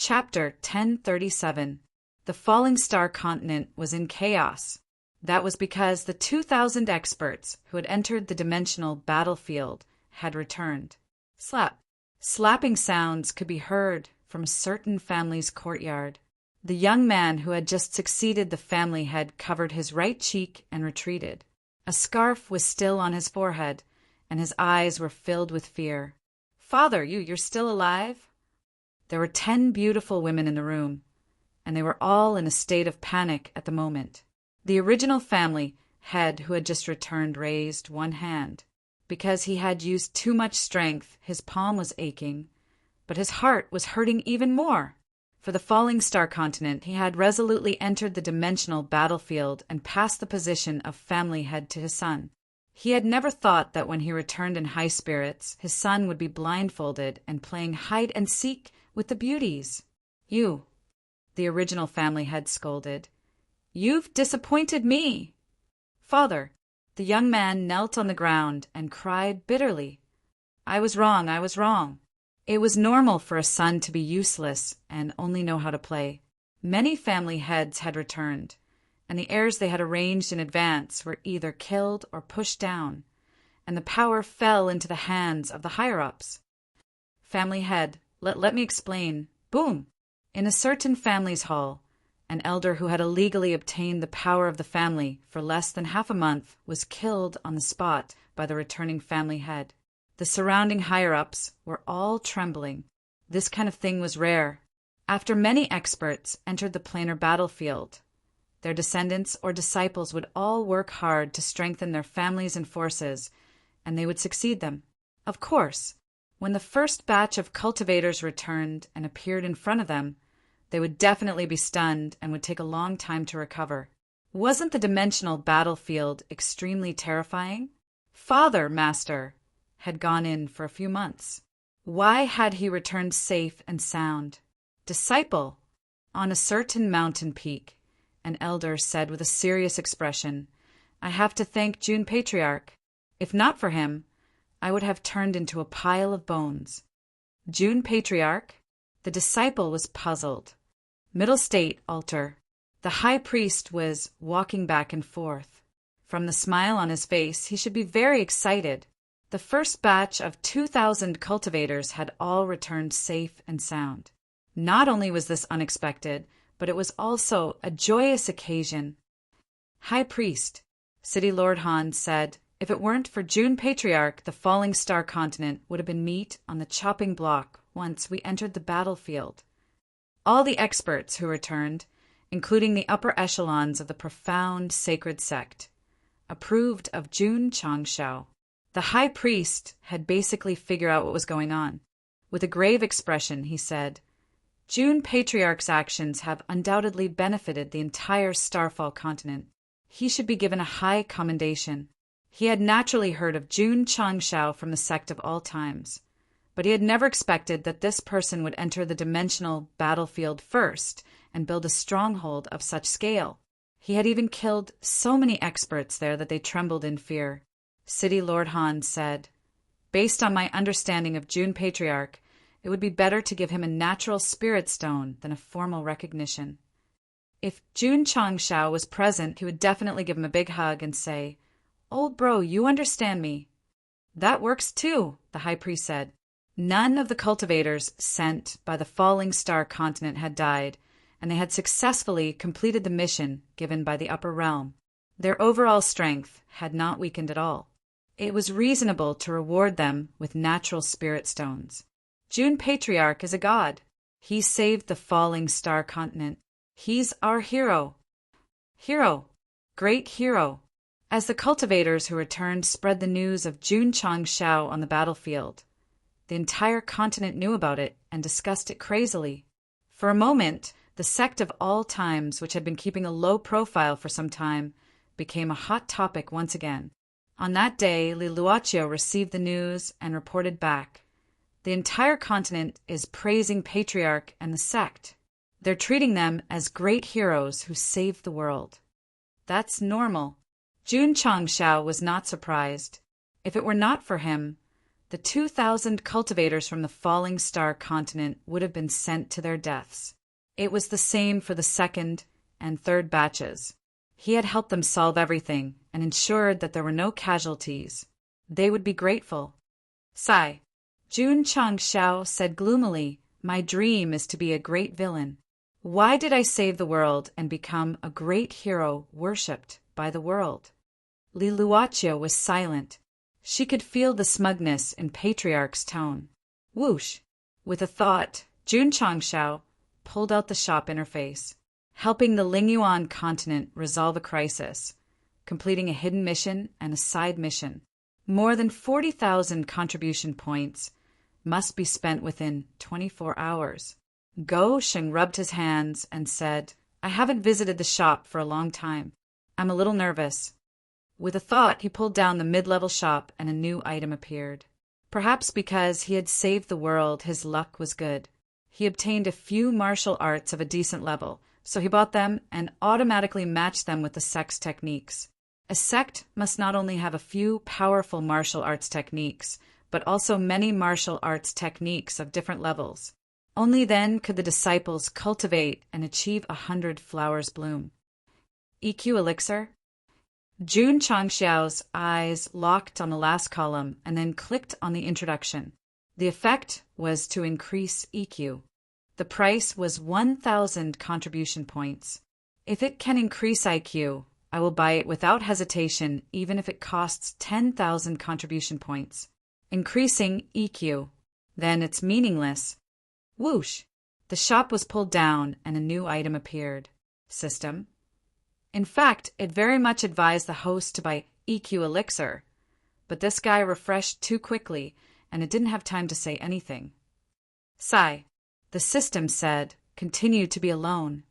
Chapter 1037. The falling star continent was in chaos. That was because the 2,000 experts who had entered the dimensional battlefield had returned. Slap. Slapping sounds could be heard from a certain family's courtyard. The young man who had just succeeded the family head covered his right cheek and retreated. A scarf was still on his forehead, and his eyes were filled with fear. "Father, you're still alive?" There were 10 beautiful women in the room, and they were all in a state of panic at the moment. The original family head who had just returned raised one hand. Because he had used too much strength, his palm was aching, but his heart was hurting even more. For the falling star continent, he had resolutely entered the dimensional battlefield and passed the position of family head to his son. He had never thought that when he returned in high spirits, his son would be blindfolded and playing hide and seek with the beauties. "You," the original family head scolded, "you've disappointed me." "Father," the young man knelt on the ground and cried bitterly, I was wrong. It was normal for a son to be useless and only know how to play. Many family heads had returned, and the heirs they had arranged in advance were either killed or pushed down, and the power fell into the hands of the higher-ups. Family head, let me explain. Boom! In a certain family's hall, an elder who had illegally obtained the power of the family for less than half a month was killed on the spot by the returning family head. The surrounding higher-ups were all trembling. This kind of thing was rare. After many experts entered the planar battlefield, their descendants or disciples would all work hard to strengthen their families and forces, and they would succeed them. Of course, when the first batch of cultivators returned and appeared in front of them, they would definitely be stunned and would take a long time to recover. Wasn't the dimensional battlefield extremely terrifying? Father, Master, had gone in for a few months. Why had he returned safe and sound? Disciple, on a certain mountain peak, an elder said with a serious expression, I have to thank June Patriarch. If not for him, I would have turned into a pile of bones. June Patriarch? The disciple was puzzled. Middle State Altar. The high priest was walking back and forth. From the smile on his face, he should be very excited. The first batch of 2,000 cultivators had all returned safe and sound. Not only was this unexpected, but it was also a joyous occasion. High Priest, City Lord Han said, if it weren't for June Patriarch, the falling star continent would have been meat on the chopping block once we entered the battlefield. All the experts who returned, including the upper echelons of the profound sacred sect, approved of June Changshao. The high priest had basically figured out what was going on. With a grave expression, he said, June Patriarch's actions have undoubtedly benefited the entire Starfall continent. He should be given a high commendation. He had naturally heard of June Changshao from the Sect of all times, but he had never expected that this person would enter the dimensional battlefield first and build a stronghold of such scale. He had even killed so many experts there that they trembled in fear. City Lord Han said, based on my understanding of June Patriarch, it would be better to give him a natural spirit stone than a formal recognition. If June Changshao was present, he would definitely give him a big hug and say, Old bro, you understand me. That works too, the high priest said. None of the cultivators sent by the falling star continent had died, and they had successfully completed the mission given by the upper realm. Their overall strength had not weakened at all. It was reasonable to reward them with natural spirit stones. June Patriarch is a god. He saved the falling star continent. He's our hero. Hero. Great hero. As the cultivators who returned spread the news of June Changshao on the battlefield, the entire continent knew about it and discussed it crazily. For a moment, the sect of all times, which had been keeping a low profile for some time, became a hot topic once again. On that day, Li Luochio received the news and reported back. The entire continent is praising Patriarch and the sect. They're treating them as great heroes who saved the world. That's normal. June Changshao was not surprised. If it were not for him, the 2,000 cultivators from the Falling Star continent would have been sent to their deaths. It was the same for the second and third batches. He had helped them solve everything and ensured that there were no casualties. They would be grateful. Sigh. Jun Changxiao said gloomily, "My dream is to be a great villain. Why did I save the world and become a great hero worshipped by the world?" Li Luochio was silent. She could feel the smugness in Patriarch's tone. Whoosh! With a thought, Jun Changxiao pulled out the shop interface, helping the Lingyuan continent resolve a crisis, completing a hidden mission and a side mission. More than 40,000 contribution points must be spent within 24 hours. Go Sheng rubbed his hands and said, "I haven't visited the shop for a long time. I'm a little nervous." With a thought, he pulled down the mid-level shop and a new item appeared. Perhaps because he had saved the world, his luck was good. He obtained a few martial arts of a decent level, so he bought them and automatically matched them with the sect's techniques. A sect must not only have a few powerful martial arts techniques, but also many martial arts techniques of different levels. Only then could the disciples cultivate and achieve 100 flowers bloom. EQ elixir? Jun Changxiao's eyes locked on the last column and then clicked on the introduction. The effect was to increase EQ. The price was 1,000 contribution points. If it can increase IQ, I will buy it without hesitation, even if it costs 10,000 contribution points. Increasing EQ. Then it's meaningless. Whoosh! The shop was pulled down and a new item appeared. System. In fact, it very much advised the host to buy EQ elixir, but this guy refreshed too quickly, and it didn't have time to say anything. Sigh. The system said, "Continue to be alone."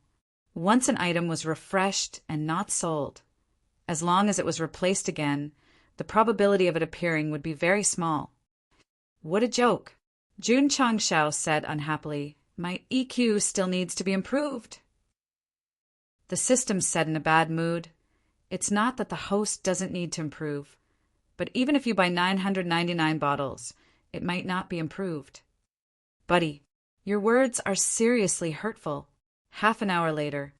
Once an item was refreshed and not sold, as long as it was replaced again, the probability of it appearing would be very small. What a joke. Jun Changxiao said unhappily, "My EQ still needs to be improved." The system said in a bad mood, "It's not that the host doesn't need to improve, but even if you buy 999 bottles, it might not be improved." "Buddy, your words are seriously hurtful." Half an hour later,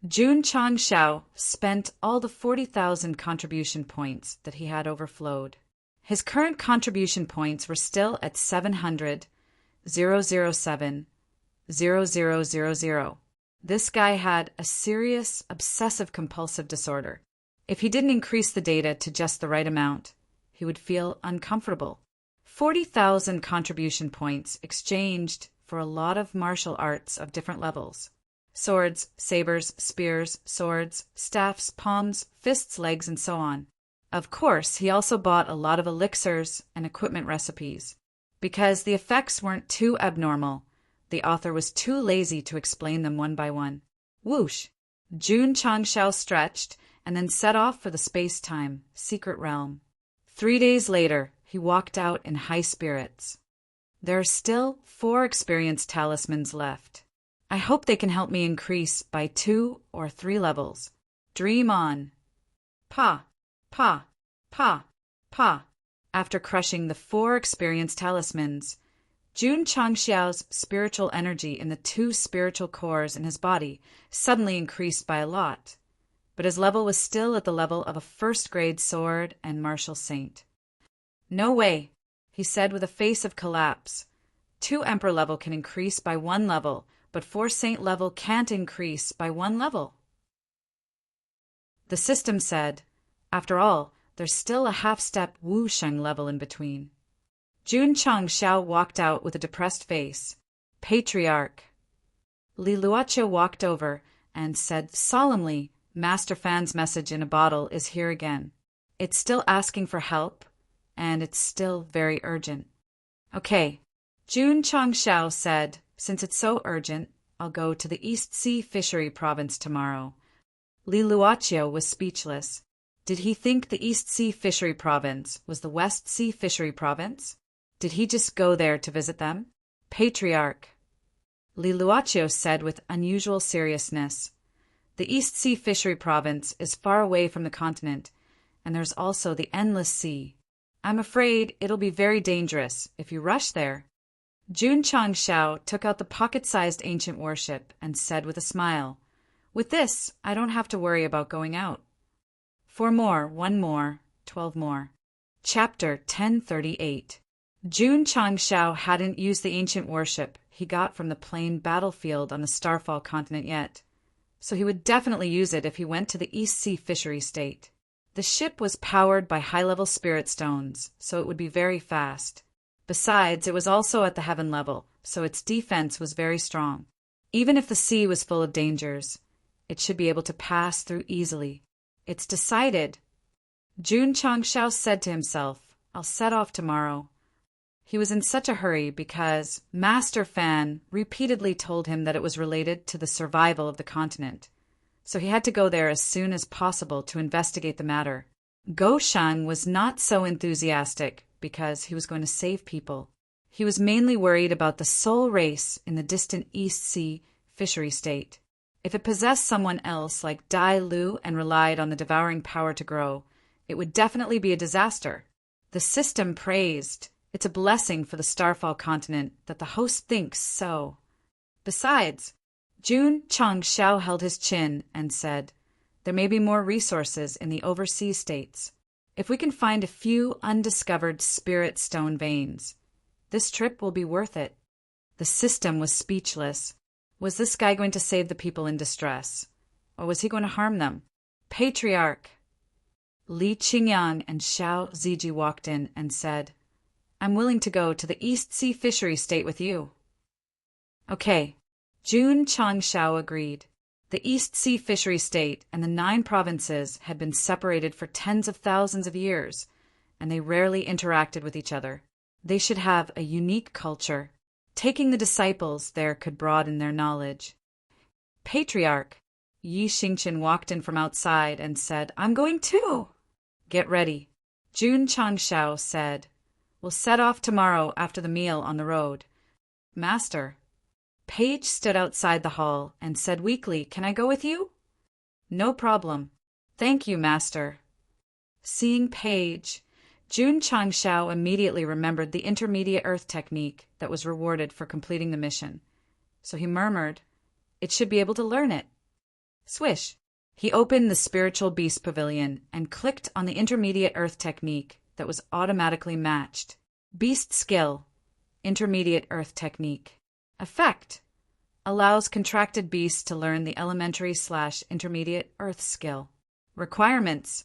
Jun Changxiao spent all the 40,000 contribution points that he had overflowed. His current contribution points were still at 700,007,0000. This guy had a serious obsessive-compulsive disorder. If he didn't increase the data to just the right amount, he would feel uncomfortable. 40,000 contribution points exchanged for a lot of martial arts of different levels. Swords, sabers, spears, swords, staffs, palms, fists, legs, and so on. Of course, he also bought a lot of elixirs and equipment recipes. Because the effects weren't too abnormal, the author was too lazy to explain them one by one. Whoosh! Jun Changxiao stretched and then set off for the space-time secret realm. 3 days later, he walked out in high spirits. There are still 4 experience talismans left. I hope they can help me increase by 2 or 3 levels. Dream on. Pa, pa, pa, pa. After crushing the 4 experience talismans, Jun Changxiao's spiritual energy in the 2 spiritual cores in his body suddenly increased by a lot, but his level was still at the level of a first-grade sword and martial saint. "No way," he said with a face of collapse. 2 emperor level can increase by 1 level, but 4 saint level can't increase by 1 level. The system said, "After all, there's still a half-step Wu Sheng level in between." Jun Changxiao walked out with a depressed face. "Patriarch." Li Luochio walked over and said solemnly, "Master Fan's message in a bottle is here again. It's still asking for help, and it's still very urgent." "Okay." Jun Changxiao said, "Since it's so urgent, I'll go to the East Sea Fishery Province tomorrow." Li Luochio was speechless. Did he think the East Sea Fishery Province was the West Sea Fishery Province? Did he just go there to visit them? "Patriarch," Li Luochio said with unusual seriousness, "the East Sea Fishery Province is far away from the continent, and there's also the Endless Sea. I'm afraid it'll be very dangerous if you rush there. Jun Changshao took out the pocket-sized ancient warship and said with a smile, "With this, I don't have to worry about going out." 4 more, 1 more, 12 more. Chapter 1038. Jun Changshao hadn't used the ancient warship he got from the plain battlefield on the Starfall continent yet, so he would definitely use it if he went to the East Sea Fishery State. The ship was powered by high-level spirit stones, so it would be very fast. Besides, it was also at the heaven level, so its defense was very strong. Even if the sea was full of dangers, it should be able to pass through easily. It's decided. Jun Changshao said to himself, "I'll set off tomorrow." He was in such a hurry because Master Fan repeatedly told him that it was related to the survival of the continent, so he had to go there as soon as possible to investigate the matter. Go Shang was not so enthusiastic because he was going to save people. He was mainly worried about the soul race in the distant East Sea Fishery State. If it possessed someone else like Dai Lu and relied on the devouring power to grow, it would definitely be a disaster. The system praised, "It's a blessing for the Starfall continent that the host thinks so." Besides, Jun Changshao held his chin and said, "There may be more resources in the overseas states. If we can find a few undiscovered spirit stone veins, this trip will be worth it." The system was speechless. Was this guy going to save the people in distress, or was he going to harm them? Patriarch Li Qingyang and Xiao Ziji walked in and said, "I'm willing to go to the East Sea Fishery State with you." Okay, Jun Changshao agreed. The East Sea Fishery State and the 9 provinces had been separated for tens of thousands of years, and they rarely interacted with each other. They should have a unique culture. Taking the disciples there could broaden their knowledge. Patriarch Yi Xingqian walked in from outside and said, "I'm going too." "Get ready." Jun Changshao said, "We'll set off tomorrow after the meal on the road." "Master." Paige stood outside the hall and said weakly, "Can I go with you?" "No problem." "Thank you, Master." Seeing Paige, Jun Changshao immediately remembered the intermediate earth technique that was rewarded for completing the mission. So he murmured, "It should be able to learn it." Swish! He opened the spiritual beast pavilion and clicked on the intermediate earth technique that was automatically matched. Beast skill, intermediate earth technique. Effect: allows contracted beasts to learn the elementary/intermediate earth skill. Requirements: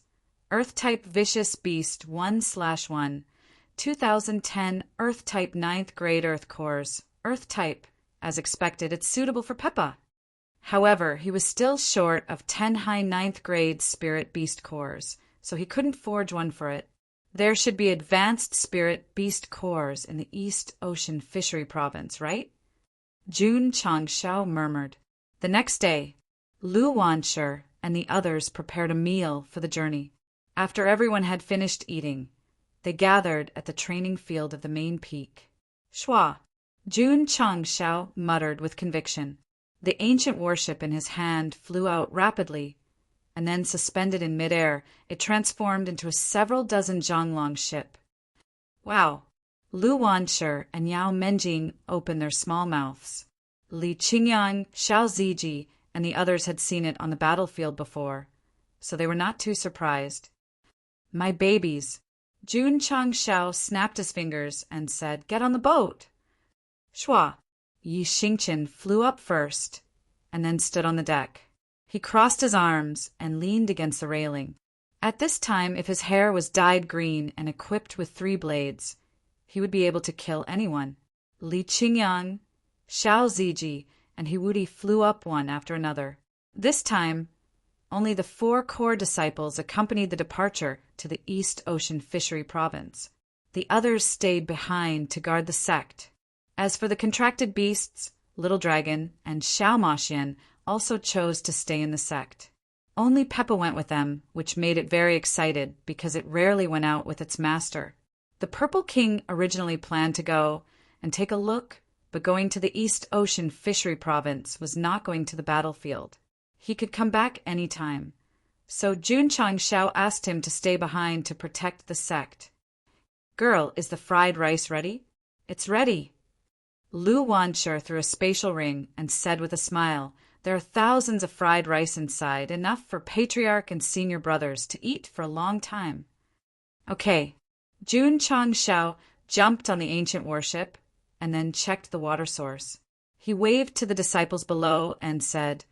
Earth-type Vicious Beast 1/1, 2010 Earth-type 9th grade Earth cores. Earth-type, as expected, it's suitable for Peppa. However, he was still short of 10 high 9th grade Spirit Beast cores, so he couldn't forge one for it. There should be advanced Spirit Beast cores in the East Ocean Fishery Province, right? Jun Changshao murmured. The next day, Lu Wanshi and the others prepared a meal for the journey. After everyone had finished eating, they gathered at the training field of the main peak. Shua! Jun Changshao muttered with conviction. The ancient warship in his hand flew out rapidly, and then suspended in midair, it transformed into a several dozen Zhonglong ship. Wow! Lu Wanshi and Yao Menjing opened their small mouths. Li Qingyang, Xiao Ziji, and the others had seen it on the battlefield before, so they were not too surprised. "My babies." Jun Changshao snapped his fingers and said, "Get on the boat." Shua! Yi Xingqian flew up first, and then stood on the deck. He crossed his arms and leaned against the railing. At this time, if his hair was dyed green and equipped with 3 blades, he would be able to kill anyone. Li Qingyang, Xiao Ziji, and Hiwudi flew up one after another. This time, only the 4 core disciples accompanied the departure to the East Ocean Fishery Province. The others stayed behind to guard the sect. As for the contracted beasts, Little Dragon and Xiao Maxian also chose to stay in the sect. Only Peppa went with them, which made it very excited because it rarely went out with its master. The Purple King originally planned to go and take a look, but going to the East Ocean Fishery Province was not going to the battlefield. He could come back any time, so Jun Changshao asked him to stay behind to protect the sect. Girl, is the fried rice ready? It's ready. Lu Wanshur threw a spatial ring and said with a smile, there are thousands of fried rice inside, enough for Patriarch and Senior Brothers to eat for a long time. Okay. Jun Changshao jumped on the ancient warship and then checked the water source. He waved to the disciples below and said,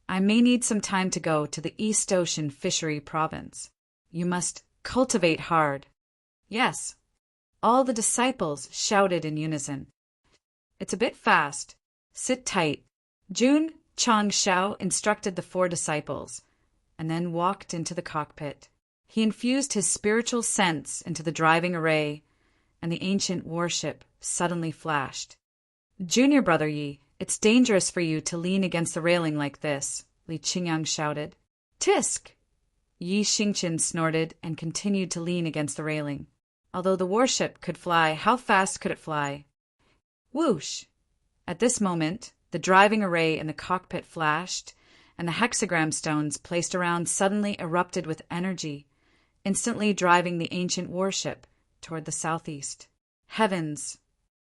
I may need some time to go to the East Ocean Fishery Province. You must cultivate hard. Yes. All the disciples shouted in unison. It's a bit fast. Sit tight. Jun Changshao instructed the 4 disciples, and then walked into the cockpit. He infused his spiritual sense into the driving array, and the ancient warship suddenly flashed. Junior Brother Yi, it's dangerous for you to lean against the railing like this, Li Qingyang shouted. Tisk! Yi Xingqian snorted and continued to lean against the railing. Although the warship could fly, how fast could it fly? Whoosh! At this moment, the driving array in the cockpit flashed, and the hexagram stones placed around suddenly erupted with energy, instantly driving the ancient warship toward the southeast. Heavens!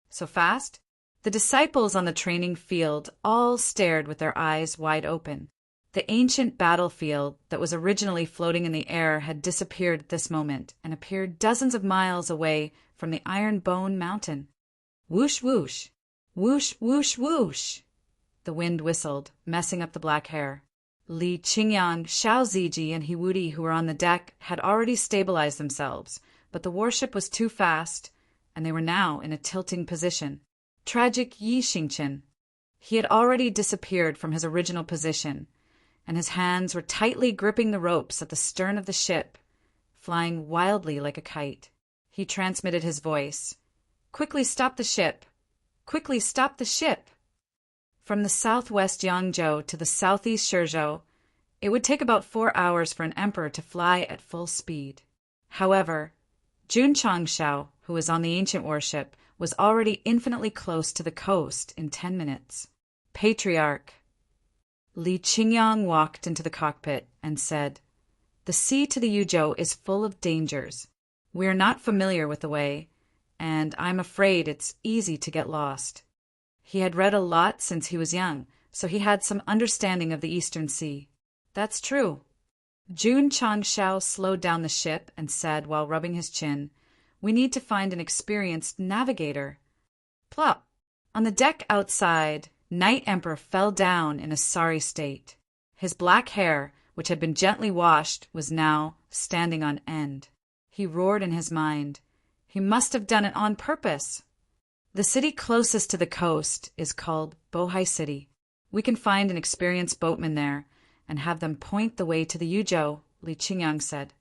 So fast? The disciples on the training field all stared with their eyes wide open. The ancient battlefield that was originally floating in the air had disappeared at this moment and appeared dozens of miles away from the Iron Bone Mountain. Whoosh, whoosh! Whoosh, whoosh, whoosh! The wind whistled, messing up the black hair. Li Qingyang, Xiao Ziji, and Hiwudi, who were on the deck, had already stabilized themselves, but the warship was too fast, and they were now in a tilting position. Tragic Yi Xingqian. He had already disappeared from his original position, and his hands were tightly gripping the ropes at the stern of the ship, flying wildly like a kite. He transmitted his voice. Quickly stop the ship! Quickly stop the ship! From the southwest Yangzhou to the southeast Shizhou, it would take about 4 hours for an emperor to fly at full speed. However, Jun Changshao, who was on the ancient warship, was already infinitely close to the coast in 10 minutes. Patriarch. Li Qingyang walked into the cockpit and said, The sea to the Yuzhou is full of dangers. We are not familiar with the way, and I'm afraid it's easy to get lost. He had read a lot since he was young, so he had some understanding of the Eastern Sea. That's true. Jun Changshao slowed down the ship and said while rubbing his chin, We need to find an experienced navigator. Plop! On the deck outside, Night Emperor fell down in a sorry state. His black hair, which had been gently washed, was now standing on end. He roared in his mind. He must have done it on purpose. The city closest to the coast is called Bohai City. We can find an experienced boatman there and have them point the way to the Yuzhou, Li Qingyang said.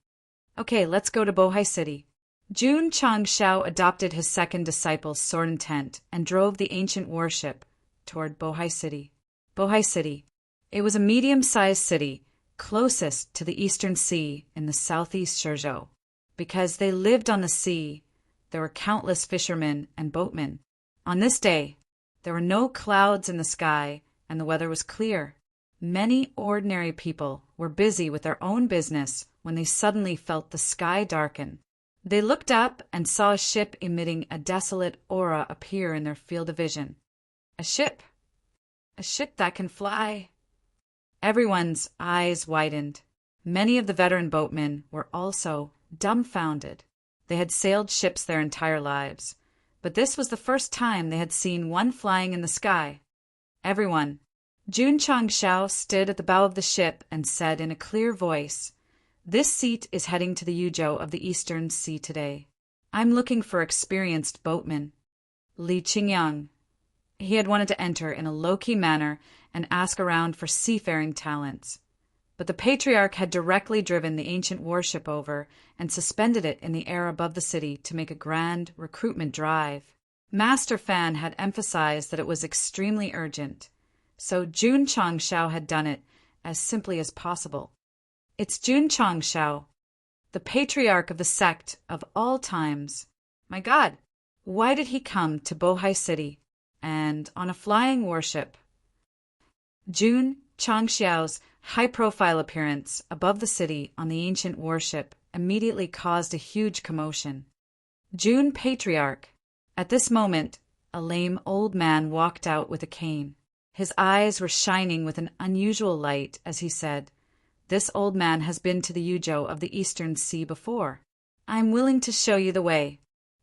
Okay, let's go to Bohai City. Jun Changshao adopted his second disciple's sword intent and drove the ancient warship toward Bohai City. Bohai City. It was a medium-sized city, closest to the Eastern Sea in the southeast Shizhou. Because they lived on the sea, there were countless fishermen and boatmen. On this day, there were no clouds in the sky, and the weather was clear. Many ordinary people were busy with their own business when they suddenly felt the sky darken. They looked up and saw a ship emitting a desolate aura appear in their field of vision. A ship that can fly. Everyone's eyes widened. Many of the veteran boatmen were also dumbfounded. They had sailed ships their entire lives, but this was the first time they had seen one flying in the sky. Everyone. Jun Changshao stood at the bow of the ship and said in a clear voice, This seat is heading to the Yuzhou of the Eastern Sea today. I'm looking for experienced boatmen. Li Qingyang. He had wanted to enter in a low-key manner and ask around for seafaring talents. But the Patriarch had directly driven the ancient warship over and suspended it in the air above the city to make a grand recruitment drive. Master Fan had emphasized that it was extremely urgent, so Jun Changshao had done it as simply as possible. It's Jun Changshao, the Patriarch of the Sect of all times. My God, why did he come to Bohai City and on a flying warship? Jun Changshao's high-profile appearance above the city on the ancient warship immediately caused a huge commotion. June Patriarch. At this moment, a lame old man walked out with a cane. His eyes were shining with an unusual light as he said, "This old man has been to the Yuzhou of the Eastern Sea before. I am willing to show you the way."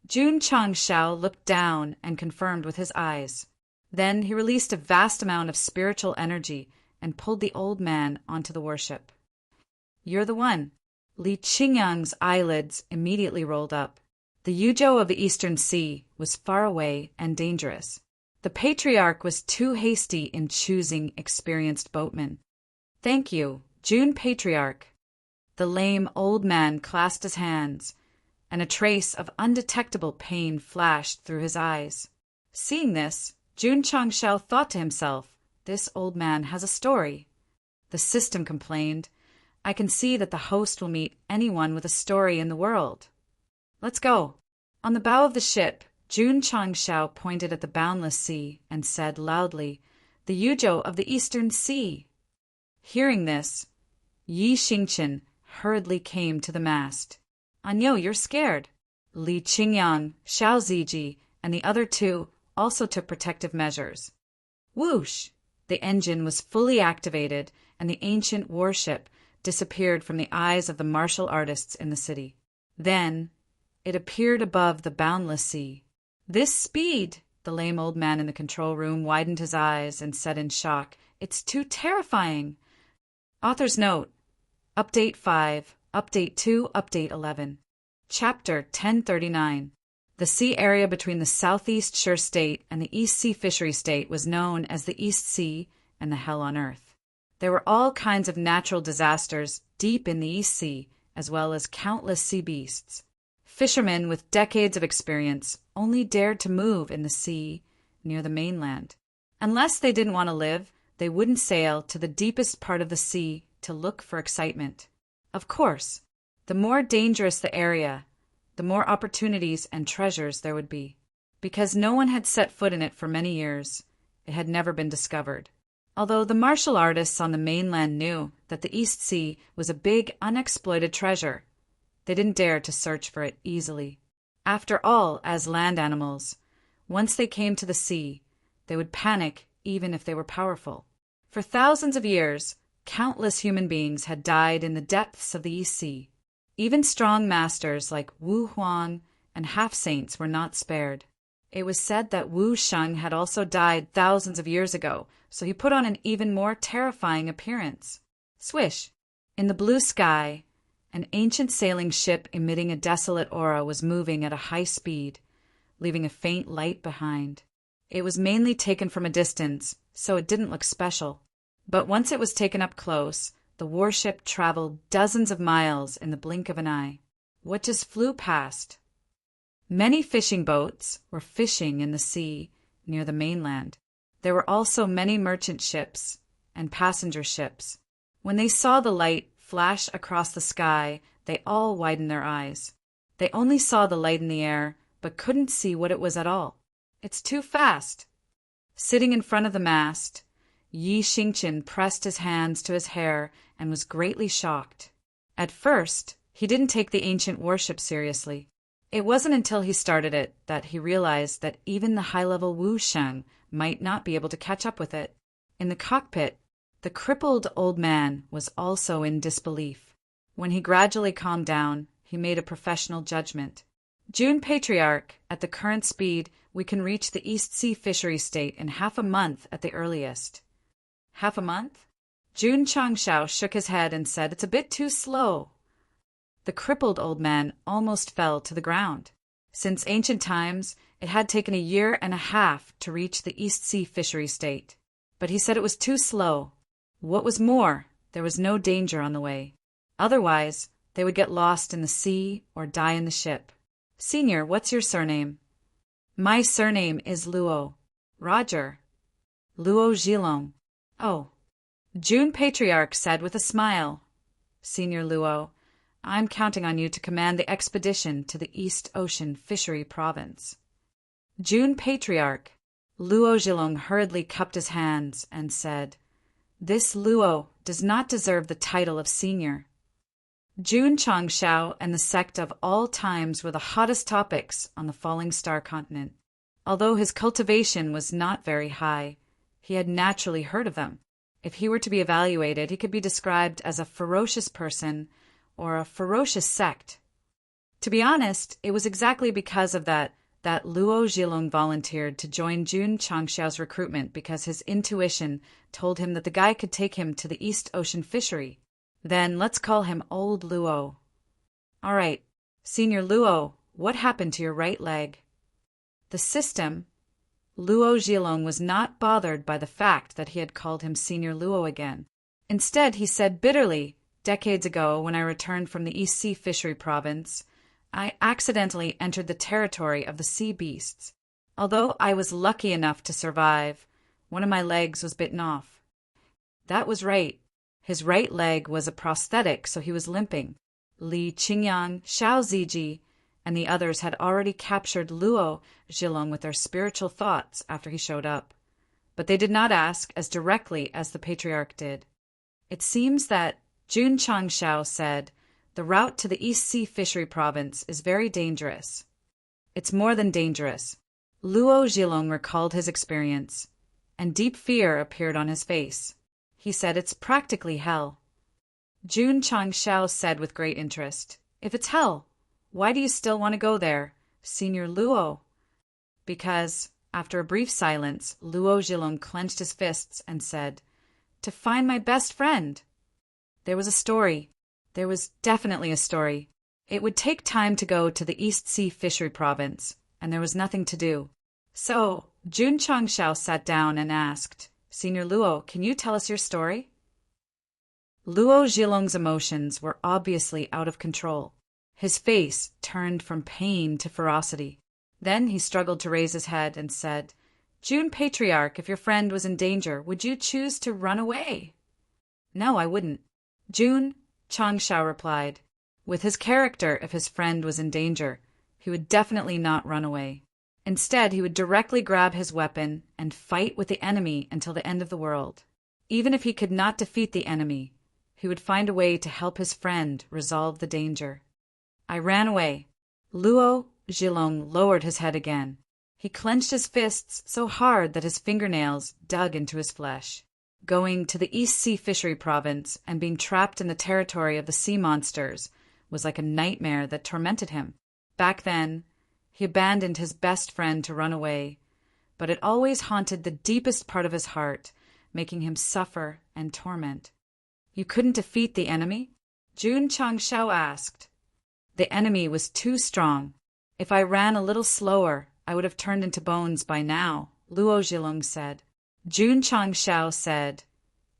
Jun Changshao looked down and confirmed with his eyes. Then he released a vast amount of spiritual energy and pulled the old man onto the warship. "You're the one." Li Qingyang's eyelids immediately rolled up. The Yuzhou of the Eastern Sea was far away and dangerous. The Patriarch was too hasty in choosing experienced boatmen. "Thank you, June Patriarch." The lame old man clasped his hands, and a trace of undetectable pain flashed through his eyes. Seeing this, Jun Changshao thought to himself, "This old man has a story." The system complained, "I can see that the host will meet anyone with a story in the world. Let's go." On the bow of the ship, Jun Changshao pointed at the boundless sea and said loudly, "The Yuzhou of the Eastern Sea." Hearing this, Yi Xingchen hurriedly came to the mast. "Anyo, you're scared." Li Qingyang, Xiao Ziji, and the other two also took protective measures. Whoosh! The engine was fully activated, and the ancient warship disappeared from the eyes of the martial artists in the city. Then it appeared above the boundless sea. "This speed!" The lame old man in the control room widened his eyes and said in shock, "It's too terrifying." Author's note: Update 5, Update 2, Update 11. Chapter 1039. The sea area between the Southeast Shire State and the East Sea Fishery State was known as the East Sea and the Hell on Earth. There were all kinds of natural disasters deep in the East Sea, as well as countless sea beasts. Fishermen with decades of experience only dared to move in the sea near the mainland. Unless they didn't want to live, they wouldn't sail to the deepest part of the sea to look for excitement. Of course, the more dangerous the area, the more opportunities and treasures there would be. Because no one had set foot in it for many years, it had never been discovered. Although the martial artists on the mainland knew that the East Sea was a big unexploited treasure, they didn't dare to search for it easily. After all, as land animals, once they came to the sea, they would panic even if they were powerful. For thousands of years, countless human beings had died in the depths of the East Sea. Even strong masters like Wu Huang and half-saints were not spared. It was said that Wu Sheng had also died thousands of years ago, so he put on an even more terrifying appearance. Swish! In the blue sky, an ancient sailing ship emitting a desolate aura was moving at a high speed, leaving a faint light behind. It was mainly taken from a distance, so it didn't look special. But once it was taken up close, the warship traveled dozens of miles in the blink of an eye. What just flew past? Many fishing boats were fishing in the sea near the mainland. There were also many merchant ships and passenger ships. When they saw the light flash across the sky, they all widened their eyes. They only saw the light in the air, but couldn't see what it was at all. "It's too fast." Sitting in front of the mast, Yi Xingchen pressed his hands to his hair and was greatly shocked. At first, he didn't take the ancient warship seriously. It wasn't until he started it that he realized that even the high-level Wu Sheng might not be able to catch up with it. In the cockpit, the crippled old man was also in disbelief. When he gradually calmed down, he made a professional judgment. "June Patriarch, at the current speed, we can reach the East Sea Fishery State in half a month at the earliest." "Half a month?" Jun Changshao shook his head and said, "It's a bit too slow." The crippled old man almost fell to the ground. Since ancient times, it had taken a year and a half to reach the East Sea Fishery State. But he said it was too slow. What was more, there was no danger on the way. Otherwise, they would get lost in the sea or die in the ship. "Senior, what's your surname?" "My surname is Luo." "Roger." "Luo Zhilong." "Oh." June Patriarch said with a smile, "Senior Luo, I'm counting on you to command the expedition to the East Ocean Fishery Province." June Patriarch. Luo Zhilong hurriedly cupped his hands and said, "This Luo does not deserve the title of senior." Jun Changshao and the sect of all times were the hottest topics on the falling star continent. Although his cultivation was not very high, he had naturally heard of them. If he were to be evaluated, he could be described as a ferocious person or a ferocious sect. To be honest, it was exactly because of that Luo Zhilong volunteered to join Jun Changshao's recruitment, because his intuition told him that the guy could take him to the East Ocean fishery. Then let's call him Old Luo. All right, Senior Luo, what happened to your right leg? The system. Luo Zhilong was not bothered by the fact that he had called him Senior Luo again. Instead, he said bitterly, decades ago, when I returned from the East Sea Fishery Province, I accidentally entered the territory of the sea beasts. Although I was lucky enough to survive, one of my legs was bitten off. That was right. His right leg was a prosthetic, so he was limping. Li Qingyang, Xiao Ziji, and the others had already captured Luo Zhilong with their spiritual thoughts after he showed up. But they did not ask as directly as the patriarch did. It seems that Jun Changshao said, the route to the East Sea Fishery Province is very dangerous. It's more than dangerous. Luo Zhilong recalled his experience, and deep fear appeared on his face. He said it's practically hell. Jun Changshao said with great interest, if it's hell, why do you still want to go there, Senior Luo? Because, after a brief silence, Luo Zhilong clenched his fists and said, to find my best friend. There was a story. There was definitely a story. It would take time to go to the East Sea Fishery Province, and there was nothing to do. So, Jun Changshao sat down and asked, Senior Luo, can you tell us your story? Luo Zhilong's emotions were obviously out of control. His face turned from pain to ferocity. Then he struggled to raise his head and said, Jun Patriarch, if your friend was in danger, would you choose to run away? No, I wouldn't. Jun Changshao replied, with his character, if his friend was in danger, he would definitely not run away. Instead, he would directly grab his weapon and fight with the enemy until the end of the world. Even if he could not defeat the enemy, he would find a way to help his friend resolve the danger. I ran away. Luo Zhilong lowered his head again. He clenched his fists so hard that his fingernails dug into his flesh. Going to the East Sea Fishery Province and being trapped in the territory of the sea monsters was like a nightmare that tormented him. Back then, he abandoned his best friend to run away, but it always haunted the deepest part of his heart, making him suffer and torment. You couldn't defeat the enemy? Jun Changshao asked. The enemy was too strong. If I ran a little slower, I would have turned into bones by now, Luo Zhilong said. Jun Changshao said,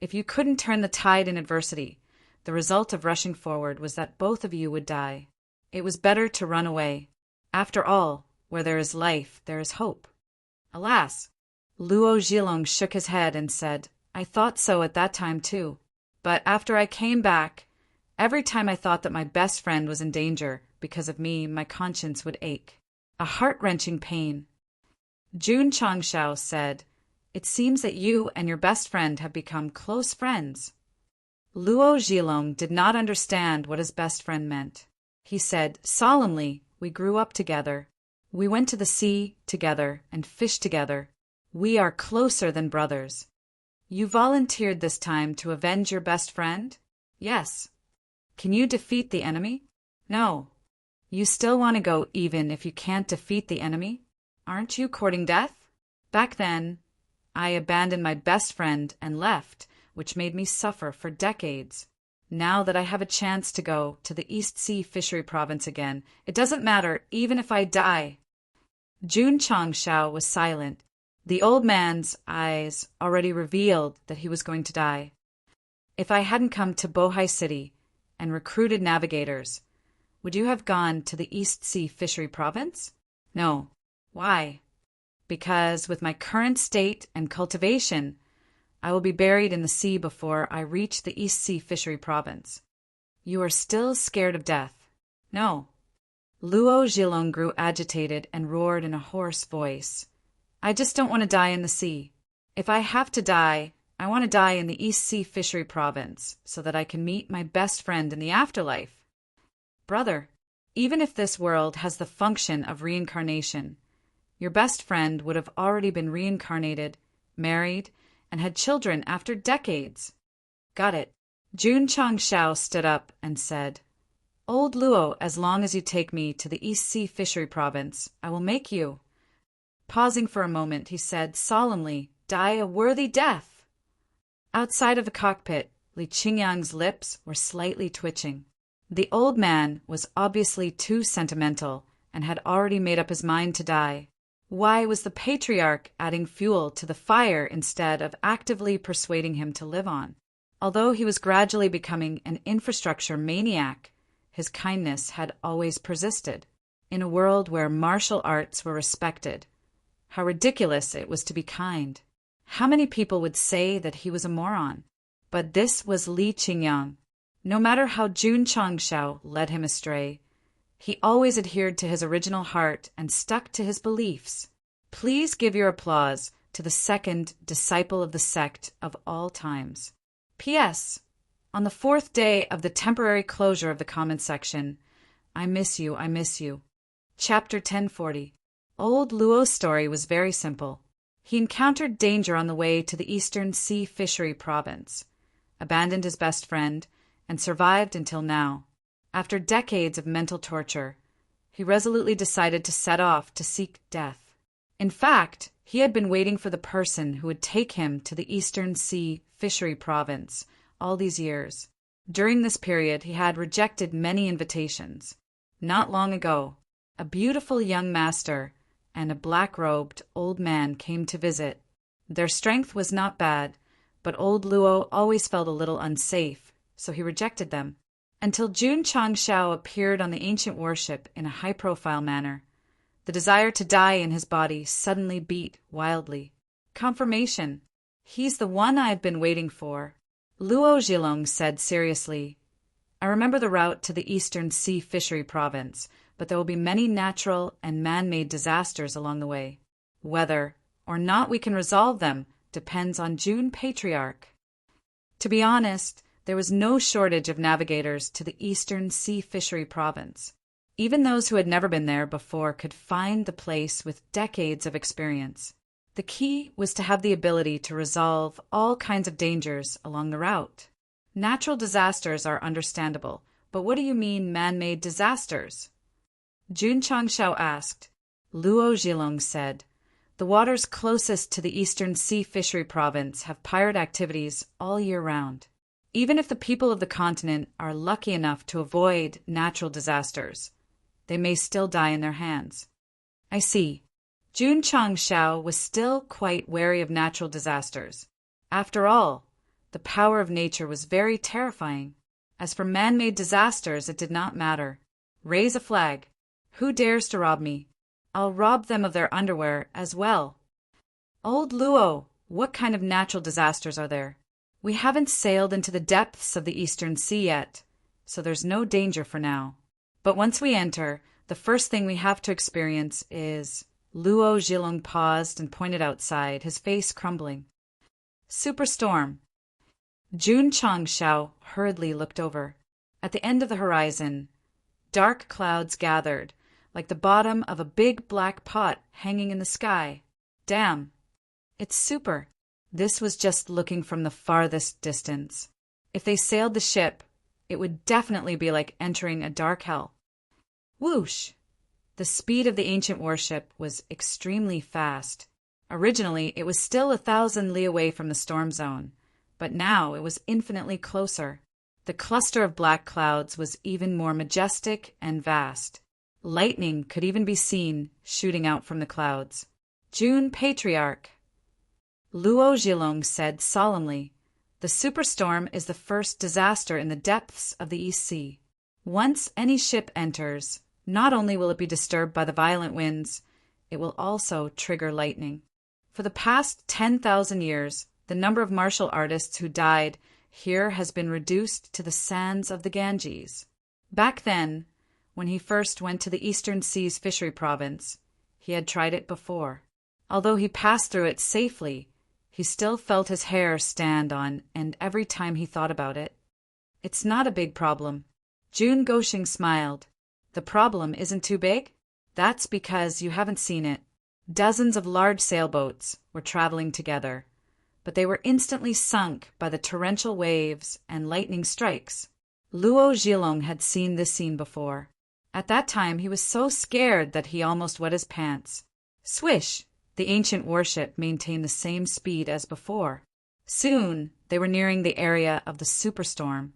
if you couldn't turn the tide in adversity, the result of rushing forward was that both of you would die. It was better to run away. After all, where there is life, there is hope. Alas, Luo Zhilong shook his head and said, I thought so at that time too. But after I came back, every time I thought that my best friend was in danger because of me, my conscience would ache. A heart-wrenching pain. Jun Changshao said, it seems that you and your best friend have become close friends. Luo Zhilong did not understand what his best friend meant. He said, solemnly, we grew up together. We went to the sea together and fished together. We are closer than brothers. You volunteered this time to avenge your best friend? Yes. Can you defeat the enemy? No. You still want to go even if you can't defeat the enemy? Aren't you courting death? Back then, I abandoned my best friend and left, which made me suffer for decades. Now that I have a chance to go to the East Sea Fishery Province again, it doesn't matter even if I die. Jun Changshao was silent. The old man's eyes already revealed that he was going to die. If I hadn't come to Bohai City and recruited navigators, would you have gone to the East Sea Fishery Province? No. Why? Because with my current state and cultivation, I will be buried in the sea before I reach the East Sea Fishery Province. You are still scared of death? No. Luo Zhilong grew agitated and roared in a hoarse voice. I just don't want to die in the sea. If I have to die, I want to die in the East Sea Fishery Province so that I can meet my best friend in the afterlife. Brother, even if this world has the function of reincarnation, your best friend would have already been reincarnated, married, and had children after decades. Got it. Jun Changshao stood up and said, Old Luo, as long as you take me to the East Sea Fishery Province, I will make you. Pausing for a moment, he said solemnly, die a worthy death. Outside of the cockpit, Li Qingyang's lips were slightly twitching. The old man was obviously too sentimental and had already made up his mind to die. Why was the patriarch adding fuel to the fire instead of actively persuading him to live on? Although he was gradually becoming an infrastructure maniac, his kindness had always persisted. In a world where martial arts were respected, how ridiculous it was to be kind. How many people would say that he was a moron? But this was Li Qingyang. No matter how Jun Changshao led him astray, he always adhered to his original heart and stuck to his beliefs. Please give your applause to the second disciple of the sect of all times. P.S. On the 4th day of the temporary closure of the comment section, I miss you, I miss you. Chapter 1040. Old Luo's story was very simple. He encountered danger on the way to the Eastern Sea Fishery Province, abandoned his best friend, and survived until now. After decades of mental torture, he resolutely decided to set off to seek death. In fact, he had been waiting for the person who would take him to the Eastern Sea Fishery Province all these years. During this period, he had rejected many invitations. Not long ago, a beautiful young master and a black-robed old man came to visit. Their strength was not bad, but old Luo always felt a little unsafe, so he rejected them. Until Jun Changshao appeared on the ancient warship in a high-profile manner. The desire to die in his body suddenly beat wildly. Confirmation. He's the one I've been waiting for. Luo Zhilong said seriously, I remember the route to the Eastern Sea Fishery Province, but there will be many natural and man-made disasters along the way. Whether or not we can resolve them depends on Jun Patriarch. To be honest, there was no shortage of navigators to the Eastern Sea Fishery Province. Even those who had never been there before could find the place with decades of experience. The key was to have the ability to resolve all kinds of dangers along the route. Natural disasters are understandable, but what do you mean man-made disasters? Jun Changshao asked. Luo Zhilong said, the waters closest to the Eastern Sea Fishery Province have pirate activities all year round. Even if the people of the continent are lucky enough to avoid natural disasters, they may still die in their hands. I see. Jun Changshao was still quite wary of natural disasters. After all, the power of nature was very terrifying. As for man-made disasters, it did not matter. Raise a flag. Who dares to rob me? I'll rob them of their underwear as well. Old Luo, what kind of natural disasters are there? We haven't sailed into the depths of the Eastern Sea yet, so there's no danger for now. But once we enter, the first thing we have to experience is... Luo Zhilong paused and pointed outside, his face crumbling. Superstorm. Jun Changshao hurriedly looked over. At the end of the horizon, dark clouds gathered, like the bottom of a big black pot hanging in the sky. Damn. It's super. This was just looking from the farthest distance. If they sailed the ship, it would definitely be like entering a dark hell. Whoosh! The speed of the ancient warship was extremely fast. Originally, it was still 1,000 li away from the storm zone, but now it was infinitely closer. The cluster of black clouds was even more majestic and vast. Lightning could even be seen shooting out from the clouds. Jun Patriarch. Luo Zhilong said solemnly, the superstorm is the first disaster in the depths of the East Sea. Once any ship enters, not only will it be disturbed by the violent winds, it will also trigger lightning. For the past 10,000 years, the number of martial artists who died here has been reduced to the sands of the Ganges. Back then, when he first went to the Eastern Seas Fishery Province, he had tried it before. Although he passed through it safely, he still felt his hair stand on end every time he thought about it. It's not a big problem. Jun Goshing smiled. The problem isn't too big? That's because you haven't seen it. Dozens of large sailboats were traveling together, but they were instantly sunk by the torrential waves and lightning strikes. Luo Zhilong had seen this scene before. At that time, he was so scared that he almost wet his pants. Swish! The ancient warship maintained the same speed as before. Soon, they were nearing the area of the superstorm.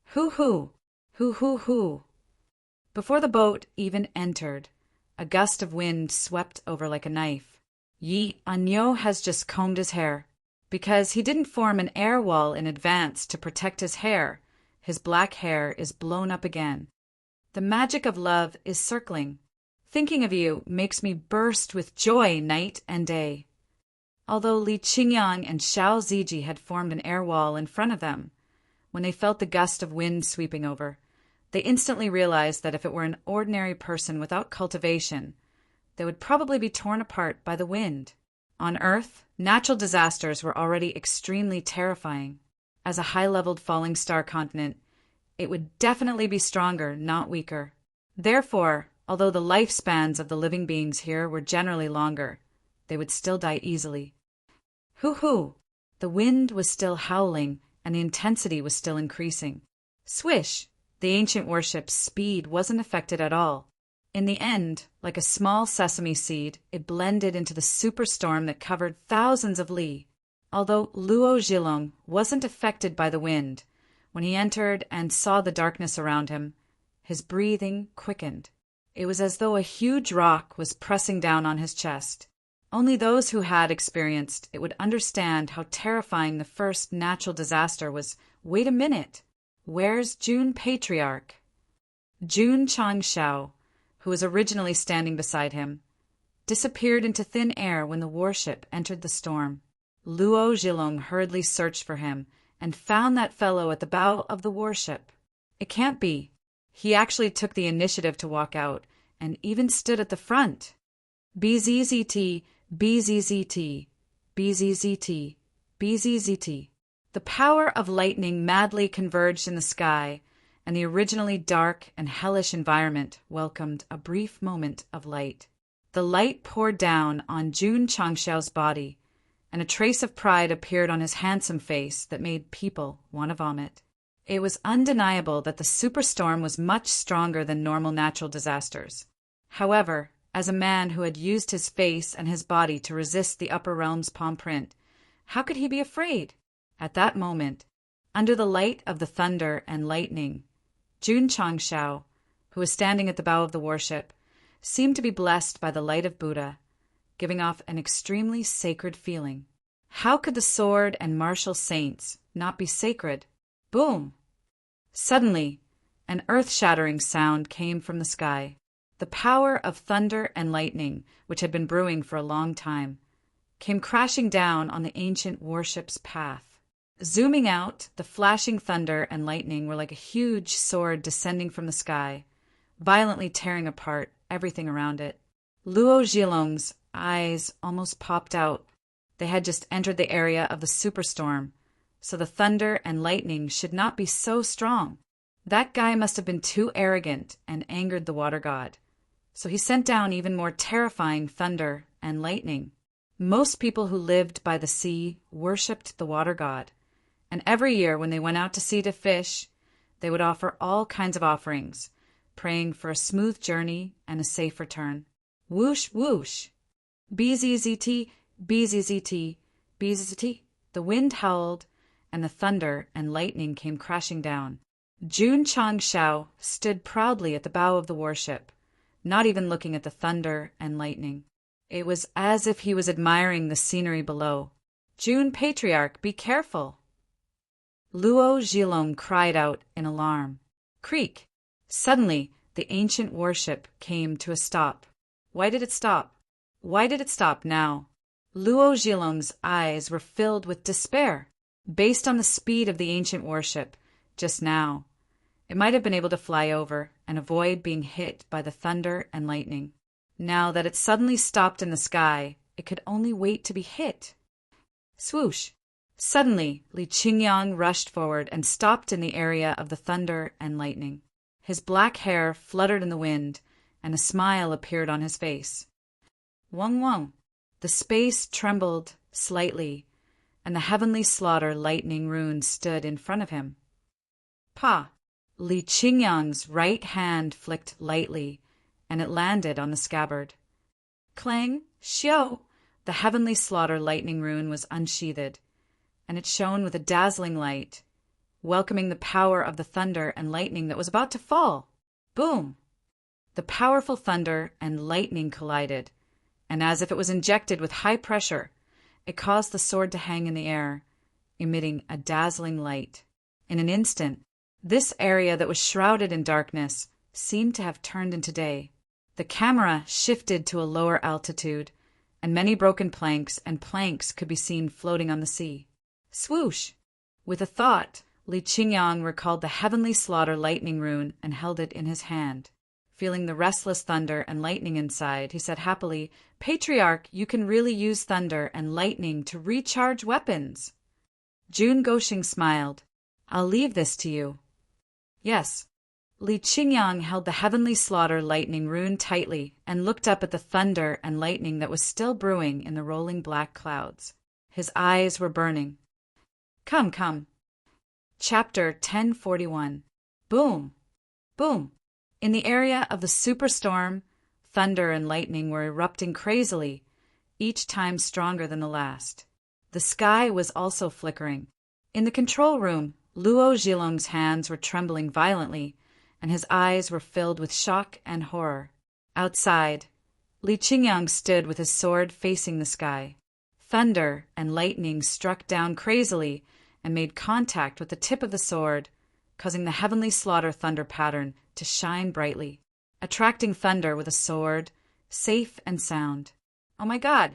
Hoo-hoo! Hoo-hoo-hoo! Before the boat even entered, a gust of wind swept over like a knife. Yi Anyo has just combed his hair. Because he didn't form an air wall in advance to protect his hair, his black hair is blown up again. The magic of love is circling. Thinking of you makes me burst with joy night and day. Although Li Qingyang and Xiao Ziji had formed an air wall in front of them, when they felt the gust of wind sweeping over, they instantly realized that if it were an ordinary person without cultivation, they would probably be torn apart by the wind. On Earth, natural disasters were already extremely terrifying. As a high-leveled falling star continent, it would definitely be stronger, not weaker. Therefore, although the lifespans of the living beings here were generally longer, they would still die easily. Hoo-hoo! The wind was still howling, and the intensity was still increasing. Swish! The ancient warship's speed wasn't affected at all. In the end, like a small sesame seed, it blended into the superstorm that covered thousands of li. Although Luo Zhilong wasn't affected by the wind, when he entered and saw the darkness around him, his breathing quickened. It was as though a huge rock was pressing down on his chest. Only those who had experienced it would understand how terrifying the first natural disaster was. Wait a minute. Where's Jun Patriarch? Jun Changshao, who was originally standing beside him, disappeared into thin air when the warship entered the storm. Luo Zhilong hurriedly searched for him and found that fellow at the bow of the warship. It can't be. He actually took the initiative to walk out and even stood at the front. BZZT, BZZT, BZZT, BZZT. The power of lightning madly converged in the sky, and the originally dark and hellish environment welcomed a brief moment of light. The light poured down on Jun Changshao's body, and a trace of pride appeared on his handsome face that made people want to vomit. It was undeniable that the superstorm was much stronger than normal natural disasters. However, as a man who had used his face and his body to resist the upper realm's palm print, how could he be afraid? At that moment, under the light of the thunder and lightning, Jun Changshao, who was standing at the bow of the warship, seemed to be blessed by the light of Buddha, giving off an extremely sacred feeling. How could the sword and martial saints not be sacred? Boom! Suddenly, an earth-shattering sound came from the sky. The power of thunder and lightning, which had been brewing for a long time, came crashing down on the ancient warship's path. Zooming out, the flashing thunder and lightning were like a huge sword descending from the sky, violently tearing apart everything around it. Luo Zhilong's eyes almost popped out. They had just entered the area of the superstorm, so the thunder and lightning should not be so strong. That guy must have been too arrogant and angered the water god, so he sent down even more terrifying thunder and lightning. Most people who lived by the sea worshipped the water god, and every year when they went out to sea to fish, they would offer all kinds of offerings, praying for a smooth journey and a safe return. Whoosh, whoosh! BZZT, BZZT, BZZT. The wind howled, and the thunder and lightning came crashing down. Jun Changshao stood proudly at the bow of the warship, not even looking at the thunder and lightning. It was as if he was admiring the scenery below. Jun Patriarch, be careful! Luo Zhilong cried out in alarm. Creak! Suddenly, the ancient warship came to a stop. Why did it stop? Why did it stop now? Luo Zhilong's eyes were filled with despair. Based on the speed of the ancient warship, just now, it might have been able to fly over and avoid being hit by the thunder and lightning. Now that it suddenly stopped in the sky, it could only wait to be hit. Swoosh! Suddenly, Li Qingyang rushed forward and stopped in the area of the thunder and lightning. His black hair fluttered in the wind, and a smile appeared on his face. Wong wong. The space trembled slightly, and the heavenly slaughter lightning rune stood in front of him. Pa! Li Qingyang's right hand flicked lightly, and it landed on the scabbard. Clang! Xiao! The heavenly slaughter lightning rune was unsheathed, and it shone with a dazzling light, welcoming the power of the thunder and lightning that was about to fall. Boom! The powerful thunder and lightning collided, and as if it was injected with high pressure, it caused the sword to hang in the air, emitting a dazzling light. In an instant, this area that was shrouded in darkness seemed to have turned into day. The camera shifted to a lower altitude, and many broken planks and planks could be seen floating on the sea. Swoosh! With a thought, Li Qingyang recalled the heavenly slaughter lightning rune and held it in his hand. Feeling the restless thunder and lightning inside, he said happily, Patriarch, you can really use thunder and lightning to recharge weapons. Jun Goxing smiled. I'll leave this to you. Yes. Li Qingyang held the heavenly slaughter lightning rune tightly and looked up at the thunder and lightning that was still brewing in the rolling black clouds. His eyes were burning. Come, come. Chapter 1041. Boom! Boom! In the area of the superstorm, thunder and lightning were erupting crazily, each time stronger than the last. The sky was also flickering. In the control room, Luo Zhilong's hands were trembling violently, and his eyes were filled with shock and horror. Outside, Li Qingyang stood with his sword facing the sky. Thunder and lightning struck down crazily and made contact with the tip of the sword, causing the heavenly slaughter thunder pattern to shine brightly, attracting thunder with a sword, safe and sound. Oh my God,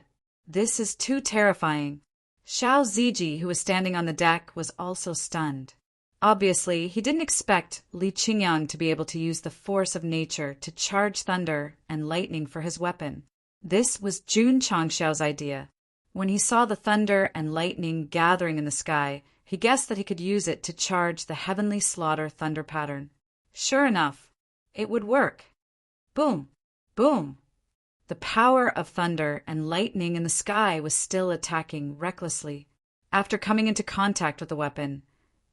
this is too terrifying. Xiao Ziji, who was standing on the deck, was also stunned. Obviously, he didn't expect Li Qingyang to be able to use the force of nature to charge thunder and lightning for his weapon. This was Jun Changxiao's idea. When he saw the thunder and lightning gathering in the sky, he guessed that he could use it to charge the heavenly slaughter thunder pattern. Sure enough, it would work. Boom! Boom! The power of thunder and lightning in the sky was still attacking recklessly. After coming into contact with the weapon,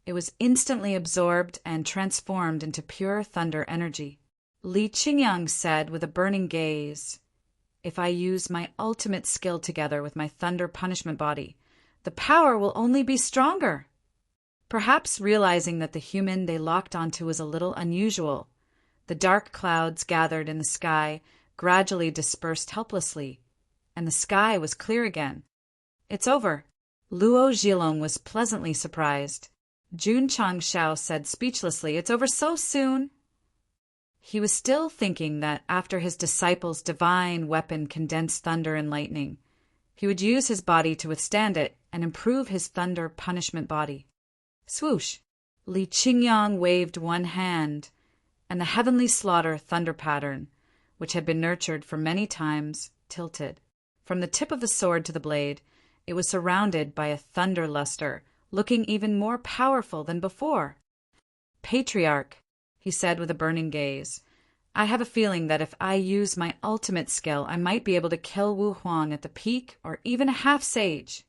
it was instantly absorbed and transformed into pure thunder energy. Li Qingyang said with a burning gaze, If I use my ultimate skill together with my thunder punishment body, the power will only be stronger. Perhaps realizing that the human they locked onto was a little unusual, the dark clouds gathered in the sky gradually dispersed helplessly, and the sky was clear again. It's over. Luo Zhilong was pleasantly surprised. Jun Changxiao said speechlessly, It's over so soon. He was still thinking that after his disciple's divine weapon condensed thunder and lightning, he would use his body to withstand it and improve his thunder punishment body. Swoosh! Li Qingyang waved one hand, and the heavenly slaughter thunder pattern, which had been nurtured for many times, tilted. From the tip of the sword to the blade, it was surrounded by a thunder luster, looking even more powerful than before. Patriarch, he said with a burning gaze, I have a feeling that if I use my ultimate skill, I might be able to kill Wu Huang at the peak or even a half-sage.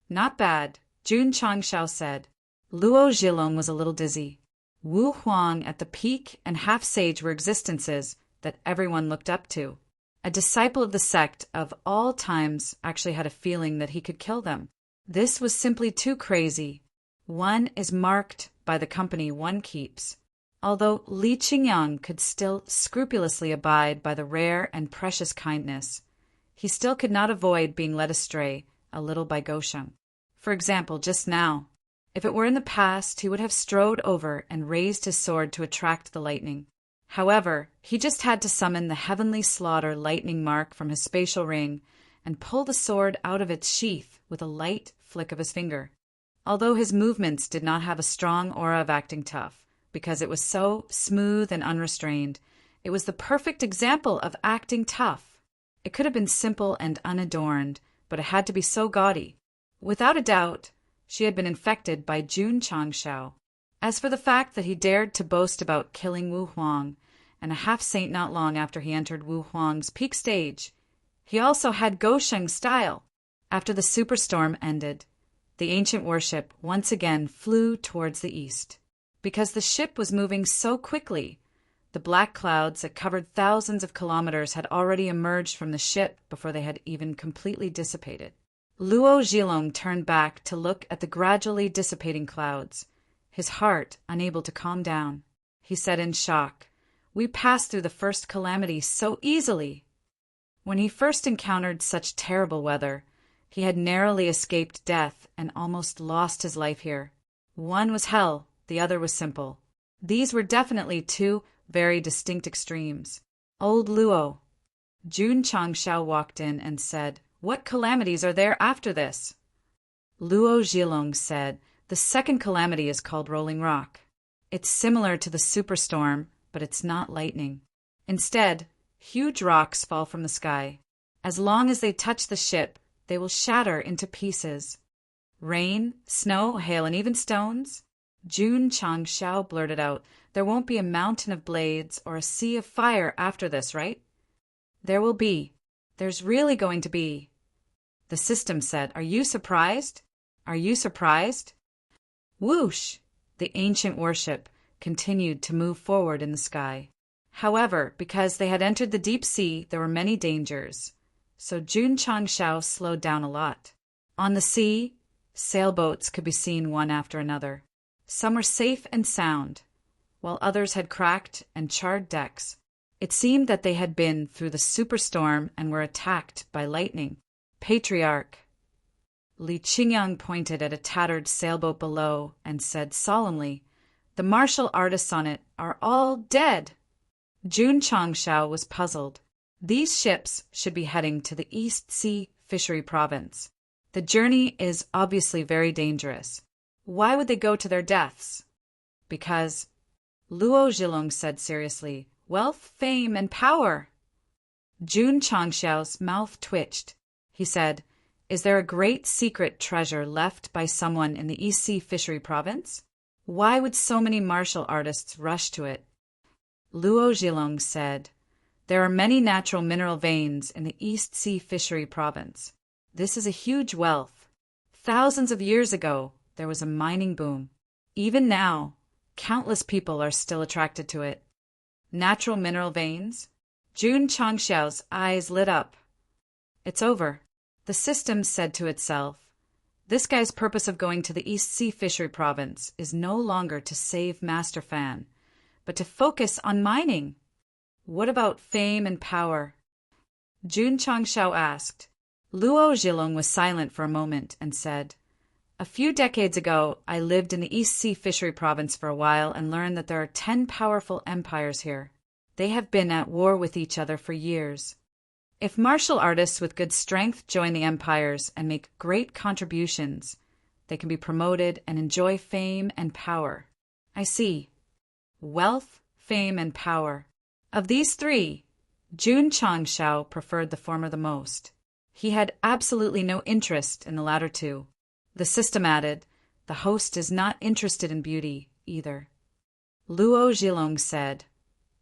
Not bad, Jun Changxiao said. Luo Zhilong was a little dizzy. Wu Huang at the peak and half-sage were existences that everyone looked up to. A disciple of the sect of all times actually had a feeling that he could kill them. This was simply too crazy. One is marked by the company one keeps. Although Li Qingyang could still scrupulously abide by the rare and precious kindness, he still could not avoid being led astray a little by Gosheng. For example, just now, if it were in the past, he would have strode over and raised his sword to attract the lightning. However, he just had to summon the heavenly slaughter lightning mark from his spatial ring and pull the sword out of its sheath with a light flick of his finger. Although his movements did not have a strong aura of acting tough, because it was so smooth and unrestrained, it was the perfect example of acting tough. It could have been simple and unadorned, but it had to be so gaudy. Without a doubt, she had been infected by Jun Changxiao. As for the fact that he dared to boast about killing Wu Huang, and a half-saint not long after he entered Wu Huang's peak stage, he also had Gosheng style. After the superstorm ended, the ancient warship once again flew towards the east. Because the ship was moving so quickly, the black clouds that covered thousands of kilometers had already emerged from the ship before they had even completely dissipated. Luo Zhilong turned back to look at the gradually dissipating clouds, his heart unable to calm down. He said in shock, "We passed through the first calamity so easily." When he first encountered such terrible weather, he had narrowly escaped death and almost lost his life here. One was hell, the other was simple. These were definitely two very distinct extremes. Old Luo. Jun Changshao walked in and said, "What calamities are there after this?" Luo Zhilong said, "The second calamity is called Rolling Rock. It's similar to the superstorm, but it's not lightning. Instead, huge rocks fall from the sky. As long as they touch the ship, they will shatter into pieces. Rain, snow, hail, and even stones?" Jun Changshao blurted out, "There won't be a mountain of blades or a sea of fire after this, right?" "There will be. There's really going to be." The system said, "Are you surprised? Are you surprised?" Whoosh! The ancient warship continued to move forward in the sky. However, because they had entered the deep sea, there were many dangers, so Jun Changshao slowed down a lot. On the sea, sailboats could be seen one after another. Some were safe and sound, while others had cracked and charred decks. It seemed that they had been through the superstorm and were attacked by lightning. "Patriarch." Li Qingyang pointed at a tattered sailboat below and said solemnly, "The martial artists on it are all dead." Jun Changshao was puzzled. These ships should be heading to the East Sea Fishery Province. The journey is obviously very dangerous. Why would they go to their deaths? Because, Luo Zhilong said seriously, "Wealth, fame, and power." Jun Changshao's mouth twitched. He said, "Is there a great secret treasure left by someone in the East Sea Fishery Province? Why would so many martial artists rush to it?" Luo Zhilong said, "There are many natural mineral veins in the East Sea Fishery Province. This is a huge wealth. Thousands of years ago, there was a mining boom. Even now, countless people are still attracted to it." Natural mineral veins? Jun Changshao's eyes lit up. It's over. The system said to itself, "This guy's purpose of going to the East Sea Fishery Province is no longer to save Master Fan, but to focus on mining. What about fame and power?" Jun Changshao asked. Luo Zhilong was silent for a moment and said, "A few decades ago, I lived in the East Sea Fishery Province for a while and learned that there are 10 powerful empires here. They have been at war with each other for years. If martial artists with good strength join the empires and make great contributions, they can be promoted and enjoy fame and power." "I see. Wealth, fame, and power." Of these three, Jun Changshao preferred the former the most. He had absolutely no interest in the latter two. The system added, "The host is not interested in beauty, either." Luo Zhilong said,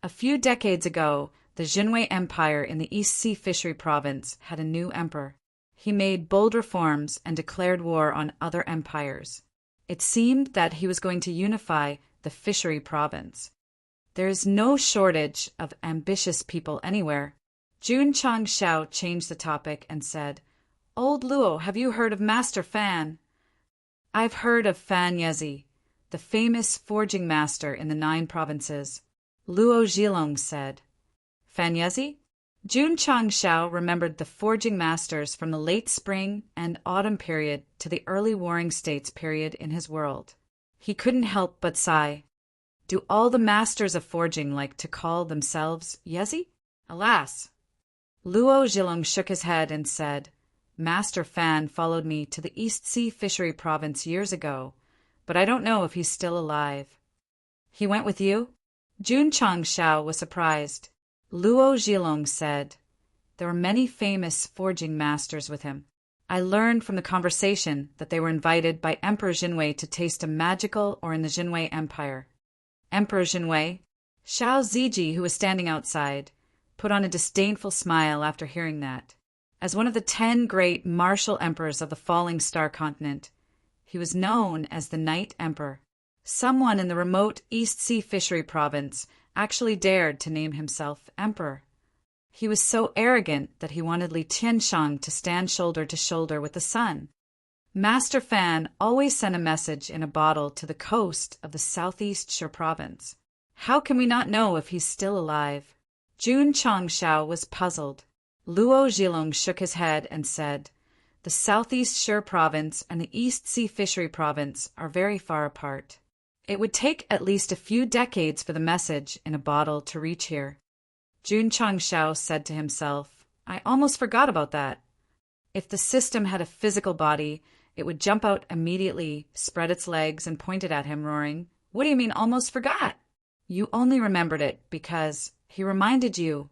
"A few decades ago, the Jinwei Empire in the East Sea Fishery Province had a new emperor. He made bold reforms and declared war on other empires. It seemed that he was going to unify the Fishery Province. There is no shortage of ambitious people anywhere." Jun Changshao changed the topic and said, "Old Luo, have you heard of Master Fan?" "I've heard of Fan Yezi, the famous forging master in the 9 provinces," Luo Zhilong said. "Fan Yezi?" Jun Changshao remembered the forging masters from the late spring and autumn period to the early warring states period in his world. He couldn't help but sigh. Do all the masters of forging like to call themselves Yezi? Alas! Luo Zhilong shook his head and said, "Master Fan followed me to the East Sea Fishery Province years ago, but I don't know if he's still alive." "He went with you?" Jun Changshao was surprised. Luo Zhilong said, "There were many famous forging masters with him." I learned from the conversation that they were invited by Emperor Jinwei to taste a magical ore in the Jinwei Empire. Emperor Jinwei, Xiao Ziji, who was standing outside, put on a disdainful smile after hearing that. As one of the 10 great martial emperors of the falling star continent, he was known as the Night Emperor. Someone in the remote East Sea Fishery Province actually dared to name himself emperor. He was so arrogant that he wanted Li Qianshang to stand shoulder to shoulder with the sun. Master Fan always sent a message in a bottle to the coast of the Southeast Shire Province. How can we not know if he's still alive? Jun Changshao was puzzled. Luo Zhilong shook his head and said, "The Southeast Shire Province and the East Sea Fishery Province are very far apart. It would take at least a few decades for the message in a bottle to reach here." Jun Changshao said to himself, "I almost forgot about that. If the system had a physical body, it would jump out immediately, spread its legs, and point it at him, roaring, 'What do you mean almost forgot?' You only remembered it because he reminded you.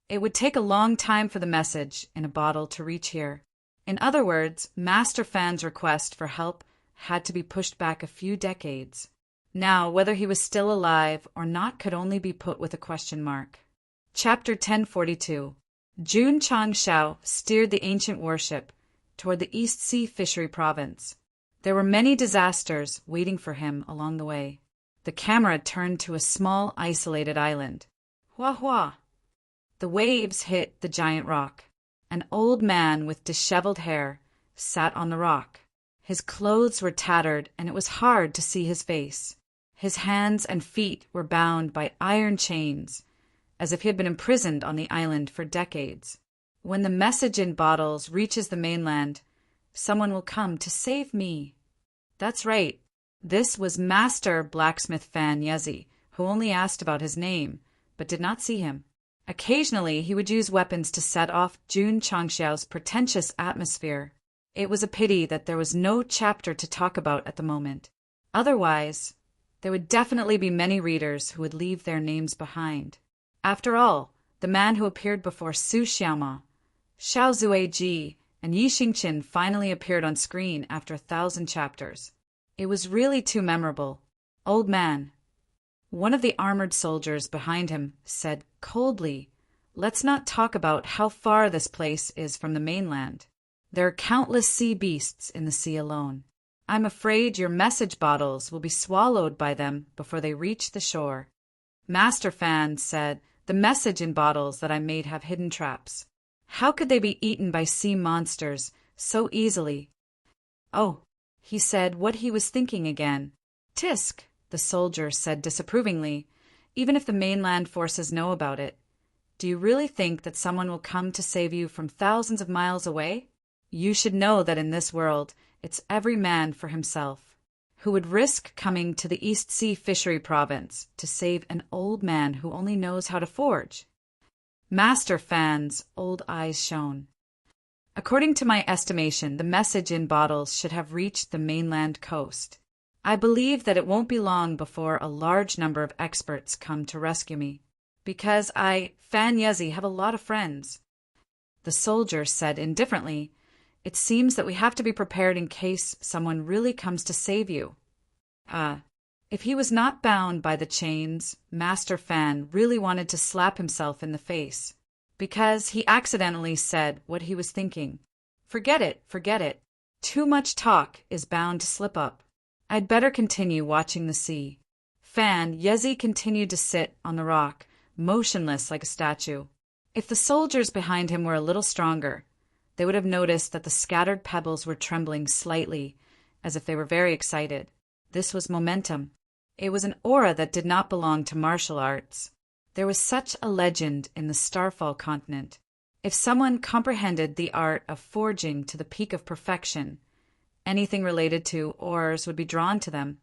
It would take a long time for the message in a bottle to reach here." In other words, Master Fan's request for help had to be pushed back a few decades. Now, whether he was still alive or not could only be put with a question mark. Chapter 1042. Jun Changshao steered the ancient warship toward the East Sea Fishery Province. There were many disasters waiting for him along the way. The camera turned to a small, isolated island. Hua hua! The waves hit the giant rock. An old man with disheveled hair sat on the rock. His clothes were tattered, and it was hard to see his face. His hands and feet were bound by iron chains, as if he had been imprisoned on the island for decades. When the message in bottles reaches the mainland, someone will come to save me. That's right. This was Master Blacksmith Fan Yezi, who only asked about his name, but did not see him. Occasionally, he would use weapons to set off Jun Changshao's pretentious atmosphere. It was a pity that there was no chapter to talk about at the moment. Otherwise, there would definitely be many readers who would leave their names behind. After all, the man who appeared before Su Xiaoma, Xiao Zueji, and Yi Xingqin finally appeared on screen after 1,000 chapters. It was really too memorable. "Old man," one of the armored soldiers behind him said coldly, "let's not talk about how far this place is from the mainland. There are countless sea beasts in the sea alone. I'm afraid your message bottles will be swallowed by them before they reach the shore." Master Fan said, "The message in bottles that I made have hidden traps. How could they be eaten by sea monsters so easily?" "Oh," he said what he was thinking again. "Tisk," the soldier said disapprovingly, "even if the mainland forces know about it, do you really think that someone will come to save you from thousands of miles away? You should know that in this world, it's every man for himself. Who would risk coming to the East Sea Fishery Province to save an old man who only knows how to forge?" Master Fan's old eyes shone. "According to my estimation, the message in bottles should have reached the mainland coast. I believe that it won't be long before a large number of experts come to rescue me, because I, Fan Yezi, have a lot of friends." The soldier said indifferently, "It seems that we have to be prepared in case someone really comes to save you." If he was not bound by the chains, Master Fan really wanted to slap himself in the face, because he accidentally said what he was thinking. Forget it, forget it. Too much talk is bound to slip up. I'd better continue watching the sea. Fan Yezi continued to sit on the rock, motionless like a statue. If the soldiers behind him were a little stronger, they would have noticed that the scattered pebbles were trembling slightly, as if they were very excited. This was momentum. It was an aura that did not belong to martial arts. There was such a legend in the Starfall continent. If someone comprehended the art of forging to the peak of perfection, anything related to ores would be drawn to them,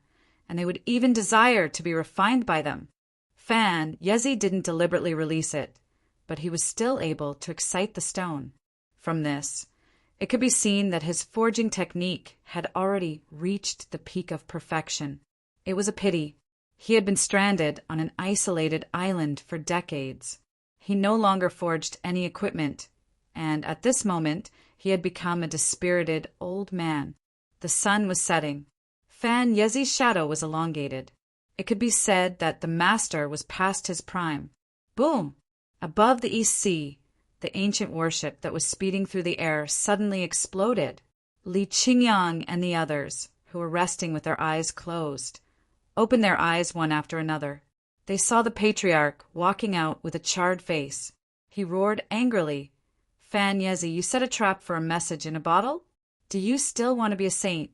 and they would even desire to be refined by them. Fan Yezi didn't deliberately release it, but he was still able to excite the stone. From this, it could be seen that his forging technique had already reached the peak of perfection. It was a pity. He had been stranded on an isolated island for decades. He no longer forged any equipment, and at this moment He had become a dispirited old man. The sun was setting. Fan Yezi's shadow was elongated. It could be said that the master was past his prime. Boom! Above the East Sea, the ancient warship that was speeding through the air suddenly exploded. Li Qingyang and the others, who were resting with their eyes closed, opened their eyes one after another. They saw the patriarch walking out with a charred face. He roared angrily, "Fan Yezi, you set a trap for a message in a bottle? Do you still want to be a saint?"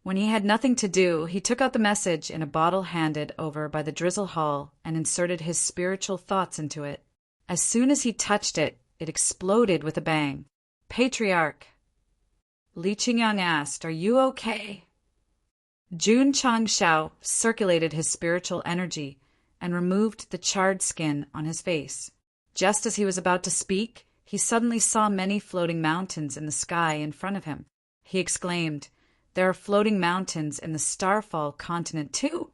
When he had nothing to do, he took out the message in a bottle handed over by the Drizzle Hall and inserted his spiritual thoughts into it. As soon as he touched it, it exploded with a bang. "Patriarch," Li Qingyang asked, "are you okay?" Jun Changshao circulated his spiritual energy and removed the charred skin on his face. Just as he was about to speak, he suddenly saw many floating mountains in the sky in front of him. He exclaimed, "There are floating mountains in the Starfall continent too."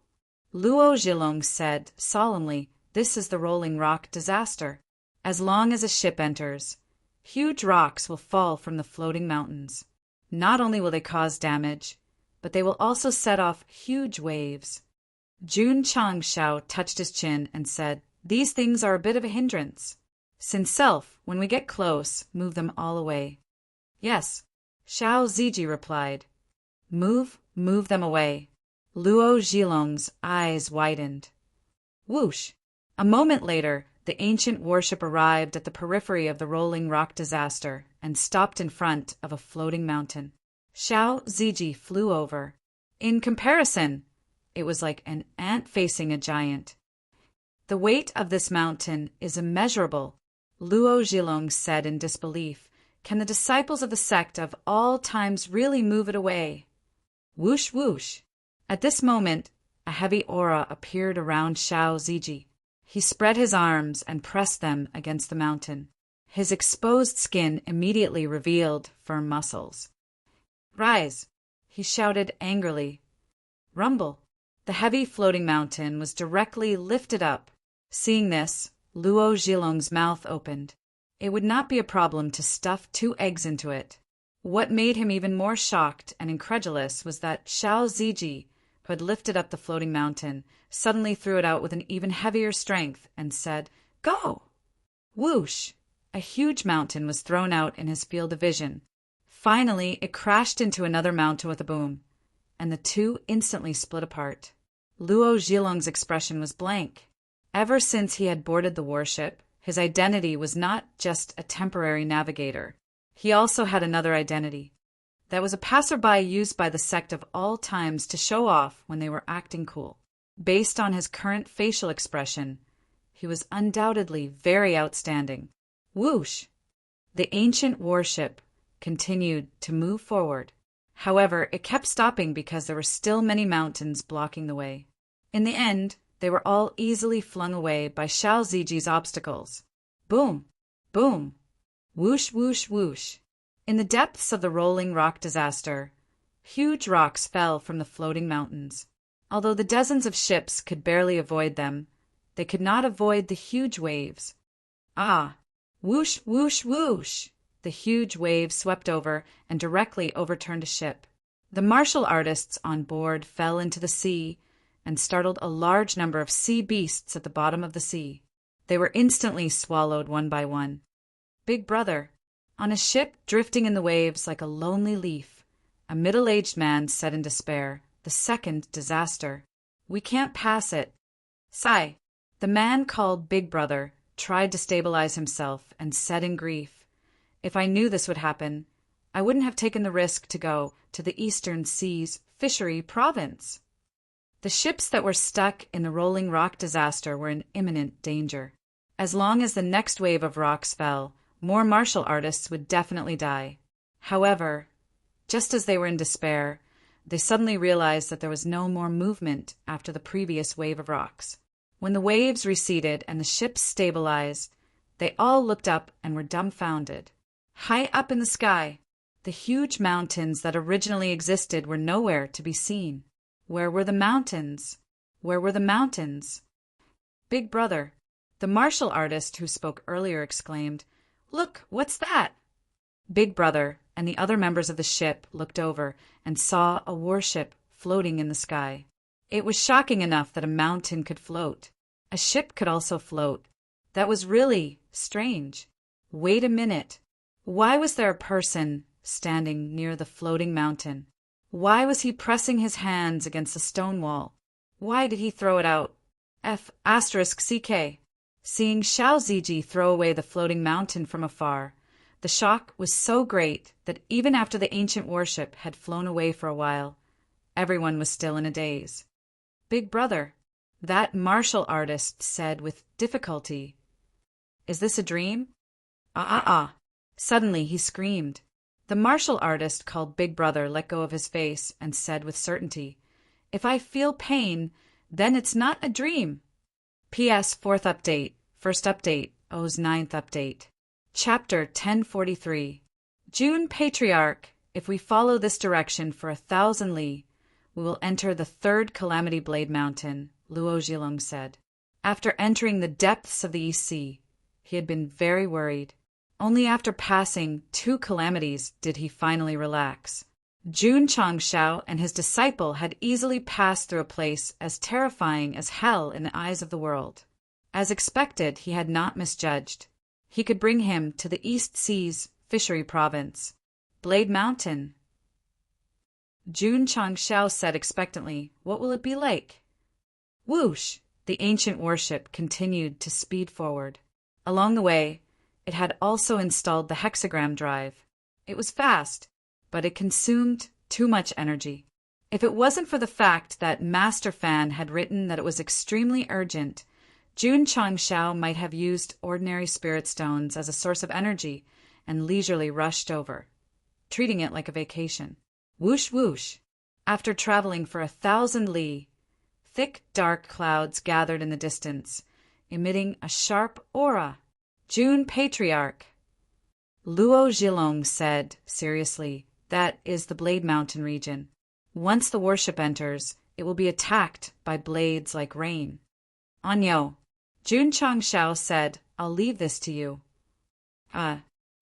Luo Zhilong said solemnly, "This is the rolling rock disaster. As long as a ship enters, huge rocks will fall from the floating mountains. Not only will they cause damage, but they will also set off huge waves." Jun Changshao touched his chin and said, "These things are a bit of a hindrance. Sin self, when we get close, move them all away." "Yes," Xiao Ziji replied. Move them away." Luo Zhilong's eyes widened. Whoosh! A moment later, the ancient warship arrived at the periphery of the rolling rock disaster and stopped in front of a floating mountain. Xiao Ziji flew over. In comparison, it was like an ant facing a giant. "The weight of this mountain is immeasurable," Luo Zhilong said in disbelief. "Can the disciples of the sect of all times really move it away?" Whoosh, whoosh. At this moment, a heavy aura appeared around Xiao Ziji. He spread his arms and pressed them against the mountain. His exposed skin immediately revealed firm muscles. "Rise!" he shouted angrily. Rumble! The heavy floating mountain was directly lifted up. Seeing this, Luo Zhilong's mouth opened. It would not be a problem to stuff 2 eggs into it. What made him even more shocked and incredulous was that Xiao Ziji, who had lifted up the floating mountain, suddenly threw it out with an even heavier strength and said, "Go!" Whoosh! A huge mountain was thrown out in his field of vision. Finally, it crashed into another mountain with a boom, and the two instantly split apart. Luo Zhilong's expression was blank. Ever since he had boarded the warship, his identity was not just a temporary navigator. He also had another identity. That was a passerby used by the sect of all times to show off when they were acting cool. Based on his current facial expression, he was undoubtedly very outstanding. Whoosh! The ancient warship continued to move forward. However, it kept stopping because there were still many mountains blocking the way. In the end, they were all easily flung away by Xiao Ziji's obstacles. Boom! Boom! Whoosh, whoosh, whoosh. In the depths of the rolling rock disaster, huge rocks fell from the floating mountains. Although the dozens of ships could barely avoid them, they could not avoid the huge waves. Ah! Whoosh, whoosh, whoosh! The huge waves swept over and directly overturned a ship. The martial artists on board fell into the sea and startled a large number of sea beasts at the bottom of the sea. They were instantly swallowed one by one. Big Brother, on a ship drifting in the waves like a lonely leaf, a middle-aged man said in despair, "The second disaster. We can't pass it." Sigh. The man called Big Brother tried to stabilize himself and said in grief, "If I knew this would happen, I wouldn't have taken the risk to go to the Eastern Seas Fishery Province." The ships that were stuck in the rolling rock disaster were in imminent danger. As long as the next wave of rocks fell, more martial artists would definitely die. However, just as they were in despair, they suddenly realized that there was no more movement after the previous wave of rocks. When the waves receded and the ships stabilized, they all looked up and were dumbfounded. High up in the sky, the huge mountains that originally existed were nowhere to be seen. Where were the mountains? Where were the mountains? Big Brother, the martial artist who spoke earlier, exclaimed, "Look, what's that?" Big Brother and the other members of the ship looked over and saw a warship floating in the sky. It was shocking enough that a mountain could float. A ship could also float. That was really strange. Wait a minute. Why was there a person standing near the floating mountain? Why was he pressing his hands against the stone wall? Why did he throw it out? *CK. Seeing Xiao Ziji throw away the floating mountain from afar, the shock was so great that even after the ancient warship had flown away for a while, everyone was still in a daze. Big Brother, that martial artist said with difficulty, "Is this a dream?" Suddenly he screamed. The martial artist called Big Brother let go of his face and said with certainty, "If I feel pain, then it's not a dream." P.S. 4th update, 1st update, O's 9th update. Chapter 1043. June Patriarch, if we follow this direction for 1,000 li, we will enter the third Calamity Blade Mountain, Luo Zhilong said. After entering the depths of the East Sea, he had been very worried. Only after passing 2 calamities did he finally relax. Jun Changshao and his disciple had easily passed through a place as terrifying as hell in the eyes of the world. As expected, he had not misjudged. He could bring him to the East Sea's fishery province, Blade Mountain. Jun Changshao said expectantly, "What will it be like?" Whoosh! The ancient warship continued to speed forward. Along the way, it had also installed the hexagram drive. It was fast, but it consumed too much energy. If it wasn't for the fact that Master Fan had written that it was extremely urgent, Jun Changshao might have used ordinary spirit stones as a source of energy and leisurely rushed over, treating it like a vacation. Whoosh whoosh! After traveling for 1,000 li, thick dark clouds gathered in the distance, emitting a sharp aura. Jun Patriarch, Luo Zhilong said seriously, that is the Blade Mountain region. Once the warship enters, it will be attacked by blades like rain. Anyo, Jun Changshao said, I'll leave this to you.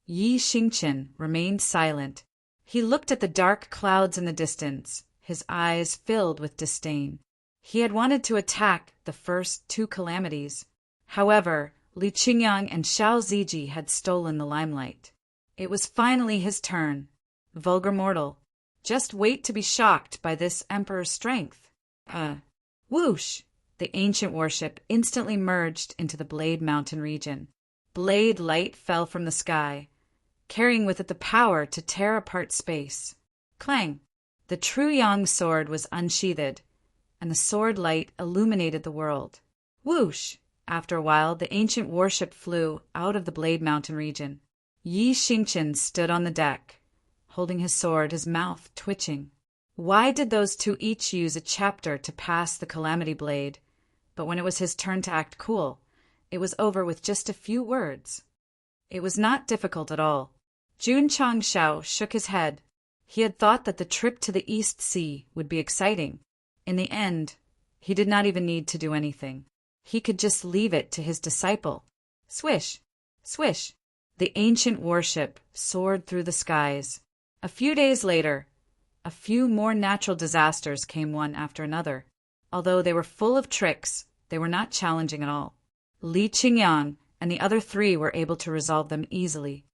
Yi Xingchen remained silent. He looked at the dark clouds in the distance, his eyes filled with disdain. He had wanted to attack the first 2 calamities. However, Li Qingyang and Xiao Ziji had stolen the limelight. It was finally his turn. Vulgar mortal, just wait to be shocked by this emperor's strength. Whoosh! The ancient warship instantly merged into the Blade Mountain region. Blade light fell from the sky, carrying with it the power to tear apart space. Clang! The true Yang sword was unsheathed, and the sword light illuminated the world. Whoosh! After a while, the ancient warship flew out of the Blade Mountain region. Yi Xingchen stood on the deck, holding his sword, his mouth twitching. Why did those 2 each use a chapter to pass the Calamity Blade? But when it was his turn to act cool, it was over with just a few words. It was not difficult at all. Jun Changshao shook his head. He had thought that the trip to the East Sea would be exciting. In the end, he did not even need to do anything. He could just leave it to his disciple. Swish! Swish! The ancient warship soared through the skies. A few days later, a few more natural disasters came one after another. Although they were full of tricks, they were not challenging at all. Li Qingyang and the other 3 were able to resolve them easily.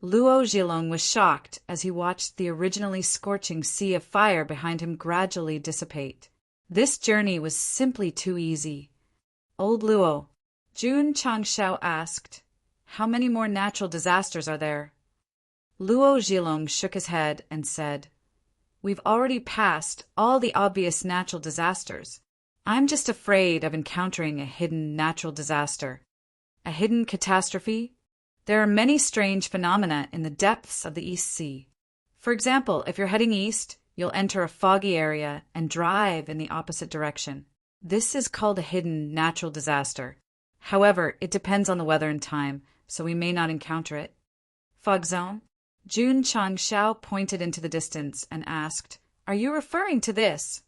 Luo Zhilong was shocked as he watched the originally scorching sea of fire behind him gradually dissipate. This journey was simply too easy. Old Luo, Jun Changshao asked, how many more natural disasters are there? Luo Zhilong shook his head and said, We've already passed all the obvious natural disasters. I'm just afraid of encountering a hidden natural disaster. A hidden catastrophe? There are many strange phenomena in the depths of the East Sea. For example, if you're heading east, you'll enter a foggy area and drive in the opposite direction. This is called a hidden natural disaster. However, it depends on the weather and time, so we may not encounter it. Fog zone? Jun Changshao pointed into the distance and asked, Are you referring to this?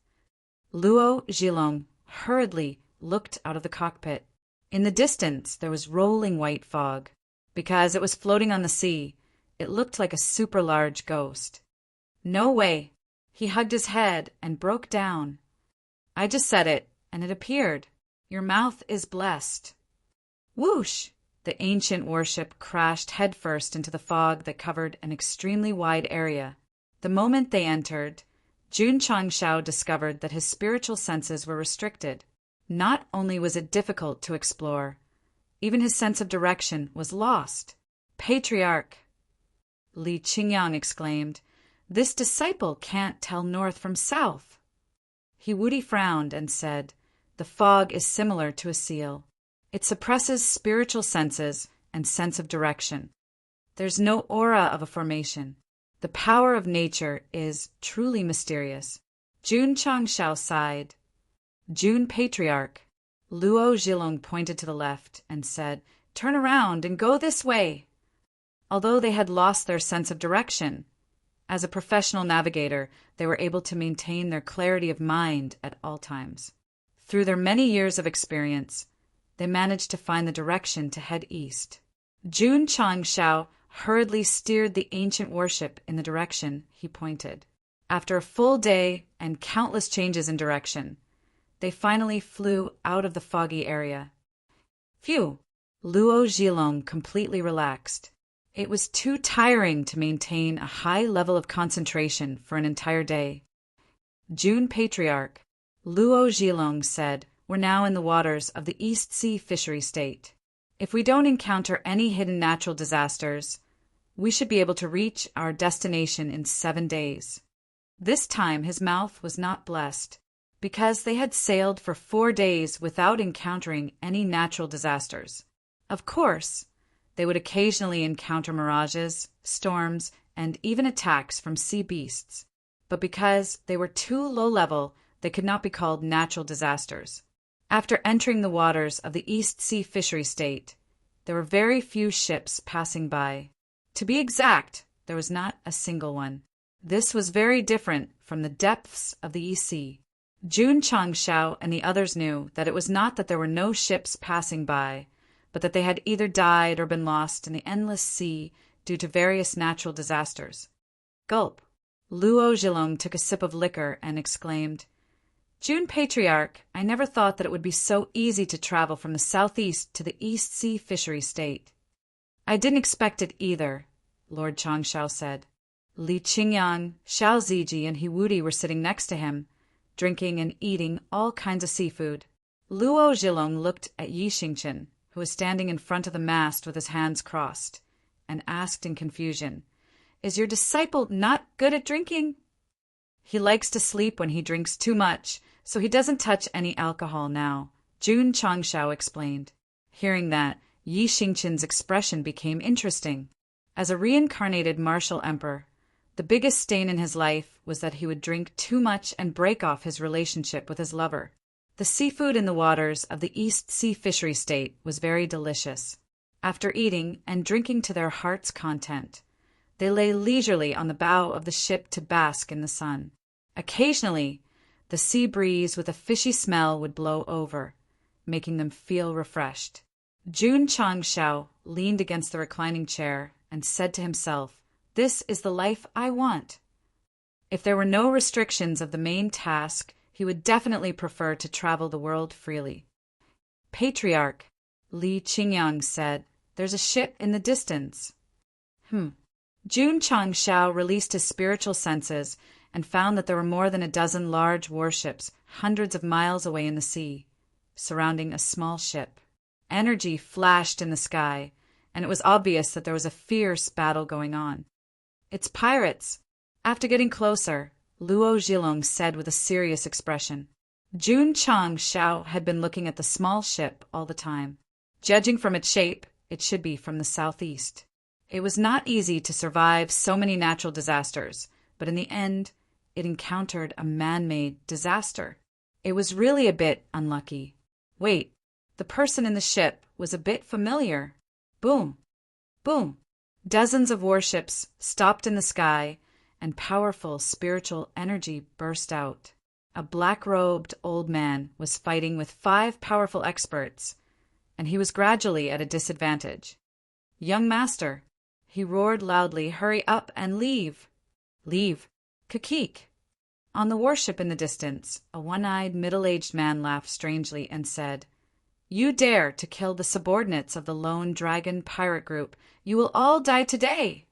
Luo Zhilong hurriedly looked out of the cockpit. In the distance, there was rolling white fog. Because it was floating on the sea, It looked like a super large ghost. No way. He hugged his head and broke down. I just said it, and it appeared. Your mouth is blessed. Whoosh! The ancient warship crashed headfirst into the fog that covered an extremely wide area. The moment they entered, Jun Changshao discovered that his spiritual senses were restricted. Not only was it difficult to explore, even his sense of direction was lost. Patriarch! Li Qingyang exclaimed, "This disciple can't tell north from south." Hiwudi frowned and said, "The fog is similar to a seal. It suppresses spiritual senses and sense of direction. There's no aura of a formation. The power of nature is truly mysterious." Jun Changshao sighed. "Jun Patriarch." Luo Zhilong pointed to the left and said, "Turn around and go this way." Although they had lost their sense of direction, as a professional navigator, they were able to maintain their clarity of mind at all times. Through their many years of experience, they managed to find the direction to head east. Jun Changshao hurriedly steered the ancient warship in the direction he pointed. After a full day and countless changes in direction, they finally flew out of the foggy area. Phew! Luo Zhilong completely relaxed. It was too tiring to maintain a high level of concentration for an entire day. Jun Patriarch, Luo Zhilong said, "We're now in the waters of the East Sea Fishery State. If we don't encounter any hidden natural disasters, we should be able to reach our destination in 7 days." This time his mouth was not blessed, because they had sailed for 4 days without encountering any natural disasters. Of course, they would occasionally encounter mirages, storms, and even attacks from sea beasts, but because they were too low level, they could not be called natural disasters. After entering the waters of the East Sea Fishery State, there were very few ships passing by. To be exact, there was not a single one. This was very different from the depths of the East Sea. Jun Changshao and the others knew that it was not that there were no ships passing by, but that they had either died or been lost in the endless sea due to various natural disasters. Gulp! Luo Zhilong took a sip of liquor and exclaimed, "Jun Patriarch, I never thought that it would be so easy to travel from the southeast to the East Sea Fishery State." "I didn't expect it either," Lord Changshao said. Li Qingyang, Xiao Ziji, and Hiwudi were sitting next to him, drinking and eating all kinds of seafood. Luo Zhilong looked at Yi Xingchen, who was standing in front of the mast with his hands crossed, and asked in confusion, "Is your disciple not good at drinking?" "He likes to sleep when he drinks too much, so he doesn't touch any alcohol now," Jun Changshao explained. Hearing that, Yi Xingchen's expression became interesting. As a reincarnated martial emperor, the biggest stain in his life was that he would drink too much and break off his relationship with his lover. The seafood in the waters of the East Sea Fishery State was very delicious. After eating and drinking to their heart's content, they lay leisurely on the bow of the ship to bask in the sun. Occasionally, the sea breeze with a fishy smell would blow over, making them feel refreshed. Jun Changshao leaned against the reclining chair and said to himself, "This is the life I want." If there were no restrictions of the main task, he would definitely prefer to travel the world freely. "Patriarch," Li Qingyang said, "there's a ship in the distance." Jun Changshao released his spiritual senses and found that there were more than a dozen large warships hundreds of miles away in the sea, surrounding a small ship. Energy flashed in the sky, and it was obvious that there was a fierce battle going on. "It's pirates." After getting closer, Luo Zhilong said with a serious expression. Jun Changshao had been looking at the small ship all the time. Judging from its shape, it should be from the southeast. It was not easy to survive so many natural disasters, but in the end, it encountered a man-made disaster. It was really a bit unlucky. Wait, the person in the ship was a bit familiar. Boom! Boom! Dozens of warships stopped in the sky, and powerful spiritual energy burst out. A black-robed old man was fighting with 5 powerful experts, and he was gradually at a disadvantage. "Young master," He roared loudly, "Hurry up and leave!" Leave? Kakik! On the warship in the distance, a one-eyed, middle-aged man laughed strangely and said, "You dare to kill the subordinates of the Lone Dragon pirate group. You will all die today!"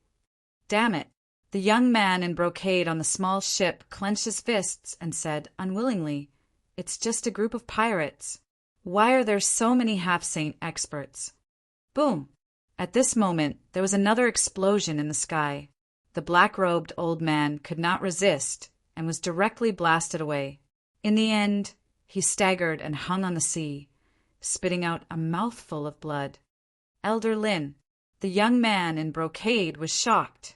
Damn it! The young man in brocade on the small ship clenched his fists and said, unwillingly, "It's just a group of pirates. Why are there so many half-saint experts?" Boom! At this moment, there was another explosion in the sky. The black-robed old man could not resist and was directly blasted away. In the end, he staggered and hung on the sea, spitting out a mouthful of blood. Elder Lin, the young man in brocade, was shocked.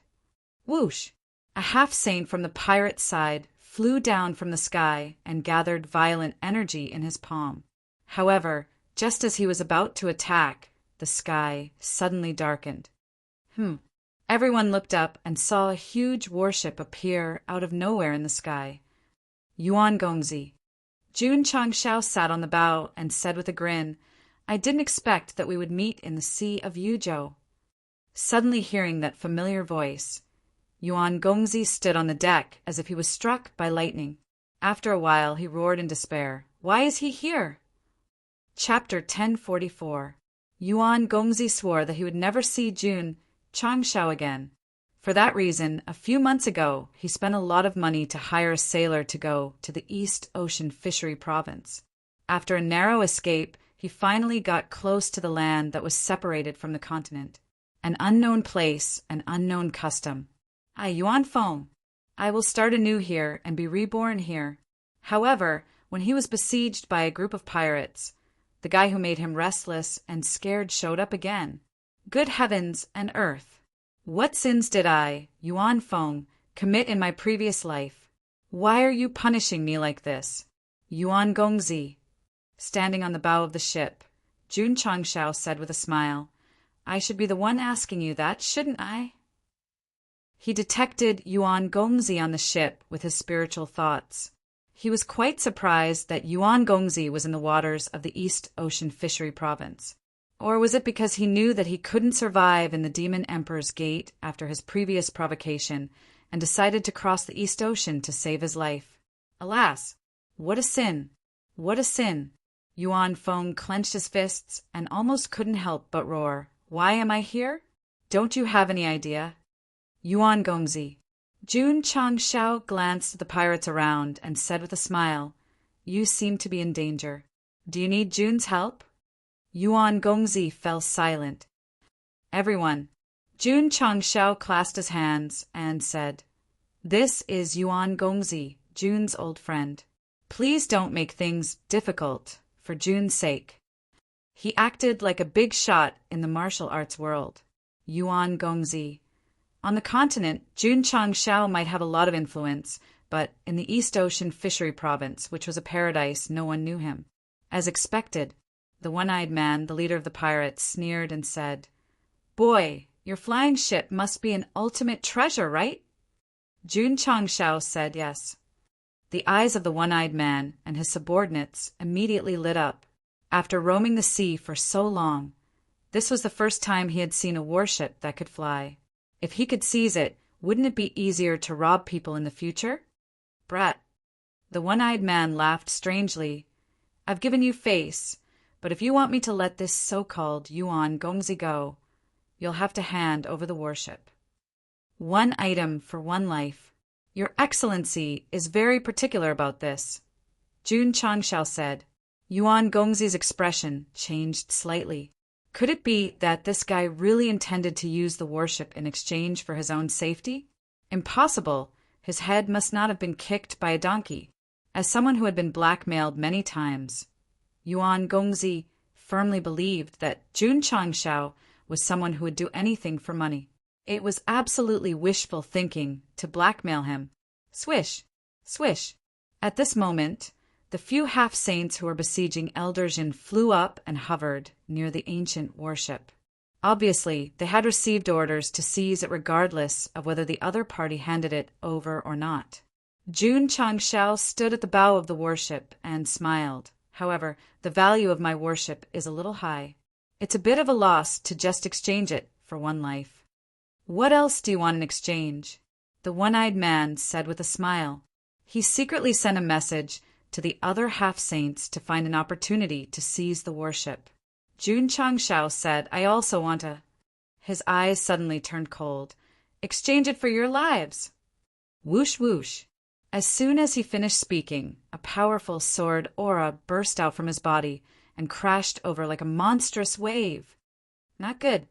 Whoosh! A half-saint from the pirate side flew down from the sky and gathered violent energy in his palm. However, just as he was about to attack, the sky suddenly darkened. Everyone looked up and saw a huge warship appear out of nowhere in the sky. Yuan Gongzi. Jun Changshao sat on the bow and said with a grin, "I didn't expect that we would meet in the Sea of Yuzhou." Suddenly hearing that familiar voice, Yuan Gongzi stood on the deck as if he was struck by lightning. After a while he roared in despair, "Why is he here?" Chapter 1044. Yuan Gongzi swore that he would never see Jun Changshao again. For that reason, a few months ago, he spent a lot of money to hire a sailor to go to the East Ocean Fishery Province. After a narrow escape, he finally got close to the land that was separated from the continent. An unknown place, an unknown custom. Yuan Feng. I will start anew here and be reborn here. However, when he was besieged by a group of pirates, the guy who made him restless and scared showed up again. Good heavens and earth! What sins did I, Yuan Feng, commit in my previous life? Why are you punishing me like this? Yuan Gongzi. Standing on the bow of the ship, Jun Changshao said with a smile, "I should be the one asking you that, shouldn't I?" He detected Yuan Gongzi on the ship with his spiritual thoughts. He was quite surprised that Yuan Gongzi was in the waters of the East Ocean Fishery Province. Or was it because he knew that he couldn't survive in the Demon Emperor's Gate after his previous provocation and decided to cross the East Ocean to save his life? Alas! What a sin! What a sin! Yuan Feng clenched his fists and almost couldn't help but roar, "Why am I here? Don't you have any idea?" Yuan Gongzi. Jun Changshao glanced at the pirates around and said with a smile, "You seem to be in danger. Do you need Jun's help?" Yuan Gongzi fell silent. Everyone. Jun Changshao clasped his hands and said, "This is Yuan Gongzi, Jun's old friend. Please don't make things difficult for Jun's sake." He acted like a big shot in the martial arts world. Yuan Gongzi. On the continent, Jun Changshao might have a lot of influence, but in the East Ocean Fishery Province, which was a paradise, no one knew him. As expected, the one-eyed man, the leader of the pirates, sneered and said, "Boy, your flying ship must be an ultimate treasure, right?" Jun Changshao said yes. The eyes of the one-eyed man and his subordinates immediately lit up. After roaming the sea for so long, this was the first time he had seen a warship that could fly. If he could seize it, wouldn't it be easier to rob people in the future? Brat. The one-eyed man laughed strangely. "I've given you face, but if you want me to let this so-called Yuan Gongzi go, you'll have to hand over the warship." One item for one life. "Your Excellency is very particular about this," Jun Changshao said. Yuan Gongzi's expression changed slightly. Could it be that this guy really intended to use the warship in exchange for his own safety? Impossible. His head must not have been kicked by a donkey. As someone who had been blackmailed many times, Yuan Gongzi firmly believed that Jun Changshao was someone who would do anything for money. It was absolutely wishful thinking to blackmail him. Swish! Swish! At this moment, the few half-saints who were besieging Elder Jin flew up and hovered near the ancient warship. Obviously, they had received orders to seize it regardless of whether the other party handed it over or not. Jun Changshao stood at the bow of the warship and smiled. "However, the value of my warship is a little high. It's a bit of a loss to just exchange it for one life." What else do you want in exchange? The one-eyed man said with a smile. He secretly sent a message to the other half-saints to find an opportunity to seize the warship. Jun Changshao said, I also want a... His eyes suddenly turned cold. Exchange it for your lives. Whoosh whoosh. As soon as he finished speaking, a powerful sword aura burst out from his body and crashed over like a monstrous wave. Not good.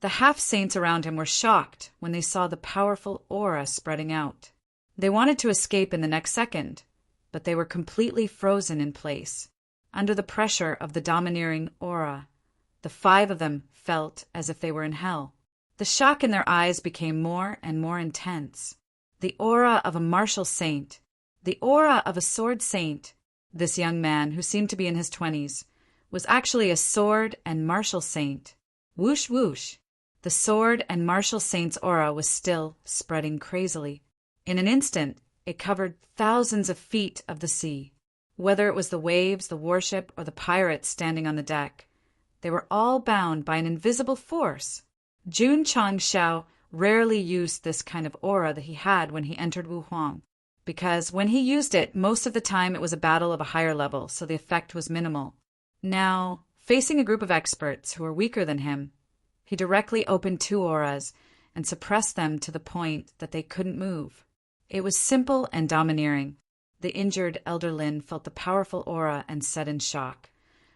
The half-saints around him were shocked when they saw the powerful aura spreading out. They wanted to escape in the next second, but they were completely frozen in place. Under the pressure of the domineering aura, the 5 of them felt as if they were in hell. The shock in their eyes became more and more intense. The aura of a martial saint, the aura of a sword saint. This young man, who seemed to be in his 20s, was actually a sword and martial saint. Whoosh whoosh. The sword and martial saint's aura was still spreading crazily. In an instant, it covered thousands of feet of the sea. Whether it was the waves, the warship, or the pirates standing on the deck, they were all bound by an invisible force. Jun Changshao rarely used this kind of aura that he had when he entered Wuhuang, because when he used it, most of the time it was a battle of a higher level, so the effect was minimal. Now, facing a group of experts who were weaker than him, he directly opened 2 auras and suppressed them to the point that they couldn't move. It was simple and domineering. The injured Elder Lin felt the powerful aura and said in shock,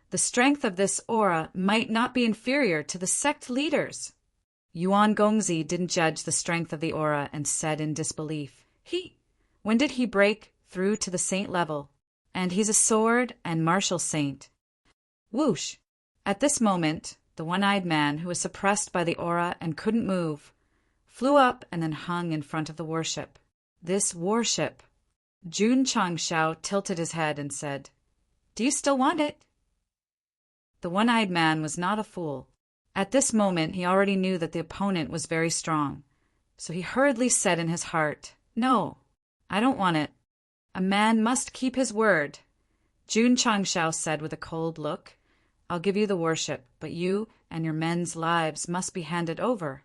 the strength of this aura might not be inferior to the sect leaders. Yuan Gongzi didn't judge the strength of the aura and said in disbelief, when did he break through to the saint level? And he's a sword and martial saint. Whoosh! At this moment, the one-eyed man, who was suppressed by the aura and couldn't move, flew up and then hung in front of the warship. This warship. Jun Changshao tilted his head and said, Do you still want it? The one-eyed man was not a fool. At this moment, he already knew that the opponent was very strong, so he hurriedly said in his heart, No, I don't want it. A man must keep his word. Jun Changshao said with a cold look, I'll give you the warship, but you and your men's lives must be handed over.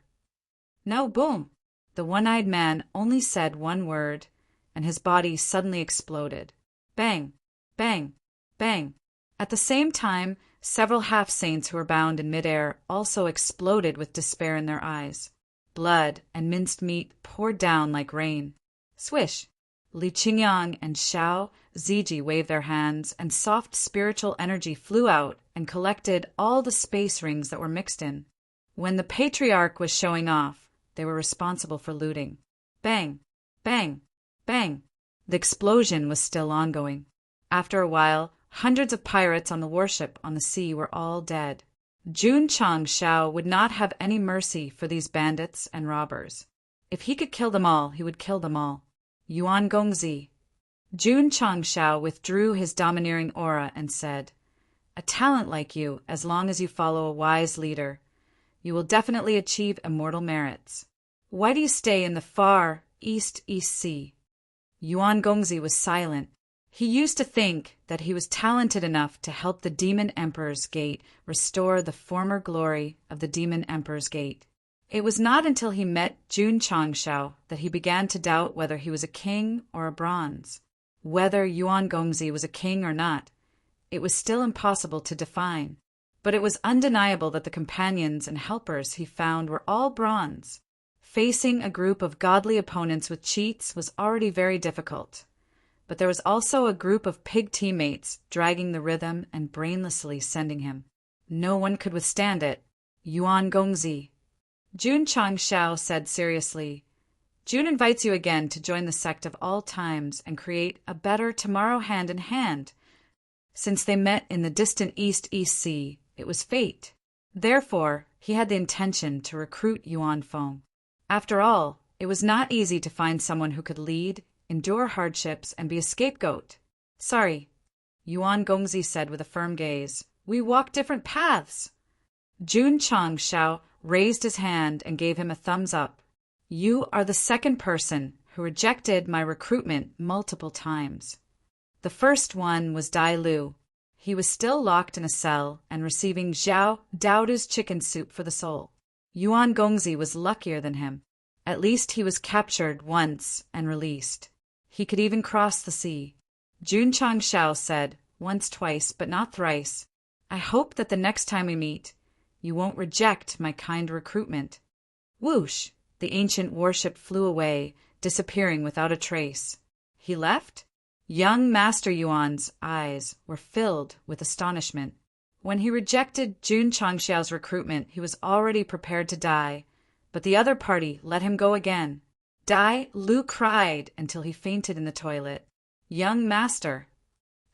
No, boom! The one-eyed man only said one word, and his body suddenly exploded. Bang! Bang! Bang! At the same time, several half-saints who were bound in midair also exploded with despair in their eyes. Blood and minced meat poured down like rain. Swish! Li Qingyang and Xiao Ziji waved their hands, and soft spiritual energy flew out and collected all the space rings that were mixed in. When the patriarch was showing off, they were responsible for looting. Bang! Bang! Bang! The explosion was still ongoing. After a while, hundreds of pirates on the warship on the sea were all dead. Jun Changshao would not have any mercy for these bandits and robbers. If he could kill them all, he would kill them all. Yuan Gongzi. Jun Changshao withdrew his domineering aura and said, A talent like you, as long as you follow a wise leader, you will definitely achieve immortal merits. Why do you stay in the far East Sea? Yuan Gongzi was silent. He used to think that he was talented enough to help the Demon Emperor's Gate restore the former glory of the Demon Emperor's Gate. It was not until he met Jun Changshao that he began to doubt whether he was a king or a bronze. Whether Yuan Gongzi was a king or not, it was still impossible to define. But it was undeniable that the companions and helpers he found were all bronze. Facing a group of godly opponents with cheats was already very difficult. But there was also a group of pig teammates dragging the rhythm and brainlessly sending him. No one could withstand it. Yuan Gongzi. Jun Changshao said seriously, Jun invites you again to join the sect of all times and create a better tomorrow hand in hand. Since they met in the distant East Sea, it was fate. Therefore, he had the intention to recruit Yuan Feng. After all, it was not easy to find someone who could lead, endure hardships, and be a scapegoat. Sorry, Yuan Gongzi said with a firm gaze. We walk different paths. Jun Changshao raised his hand and gave him a thumbs up. You are the second person who rejected my recruitment multiple times. The first one was Dai Lu. He was still locked in a cell and receiving Zhao Daoda's chicken soup for the soul. Yuan Gongzi was luckier than him. At least he was captured once and released. He could even cross the sea. Jun Changshao said, once, twice, but not thrice, "I hope that the next time we meet, you won't reject my kind recruitment." Whoosh! The ancient warship flew away, disappearing without a trace. He left? Young Master Yuan's eyes were filled with astonishment. When he rejected Jun Changshao's recruitment, he was already prepared to die, but the other party let him go again. Die? Lu cried until he fainted in the toilet. Young Master.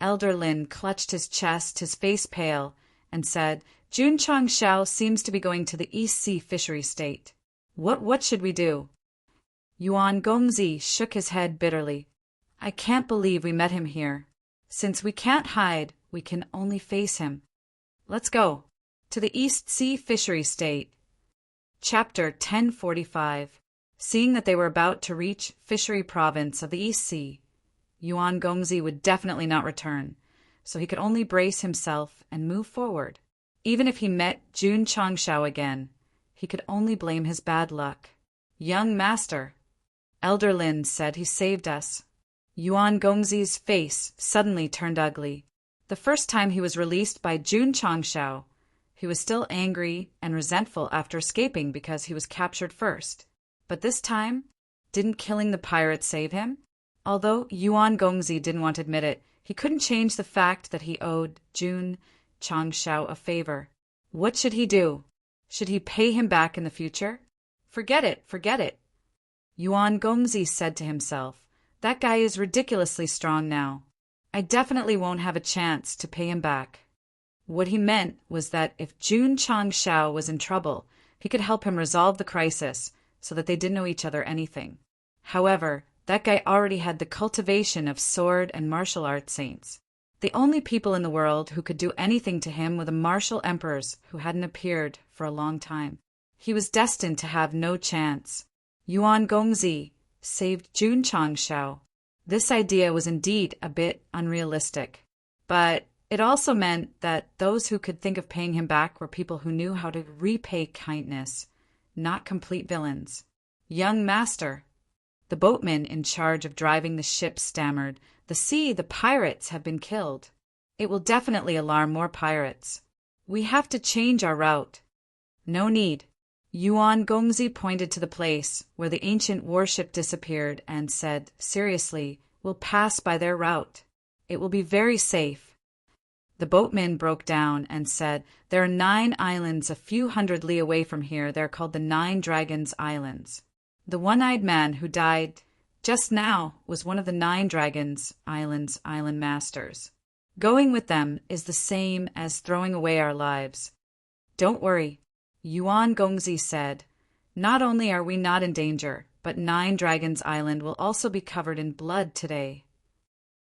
Elder Lin clutched his chest, his face pale, and said, "Jun Changshao seems to be going to the East Sea Fishery State. What should we do?" Yuan Gongzi shook his head bitterly. "I can't believe we met him here. Since we can't hide, we can only face him. Let's go. To the East Sea Fishery State." Chapter 1045. Seeing that they were about to reach Fishery Province of the East Sea, Yuan Gongzi would definitely not return, so he could only brace himself and move forward. Even if he met Jun Changshao again, he could only blame his bad luck. "Young Master," Elder Lin said, "he saved us." Yuan Gongzi's face suddenly turned ugly. The first time he was released by Jun Changshao, he was still angry and resentful after escaping because he was captured first. But this time, didn't killing the pirate save him? Although Yuan Gongzi didn't want to admit it, he couldn't change the fact that he owed Jun Changshao a favor. What should he do? Should he pay him back in the future? Forget it. Yuan Gongzi said to himself, "That guy is ridiculously strong now. I definitely won't have a chance to pay him back." What he meant was that if Jun Changshao was in trouble, he could help him resolve the crisis so that they didn't know each other anything. However, that guy already had the cultivation of sword and martial arts saints. The only people in the world who could do anything to him were the martial emperors who hadn't appeared for a long time. He was destined to have no chance. Yuan Gongzi saved Jun Changshao. This idea was indeed a bit unrealistic, but it also meant that those who could think of paying him back were people who knew how to repay kindness, not complete villains. "Young Master," the boatman in charge of driving the ship stammered, the pirates have been killed. It will definitely alarm more pirates. We have to change our route." "No need." Yuan Gongzi pointed to the place where the ancient warship disappeared and said, seriously, "We'll pass by their route. It will be very safe." The boatman broke down and said, "There are 9 islands a few hundred li away from here. They're called the 9 Dragons Islands. The one-eyed man who died just now was one of the 9 Dragons Islands island masters. Going with them is the same as throwing away our lives. Don't worry." Yuan Gongzi said, "Not only are we not in danger, but 9 Dragons Island will also be covered in blood today."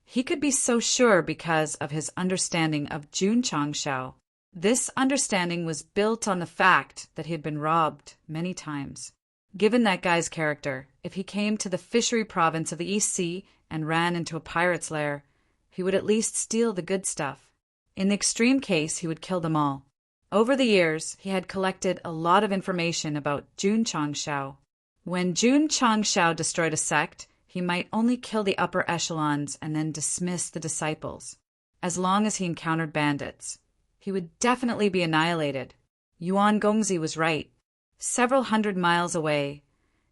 He could be so sure because of his understanding of Jun Changshao. This understanding was built on the fact that he had been robbed many times. Given that guy's character, if he came to the fishery province of the East Sea and ran into a pirate's lair, he would at least steal the good stuff. In the extreme case, he would kill them all. Over the years, he had collected a lot of information about Jun Changshao. When Jun Changshao destroyed a sect, he might only kill the upper echelons and then dismiss the disciples. As long as he encountered bandits, he would definitely be annihilated. Yuan Gongzi was right. Several hundred miles away,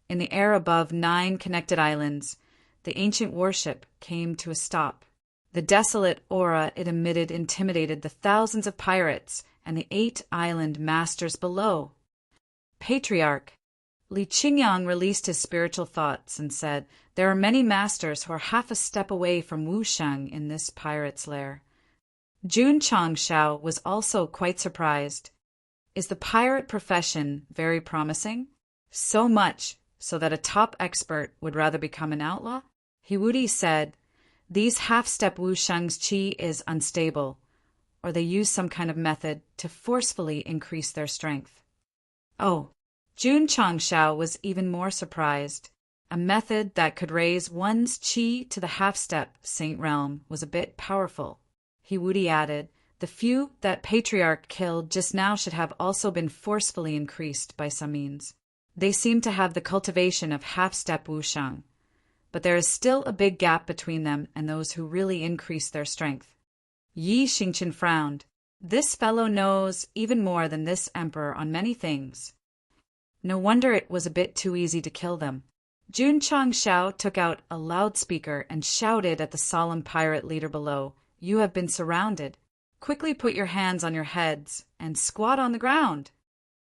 in the air above 9 connected islands, the ancient warship came to a stop. The desolate aura it emitted intimidated the thousands of pirates and the 8 island masters below. "Patriarch," Li Qingyang released his spiritual thoughts and said, "There are many masters who are half a step away from Wushang in this pirate's lair." Jun Changshao was also quite surprised. Is the pirate profession very promising? So much so that a top expert would rather become an outlaw? Hiwudi said, "These half-step Wushang's qi is unstable, or they use some kind of method to forcefully increase their strength." Oh, Jun Changshao was even more surprised. A method that could raise one's qi to the half-step saint realm was a bit powerful. Hiwudi added, The few that Patriarch killed just now should have also been forcefully increased by some means. They seem to have the cultivation of half-step wushang, but there is still a big gap between them and those who really increase their strength. Yi Xingqian frowned. This fellow knows even more than this emperor on many things. No wonder it was a bit too easy to kill them. Jun Changshao took out a loudspeaker and shouted at the solemn pirate leader below, "You have been surrounded. Quickly put your hands on your heads and squat on the ground."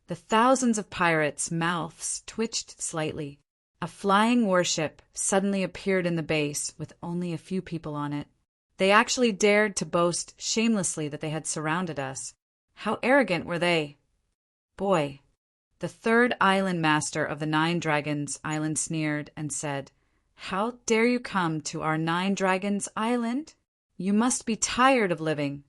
The thousands of pirates' mouths twitched slightly. A flying warship suddenly appeared in the base with only a few people on it. They actually dared to boast shamelessly that they had surrounded us. How arrogant were they? Boy. The third island master of the 9 Dragons Island sneered and said, "How dare you come to our 9 Dragons Island? You must be tired of living."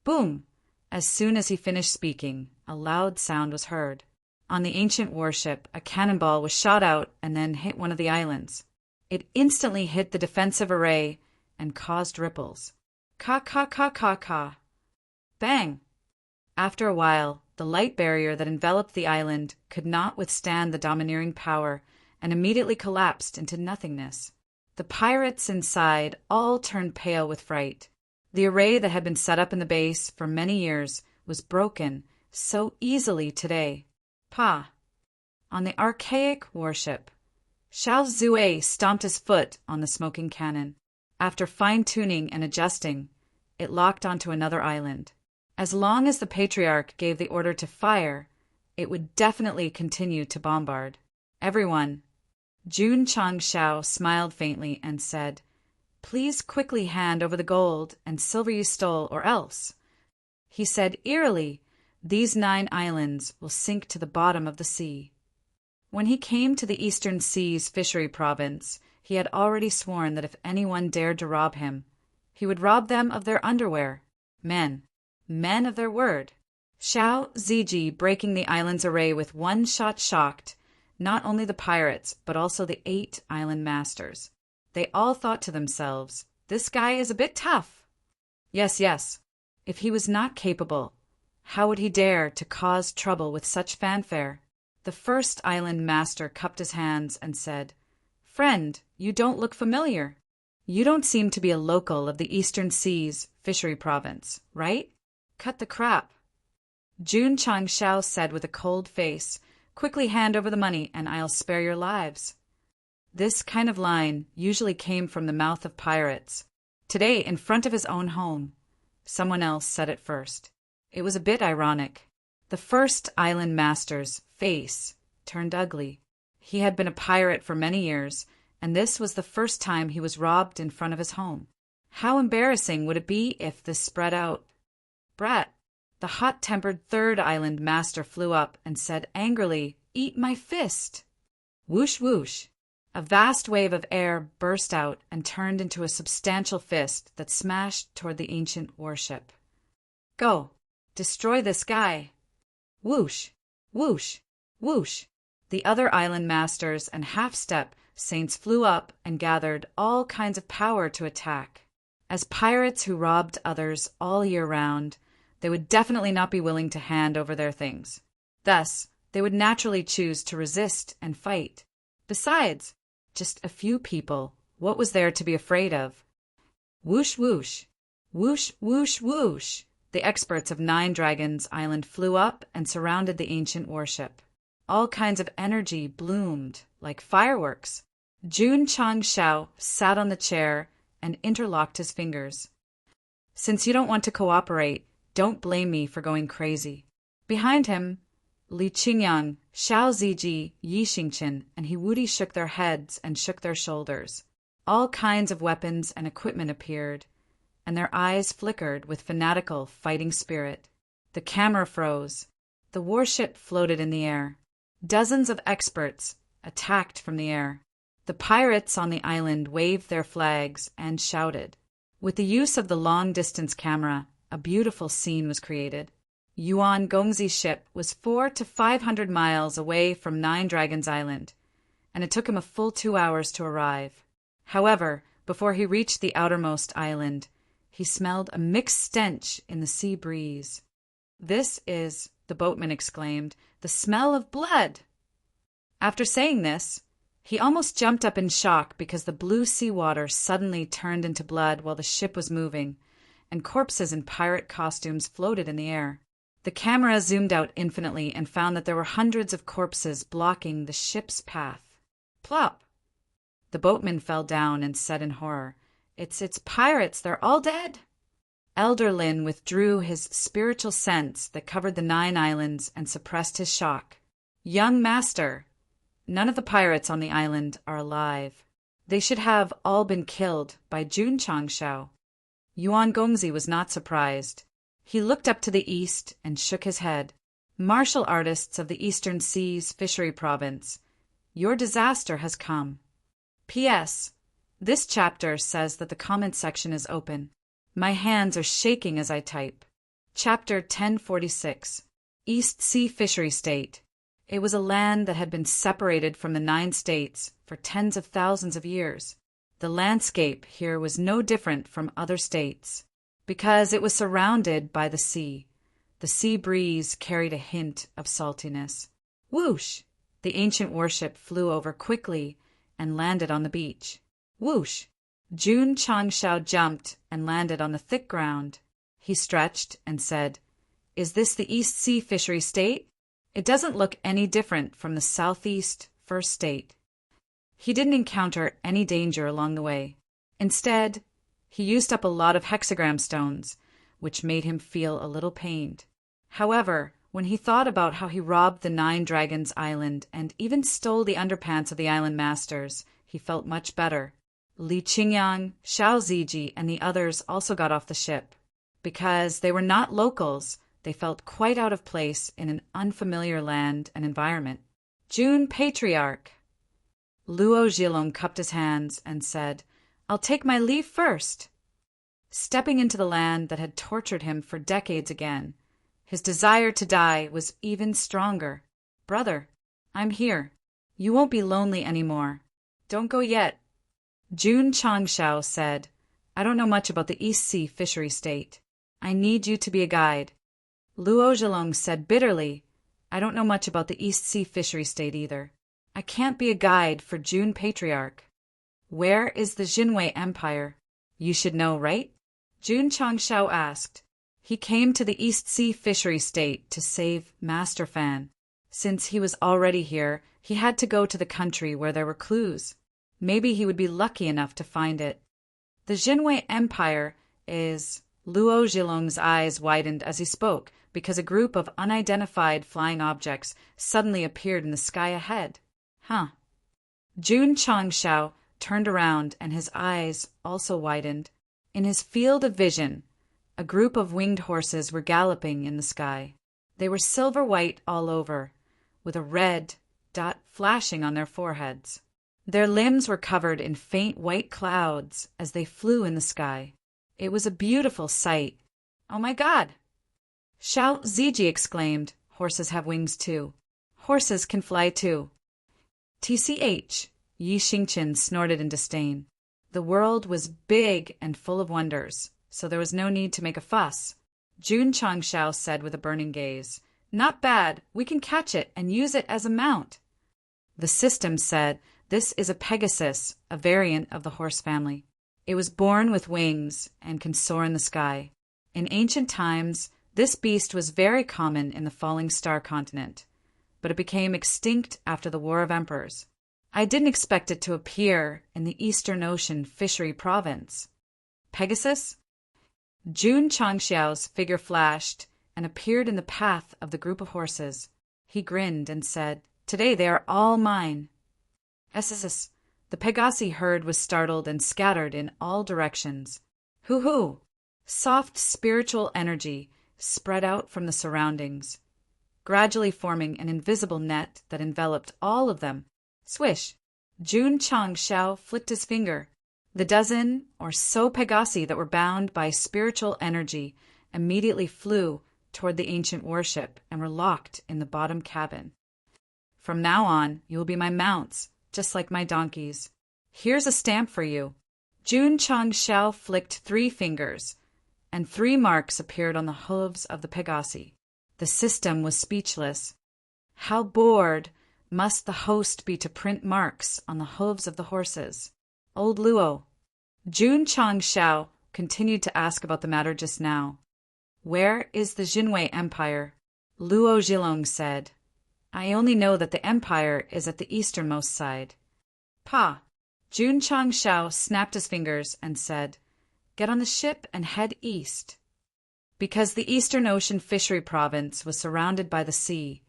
Boom! As soon as he finished speaking, a loud sound was heard. On the ancient warship, a cannonball was shot out and then hit one of the islands. It instantly hit the defensive array and caused ripples. Ka. Bang! After a while, the light barrier that enveloped the island could not withstand the domineering power and immediately collapsed into nothingness. The pirates inside all turned pale with fright. The array that had been set up in the base for many years was broken so easily today. On the archaic warship, Xiao Zue stomped his foot on the smoking cannon. After fine-tuning and adjusting, it locked onto another island. As long as the Patriarch gave the order to fire, it would definitely continue to bombard. Everyone. Jun Changshao smiled faintly and said, "Please quickly hand over the gold and silver you stole, or else," he said eerily, "these 9 islands will sink to the bottom of the sea." When he came to the Eastern Seas Fishery Province, he had already sworn that if anyone dared to rob him, he would rob them of their underwear. Men of their word. Xiao Ziji breaking the island's array with one shot shocked not only the pirates, but also the 8 island masters. They all thought to themselves, "This guy is a bit tough." Yes. If he was not capable, how would he dare to cause trouble with such fanfare? The first island master cupped his hands and said, "Friend, you don't look familiar. You don't seem to be a local of the Eastern Seas Fishery Province, right?" "Cut the crap," Jun Changshao said with a cold face. "Quickly hand over the money and I'll spare your lives." This kind of line usually came from the mouth of pirates. Today, in front of his own home, someone else said it first. It was a bit ironic. The first island master's face turned ugly. He had been a pirate for many years, and this was the first time he was robbed in front of his home. How embarrassing would it be if this spread out? "Brat!" The hot-tempered third island master flew up and said angrily, "Eat my fist!" Whoosh whoosh! A vast wave of air burst out and turned into a substantial fist that smashed toward the ancient warship. "Go! Destroy this guy!" Whoosh! Whoosh! Whoosh! The other island masters and half-step saints flew up and gathered all kinds of power to attack. As pirates who robbed others all year round, they would definitely not be willing to hand over their things. Thus, they would naturally choose to resist and fight. Besides, just a few people, what was there to be afraid of? Whoosh whoosh! Whoosh whoosh whoosh! The experts of 9 Dragons Island flew up and surrounded the ancient warship. All kinds of energy bloomed like fireworks. Jun Changshao sat on the chair and interlocked his fingers. "Since you don't want to cooperate, don't blame me for going crazy." Behind him, Li Qingyang, Xiao Ziji, Yi Xingqian, and Hiwudi shook their heads and shook their shoulders. All kinds of weapons and equipment appeared, and their eyes flickered with fanatical fighting spirit. The camera froze. The warship floated in the air. Dozens of experts attacked from the air. The pirates on the island waved their flags and shouted. With the use of the long-distance camera, a beautiful scene was created. Yuan Gongzi's ship was 400 to 500 miles away from 9 Dragons Island, and it took him a full 2 hours to arrive. However, before he reached the outermost island, He smelled a mixed stench in the sea breeze. "This is," the boatman exclaimed, "the smell of blood." After saying this, he almost jumped up in shock because the blue seawater suddenly turned into blood while the ship was moving, and corpses in pirate costumes floated in the air. The camera zoomed out infinitely and found that there were hundreds of corpses blocking the ship's path. Plop! The boatman fell down and said in horror, It's pirates, they're all dead." Elder Lin withdrew his spiritual sense that covered the 9 islands and suppressed his shock. "Young master, none of the pirates on the island are alive. They should have all been killed by Jun Changshao." Yuan Gongzi was not surprised. He looked up to the east and shook his head. "Martial artists of the Eastern Seas Fishery Province, your disaster has come. P.S. This chapter says that the comment section is open. My hands are shaking as I type. Chapter 1046. East Sea Fishery State. It was a land that had been separated from the 9 states for tens of thousands of years. The landscape here was no different from other states, because it was surrounded by the sea. The sea breeze carried a hint of saltiness. Whoosh! The ancient warship flew over quickly and landed on the beach. Whoosh! Jun Changshao jumped and landed on the thick ground. He stretched and said, "Is this the East Sea Fishery State? It doesn't look any different from the Southeast First State." He didn't encounter any danger along the way. Instead, he used up a lot of hexagram stones, which made him feel a little pained. However, when he thought about how he robbed the 9 Dragons Island and even stole the underpants of the island masters, he felt much better. Li Qingyang, Xiao Ziji, and the others also got off the ship. Because they were not locals, they felt quite out of place in an unfamiliar land and environment. "Jun Patriarch." Luo Zhilong cupped his hands and said, "I'll take my leave first." Stepping into the land that had tortured him for decades again, his desire to die was even stronger. "Brother, I'm here. You won't be lonely anymore. Don't go yet." Jun Changshao said, "I don't know much about the East Sea Fishery State. I need you to be a guide." Luo Zhilong said bitterly, "I don't know much about the East Sea Fishery State either. I can't be a guide for Jun Patriarch." "Where is the Jinwei Empire? You should know, right?" Jun Changshao asked. He came to the East Sea Fishery State to save Master Fan. Since he was already here, he had to go to the country where there were clues. Maybe he would be lucky enough to find it. "The Jinwei Empire is..." Luo Zhilong's eyes widened as he spoke because a group of unidentified flying objects suddenly appeared in the sky ahead. "Huh." Jun Changshao turned around and his eyes also widened. In his field of vision, a group of winged horses were galloping in the sky. They were silver-white all over, with a red dot flashing on their foreheads. Their limbs were covered in faint white clouds as they flew in the sky. It was a beautiful sight. "Oh my God!" Xiao Ziji exclaimed, "Horses have wings too. Horses can fly too." "TCH," Yi Xingqian snorted in disdain. The world was big and full of wonders, so there was no need to make a fuss. Jun Changshao said with a burning gaze, "Not bad. We can catch it and use it as a mount." The system said, "This is a Pegasus, a variant of the horse family. It was born with wings and can soar in the sky. In ancient times, this beast was very common in the Falling Star continent, but it became extinct after the War of Emperors. I didn't expect it to appear in the Eastern Ocean Fishery Province." "Pegasus?" Jun Changxiao's figure flashed and appeared in the path of the group of horses. He grinned and said, "Today they are all mine." SSS. The Pegasi herd was startled and scattered in all directions. Hoo-hoo! Soft spiritual energy spread out from the surroundings, gradually forming an invisible net that enveloped all of them. Swish! Jun Changshao flicked his finger. The dozen or so Pegasi that were bound by spiritual energy immediately flew toward the ancient warship and were locked in the bottom cabin. "From now on, you will be my mounts, just like my donkeys. Here's a stamp for you." Jun Changshao flicked 3 fingers. and 3 marks appeared on the hooves of the Pegasi. The system was speechless. How bored must the host be to print marks on the hooves of the horses? Old Luo. Jun Changshao continued to ask about the matter just now. Where is the Jinwei Empire? Luo Zhilong said. I only know that the empire is at the easternmost side. Pa. Jun Changshao snapped his fingers and said, Get on the ship and head east. Because the Eastern Ocean Fishery Province was surrounded by the sea,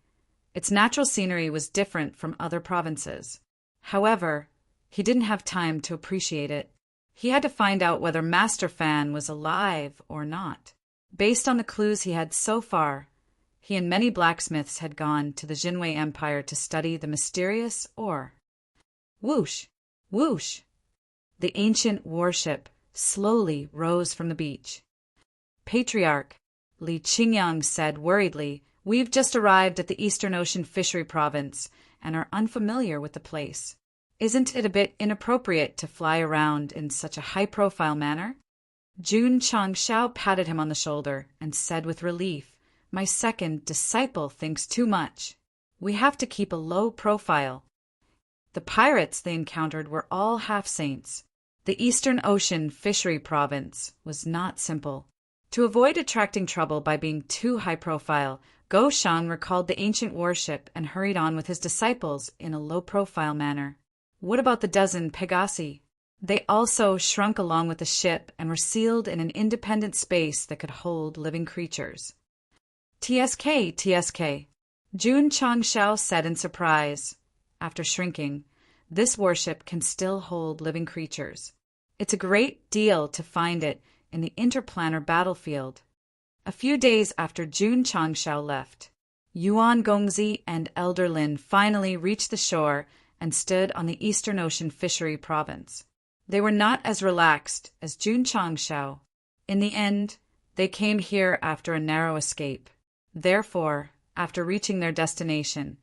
its natural scenery was different from other provinces. However, he didn't have time to appreciate it. He had to find out whether Master Fan was alive or not. Based on the clues he had so far, he and many blacksmiths had gone to the Jinwei Empire to study the mysterious ore. Whoosh! Whoosh! The ancient warship slowly rose from the beach. Patriarch, Li Qingyang said worriedly, We've just arrived at the Eastern Ocean Fishery Province and are unfamiliar with the place. Isn't it a bit inappropriate to fly around in such a high-profile manner? Jun Changshao patted him on the shoulder and said with relief, My second disciple thinks too much. We have to keep a low profile. The pirates they encountered were all half-saints. The Eastern Ocean Fishery Province was not simple. To avoid attracting trouble by being too high-profile, Go Shang recalled the ancient warship and hurried on with his disciples in a low-profile manner. What about the dozen Pegasi? They also shrunk along with the ship and were sealed in an independent space that could hold living creatures. TSK, TSK, Jun Changshao said in surprise. After shrinking, this warship can still hold living creatures. It's a great deal to find it in the interplanar battlefield. A few days after Jun Changshao left, Yuan Gongzi and Elder Lin finally reached the shore and stood on the Eastern Ocean Fishery Province. They were not as relaxed as Jun Changshao. In the end, they came here after a narrow escape. Therefore, after reaching their destination,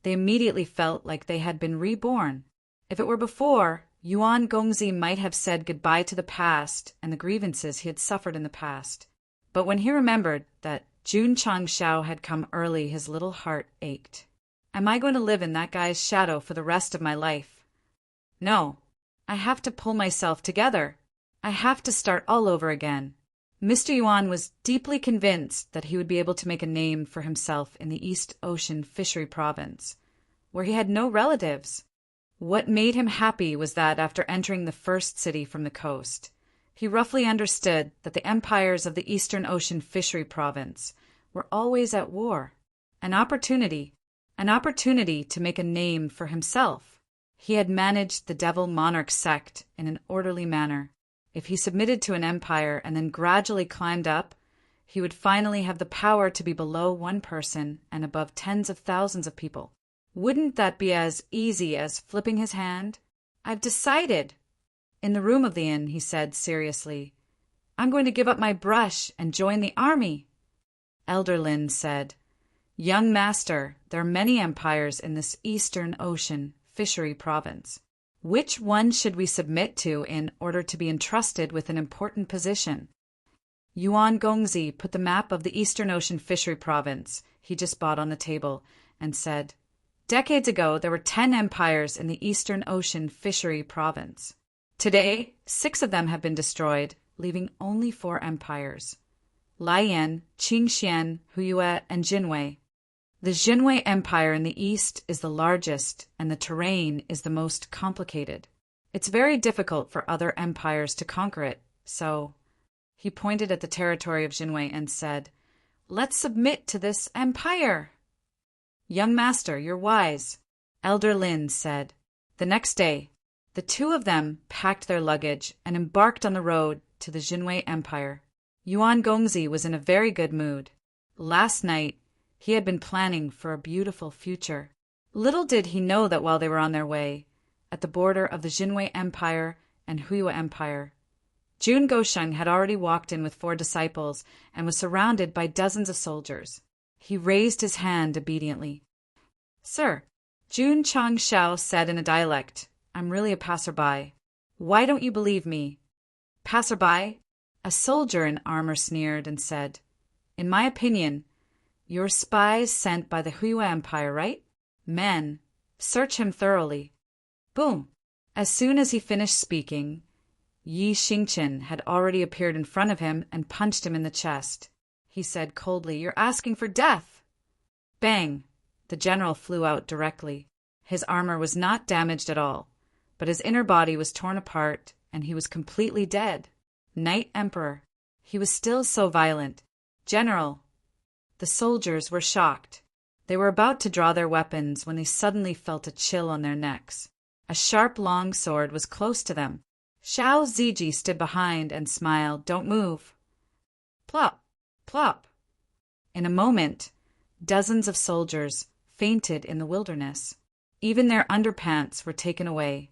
they immediately felt like they had been reborn. If it were before, Yuan Gongzi might have said goodbye to the past and the grievances he had suffered in the past. But when he remembered that Jun Changshao had come early, his little heart ached. Am I going to live in that guy's shadow for the rest of my life? No. I have to pull myself together. I have to start all over again. Mr. Yuan was deeply convinced that he would be able to make a name for himself in the East Ocean Fishery Province, where he had no relatives. What made him happy was that after entering the first city from the coast, he roughly understood that the empires of the Eastern Ocean Fishery Province were always at war. An opportunity to make a name for himself. He had managed the Devil Monarch Sect in an orderly manner. If he submitted to an empire and then gradually climbed up, he would finally have the power to be below one person and above tens of thousands of people. Wouldn't that be as easy as flipping his hand? I've decided. In the room of the inn, he said seriously, I'm going to give up my brush and join the army. Elder Lin said, Young master, there are many empires in this Eastern Ocean Fishery Province. Which one should we submit to in order to be entrusted with an important position? Yuan Gongzi put the map of the Eastern Ocean Fishery Province he just bought on the table and said, Decades ago, there were 10 empires in the Eastern Ocean Fishery Province. Today, 6 of them have been destroyed, leaving only 4 empires: Laiyan, Qingxian, Huyue, and Jinwei. The Jinwei Empire in the east is the largest, and the terrain is the most complicated. It's very difficult for other empires to conquer it, so... He pointed at the territory of Jinwei and said, Let's submit to this empire. Young master, you're wise, Elder Lin said. The next day, the 2 of them packed their luggage and embarked on the road to the Jinwei Empire. Yuan Gongzi was in a very good mood. Last night, he had been planning for a beautiful future. Little did he know that while they were on their way, at the border of the Jinwei Empire and Huyue Empire, Jun Gosheng had already walked in with 4 disciples and was surrounded by dozens of soldiers. He raised his hand obediently. Sir, Jun Changshao said in a dialect, I'm really a passerby. Why don't you believe me? Passerby? A soldier in armor sneered and said, "In my opinion, you're spies sent by the Hui Empire, right? Men, search him thoroughly." Boom! As soon as he finished speaking, Yi Xingqian had already appeared in front of him and punched him in the chest. He said coldly, "You're asking for death!" Bang! The general flew out directly. His armor was not damaged at all, but his inner body was torn apart and he was completely dead. Knight Emperor. He was still so violent. "General!" The soldiers were shocked. They were about to draw their weapons when they suddenly felt a chill on their necks. A sharp long sword was close to them. Xiao Ziji stood behind and smiled. "Don't move." Plop! Plop! In a moment, dozens of soldiers fainted in the wilderness. Even their underpants were taken away.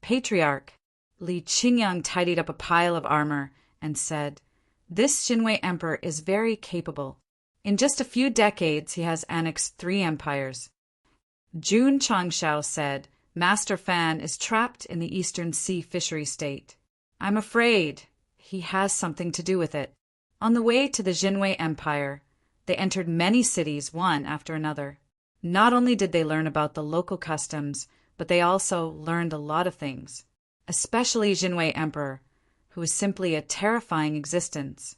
Patriarch Li Qingyang tidied up a pile of armor and said, "This Xinwei emperor is very capable. In just a few decades, he has annexed 3 empires." Jun Changshao said, "Master Fan is trapped in the Eastern Sea fishery state. I'm afraid he has something to do with it." On the way to the Xinwei Empire, they entered many cities one after another. Not only did they learn about the local customs, but they also learned a lot of things, especially Xinwei Emperor, who was simply a terrifying existence.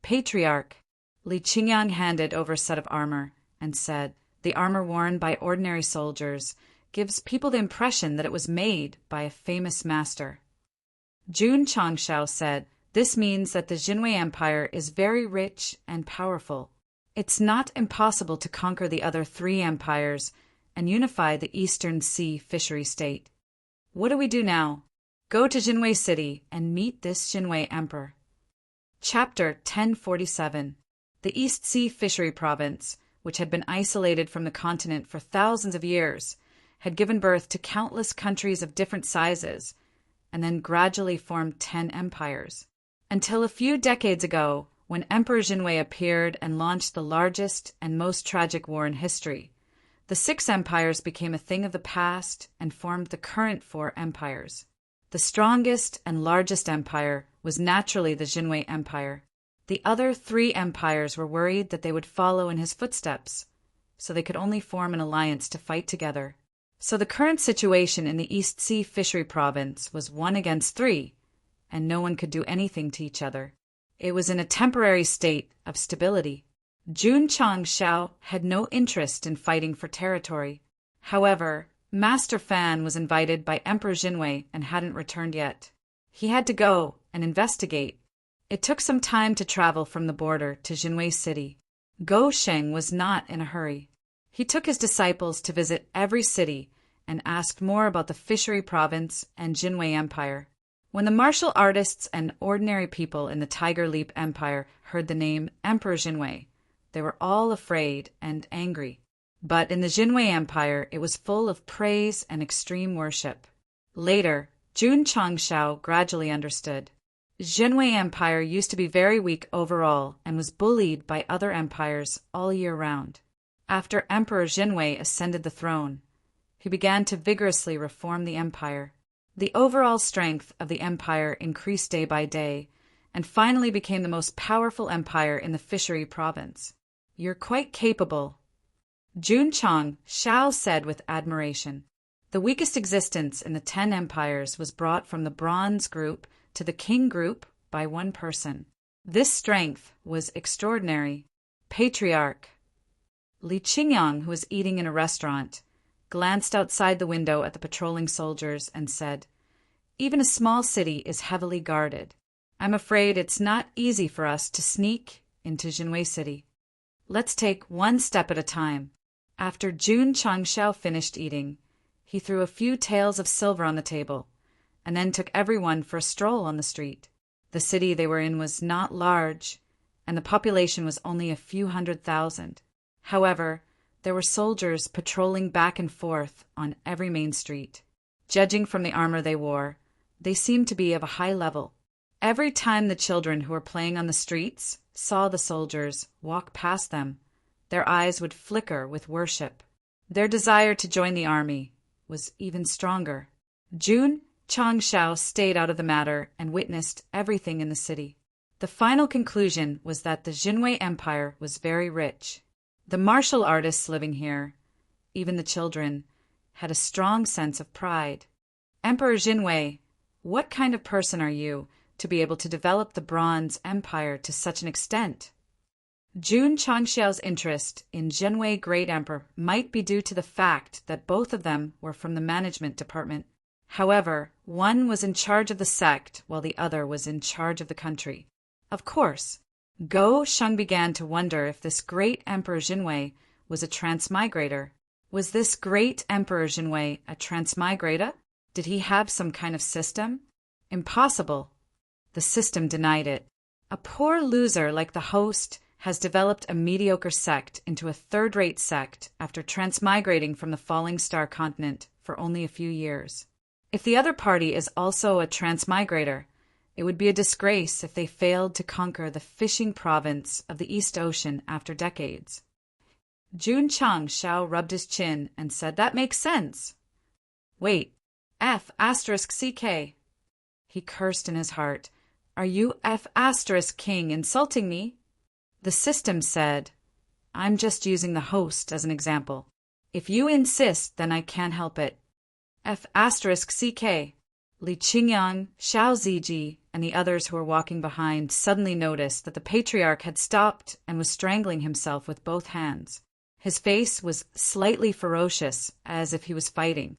Patriarch Li Qingyang handed over a set of armor and said, "The armor worn by ordinary soldiers gives people the impression that it was made by a famous master." Jun Changshao said, "This means that the Xinwei Empire is very rich and powerful. It's not impossible to conquer the other 3 empires and unify the Eastern Sea fishery state. What do we do now? Go to Xinwei City and meet this Xinwei Emperor." Chapter 1047. The East Sea Fishery Province, which had been isolated from the continent for thousands of years, had given birth to countless countries of different sizes, and then gradually formed 10 empires. Until a few decades ago, when Emperor Xinwei appeared and launched the largest and most tragic war in history, the 6 empires became a thing of the past and formed the current 4 empires. The strongest and largest empire was naturally the Xinwei Empire. The other 3 empires were worried that they would follow in his footsteps, so they could only form an alliance to fight together. So the current situation in the East Sea Fishery Province was 1 against 3, and no one could do anything to each other. It was in a temporary state of stability. Jun Changshao had no interest in fighting for territory. However, Master Fan was invited by Emperor Xinwei and hadn't returned yet. He had to go and investigate. It took some time to travel from the border to Xinwei City. Go Sheng was not in a hurry. He took his disciples to visit every city and asked more about the fishery province and Xinwei Empire. When the martial artists and ordinary people in the Tiger Leap Empire heard the name Emperor Xinwei, they were all afraid and angry. But in the Xinwei Empire, it was full of praise and extreme worship. Later, Jun Changshao gradually understood. Xinwei Empire used to be very weak overall and was bullied by other empires all year round. After Emperor Xinwei ascended the throne, he began to vigorously reform the empire. The overall strength of the empire increased day by day, and finally became the most powerful empire in the fishery province. "You're quite capable," Jun Changshao said with admiration. The weakest existence in the 10 empires was brought from the bronze group to the king group by 1 person. This strength was extraordinary. Patriarch Li Qingyang, who was eating in a restaurant, glanced outside the window at the patrolling soldiers and said, "Even a small city is heavily guarded. I'm afraid it's not easy for us to sneak into Xinwei City. Let's take 1 step at a time." After Jun Changshao finished eating, he threw a few taels of silver on the table, and then took everyone for a stroll on the street. The city they were in was not large, and the population was only a few 100,000. However, there were soldiers patrolling back and forth on every main street. Judging from the armor they wore, they seemed to be of a high level. Every time the children who were playing on the streets saw the soldiers walk past them, their eyes would flicker with worship. Their desire to join the army was even stronger. Jun Changshao stayed out of the matter and witnessed everything in the city. The final conclusion was that the Jinwei Empire was very rich. The martial artists living here, even the children, had a strong sense of pride. Emperor Jinwei, what kind of person are you to be able to develop the Bronze Empire to such an extent? Jun Changxiao's interest in Jinwei Great Emperor might be due to the fact that both of them were from the management department. However, one was in charge of the sect while the other was in charge of the country. Of course, Go Sheng began to wonder if this great Emperor Jinwei was a transmigrator. Was this great Emperor Jinwei a transmigrator? Did he have some kind of system? Impossible. The system denied it. A poor loser like the host has developed a mediocre sect into a third-rate sect after transmigrating from the falling star continent for only a few years. If the other party is also a transmigrator, it would be a disgrace if they failed to conquer the fishing province of the East Ocean after decades. Jun Changxiao rubbed his chin and said, "That makes sense." "Wait, F***CK. He cursed in his heart. "Are you F***king insulting me?" The system said, "I'm just using the host as an example. If you insist, then I can't help it." F***CK. Li Qingyang, Xiao Ziji, and the others who were walking behind suddenly noticed that the patriarch had stopped and was strangling himself with both hands. His face was slightly ferocious, as if he was fighting.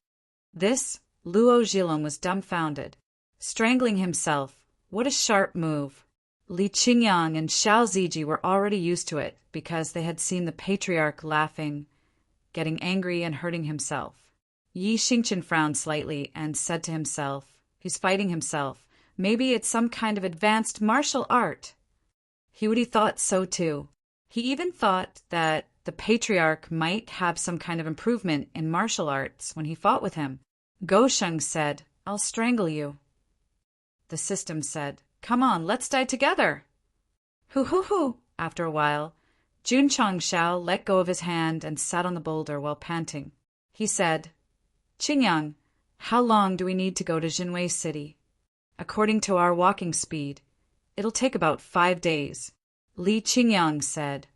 This, Luo Zhilong was dumbfounded. Strangling himself, what a sharp move. Li Qingyang and Xiao Ziji were already used to it because they had seen the patriarch laughing, getting angry and hurting himself. Yi Xingqian frowned slightly and said to himself, "He's fighting himself. Maybe it's some kind of advanced martial art." He thought so too. He even thought that the patriarch might have some kind of improvement in martial arts when he fought with him. Go Sheng said, "I'll strangle you." The system said, "Come on, let's die together." Hoo. After a while, Jun Changxiao let go of his hand and sat on the boulder while panting. He said, "Qingyang, how long do we need to go to Jinwei City? According to our walking speed, it'll take about 5 days. Li Qingyang said,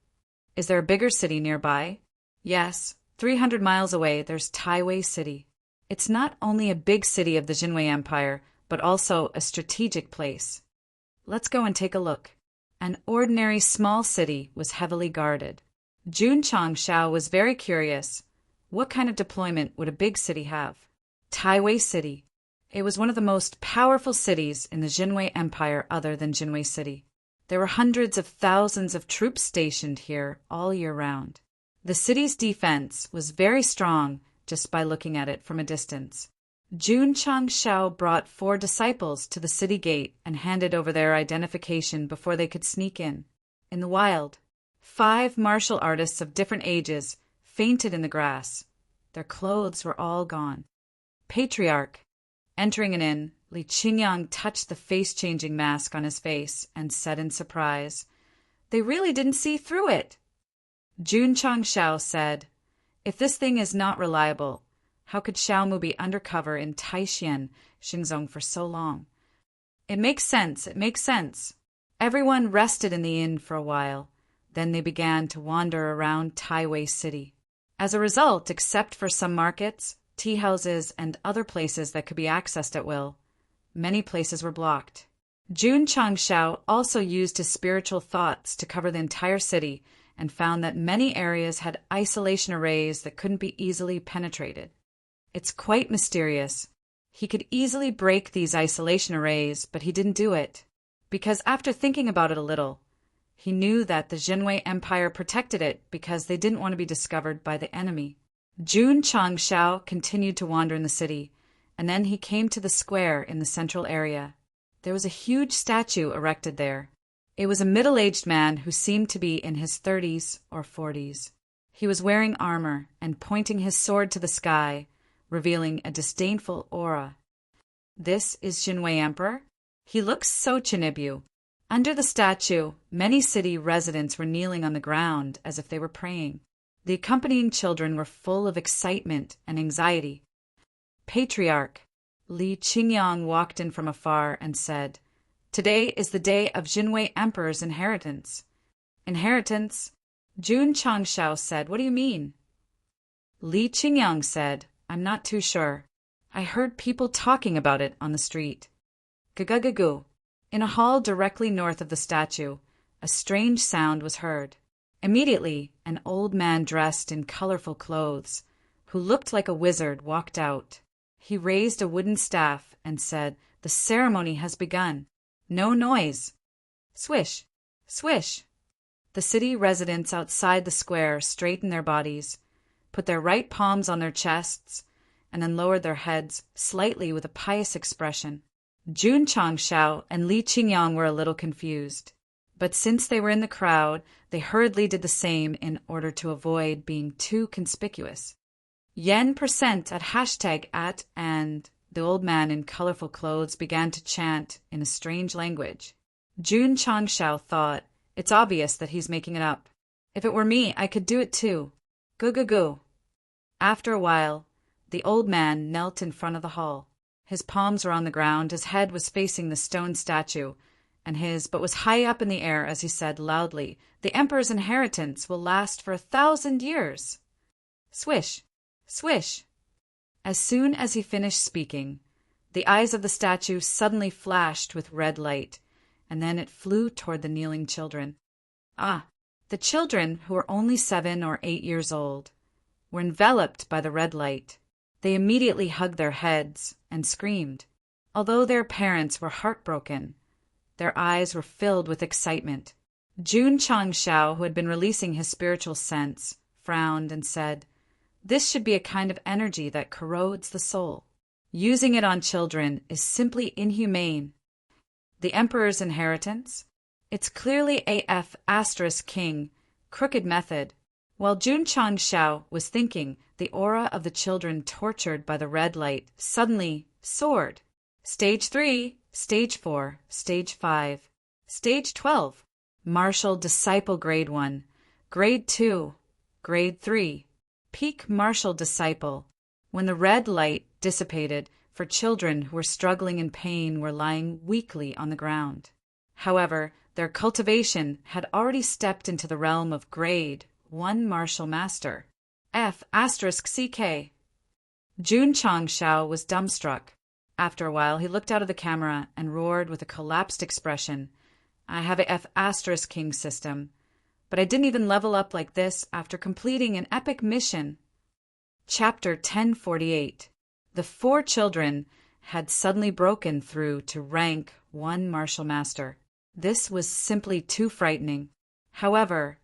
"Is there a bigger city nearby?" "Yes, 300 miles away there's Taiwei City. It's not only a big city of the Jinwei Empire, but also a strategic place. Let's go and take a look." An ordinary small city was heavily guarded. Jun Changxiao was very curious. What kind of deployment would a big city have? Taiwei City. It was one of the most powerful cities in the Jinwei Empire other than Jinwei City. There were hundreds of thousands of troops stationed here all year round. The city's defense was very strong just by looking at it from a distance. Jun Changxiao brought 4 disciples to the city gate and handed over their identification before they could sneak in. In the wild, 5 martial artists of different ages fainted in the grass. Their clothes were all gone. Patriarch. Entering an inn, Li Qingyang touched the face-changing mask on his face and said in surprise, "They really didn't see through it." Jun Changxiao said, "If this thing is not reliable, how could Xiaomu be undercover in Taixien, Xingzong for so long?" It makes sense. Everyone rested in the inn for a while. Then they began to wander around Taiwei City. As a result, except for some markets, tea houses, and other places that could be accessed at will, many places were blocked. Jun Changxiao also used his spiritual thoughts to cover the entire city and found that many areas had isolation arrays that couldn't be easily penetrated. It's quite mysterious. He could easily break these isolation arrays, but he didn't do it, because after thinking about it a little, he knew that the Jinwei Empire protected it because they didn't want to be discovered by the enemy. Jun Changxiao continued to wander in the city, and then he came to the square in the central area. There was a huge statue erected there. It was a middle-aged man who seemed to be in his 30s or 40s. He was wearing armor and pointing his sword to the sky, revealing a disdainful aura. This is Jinwei Emperor? He looks so Chinibyu. Under the statue, many city residents were kneeling on the ground as if they were praying. The accompanying children were full of excitement and anxiety. Patriarch Li Qingyang walked in from afar and said, Today is the day of Jinwei Emperor's inheritance. Inheritance? Jun Changshao said, "What do you mean?" Li Qingyang said, "I'm not too sure. I heard people talking about it on the street." Gugugugu. In a hall directly north of the statue, a strange sound was heard. Immediately, an old man dressed in colorful clothes, who looked like a wizard, walked out. He raised a wooden staff and said, "The ceremony has begun. No noise." Swish, swish. The city residents outside the square straightened their bodies, put their right palms on their chests, and then lowered their heads slightly with a pious expression. Jun Changshao and Li Qingyang were a little confused, but since they were in the crowd, they hurriedly did the same in order to avoid being too conspicuous. Yen% at hashtag at and the old man in colorful clothes began to chant in a strange language. Jun Changshao thought, "It's obvious that he's making it up. If it were me, I could do it too. Goo. After a while, the old man knelt in front of the hall. His palms were on the ground, his head was facing the stone statue, and his butt was high up in the air as he said loudly, "The emperor's inheritance will last for 1,000 years." Swish, swish. As soon as he finished speaking, the eyes of the statue suddenly flashed with red light, and then it flew toward the kneeling children. The children, who were only 7 or 8 years old, were enveloped by the red light. They immediately hugged their heads and screamed. Although their parents were heartbroken, their eyes were filled with excitement. Jun Changshao, who had been releasing his spiritual sense, frowned and said, "This should be a kind of energy that corrodes the soul. Using it on children is simply inhumane. The emperor's inheritance? It's clearly AF** king, crooked method." While Jun Changshao was thinking, the aura of the children tortured by the red light suddenly soared. Stage 3, Stage 4, Stage 5, Stage 12. Martial Disciple Grade 1, Grade 2, Grade 3. Peak Martial Disciple. When the red light dissipated, for children who were struggling in pain were lying weakly on the ground. However, their cultivation had already stepped into the realm of Grade 1 Martial Master. F***CK. Jun Changshao was dumbstruck. After a while, he looked out of the camera and roared with a collapsed expression, "I have a F** king system, but I didn't even level up like this after completing an epic mission." Chapter 1048. The 4 children had suddenly broken through to rank 1 Martial Master. This was simply too frightening. However,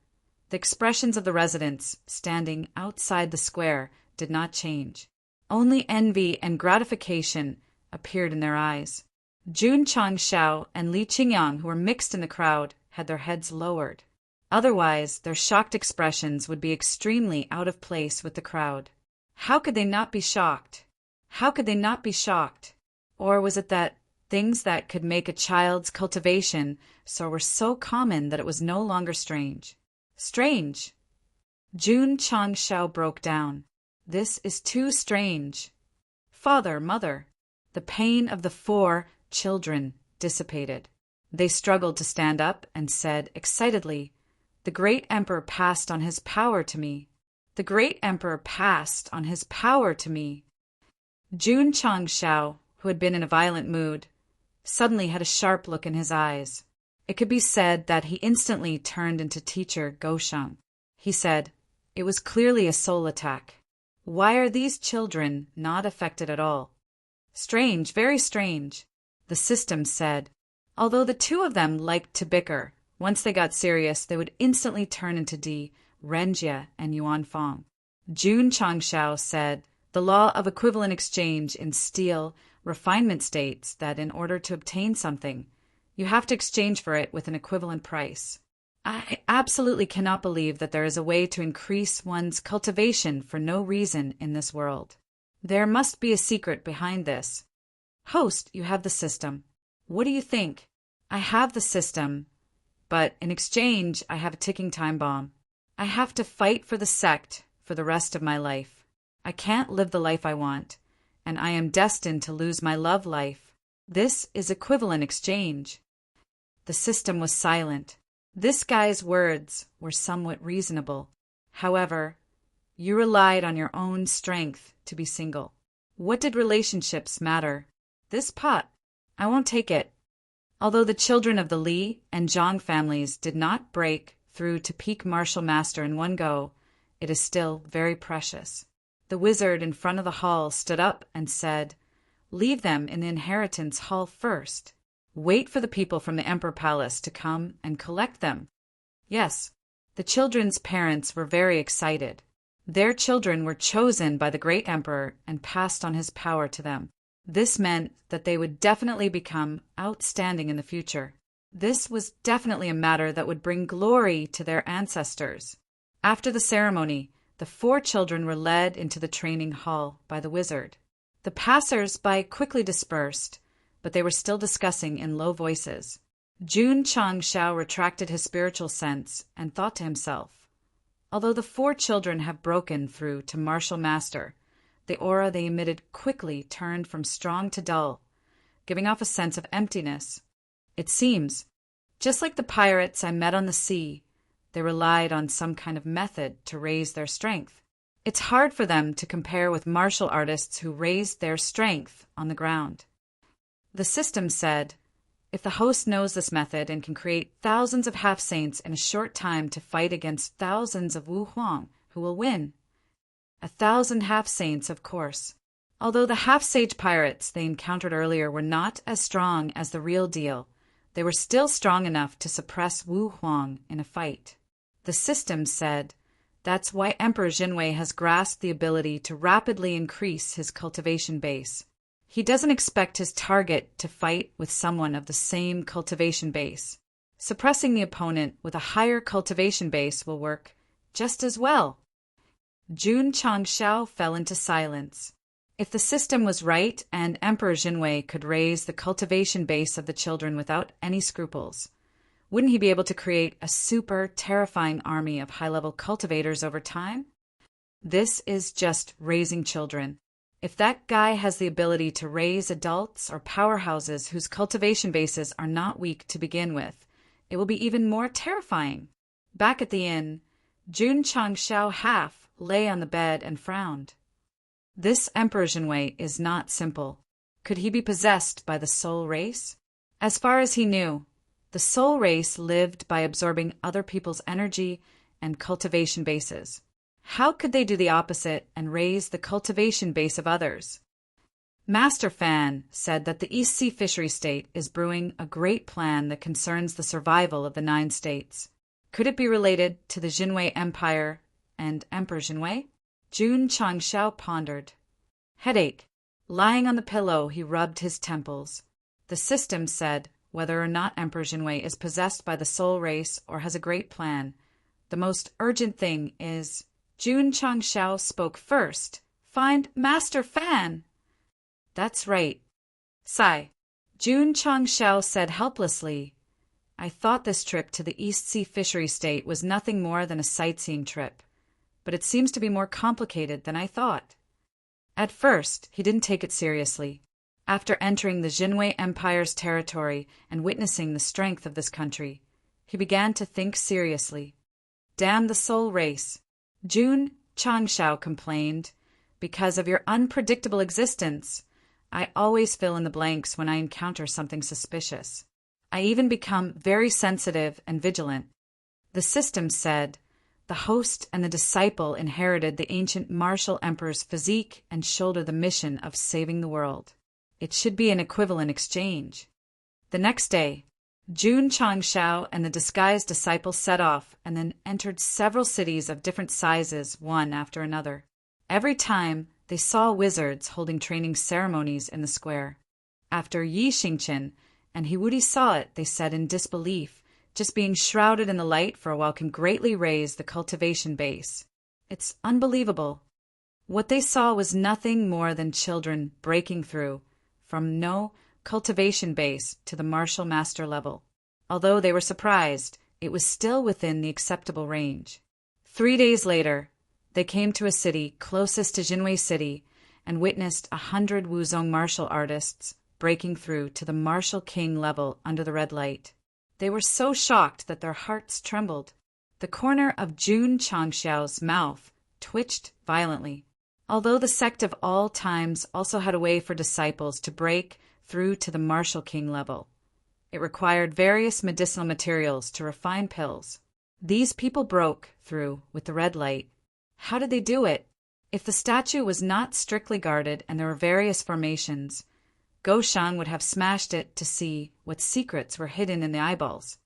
the expressions of the residents standing outside the square did not change. Only envy and gratification appeared in their eyes. Jun Changshao and Li Qingyang, who were mixed in the crowd, had their heads lowered. Otherwise, their shocked expressions would be extremely out of place with the crowd. How could they not be shocked? How could they not be shocked? Or was it that things that could make a child's cultivation were so common that it was no longer strange? Strange! Jun Changshao broke down. This is too strange. Father, mother. The pain of the 4 children dissipated. They struggled to stand up and said excitedly, "The great emperor passed on his power to me. The great emperor passed on his power to me." Jun Changshao, who had been in a violent mood, suddenly had a sharp look in his eyes. It could be said that he instantly turned into Teacher Gosheng. He said, "It was clearly a soul attack. Why are these children not affected at all? Strange, very strange." The system said, although the 2 of them liked to bicker, once they got serious, they would instantly turn into Di, Renjia, and Yuanfang. Jun Changshao said, "The law of equivalent exchange in steel refinement states that in order to obtain something, you have to exchange for it with an equivalent price. I absolutely cannot believe that there is a way to increase one's cultivation for no reason in this world. There must be a secret behind this. Host, you have the system. What do you think?" "I have the system, but in exchange I have a ticking time bomb. I have to fight for the sect for the rest of my life. I can't live the life I want, and I am destined to lose my love life. This is equivalent exchange." The system was silent. This guy's words were somewhat reasonable. However, you relied on your own strength to be single. What did relationships matter? This pot. I won't take it. Although the children of the Li and Zhang families did not break through to peak martial master in one go, it is still very precious. The wizard in front of the hall stood up and said, "Leave them in the inheritance hall first. Wait for the people from the Emperor Palace to come and collect them." Yes, the children's parents were very excited. Their children were chosen by the great emperor and passed on his power to them. This meant that they would definitely become outstanding in the future. This was definitely a matter that would bring glory to their ancestors. After the ceremony, the 4 children were led into the training hall by the wizard. The passers-by quickly dispersed, but they were still discussing in low voices. Jun Changshao retracted his spiritual sense and thought to himself, although the 4 children have broken through to martial master, the aura they emitted quickly turned from strong to dull, giving off a sense of emptiness. It seems, just like the pirates I met on the sea, they relied on some kind of method to raise their strength. It's hard for them to compare with martial artists who raised their strength on the ground. The system said, if the host knows this method and can create thousands of half-saints in a short time to fight against thousands of Wu Huang, who will win? 1,000 half-saints, of course. Although the half-sage pirates they encountered earlier were not as strong as the real deal, they were still strong enough to suppress Wu Huang in a fight. The system said, that's why Emperor Jinwei has grasped the ability to rapidly increase his cultivation base. He doesn't expect his target to fight with someone of the same cultivation base. Suppressing the opponent with a higher cultivation base will work just as well. Jun Changshao fell into silence. If the system was right and Emperor Jinwei could raise the cultivation base of the children without any scruples, wouldn't he be able to create a super terrifying army of high-level cultivators over time? This is just raising children. If that guy has the ability to raise adults or powerhouses whose cultivation bases are not weak to begin with, it will be even more terrifying. Back at the inn, Jun Changshao half lay on the bed and frowned. This Emperor Jinwei is not simple. Could he be possessed by the soul race? As far as he knew, the soul race lived by absorbing other people's energy and cultivation bases. How could they do the opposite and raise the cultivation base of others? Master Fan said that the East Sea Fishery State is brewing a great plan that concerns the survival of the 9 states. Could it be related to the Jinwei Empire and Emperor Jinwei? Jun Changshao pondered. Headache. Lying on the pillow, he rubbed his temples. The system said, whether or not Emperor Jinwei is possessed by the soul race or has a great plan, the most urgent thing is... Jun Changshao spoke first. Find Master Fan. That's right. Sigh. Jun Changshao said helplessly, I thought this trip to the East Sea Fishery State was nothing more than a sightseeing trip, but it seems to be more complicated than I thought. At first, he didn't take it seriously. After entering the Jinwei Empire's territory and witnessing the strength of this country, he began to think seriously. Damn the soul race. Jun Changshao complained, because of your unpredictable existence, I always fill in the blanks when I encounter something suspicious. I even become very sensitive and vigilant. The system said, the host and the disciple inherited the ancient martial emperor's physique and shoulder the mission of saving the world. It should be an equivalent exchange. The next day, Jun Changshao and the disguised disciple set off and then entered several cities of different sizes, one after another. Every time, they saw wizards holding training ceremonies in the square. After Yi Xingqian and Hiwudi saw it, they said in disbelief, just being shrouded in the light for a while can greatly raise the cultivation base. It's unbelievable. What they saw was nothing more than children breaking through from no cultivation base to the martial master level. Although they were surprised, it was still within the acceptable range. 3 days later, they came to a city closest to Jinwei City and witnessed 100 Wuzong martial artists breaking through to the martial king level under the red light. They were so shocked that their hearts trembled. The corner of Jun Changxiao's mouth twitched violently. Although the sect of all times also had a way for disciples to break through to the martial king level, it required various medicinal materials to refine pills. These people broke through with the red light. How did they do it? If the statue was not strictly guarded and there were various formations, Gou Shang would have smashed it to see what secrets were hidden in the eyeballs.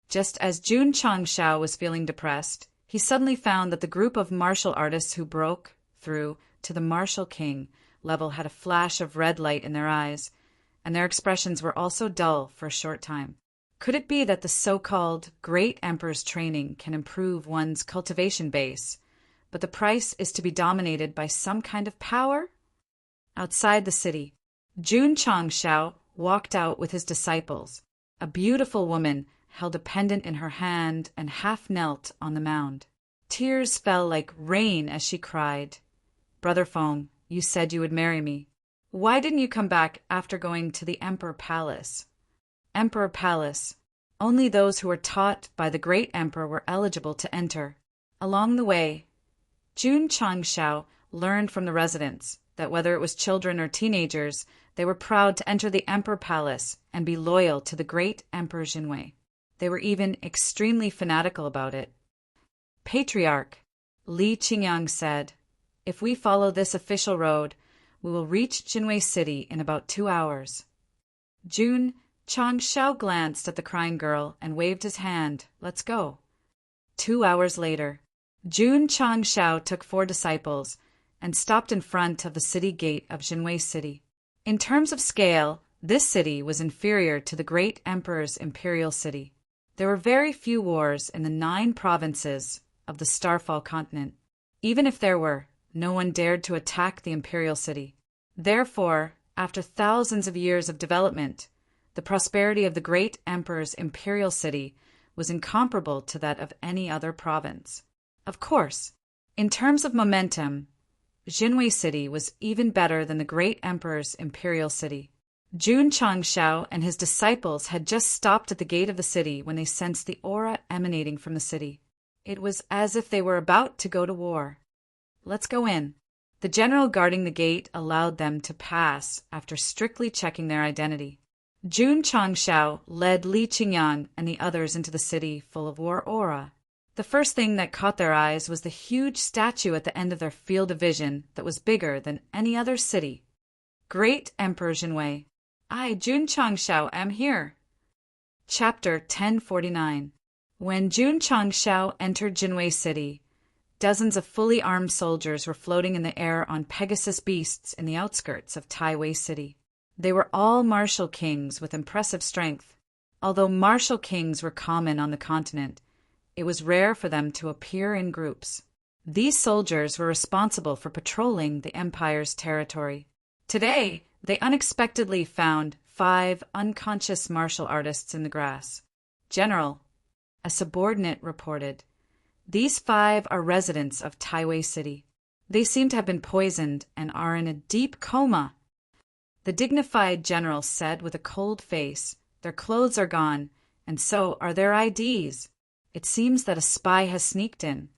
Just as Jun Changxiao was feeling depressed, he suddenly found that the group of martial artists who broke through to the martial king level had a flash of red light in their eyes, and their expressions were also dull for a short time. Could it be that the so-called Great Emperor's training can improve one's cultivation base, but the price is to be dominated by some kind of power? Outside the city, Jun Changxiao walked out with his disciples. A beautiful woman held a pendant in her hand and half knelt on the mound. Tears fell like rain as she cried, "Brother Feng, you said you would marry me. Why didn't you come back after going to the Emperor Palace?" Emperor Palace. Only those who were taught by the great emperor were eligible to enter. Along the way, Jun Changxiao learned from the residents that whether it was children or teenagers, they were proud to enter the Emperor Palace and be loyal to the great Emperor Jinwei. They were even extremely fanatical about it. Patriarch Li Qingyang said, "If we follow this official road, we will reach Jinwei City in about 2 hours." Jun Changxiao glanced at the crying girl and waved his hand. "Let's go." 2 hours later, Jun Changxiao took 4 disciples and stopped in front of the city gate of Jinwei City. In terms of scale, this city was inferior to the great emperor's imperial city. There were very few wars in the 9 provinces of the Starfall continent. Even if there were, no one dared to attack the imperial city. Therefore, after thousands of years of development, the prosperity of the great emperor's imperial city was incomparable to that of any other province. Of course, in terms of momentum, Jinwei City was even better than the great emperor's imperial city. Jun Changxiao and his disciples had just stopped at the gate of the city when they sensed the aura emanating from the city. It was as if they were about to go to war. "Let's go in." The general guarding the gate allowed them to pass after strictly checking their identity. Jun Changxiao led Li Qingyang and the others into the city full of war aura. The first thing that caught their eyes was the huge statue at the end of their field of vision that was bigger than any other city. Great Emperor Jinwei. "I, Jun Changxiao, am here." Chapter 1049. When Jun Changxiao entered Jinwei City, dozens of fully armed soldiers were floating in the air on Pegasus beasts in the outskirts of Taiwei City. They were all martial kings with impressive strength. Although martial kings were common on the continent, it was rare for them to appear in groups. These soldiers were responsible for patrolling the empire's territory. Today, they unexpectedly found 5 unconscious martial artists in the grass. "General," a subordinate reported, "these 5 are residents of Taiwei City. They seem to have been poisoned and are in a deep coma." The dignified general said with a cold face, "Their clothes are gone, and so are their IDs. It seems that a spy has sneaked in."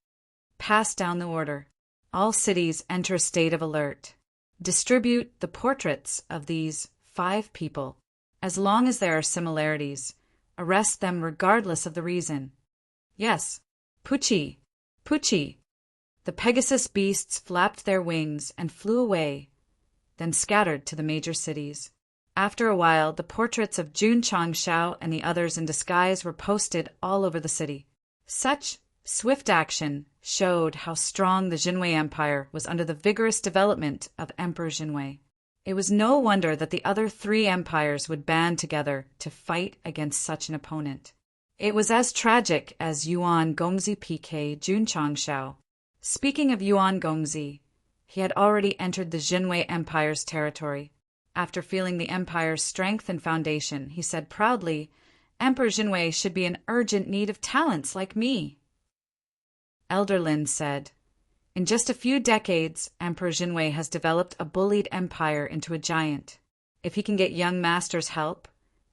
Pass down the order. All cities enter a state of alert. Distribute the portraits of these 5 people. As long as there are similarities, arrest them regardless of the reason. Yes, Pucci, Pucci. The Pegasus beasts flapped their wings and flew away, then scattered to the major cities. After a while, the portraits of Jun Changxiao and the others in disguise were posted all over the city. Such swift action showed how strong the Jinwei Empire was under the vigorous development of Emperor Jinwei. It was no wonder that the other 3 empires would band together to fight against such an opponent. It was as tragic as Yuan Gongzi PK Jun Changxiao. Speaking of Yuan Gongzi, he had already entered the Jinwei Empire's territory. After feeling the empire's strength and foundation, he said proudly, "Emperor Jinwei should be in urgent need of talents like me." Elder Lin said, "In just a few decades, Emperor Jinwei has developed a bullied empire into a giant. If he can get young masters' help,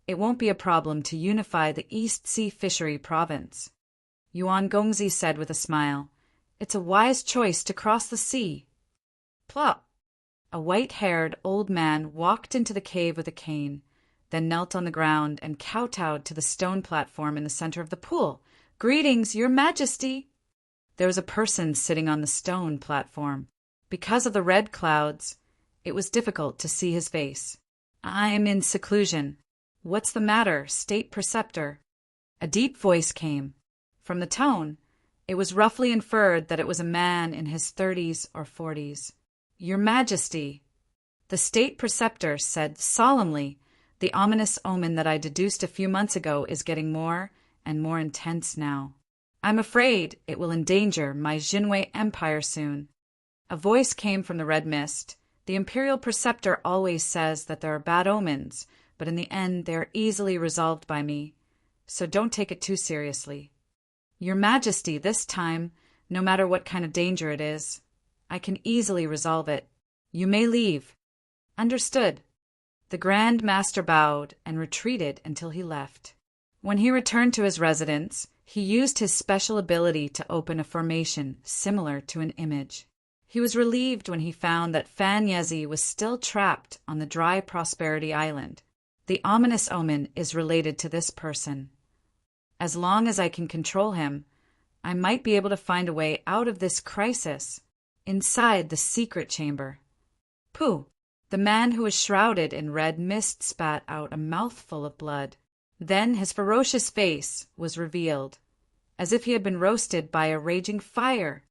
it won't be a problem to unify the East Sea Fishery Province. Yuan Gongzi said with a smile. It's a wise choice to cross the sea. Plop! A white-haired old man walked into the cave with a cane, then knelt on the ground and kowtowed to the stone platform in the center of the pool. Greetings, Your Majesty! There was a person sitting on the stone platform. Because of the red clouds, it was difficult to see his face. I'm in seclusion. What's the matter, State Preceptor? A deep voice came. From the tone, it was roughly inferred that it was a man in his 30s or 40s. Your Majesty, the State Preceptor said solemnly, the ominous omen that I deduced a few months ago is getting more and more intense now. I'm afraid it will endanger my Jinwei Empire soon. A voice came from the red mist. The Imperial Preceptor always says that there are bad omens, but in the end they are easily resolved by me, so don't take it too seriously. Your Majesty, this time, no matter what kind of danger it is, I can easily resolve it. You may leave. Understood. The Grand Master bowed and retreated until he left. When he returned to his residence, he used his special ability to open a formation similar to an image. He was relieved when he found that Fan Yezi was still trapped on the dry Prosperity Island. The ominous omen is related to this person. As long as I can control him, I might be able to find a way out of this crisis inside the secret chamber. Pooh! The man who was shrouded in red mist spat out a mouthful of blood. Then his ferocious face was revealed, as if he had been roasted by a raging fire.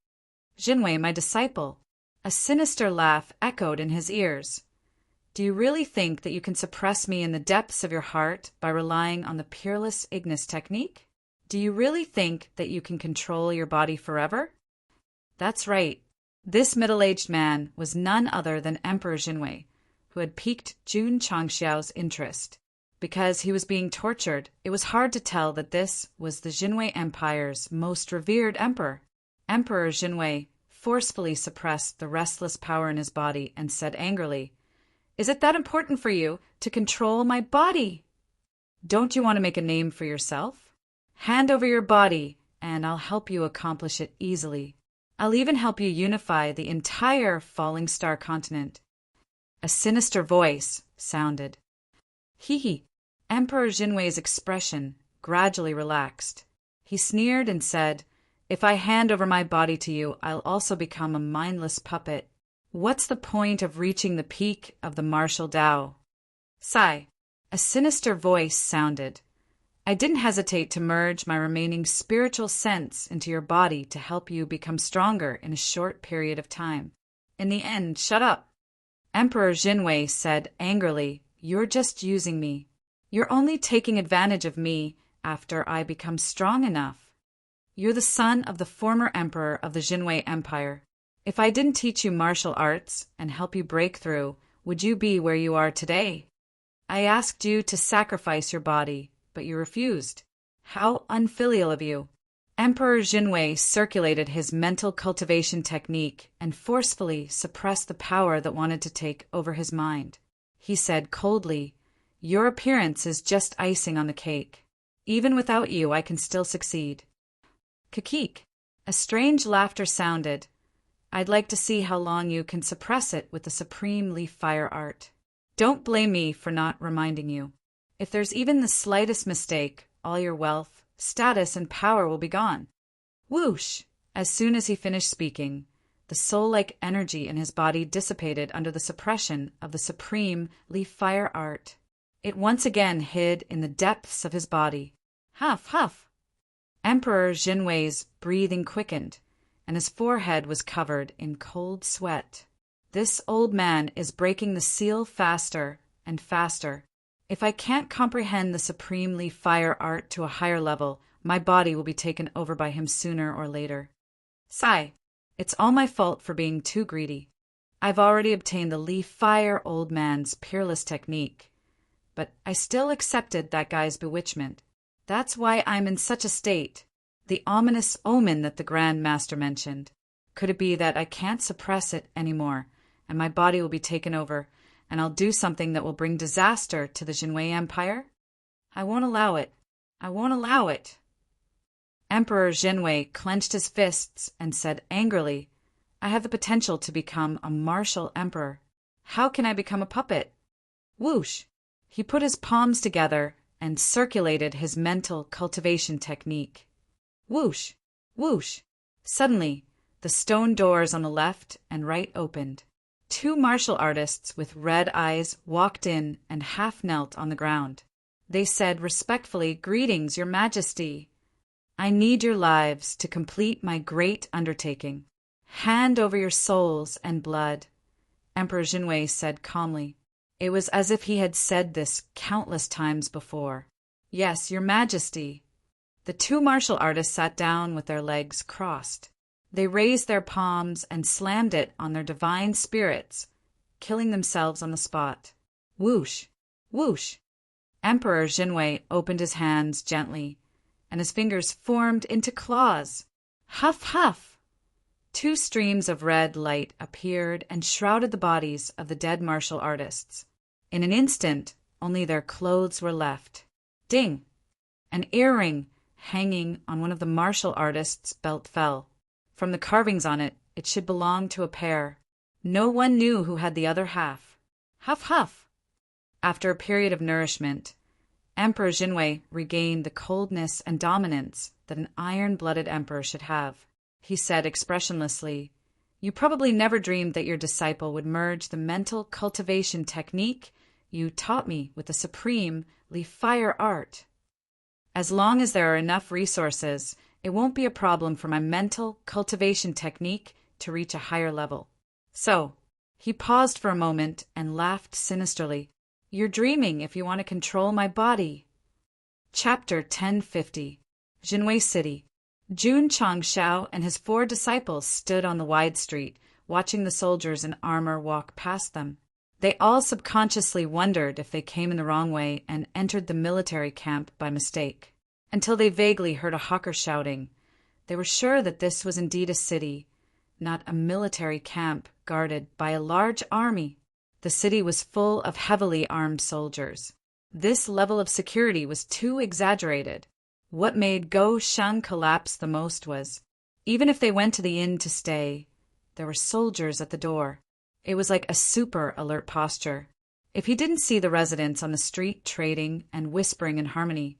Jinwei, my disciple. A sinister laugh echoed in his ears. Do you really think that you can suppress me in the depths of your heart by relying on the peerless Ignis technique? Do you really think that you can control your body forever? That's right. This middle-aged man was none other than Emperor Jinwei, who had piqued Jun Changxiao's interest. Because he was being tortured, it was hard to tell that this was the Jinwei Empire's most revered emperor. Emperor Jinwei forcefully suppressed the restless power in his body and said angrily, Is it that important for you to control my body? Don't you want to make a name for yourself? Hand over your body, and I'll help you accomplish it easily. I'll even help you unify the entire Falling Star continent. A sinister voice sounded. Hee. Emperor Jinwei's expression gradually relaxed. He sneered and said, If I hand over my body to you, I'll also become a mindless puppet. What's the point of reaching the peak of the martial Dao? Sigh. A sinister voice sounded. I didn't hesitate to merge my remaining spiritual sense into your body to help you become stronger in a short period of time. In the end, shut up. Emperor Jinwei said angrily, You're just using me. You're only taking advantage of me after I become strong enough. You're the son of the former emperor of the Jinwei Empire. If I didn't teach you martial arts and help you break through, would you be where you are today? I asked you to sacrifice your body, but you refused. How unfilial of you. Emperor Jinwei circulated his mental cultivation technique and forcefully suppressed the power that wanted to take over his mind. He said coldly, Your appearance is just icing on the cake. Even without you, I can still succeed. Kakik. A strange laughter sounded. I'd like to see how long you can suppress it with the supreme leaf fire art. Don't blame me for not reminding you. If there's even the slightest mistake, all your wealth, status, and power will be gone. Whoosh! As soon as he finished speaking, the soul-like energy in his body dissipated under the suppression of the supreme leaf fire art. It once again hid in the depths of his body. Huff, huff! Emperor Jinwei's breathing quickened, and his forehead was covered in cold sweat. This old man is breaking the seal faster and faster. If I can't comprehend the supreme leaf fire art to a higher level, my body will be taken over by him sooner or later. Sigh. It's all my fault for being too greedy. I've already obtained the leaf fire old man's peerless technique, but I still accepted that guy's bewitchment. That's why I'm in such a state. The ominous omen that the Grand Master mentioned. Could it be that I can't suppress it anymore, and my body will be taken over, and I'll do something that will bring disaster to the Jinwei Empire? I won't allow it. I won't allow it. Emperor Jinwei clenched his fists and said angrily, I have the potential to become a martial emperor. How can I become a puppet? Whoosh! He put his palms together and circulated his mental cultivation technique. Whoosh! Whoosh! Suddenly, the stone doors on the left and right opened. Two martial artists with red eyes walked in and half knelt on the ground. They said respectfully, Greetings, Your Majesty. I need your lives to complete my great undertaking. Hand over your souls and blood, Emperor Jinwei said calmly. It was as if he had said this countless times before. Yes, Your Majesty. The two martial artists sat down with their legs crossed. They raised their palms and slammed it on their divine spirits, killing themselves on the spot. Whoosh! Whoosh! Emperor Jinwei opened his hands gently, and his fingers formed into claws. Huff, huff! Two streams of red light appeared and shrouded the bodies of the dead martial artists. In an instant, only their clothes were left. Ding! An earring hanging on one of the martial artists' belt fell. From the carvings on it, it should belong to a pair. No one knew who had the other half. Huff, huff! After a period of nourishment, Emperor Jinwei regained the coldness and dominance that an iron-blooded emperor should have. He said expressionlessly, You probably never dreamed that your disciple would merge the mental cultivation technique you taught me with the supremely fire art. As long as there are enough resources, it won't be a problem for my mental cultivation technique to reach a higher level. So, he paused for a moment and laughed sinisterly. You're dreaming if you want to control my body. Chapter 1050. Jinwei City. Jun Changshao and his 4 disciples stood on the wide street, watching the soldiers in armor walk past them. They all subconsciously wondered if they came in the wrong way and entered the military camp by mistake. Until they vaguely heard a hawker shouting. They were sure that this was indeed a city, not a military camp guarded by a large army. The city was full of heavily armed soldiers. This level of security was too exaggerated. What made Go Sheng collapse the most was, even if they went to the inn to stay, there were soldiers at the door. It was like a super alert posture. If he didn't see the residents on the street trading and whispering in harmony,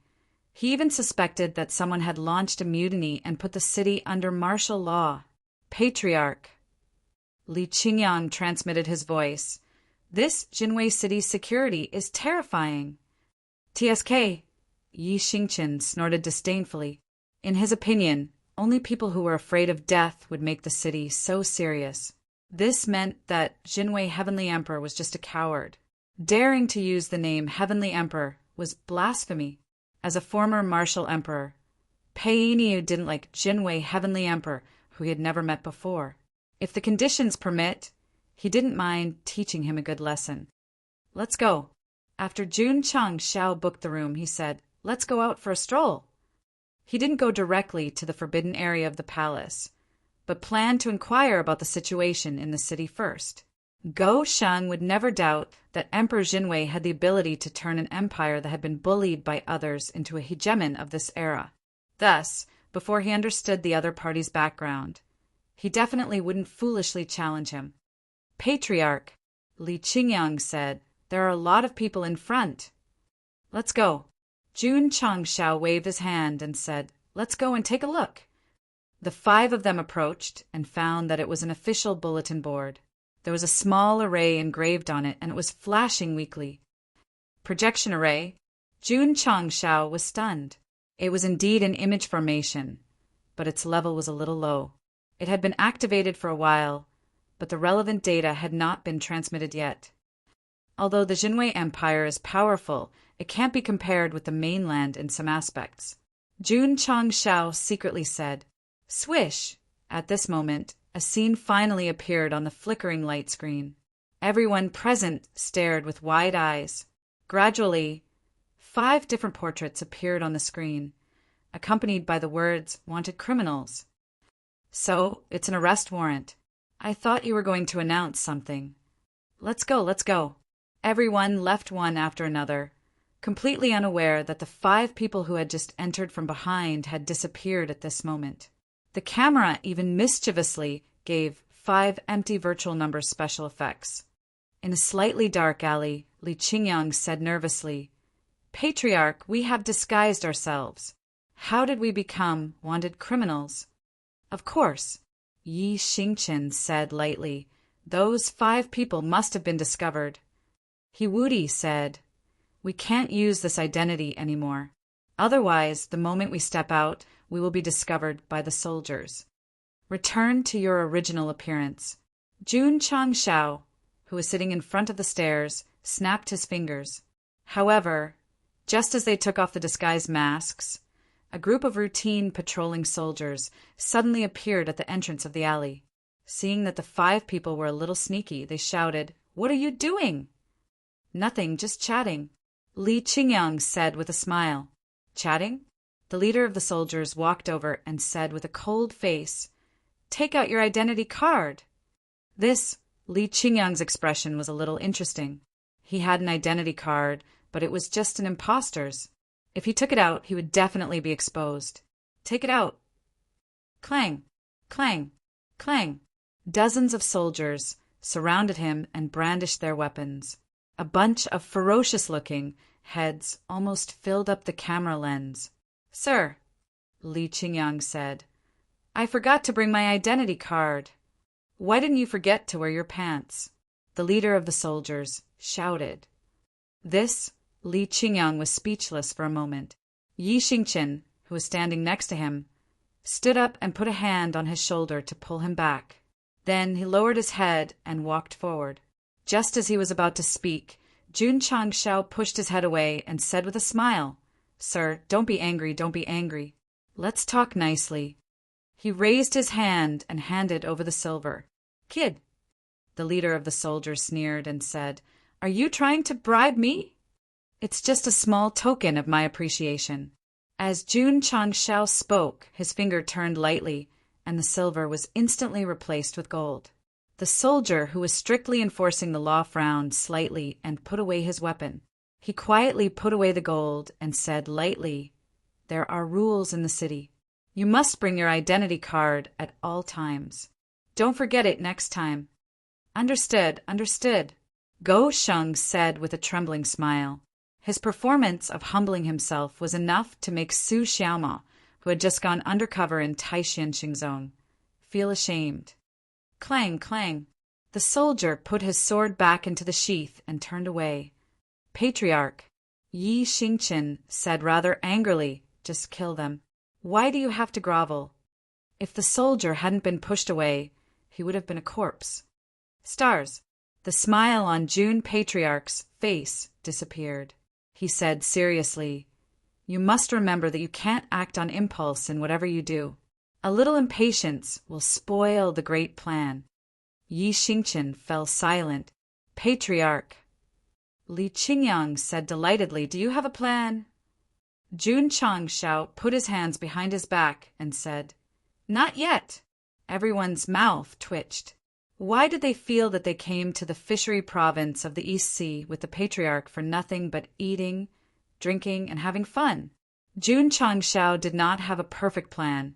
he even suspected that someone had launched a mutiny and put the city under martial law. Patriarch. Li Qingyang transmitted his voice. This Jinwei City's security is terrifying. TSK. Yi Xingqian snorted disdainfully. In his opinion, only people who were afraid of death would make the city so serious. This meant that Jinwei Heavenly Emperor was just a coward. Daring to use the name Heavenly Emperor was blasphemy. As a former martial emperor, Pei Niu didn't like Jinwei Heavenly Emperor, who he had never met before. If the conditions permit, he didn't mind teaching him a good lesson. Let's go. After Jun Changshao booked the room, he said, Let's go out for a stroll. He didn't go directly to the forbidden area of the palace, but planned to inquire about the situation in the city first. Go Sheng would never doubt that Emperor Jinwei had the ability to turn an empire that had been bullied by others into a hegemon of this era. Thus, before he understood the other party's background, he definitely wouldn't foolishly challenge him. Patriarch, Li Qingyang said, there are a lot of people in front. Let's go. Jun Changshao waved his hand and said, Let's go and take a look. The 5 of them approached and found that it was an official bulletin board. There was a small array engraved on it, and it was flashing weakly. Projection array. Jun Changshao was stunned. It was indeed an image formation, but its level was a little low. It had been activated for a while, but the relevant data had not been transmitted yet. Although the Jinwei Empire is powerful, it can't be compared with the mainland in some aspects. Jun Changshao secretly said, Swish! At this moment, a scene finally appeared on the flickering light screen. Everyone present stared with wide eyes. Gradually, 5 different portraits appeared on the screen, accompanied by the words, Wanted criminals. So, it's an arrest warrant. I thought you were going to announce something. Let's go, let's go. Everyone left one after another, completely unaware that the 5 people who had just entered from behind had disappeared at this moment. The camera even mischievously gave 5 empty virtual numbers special effects. In a slightly dark alley, Li Qingyang said nervously, "Patriarch, we have disguised ourselves. How did we become wanted criminals?" "Of course," Yi Xingqian said lightly. "Those 5 people must have been discovered." He Wudi said, "We can't use this identity anymore. Otherwise, the moment we step out, we will be discovered by the soldiers. Return to your original appearance." Jun Changshao, who was sitting in front of the stairs, snapped his fingers. However, just as they took off the disguised masks, a group of routine patrolling soldiers suddenly appeared at the entrance of the alley. Seeing that the 5 people were a little sneaky, they shouted, "What are you doing?" "Nothing, just chatting," Li Qingyang said with a smile. "Chatting?" The leader of the soldiers walked over and said with a cold face, "Take out your identity card." This, Li Qingyang's expression was a little interesting. He had an identity card, but it was just an imposter's. If he took it out, he would definitely be exposed. "Take it out." Clang, clang, clang. Dozens of soldiers surrounded him and brandished their weapons. A bunch of ferocious-looking heads almost filled up the camera lens. "Sir," Li Qingyang said, "I forgot to bring my identity card." "Why didn't you forget to wear your pants?" the leader of the soldiers shouted. This, Li Qingyang was speechless for a moment. Yi Xingqian, who was standing next to him, stood up and put a hand on his shoulder to pull him back. Then he lowered his head and walked forward. Just as he was about to speak, Jun Changshao pushed his head away and said with a smile, "Sir, don't be angry, don't be angry. Let's talk nicely." He raised his hand and handed over the silver. "Kid," the leader of the soldiers sneered and said, "Are you trying to bribe me?" "It's just a small token of my appreciation." As Jun Changshao spoke, his finger turned lightly, and the silver was instantly replaced with gold. The soldier who was strictly enforcing the law frowned slightly and put away his weapon. He quietly put away the gold and said lightly, "There are rules in the city. You must bring your identity card at all times. Don't forget it next time." "Understood, understood," Go Sheng said with a trembling smile. His performance of humbling himself was enough to make Su Xiaoma, who had just gone undercover in Taishan Xingzong, feel ashamed. Clang, clang. The soldier put his sword back into the sheath and turned away. "Patriarch," Yi Xingqian said rather angrily, "just kill them. Why do you have to grovel?" If the soldier hadn't been pushed away, he would have been a corpse. Stars. The smile on Jun Patriarch's face disappeared. He said seriously, "You must remember that you can't act on impulse in whatever you do. A little impatience will spoil the great plan." Yi Xingqian fell silent. "Patriarch," Li Qingyang said delightedly, "do you have a plan?" Jun Changshao put his hands behind his back and said, "Not yet." Everyone's mouth twitched. Why did they feel that they came to the fishery province of the East Sea with the Patriarch for nothing but eating, drinking, and having fun? Jun Changshao did not have a perfect plan,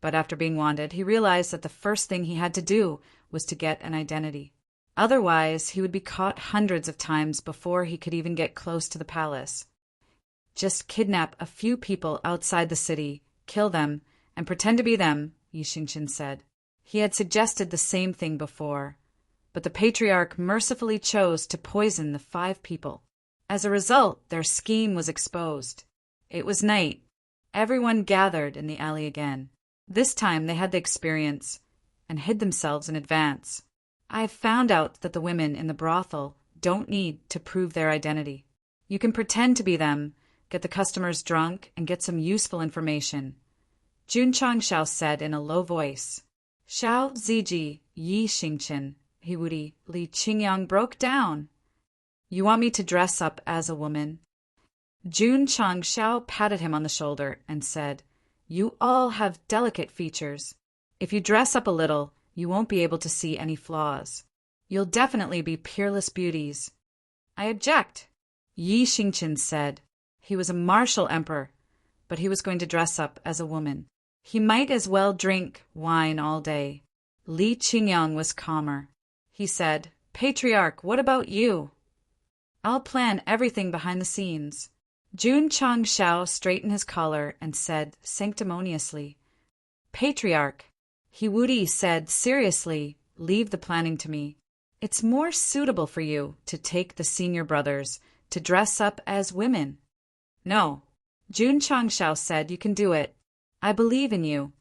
but after being wanted, he realized that the first thing he had to do was to get an identity. Otherwise, he would be caught hundreds of times before he could even get close to the palace. Just kidnap a few people outside the city, kill them, and pretend to be them, Yi Xingqian said. He had suggested the same thing before, but the Patriarch mercifully chose to poison the 5 people. As a result, their scheme was exposed. It was night. Everyone gathered in the alley again. This time they had the experience and hid themselves in advance. I have found out that the women in the brothel don't need to prove their identity. You can pretend to be them, get the customers drunk, and get some useful information. Jun Changshao said in a low voice. Xiao Ziji, Yi Xingqian, Hiwudi, Li Qingyang broke down. "You want me to dress up as a woman?" Jun Changshao patted him on the shoulder and said, "You all have delicate features. If you dress up a little, you won't be able to see any flaws. You'll definitely be peerless beauties." "I object," Yi Xingqian said. He was a martial emperor, but he was going to dress up as a woman. He might as well drink wine all day. Li Qingyang was calmer. He said, "Patriarch, what about you?" "I'll plan everything behind the scenes." Jun Changshao straightened his collar and said sanctimoniously, "Patriarch," He Wudi said seriously, "leave the planning to me. It's more suitable for you to take the senior brothers to dress up as women." "No," Jun Changshao said, "you can do it. I believe in you."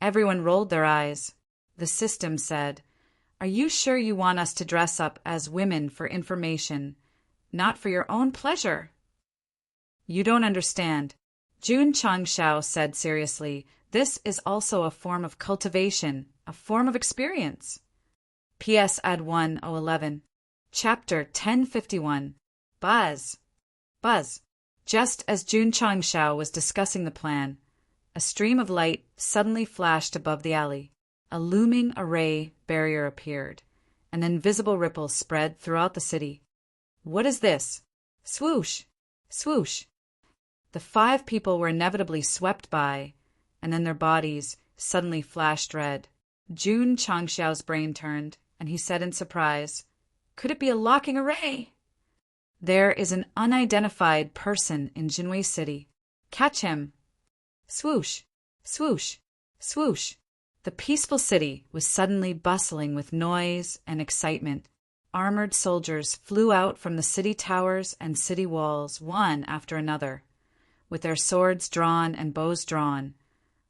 Everyone rolled their eyes. The system said, "Are you sure you want us to dress up as women for information, not for your own pleasure?" "You don't understand," Jun Changshao said seriously. "This is also a form of cultivation, a form of experience." PS Ad 1011. Chapter 1051. Buzz. Buzz. Just as Jun Changshao was discussing the plan, a stream of light suddenly flashed above the alley. A looming array barrier appeared. An invisible ripple spread throughout the city. "What is this?" Swoosh! Swoosh! The 5 people were inevitably swept by, and then their bodies suddenly flashed red. Jun Changshao's brain turned, and he said in surprise, "Could it be a locking array?" "There is an unidentified person in Jinwei City. Catch him!" Swoosh! Swoosh! Swoosh! The peaceful city was suddenly bustling with noise and excitement. Armored soldiers flew out from the city towers and city walls, one after another, with their swords drawn and bows drawn,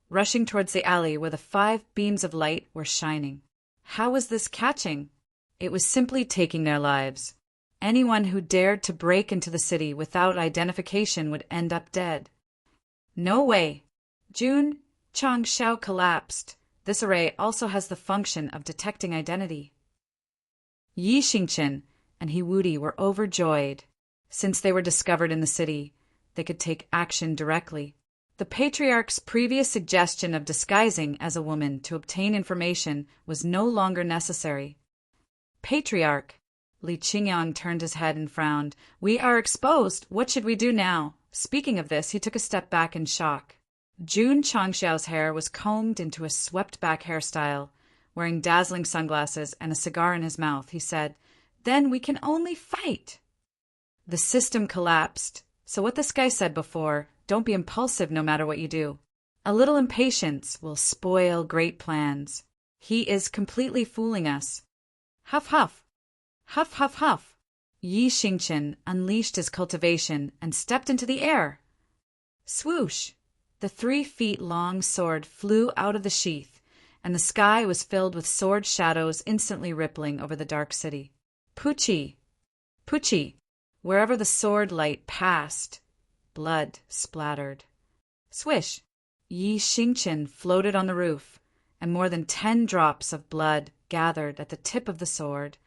rushing towards the alley where the 5 beams of light were shining. How was this catching? It was simply taking their lives. Anyone who dared to break into the city without identification would end up dead. "No way!" Jun Changshao collapsed. This array also has the function of detecting identity. Yi Xingqian and He Wudi were overjoyed. Since they were discovered in the city, they could take action directly. The Patriarch's previous suggestion of disguising as a woman to obtain information was no longer necessary. "Patriarch," Li Qingyang turned his head and frowned. "We are exposed. What should we do now?" Speaking of this, he took a step back in shock. Jun Changshao's hair was combed into a swept-back hairstyle. Wearing dazzling sunglasses and a cigar in his mouth, he said, "Then we can only fight." The system collapsed. So what this guy said before, don't be impulsive no matter what you do. A little impatience will spoil great plans. He is completely fooling us. Huff, huff. Huff, huff, huff. Yi Xingqian unleashed his cultivation and stepped into the air. Swoosh! The 3-feet-long sword flew out of the sheath, and the sky was filled with sword shadows instantly rippling over the dark city. Poochie! Poochie! Wherever the sword light passed, blood splattered. Swish! Yi Xingqian floated on the roof, and more than 10 drops of blood gathered at the tip of the sword.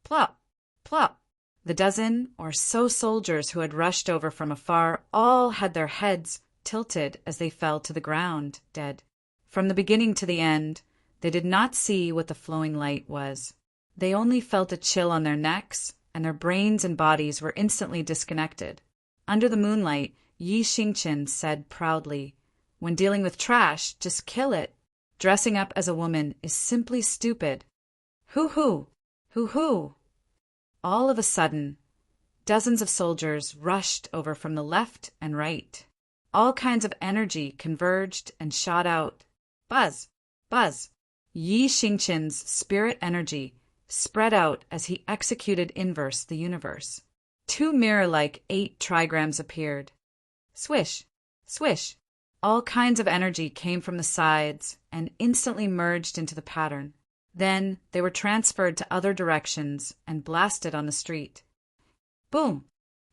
Plop! Plop! The dozen or so soldiers who had rushed over from afar all had their heads tilted as they fell to the ground, dead. From the beginning to the end, they did not see what the flowing light was. They only felt a chill on their necks, and their brains and bodies were instantly disconnected. Under the moonlight, Yi Xingqian said proudly, "When dealing with trash, just kill it. Dressing up as a woman is simply stupid." Hoo-hoo! Hoo-hoo! All of a sudden, dozens of soldiers rushed over from the left and right. All kinds of energy converged and shot out. Buzz! Buzz! Yi Xingqian's spirit energy spread out as he executed inverse the universe. 2 mirror-like 8 trigrams appeared. Swish! Swish! All kinds of energy came from the sides and instantly merged into the pattern. Then they were transferred to other directions and blasted on the street. Boom!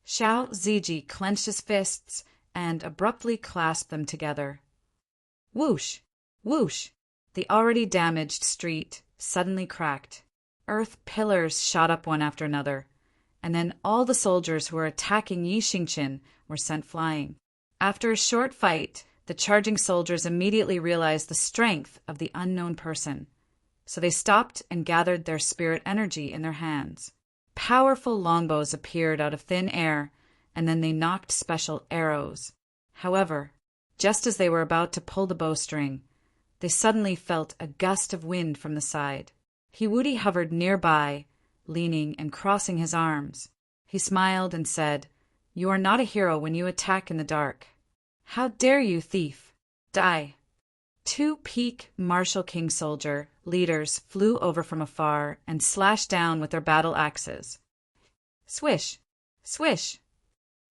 Xiao Ziji clenched his fists and abruptly clasped them together. Whoosh! Whoosh! The already damaged street suddenly cracked. Earth pillars shot up one after another, and then all the soldiers who were attacking Yi Xingqian were sent flying. After a short fight, the charging soldiers immediately realized the strength of the unknown person, so they stopped and gathered their spirit energy in their hands. powerful longbows appeared out of thin air, and then they knocked special arrows. However, just as they were about to pull the bowstring, they suddenly felt a gust of wind from the side. Hiwudi hovered nearby, leaning and crossing his arms. He smiled and said, "You are not a hero when you attack in the dark. How dare you, thief? Die!" Two peak martial king soldier leaders flew over from afar and slashed down with their battle axes. Swish! Swish!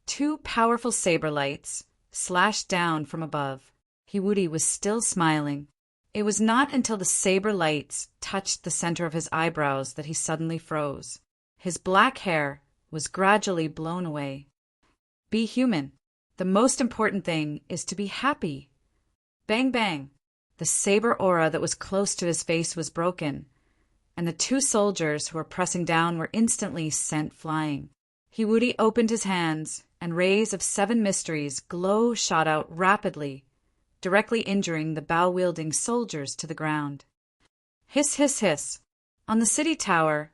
Two powerful saber lights slashed down from above. Hiwudi was still smiling. It was not until the saber lights touched the center of his eyebrows that he suddenly froze. His black hair was gradually blown away. Be human. The most important thing is to be happy. Bang, bang. The saber aura that was close to his face was broken, and the two soldiers who were pressing down were instantly sent flying. Hiwudi opened his hands, and rays of 7 mysteries glow shot out rapidly, directly injuring the bow-wielding soldiers to the ground. Hiss, hiss, hiss. On the city tower,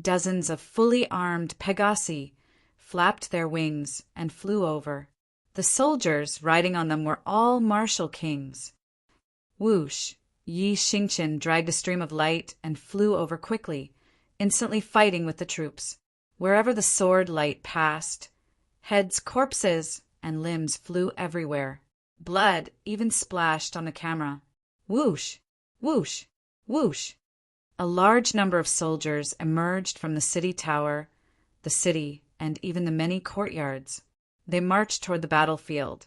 dozens of fully armed Pegasi flapped their wings and flew over. The soldiers riding on them were all martial kings. Whoosh! Yi Xingqian dragged a stream of light and flew over quickly, instantly fighting with the troops. Wherever the sword light passed, heads, corpses, and limbs flew everywhere. Blood even splashed on the camera. Whoosh! Whoosh! Whoosh! A large number of soldiers emerged from the city tower, the city, and even the many courtyards. They marched toward the battlefield,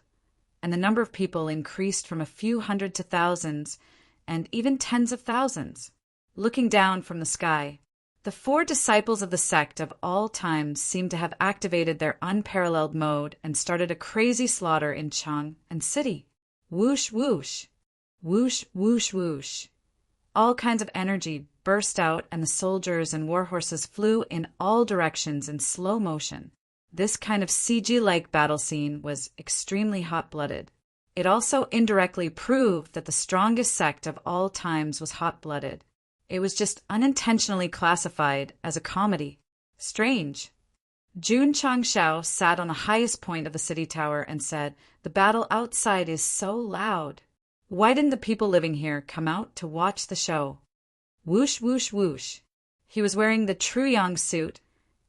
and the number of people increased from a few hundred to thousands, and even tens of thousands. Looking down from the sky, the 4 disciples of the sect of all times seemed to have activated their unparalleled mode and started a crazy slaughter in Chang and city. Whoosh, whoosh. Whoosh, whoosh, whoosh. All kinds of energy burst out, and the soldiers and warhorses flew in all directions in slow motion. This kind of CG-like battle scene was extremely hot-blooded. It also indirectly proved that the strongest sect of all times was hot-blooded. It was just unintentionally classified as a comedy. Strange. Jun Changshao sat on the highest point of the city tower and said, "The battle outside is so loud. Why didn't the people living here come out to watch the show?" Whoosh, whoosh, whoosh. He was wearing the Truyang suit,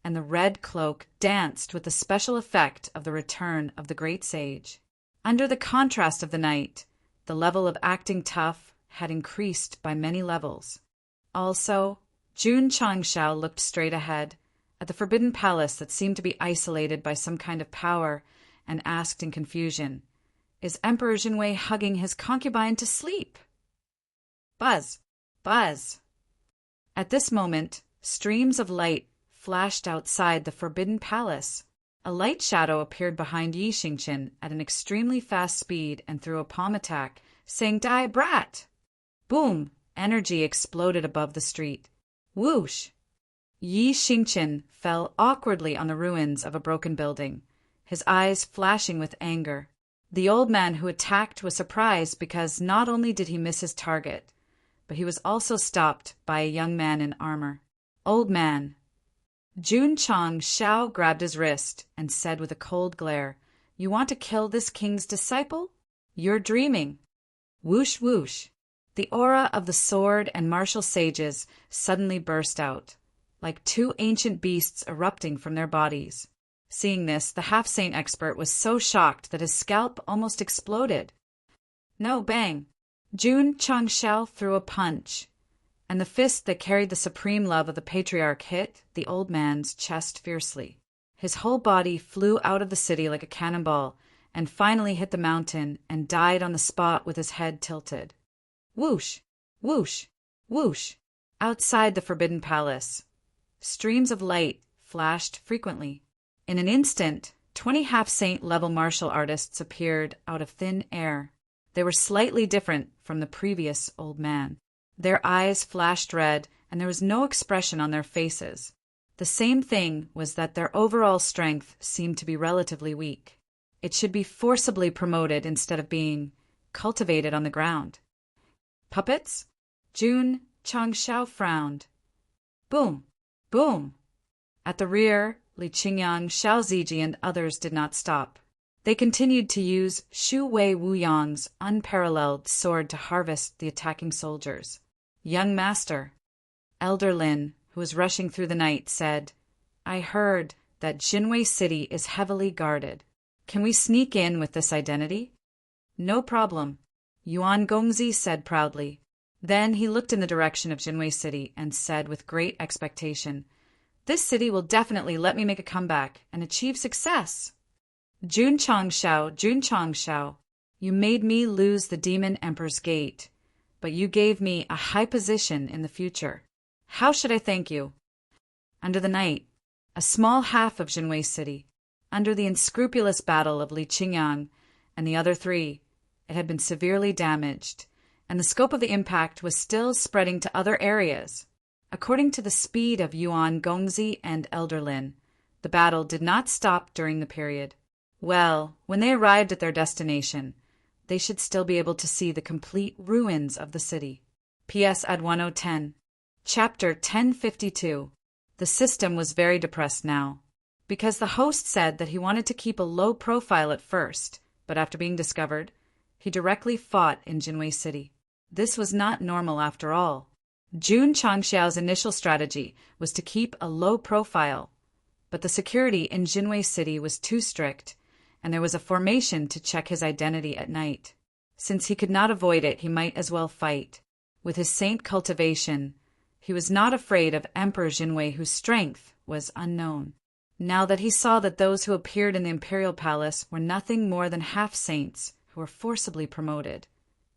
and the red cloak danced with the special effect of the return of the great sage. Under the contrast of the night, the level of acting tough had increased by many levels. Also, Jun Changshao looked straight ahead, at the forbidden palace that seemed to be isolated by some kind of power, and asked in confusion, "Is Emperor Jinwei hugging his concubine to sleep?" Buzz! Buzz! At this moment, streams of light flashed outside the forbidden palace. A light shadow appeared behind Yi Xingqian at an extremely fast speed and threw a palm attack, saying, "Die, brat!" Boom! Energy exploded above the street. Whoosh! Yi Xingqian fell awkwardly on the ruins of a broken building, his eyes flashing with anger. The old man who attacked was surprised because not only did he miss his target, but he was also stopped by a young man in armor. "Old man." Jun Changshao grabbed his wrist and said with a cold glare, "You want to kill this king's disciple? You're dreaming." Whoosh, whoosh. The aura of the sword and martial sages suddenly burst out, like 2 ancient beasts erupting from their bodies. Seeing this, the half-saint expert was so shocked that his scalp almost exploded. No, bang! Jun Changshao threw a punch, and the fist that carried the supreme love of the patriarch hit the old man's chest fiercely. His whole body flew out of the city like a cannonball, and finally hit the mountain and died on the spot with his head tilted. Whoosh! Whoosh! Whoosh! Outside the forbidden palace, streams of light flashed frequently. In an instant, 20 half-saint level martial artists appeared out of thin air. They were slightly different from the previous old man. Their eyes flashed red, and there was no expression on their faces. The same thing was that their overall strength seemed to be relatively weak. It should be forcibly promoted instead of being cultivated on the ground. Puppets? Jun Changshao frowned. Boom! Boom! At the rear, Li Qingyang, Xiao Ziji, and others did not stop. They continued to use Shu Wei Wuyang's unparalleled sword to harvest the attacking soldiers. "Young master," Elder Lin, who was rushing through the night, said, "I heard that Jinwei City is heavily guarded. Can we sneak in with this identity?" "No problem," Yuan Gongzi said proudly. Then he looked in the direction of Jinwei City and said with great expectation, "This city will definitely let me make a comeback and achieve success." Jun Changshao, you made me lose the Demon Emperor's Gate, but you gave me a high position in the future. How should I thank you? Under the night, a small half of Jinwei City, under the unscrupulous battle of Li Qingyang and the other three, it had been severely damaged, and the scope of the impact was still spreading to other areas. According to the speed of Yuan Gongzi and Elder Lin, the battle did not stop during the period. Well, when they arrived at their destination, they should still be able to see the complete ruins of the city. P.S. Ad 1010. Chapter 1052. The system was very depressed now, because the host said that he wanted to keep a low profile at first, but after being discovered, he directly fought in Jinwei City. This was not normal after all. Jun Changxiao's initial strategy was to keep a low profile, but the security in Jinwei City was too strict, and there was a formation to check his identity at night. Since he could not avoid it, he might as well fight. With his saint cultivation, he was not afraid of Emperor Jinwei, whose strength was unknown. Now that he saw that those who appeared in the imperial palace were nothing more than half-saints who were forcibly promoted,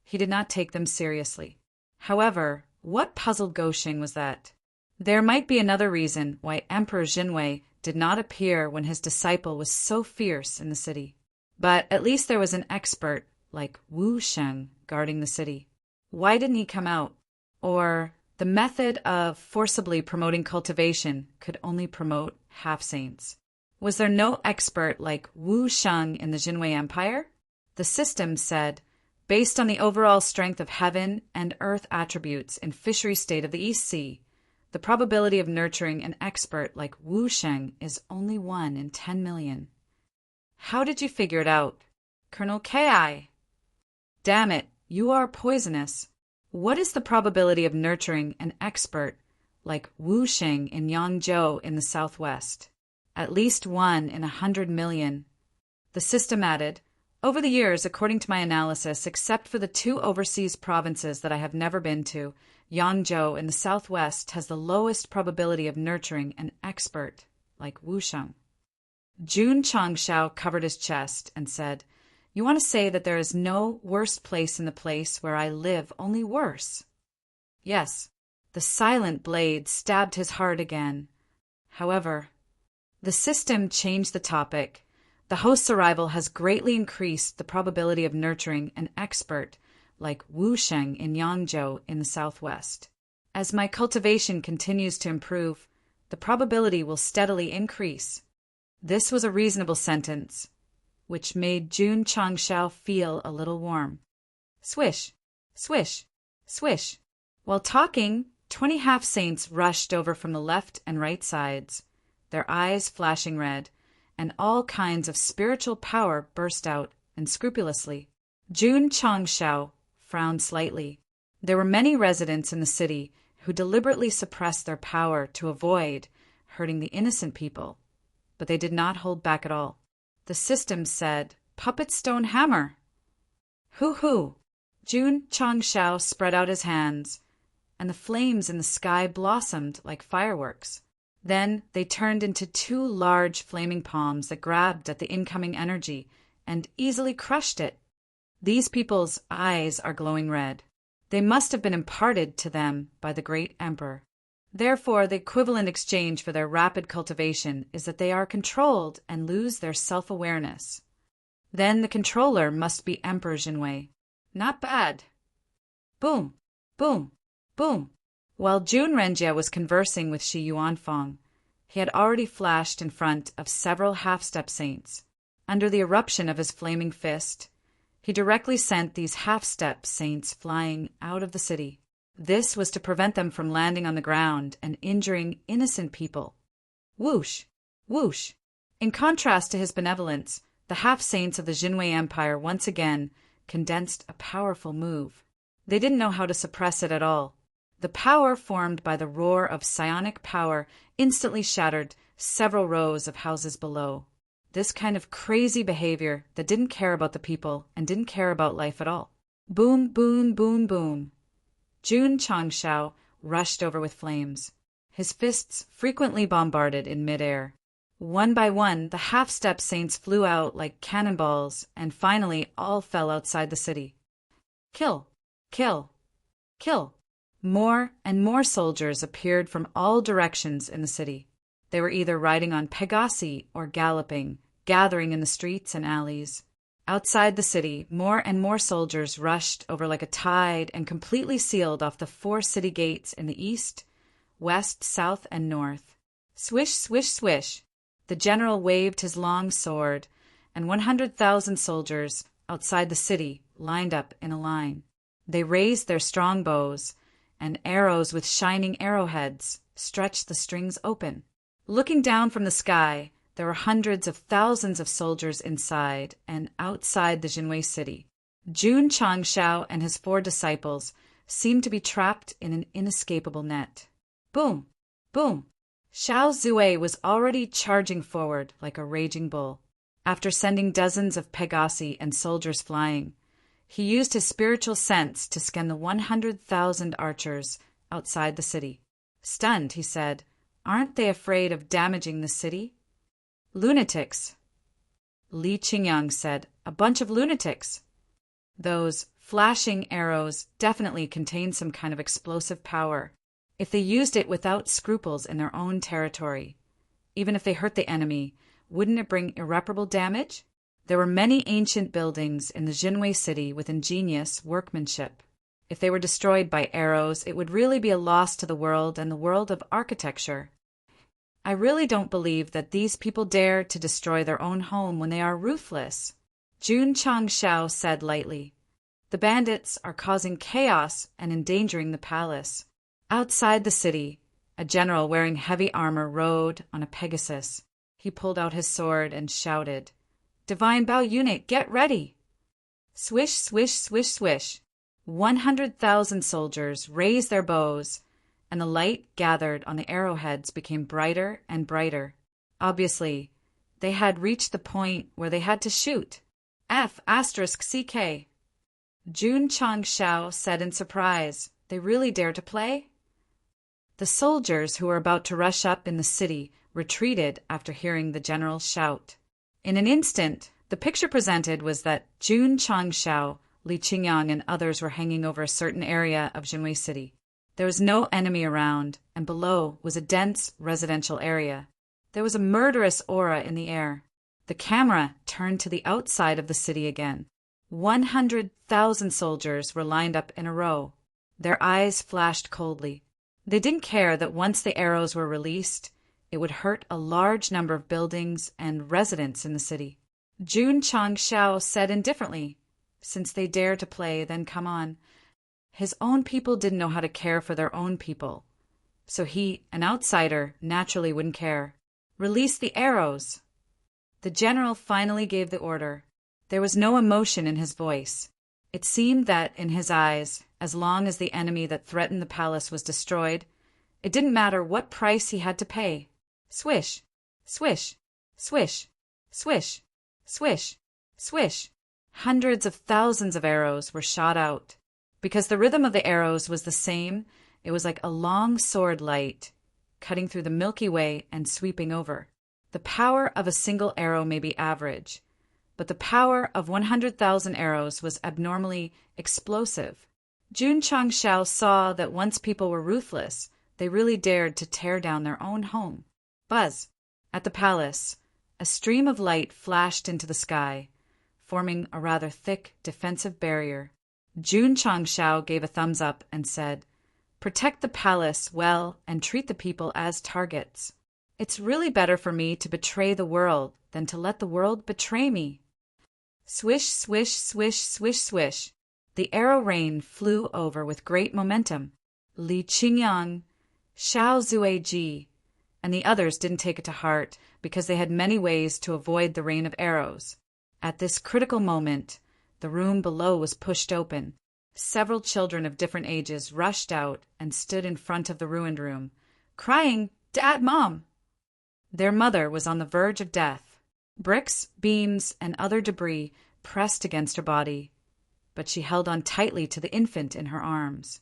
he did not take them seriously. However, what puzzled Goshing was that there might be another reason why Emperor Jinwei did not appear when his disciple was so fierce in the city. But at least there was an expert like Wu Sheng guarding the city. Why didn't he come out? Or the method of forcibly promoting cultivation could only promote half-saints. Was there no expert like Wu Sheng in the Jinwei Empire? The system said, based on the overall strength of heaven and earth attributes in Fishery State of the East Sea, the probability of nurturing an expert like Wu Sheng is only 1 in 10 million. How did you figure it out? Colonel Ki. Damn it, you are poisonous. What is the probability of nurturing an expert like Wu Sheng in Yangzhou in the southwest? At least 1 in 100 million. The system added, over the years, according to my analysis, except for the 2 overseas provinces that I have never been to, Yangzhou in the southwest has the lowest probability of nurturing an expert like Wu Sheng. Jun Changshao covered his chest and said, "You want to say that there is no worse place in the place where I live, only worse?" Yes. The silent blade stabbed his heart again. However, the system changed the topic. The host's arrival has greatly increased the probability of nurturing an expert like Wu Sheng in Yangzhou in the southwest. As my cultivation continues to improve, the probability will steadily increase. This was a reasonable sentence, which made Jun Changshao feel a little warm. Swish, swish, swish. While talking, 20 half-saints rushed over from the left and right sides, their eyes flashing red, and all kinds of spiritual power burst out unscrupulously. Jun Changshao frowned slightly. There were many residents in the city who deliberately suppressed their power to avoid hurting the innocent people, but they did not hold back at all. The system said, "Puppet stone hammer." Hoo-hoo! Jun Changshao spread out his hands, and the flames in the sky blossomed like fireworks. Then they turned into 2 large flaming palms that grabbed at the incoming energy and easily crushed it. These people's eyes are glowing red. They must have been imparted to them by the great emperor. Therefore, the equivalent exchange for their rapid cultivation is that they are controlled and lose their self-awareness. Then the controller must be Emperor Jinwei. Not bad. Boom, boom, boom. While Jun Renjie was conversing with Shi Yuanfang, he had already flashed in front of several half-step saints. Under the eruption of his flaming fist, he directly sent these half-step saints flying out of the city. This was to prevent them from landing on the ground and injuring innocent people. Whoosh! Whoosh! In contrast to his benevolence, the half-saints of the Jinwei Empire once again condensed a powerful move. They didn't know how to suppress it at all. The power formed by the roar of psionic power instantly shattered several rows of houses below. This kind of crazy behavior that didn't care about the people and didn't care about life at all. Boom, boom, boom, boom. Jun Changshao rushed over with flames, his fists frequently bombarded in midair. One by one, the half-step saints flew out like cannonballs, and finally all fell outside the city. Kill! Kill! Kill! More and more soldiers appeared from all directions in the city. They were either riding on Pegasi or galloping, gathering in the streets and alleys. Outside the city, more and more soldiers rushed over like a tide and completely sealed off the 4 city gates in the east, west, south, and north. Swish, swish, swish. The general waved his long sword, and 100,000 soldiers outside the city lined up in a line. They raised their strong bows, and arrows with shining arrowheads stretched the strings open. Looking down from the sky, there were hundreds of thousands of soldiers inside and outside the Jinwei city. Jun Changshao and his 4 disciples seemed to be trapped in an inescapable net. Boom! Boom! Xiao Zui was already charging forward like a raging bull. After sending dozens of Pegasi and soldiers flying, he used his spiritual sense to scan the 100,000 archers outside the city. Stunned, he said, "Aren't they afraid of damaging the city?" "Lunatics," Li Qingyang said. "A bunch of lunatics." Those flashing arrows definitely contained some kind of explosive power. If they used it without scruples in their own territory, even if they hurt the enemy, wouldn't it bring irreparable damage? There were many ancient buildings in the Jinwei city with ingenious workmanship. If they were destroyed by arrows, it would really be a loss to the world and the world of architecture. "I really don't believe that these people dare to destroy their own home when they are ruthless," Jun Changshao said lightly. "The bandits are causing chaos and endangering the palace." Outside the city, a general wearing heavy armor rode on a Pegasus. He pulled out his sword and shouted, "Divine Bao unit, get ready!" Swish, swish, swish, swish. 100,000 soldiers raised their bows, and the light gathered on the arrowheads became brighter and brighter. Obviously, they had reached the point where they had to shoot. F***CK. Jun Changshao said in surprise, "They really dare to play?" The soldiers who were about to rush up in the city retreated after hearing the general's shout. In an instant, the picture presented was that Jun Changshao, Li Qingyang, and others were hanging over a certain area of Jinwei city. There was no enemy around, and below was a dense residential area. There was a murderous aura in the air. The camera turned to the outside of the city again. 100,000 soldiers were lined up in a row. Their eyes flashed coldly. They didn't care that once the arrows were released, it would hurt a large number of buildings and residents in the city. Jun Changshao said indifferently, "Since they dare to play, then come on." His own people didn't know how to care for their own people, so he, an outsider, naturally wouldn't care. "Release the arrows." The general finally gave the order. There was no emotion in his voice. It seemed that, in his eyes, as long as the enemy that threatened the palace was destroyed, it didn't matter what price he had to pay. Swish, swish, swish, swish, swish, swish. Hundreds of thousands of arrows were shot out. Because the rhythm of the arrows was the same, it was like a long sword light, cutting through the Milky Way and sweeping over. The power of a single arrow may be average, but the power of 100,000 arrows was abnormally explosive. Jun Changshao saw that once people were ruthless, they really dared to tear down their own home. Buzz! At the palace, a stream of light flashed into the sky, forming a rather thick defensive barrier. Jun Changshao gave a thumbs up and said, "Protect the palace well and treat the people as targets. It's really better for me to betray the world than to let the world betray me." Swish, swish, swish, swish, swish. The arrow rain flew over with great momentum. Li Qingyang, Xiao Zuiji, and the others didn't take it to heart because they had many ways to avoid the rain of arrows. At this critical moment, the room below was pushed open. Several children of different ages rushed out and stood in front of the ruined room, crying, "Dad, Mom!" Their mother was on the verge of death. Bricks, beams, and other debris pressed against her body, but she held on tightly to the infant in her arms.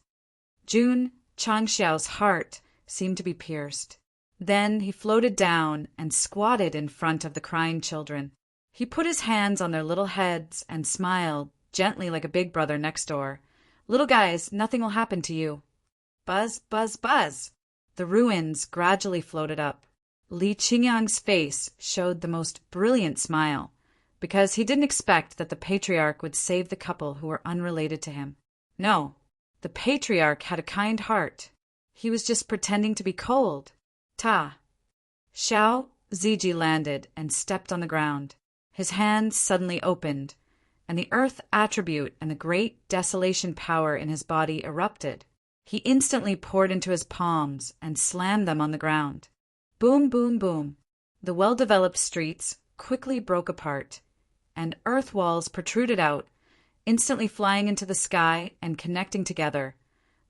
Jun Changxiao's heart seemed to be pierced. Then he floated down and squatted in front of the crying children. He put his hands on their little heads and smiled, gently like a big brother next door. "Little guys, nothing will happen to you." Buzz, buzz, buzz. The ruins gradually floated up. Li Qingyang's face showed the most brilliant smile, because he didn't expect that the patriarch would save the couple who were unrelated to him. No, the patriarch had a kind heart. He was just pretending to be cold. Ta! Xiao Ziji landed and stepped on the ground. His hands suddenly opened, and the earth attribute and the great desolation power in his body erupted. He instantly poured into his palms and slammed them on the ground. Boom, boom, boom. The well-developed streets quickly broke apart, and earth walls protruded out, instantly flying into the sky and connecting together,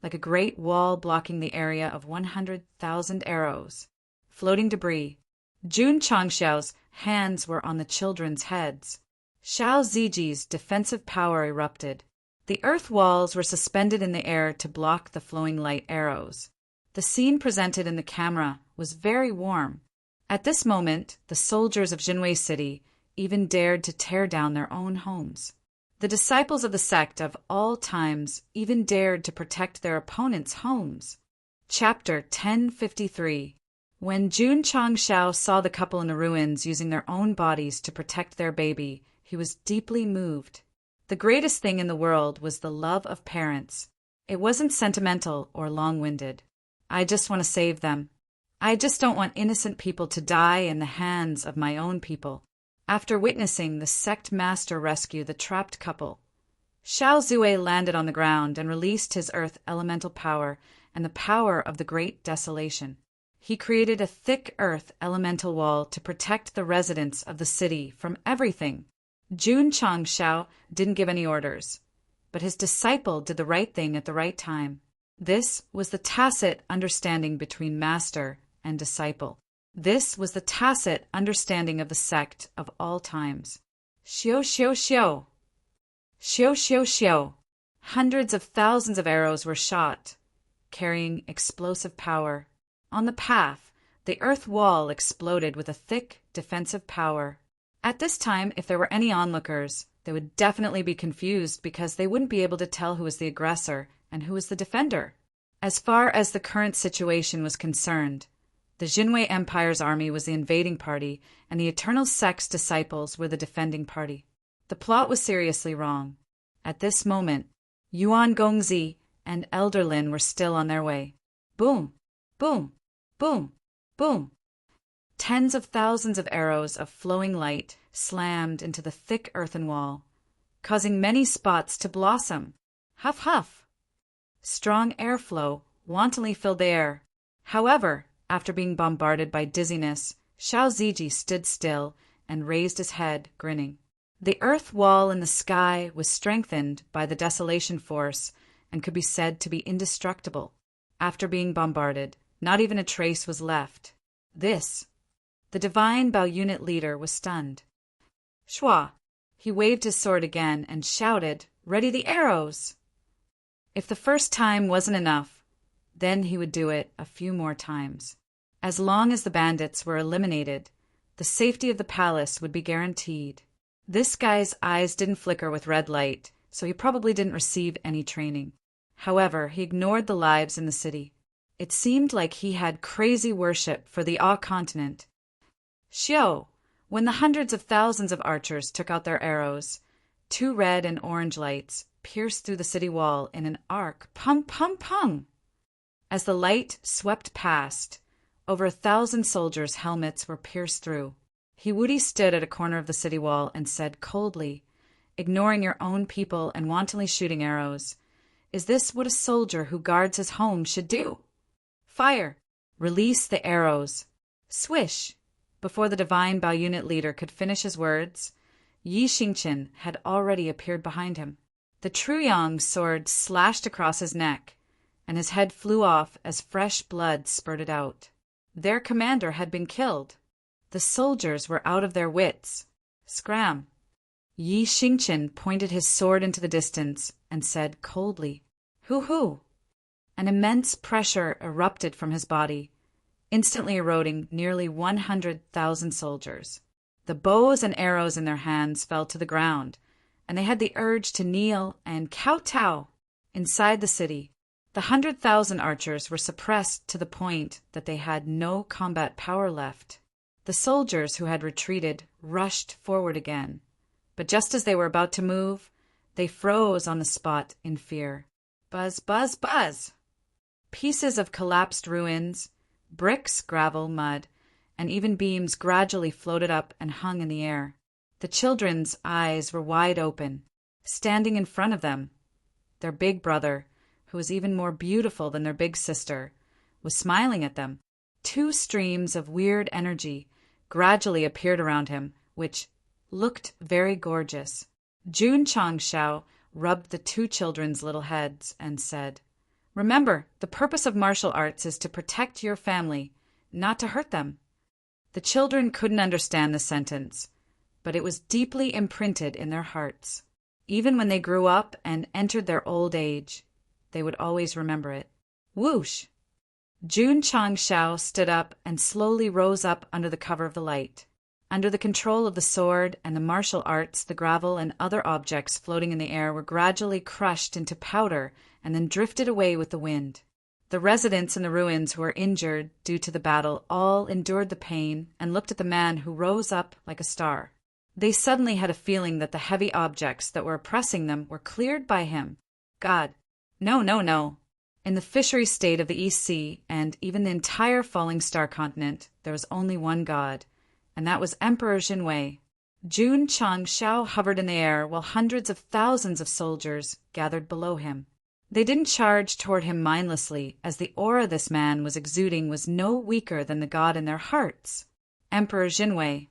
like a great wall blocking the area of 100,000 arrows. Floating debris. Jun Changxiao's hands were on the children's heads. Xiao Ziji's defensive power erupted. The earth walls were suspended in the air to block the flowing light arrows. The scene presented in the camera was very warm. At this moment, the soldiers of Jinwei City even dared to tear down their own homes. The disciples of the sect of all times even dared to protect their opponents' homes. Chapter 1053. When Jun Changxiao saw the couple in the ruins using their own bodies to protect their baby, he was deeply moved. The greatest thing in the world was the love of parents. It wasn't sentimental or long-winded. I just want to save them. I just don't want innocent people to die in the hands of my own people. After witnessing the sect master rescue the trapped couple, Xiao Zue landed on the ground and released his earth elemental power and the power of the great desolation. He created a thick earth elemental wall to protect the residents of the city from everything. Jun Changxiao didn't give any orders, but his disciple did the right thing at the right time. This was the tacit understanding between master and disciple. This was the tacit understanding of the sect of all times. Xiu, xiu, xiu. Xiu, xiu, xiu. Hundreds of thousands of arrows were shot, carrying explosive power. On the path, the earth wall exploded with a thick defensive power. At this time, if there were any onlookers, they would definitely be confused because they wouldn't be able to tell who was the aggressor and who was the defender. As far as the current situation was concerned, the Jinwei Empire's army was the invading party, and the Eternal Sect's disciples were the defending party. The plot was seriously wrong. At this moment, Yuan Gongzi and Elder Lin were still on their way. Boom, boom, boom, boom. Tens of thousands of arrows of flowing light slammed into the thick earthen wall, causing many spots to blossom. Huff, huff. Strong airflow wantonly filled the air. However, after being bombarded by dizziness, Xiao Ziji stood still and raised his head, grinning. The earth wall in the sky was strengthened by the desolation force and could be said to be indestructible. After being bombarded, not even a trace was left. The divine Bao unit leader was stunned. Shua! He waved his sword again and shouted, "Ready the arrows!" If the first time wasn't enough, then he would do it a few more times. As long as the bandits were eliminated, the safety of the palace would be guaranteed. This guy's eyes didn't flicker with red light, so he probably didn't receive any training. However, he ignored the lives in the city. It seemed like he had crazy worship for the Ah continent. Xiao, when the hundreds of thousands of archers took out their arrows, 2 red and orange lights pierced through the city wall in an arc, pung, pung, pung. As the light swept past, over 1,000 soldiers' helmets were pierced through. Hiwudi stood at a corner of the city wall and said coldly, "Ignoring your own people and wantonly shooting arrows, is this what a soldier who guards his home should do? Fire! Release the arrows!" Swish! Before the divine Bao unit leader could finish his words, Yi Xingqian had already appeared behind him. The Truyong's sword slashed across his neck, and his head flew off as fresh blood spurted out. Their commander had been killed. The soldiers were out of their wits. Scram! Yi Xingqian pointed his sword into the distance and said coldly, "Hoo-hoo!" An immense pressure erupted from his body, instantly eroding nearly 100,000 soldiers. The bows and arrows in their hands fell to the ground, and they had the urge to kneel and kowtow. Inside the city, the 100,000 archers were suppressed to the point that they had no combat power left. The soldiers who had retreated rushed forward again, but just as they were about to move, they froze on the spot in fear. Buzz, buzz, buzz! Pieces of collapsed ruins, bricks, gravel, mud, and even beams gradually floated up and hung in the air. The children's eyes were wide open. Standing in front of them, their big brother, who was even more beautiful than their big sister, was smiling at them. Two streams of weird energy gradually appeared around him, which looked very gorgeous. Jun Changshao rubbed the two children's little heads and said, "Remember, the purpose of martial arts is to protect your family, not to hurt them." The children couldn't understand the sentence, but it was deeply imprinted in their hearts. Even when they grew up and entered their old age, they would always remember it. Whoosh! Jun Changshao stood up and slowly rose up under the cover of the light. Under the control of the sword and the martial arts, the gravel and other objects floating in the air were gradually crushed into powder and then drifted away with the wind. The residents in the ruins who were injured due to the battle all endured the pain and looked at the man who rose up like a star. They suddenly had a feeling that the heavy objects that were oppressing them were cleared by him. God, no, no, no. In the fishery state of the East Sea and even the entire Falling Star continent, there was only one God, and that was Emperor Jinwei. Jun Changshao hovered in the air while hundreds of thousands of soldiers gathered below him. They didn't charge toward him mindlessly, as the aura this man was exuding was no weaker than the God in their hearts. Emperor Jinwei.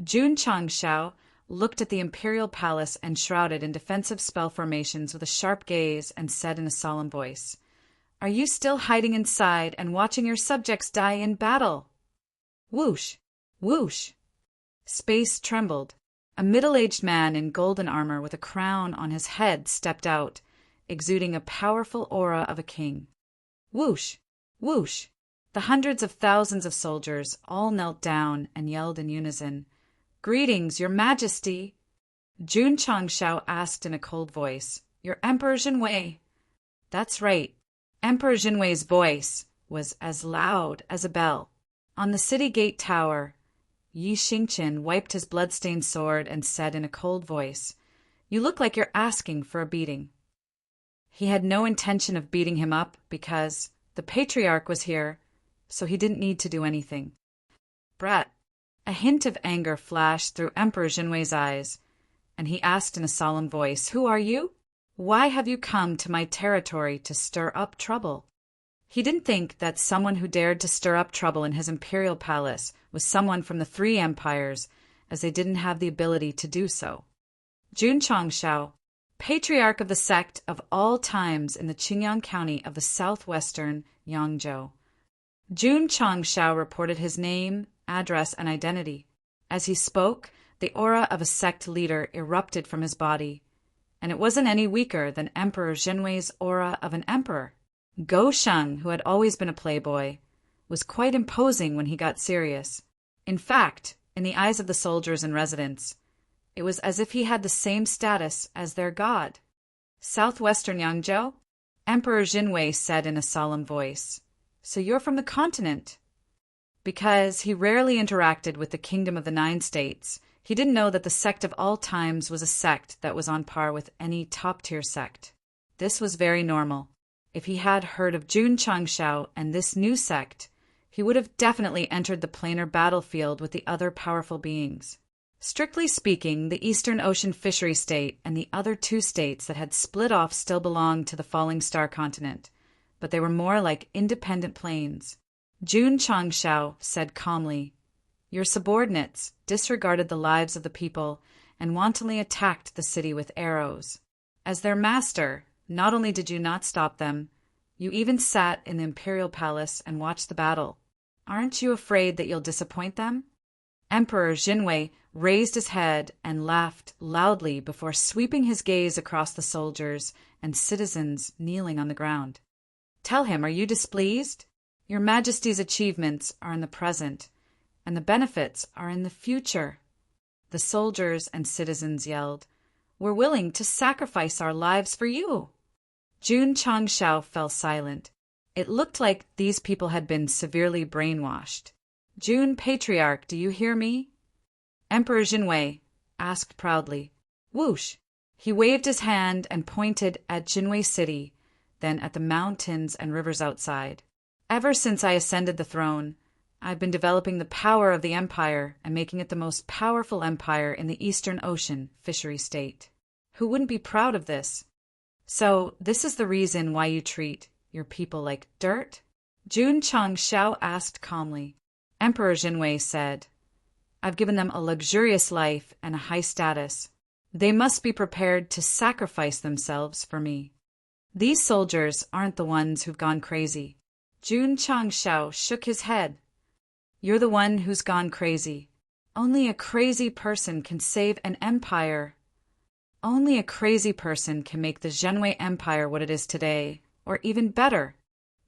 Jun Changshao looked at the imperial palace enshrouded in defensive spell formations with a sharp gaze and said in a solemn voice, "Are you still hiding inside and watching your subjects die in battle?" Whoosh! Whoosh! Space trembled. A middle-aged man in golden armor with a crown on his head stepped out, exuding a powerful aura of a king. Whoosh! Whoosh! The hundreds of thousands of soldiers all knelt down and yelled in unison, "Greetings, your majesty!" Jun Changshao asked in a cold voice, "Your Emperor Jinwei?" That's right. Emperor Jinwei's voice was as loud as a bell. On the city gate tower, Yi Xingqian wiped his blood-stained sword and said in a cold voice, "You look like you're asking for a beating." He had no intention of beating him up because the patriarch was here, so he didn't need to do anything. Brat! A hint of anger flashed through Emperor Jinwei's eyes, and he asked in a solemn voice, "Who are you? Why have you come to my territory to stir up trouble?" He didn't think that someone who dared to stir up trouble in his imperial palace was someone from the three empires, as they didn't have the ability to do so. Jun Changshao, patriarch of the sect of all times in the Qingyang County of the southwestern Yangzhou. Jun Changshao reported his name, address, and identity. As he spoke, the aura of a sect leader erupted from his body, and it wasn't any weaker than Emperor Jinwei's aura of an emperor. Go Sheng, who had always been a playboy, was quite imposing when he got serious. In fact, in the eyes of the soldiers and residents, it was as if he had the same status as their god. "Southwestern Yangzhou?" Emperor Jinwei said in a solemn voice. "So you're from the continent?" Because he rarely interacted with the Kingdom of the Nine States, he didn't know that the Sect of all times was a sect that was on par with any top-tier sect. This was very normal. If he had heard of Jun Changshao and this new sect, he would have definitely entered the planar battlefield with the other powerful beings. Strictly speaking, the Eastern Ocean Fishery State and the other two states that had split off still belonged to the Falling Star continent, but they were more like independent planes. Jun Changshao said calmly, "Your subordinates disregarded the lives of the people and wantonly attacked the city with arrows. As their master, not only did you not stop them, you even sat in the imperial palace and watched the battle. Aren't you afraid that you'll disappoint them?" Emperor Jinwei raised his head and laughed loudly before sweeping his gaze across the soldiers and citizens kneeling on the ground. "Tell him, are you displeased? Your Majesty's achievements are in the present, and the benefits are in the future." The soldiers and citizens yelled, "We're willing to sacrifice our lives for you." Jun Changshao fell silent. It looked like these people had been severely brainwashed. "Jun Patriarch, do you hear me?" Emperor Jinwei asked proudly. Whoosh! He waved his hand and pointed at Jinwei City, then at the mountains and rivers outside. "Ever since I ascended the throne, I've been developing the power of the empire and making it the most powerful empire in the Eastern Ocean fishery state. Who wouldn't be proud of this? So this is the reason why you treat your people like dirt?" Jun Changshao asked calmly. Emperor Jinwei said, "I've given them a luxurious life and a high status. They must be prepared to sacrifice themselves for me. These soldiers aren't the ones who've gone crazy." Jun Changshao shook his head. "You're the one who's gone crazy. Only a crazy person can save an empire. Only a crazy person can make the Jinwei Empire what it is today, or even better."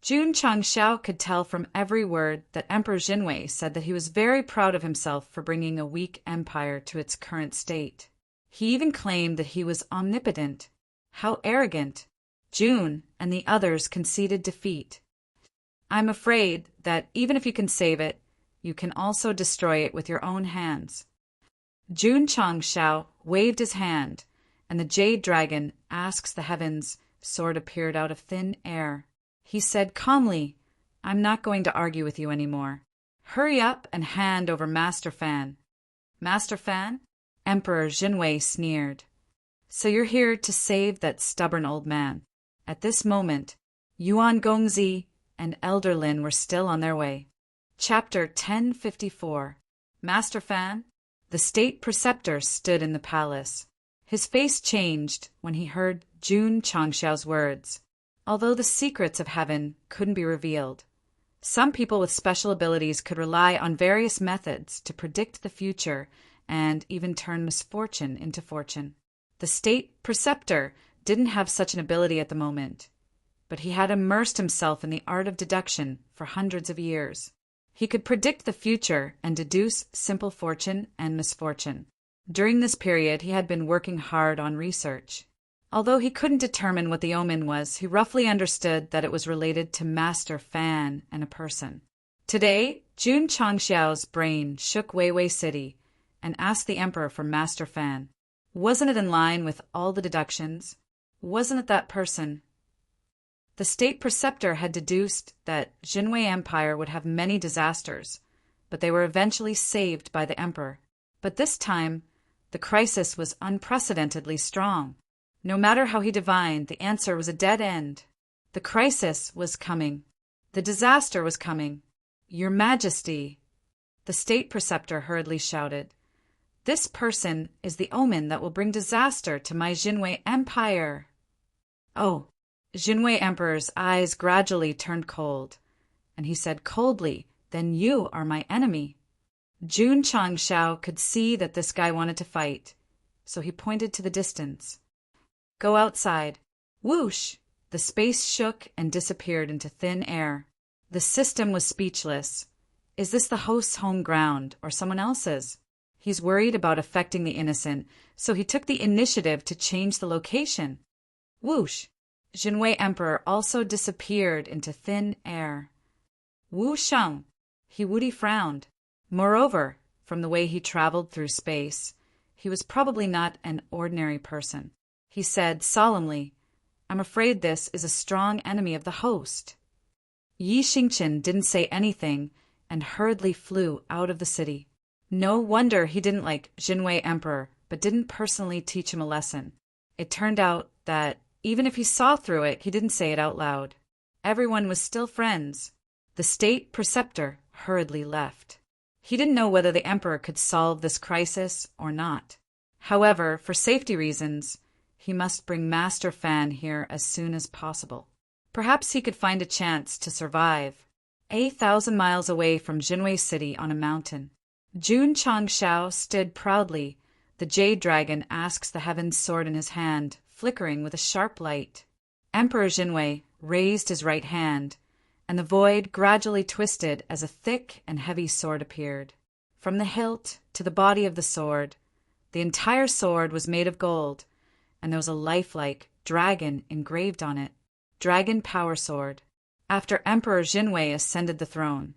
Jun Changshao could tell from every word that Emperor Jinwei said that he was very proud of himself for bringing a weak empire to its current state. He even claimed that he was omnipotent. How arrogant! Jun and the others conceded defeat. "I'm afraid that even if you can save it, you can also destroy it with your own hands." Jun Changshao waved his hand, and the jade dragon Asks the Heavens sword appeared out of thin air. He said calmly, "I'm not going to argue with you anymore. Hurry up and hand over Master Fan." "Master Fan?" Emperor Jinwei sneered. "So you're here to save that stubborn old man." At this moment, Yuan Gongzi and Elder Lin were still on their way. Chapter 1054. Master Fan? The state preceptor stood in the palace. His face changed when he heard Jun Changshao's words. Although the secrets of heaven couldn't be revealed, some people with special abilities could rely on various methods to predict the future and even turn misfortune into fortune. The state preceptor didn't have such an ability at the moment, but he had immersed himself in the art of deduction for hundreds of years. He could predict the future and deduce simple fortune and misfortune. During this period, he had been working hard on research. Although he couldn't determine what the omen was, he roughly understood that it was related to Master Fan and a person. Today, Jun Changshao's brain shook Weiwei City and asked the emperor for Master Fan. Wasn't it in line with all the deductions? Wasn't it that person? The state preceptor had deduced that Jinwei Empire would have many disasters, but they were eventually saved by the emperor. But this time, the crisis was unprecedentedly strong. No matter how he divined, the answer was a dead end. The crisis was coming. The disaster was coming. "Your Majesty," the state preceptor hurriedly shouted, "this person is the omen that will bring disaster to my Jinwei Empire." Oh, Jinwei Emperor's eyes gradually turned cold, and he said coldly, "Then you are my enemy." Jun Changshao could see that this guy wanted to fight, so he pointed to the distance. "Go outside." Whoosh! The space shook and disappeared into thin air. The system was speechless. Is this the host's home ground or someone else's? He's worried about affecting the innocent, so he took the initiative to change the location. Whoosh! Jinwei Emperor also disappeared into thin air. Wu Sheng! He woody frowned. Moreover, from the way he traveled through space, he was probably not an ordinary person. He said solemnly, "I'm afraid this is a strong enemy of the host." Yi Xingqian didn't say anything and hurriedly flew out of the city. No wonder he didn't like Jinwei Emperor, but didn't personally teach him a lesson. It turned out that even if he saw through it, he didn't say it out loud. Everyone was still friends. The state preceptor hurriedly left. He didn't know whether the emperor could solve this crisis or not. However, for safety reasons, he must bring Master Fan here as soon as possible. Perhaps he could find a chance to survive. 1,000 miles away from Jinwei City on a mountain, Jun Changshao stood proudly. The jade dragon asks the heaven's sword in his hand, flickering with a sharp light. Emperor Jinwei raised his right hand, and the void gradually twisted as a thick and heavy sword appeared. From the hilt to the body of the sword, the entire sword was made of gold, and there was a lifelike dragon engraved on it. Dragon Power Sword. After Emperor Jinwei ascended the throne,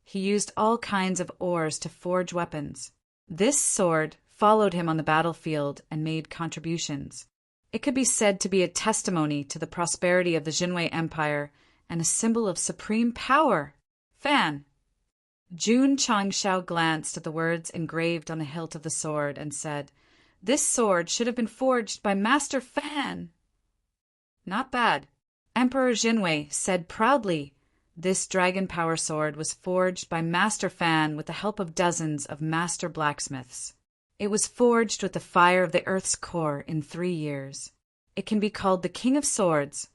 he used all kinds of ores to forge weapons. This sword followed him on the battlefield and made contributions. It could be said to be a testimony to the prosperity of the Jinwei Empire and a symbol of supreme power. Fan. Jun Changshao glanced at the words engraved on the hilt of the sword and said, "This sword should have been forged by Master Fan." Not bad. Emperor Jinwei said proudly, "This dragon power sword was forged by Master Fan with the help of dozens of master blacksmiths. It was forged with the fire of the earth's core in 3 years. It can be called the King of Swords."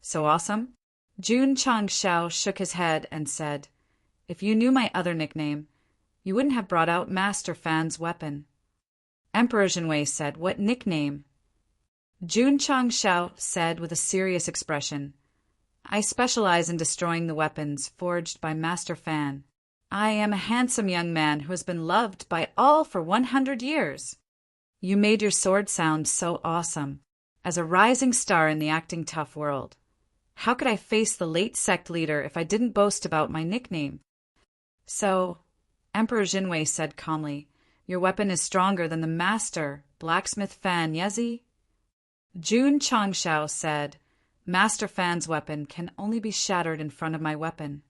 So awesome? Jun Changshao shook his head and said, "If you knew my other nickname, you wouldn't have brought out Master Fan's weapon." Emperor Jinwei said, "What nickname?" Jun Changshao said with a serious expression, "I specialize in destroying the weapons forged by Master Fan. I am a handsome young man who has been loved by all for 100 years. You made your sword sound so awesome. As a rising star in the acting tough world, how could I face the late Sect leader if I didn't boast about my nickname?" "So," Emperor Jinwei said calmly, "your weapon is stronger than the master, Blacksmith Fan Yezi?" Jun Changshao said, "Master Fan's weapon can only be shattered in front of my weapon."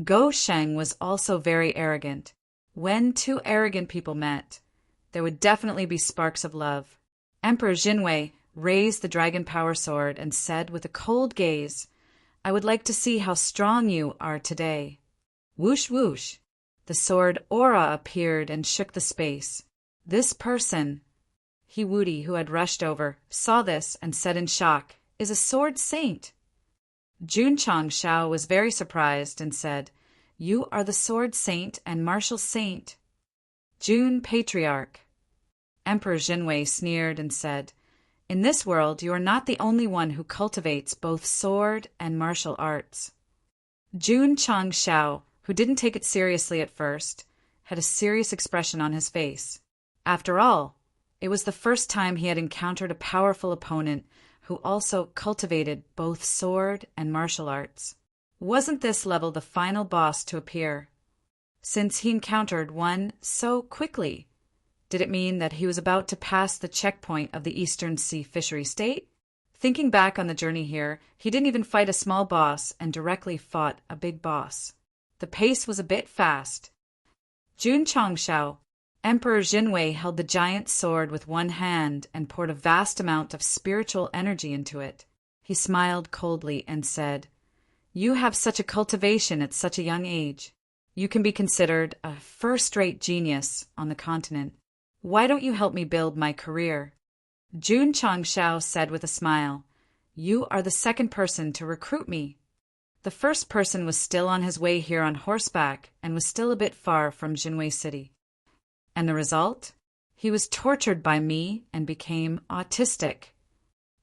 Go Sheng was also very arrogant. When two arrogant people met, there would definitely be sparks of love. Emperor Jinwei raised the dragon power sword and said with a cold gaze, "I would like to see how strong you are today." Whoosh whoosh. The sword aura appeared and shook the space. This person, He Wudi, who had rushed over, saw this and said in shock, "Is a sword saint." Jun Changshao was very surprised and said, "You are the sword saint and martial saint." Jun Patriarch. Emperor Jinwei sneered and said, "In this world you are not the only one who cultivates both sword and martial arts." Jun Changshao, who didn't take it seriously at first, had a serious expression on his face. After all, it was the first time he had encountered a powerful opponent who also cultivated both sword and martial arts. Wasn't this level the final boss to appear? Since he encountered one so quickly, did it mean that he was about to pass the checkpoint of the Eastern Sea Fishery State? Thinking back on the journey here, he didn't even fight a small boss and directly fought a big boss. The pace was a bit fast. Jun Changshao. Emperor Jinwei held the giant sword with one hand and poured a vast amount of spiritual energy into it. He smiled coldly and said, "You have such a cultivation at such a young age. You can be considered a first-rate genius on the continent. Why don't you help me build my career?" Jun Changshao said with a smile, "You are the second person to recruit me. The first person was still on his way here on horseback and was still a bit far from Jinwei City. And the result? He was tortured by me and became autistic.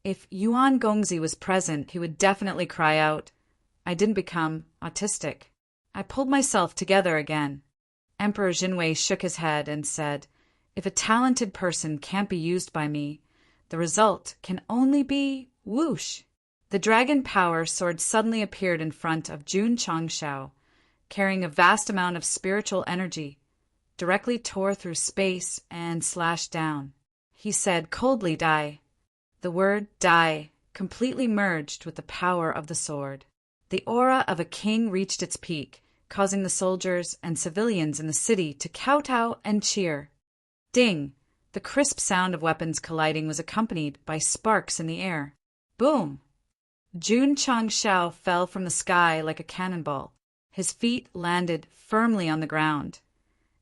If Yuan Gongzi was present, he would definitely cry out, 'I didn't become autistic.' I pulled myself together again." Emperor Jinwei shook his head and said, "If a talented person can't be used by me, the result can only be whoosh." The dragon power sword suddenly appeared in front of Jun Changshao, carrying a vast amount of spiritual energy, directly tore through space and slashed down. He said coldly, "Die." The word "die" completely merged with the power of the sword. The aura of a king reached its peak, causing the soldiers and civilians in the city to kowtow and cheer. Ding! The crisp sound of weapons colliding was accompanied by sparks in the air. Boom! Jun Changshao fell from the sky like a cannonball. His feet landed firmly on the ground,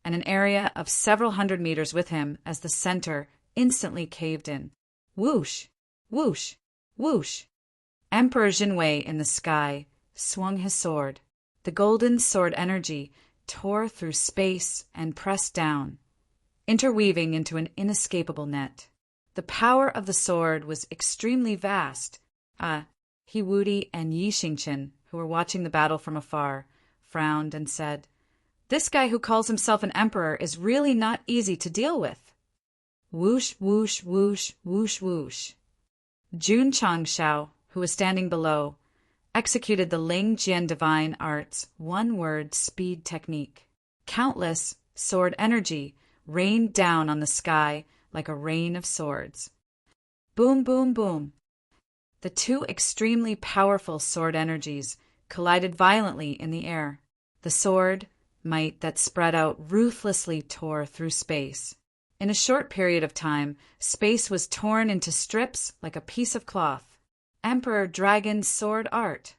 and an area of several hundred meters with him as the center instantly caved in. Whoosh! Whoosh! Whoosh! Emperor Jinwei in the sky swung his sword. The golden sword energy tore through space and pressed down, interweaving into an inescapable net. The power of the sword was extremely vast. He Wudi and Yi Xingqian, who were watching the battle from afar, frowned and said, "This guy who calls himself an emperor is really not easy to deal with." Whoosh, whoosh, whoosh, whoosh, whoosh. Jun Changshao, who was standing below, executed the Ling Jian divine art's one-word speed technique. Countless sword energy rained down on the sky like a rain of swords. Boom, boom, boom. The two extremely powerful sword energies collided violently in the air. The sword might that spread out ruthlessly tore through space. In a short period of time, space was torn into strips like a piece of cloth. Emperor Dragon's sword art.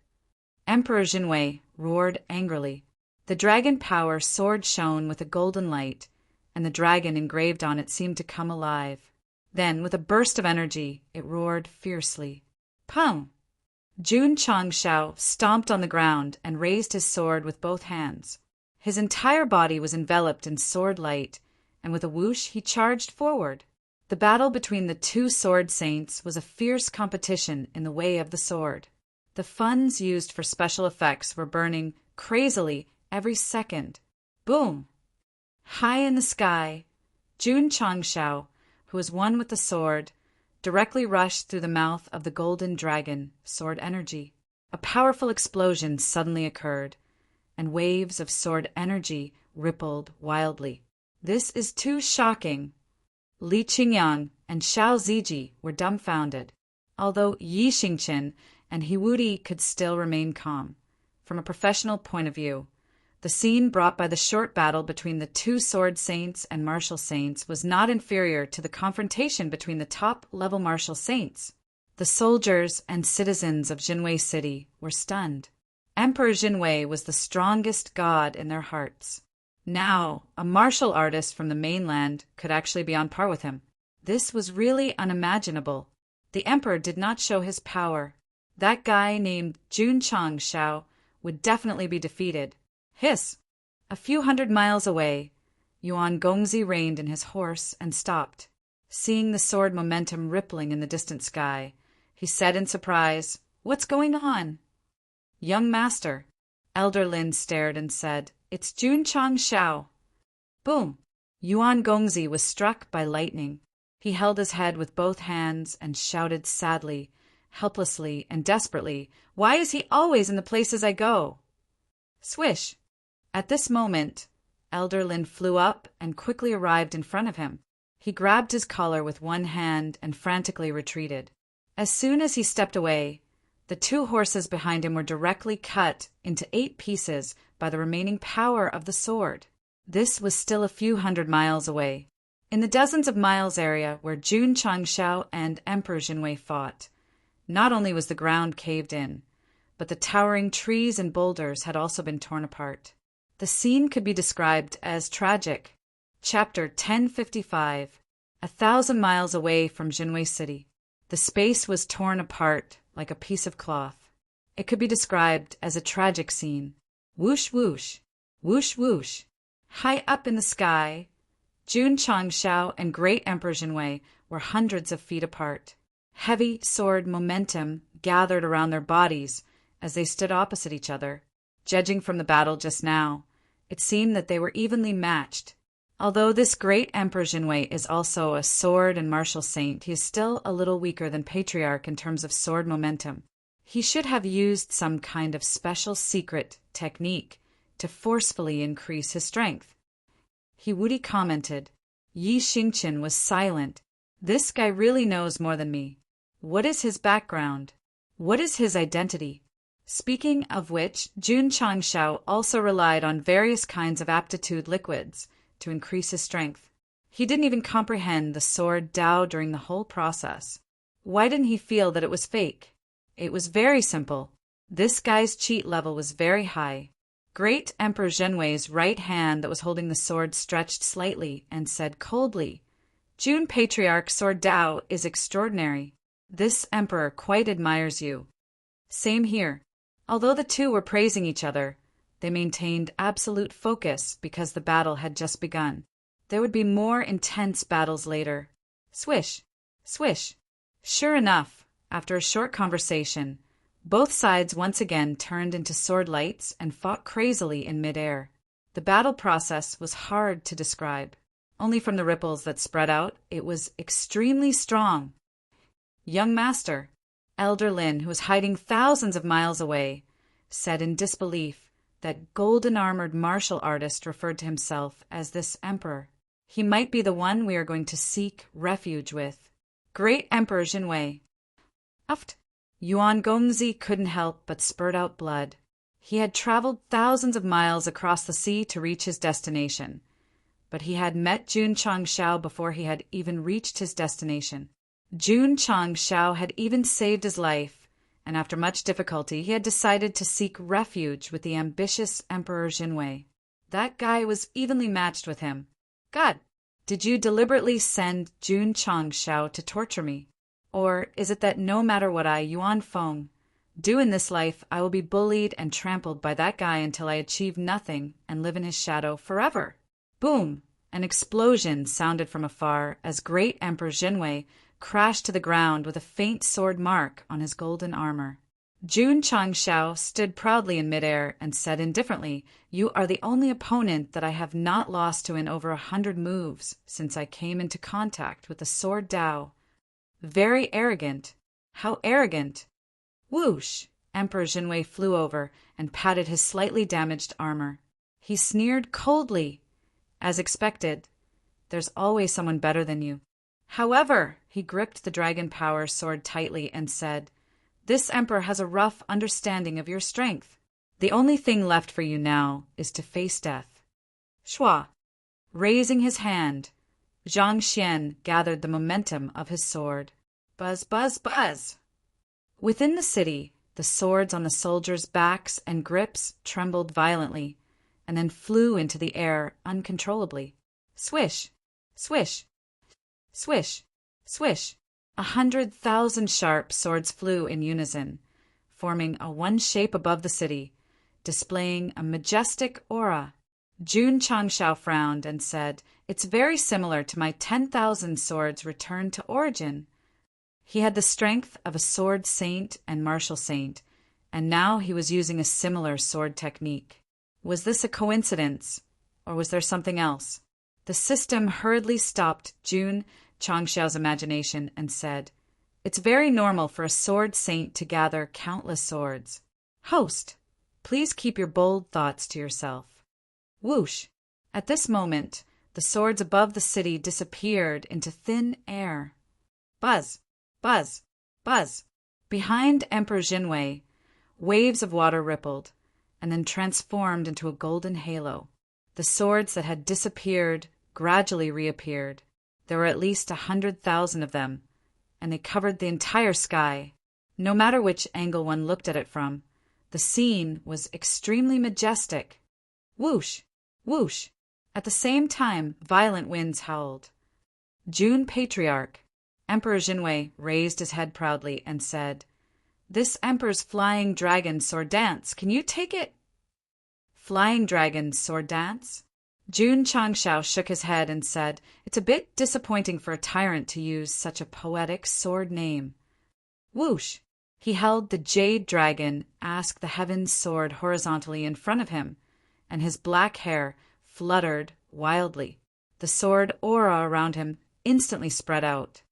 Emperor Jinwei roared angrily. The dragon power sword shone with a golden light, and the dragon engraved on it seemed to come alive. Then, with a burst of energy, it roared fiercely. Pum! Jun Changshao stomped on the ground and raised his sword with both hands. His entire body was enveloped in sword light, and with a whoosh he charged forward. The battle between the two sword saints was a fierce competition in the way of the sword. The funds used for special effects were burning crazily every second. Boom! High in the sky, Jun Changshao, who was one with the sword, directly rushed through the mouth of the golden dragon, sword energy. A powerful explosion suddenly occurred, and waves of sword energy rippled wildly. This is too shocking. Li Qingyang and Xiao Ziji were dumbfounded, although Yi Xingqian and He Wudi could still remain calm. From a professional point of view, the scene brought by the short battle between the two sword saints and martial saints was not inferior to the confrontation between the top-level martial saints. The soldiers and citizens of Jinwei City were stunned. Emperor Jinwei was the strongest god in their hearts. Now, a martial artist from the mainland could actually be on par with him. This was really unimaginable. The emperor did not show his power. That guy named Jun Changshao would definitely be defeated. Hiss! A few hundred miles away, Yuan Gongzi reined in his horse and stopped. Seeing the sword momentum rippling in the distant sky, he said in surprise, "What's going on?" "Young master," Elder Lin stared and said, "It's Jun Changshao." Boom! Yuan Gongzi was struck by lightning. He held his head with both hands and shouted sadly, helplessly, and desperately, "Why is he always in the places I go?" Swish! At this moment, Elder Lin flew up and quickly arrived in front of him. He grabbed his collar with one hand and frantically retreated. As soon as he stepped away, the two horses behind him were directly cut into 8 pieces by the remaining power of the sword. This was still a few hundred miles away. In the dozens of miles area where Jun Changshao and Emperor Jinwei fought, not only was the ground caved in, but the towering trees and boulders had also been torn apart. The scene could be described as tragic. Chapter 1055. 1,000 miles away from Jinwei City. The space was torn apart like a piece of cloth. It could be described as a tragic scene. Whoosh whoosh, whoosh whoosh. High up in the sky, Jun Changshao and Great Emperor Jinwei were hundreds of feet apart. Heavy sword momentum gathered around their bodies as they stood opposite each other. Judging from the battle just now, it seemed that they were evenly matched. Although this great Emperor Jinwei is also a sword and martial saint, he is still a little weaker than Patriarch in terms of sword momentum. He should have used some kind of special secret technique to forcefully increase his strength. He Wudi commented. Yi Xingqian was silent. This guy really knows more than me. What is his background? What is his identity? Speaking of which, Jun Changshao also relied on various kinds of aptitude liquids to increase his strength. He didn't even comprehend the sword Dao during the whole process. Why didn't he feel that it was fake? It was very simple. This guy's cheat level was very high. Great Emperor Zhenwei's right hand that was holding the sword stretched slightly and said coldly, June Patriarch Sword Dao is extraordinary. This emperor quite admires you. Same here. Although the two were praising each other, they maintained absolute focus because the battle had just begun. There would be more intense battles later. Swish, swish. Sure enough, after a short conversation, both sides once again turned into sword lights and fought crazily in midair. The battle process was hard to describe. Only from the ripples that spread out, it was extremely strong. Young master, Elder Lin, who was hiding thousands of miles away, said in disbelief that golden-armored martial artist referred to himself as this emperor. He might be the one we are going to seek refuge with. Great Emperor Zhenwei. Uft. Yuan Gongzi couldn't help but spurt out blood. He had traveled thousands of miles across the sea to reach his destination, but he had met Jun Changshao before he had even reached his destination. Jun Changshao had even saved his life, and after much difficulty he had decided to seek refuge with the ambitious Emperor Zhenwei. That guy was evenly matched with him. God, did you deliberately send Jun Changshao to torture me? Or is it that no matter what I, Yuan Feng, do in this life, I will be bullied and trampled by that guy until I achieve nothing and live in his shadow forever? Boom! An explosion sounded from afar as great Emperor Zhenwei crashed to the ground with a faint sword mark on his golden armor. Jun Changshao stood proudly in midair and said indifferently, You are the only opponent that I have not lost to in over 100 moves since I came into contact with the Sword Dao. Very arrogant. How arrogant! Whoosh! Emperor Zhenwei flew over and patted his slightly damaged armor. He sneered coldly. As expected, there's always someone better than you. However, he gripped the Dragon Power sword tightly and said, This emperor has a rough understanding of your strength. The only thing left for you now is to face death. Shua! Raising his hand, Zhang Xian gathered the momentum of his sword. Buzz, buzz, buzz! Within the city, the swords on the soldiers' backs and grips trembled violently, and then flew into the air uncontrollably. Swish! Swish! Swish! Swish! 100,000 sharp swords flew in unison, forming a one shape above the city, displaying a majestic aura. Jun Changshao frowned and said, It's very similar to my 10,000 swords returned to origin. He had the strength of a sword saint and martial saint, and now he was using a similar sword technique. Was this a coincidence, or was there something else? The system hurriedly stopped Jun Changshao's imagination and said, It's very normal for a sword saint to gather countless swords. Host, please keep your bold thoughts to yourself. Whoosh! At this moment, the swords above the city disappeared into thin air. Buzz! Buzz! Buzz! Behind Emperor Zhenwei, waves of water rippled, and then transformed into a golden halo. The swords that had disappeared gradually reappeared. There were at least 100,000 of them, and they covered the entire sky. No matter which angle one looked at it from, the scene was extremely majestic. Whoosh! Whoosh! At the same time, violent winds howled. Jun Patriarch, Emperor Zhenwei raised his head proudly and said, This emperor's flying dragon sword dance, can you take it? Flying dragon sword dance? Jun Changshao shook his head and said, It's a bit disappointing for a tyrant to use such a poetic sword name. Whoosh! He held the jade dragon Ask the Heavens sword horizontally in front of him, and his black hair fluttered wildly. The sword aura around him instantly spread out.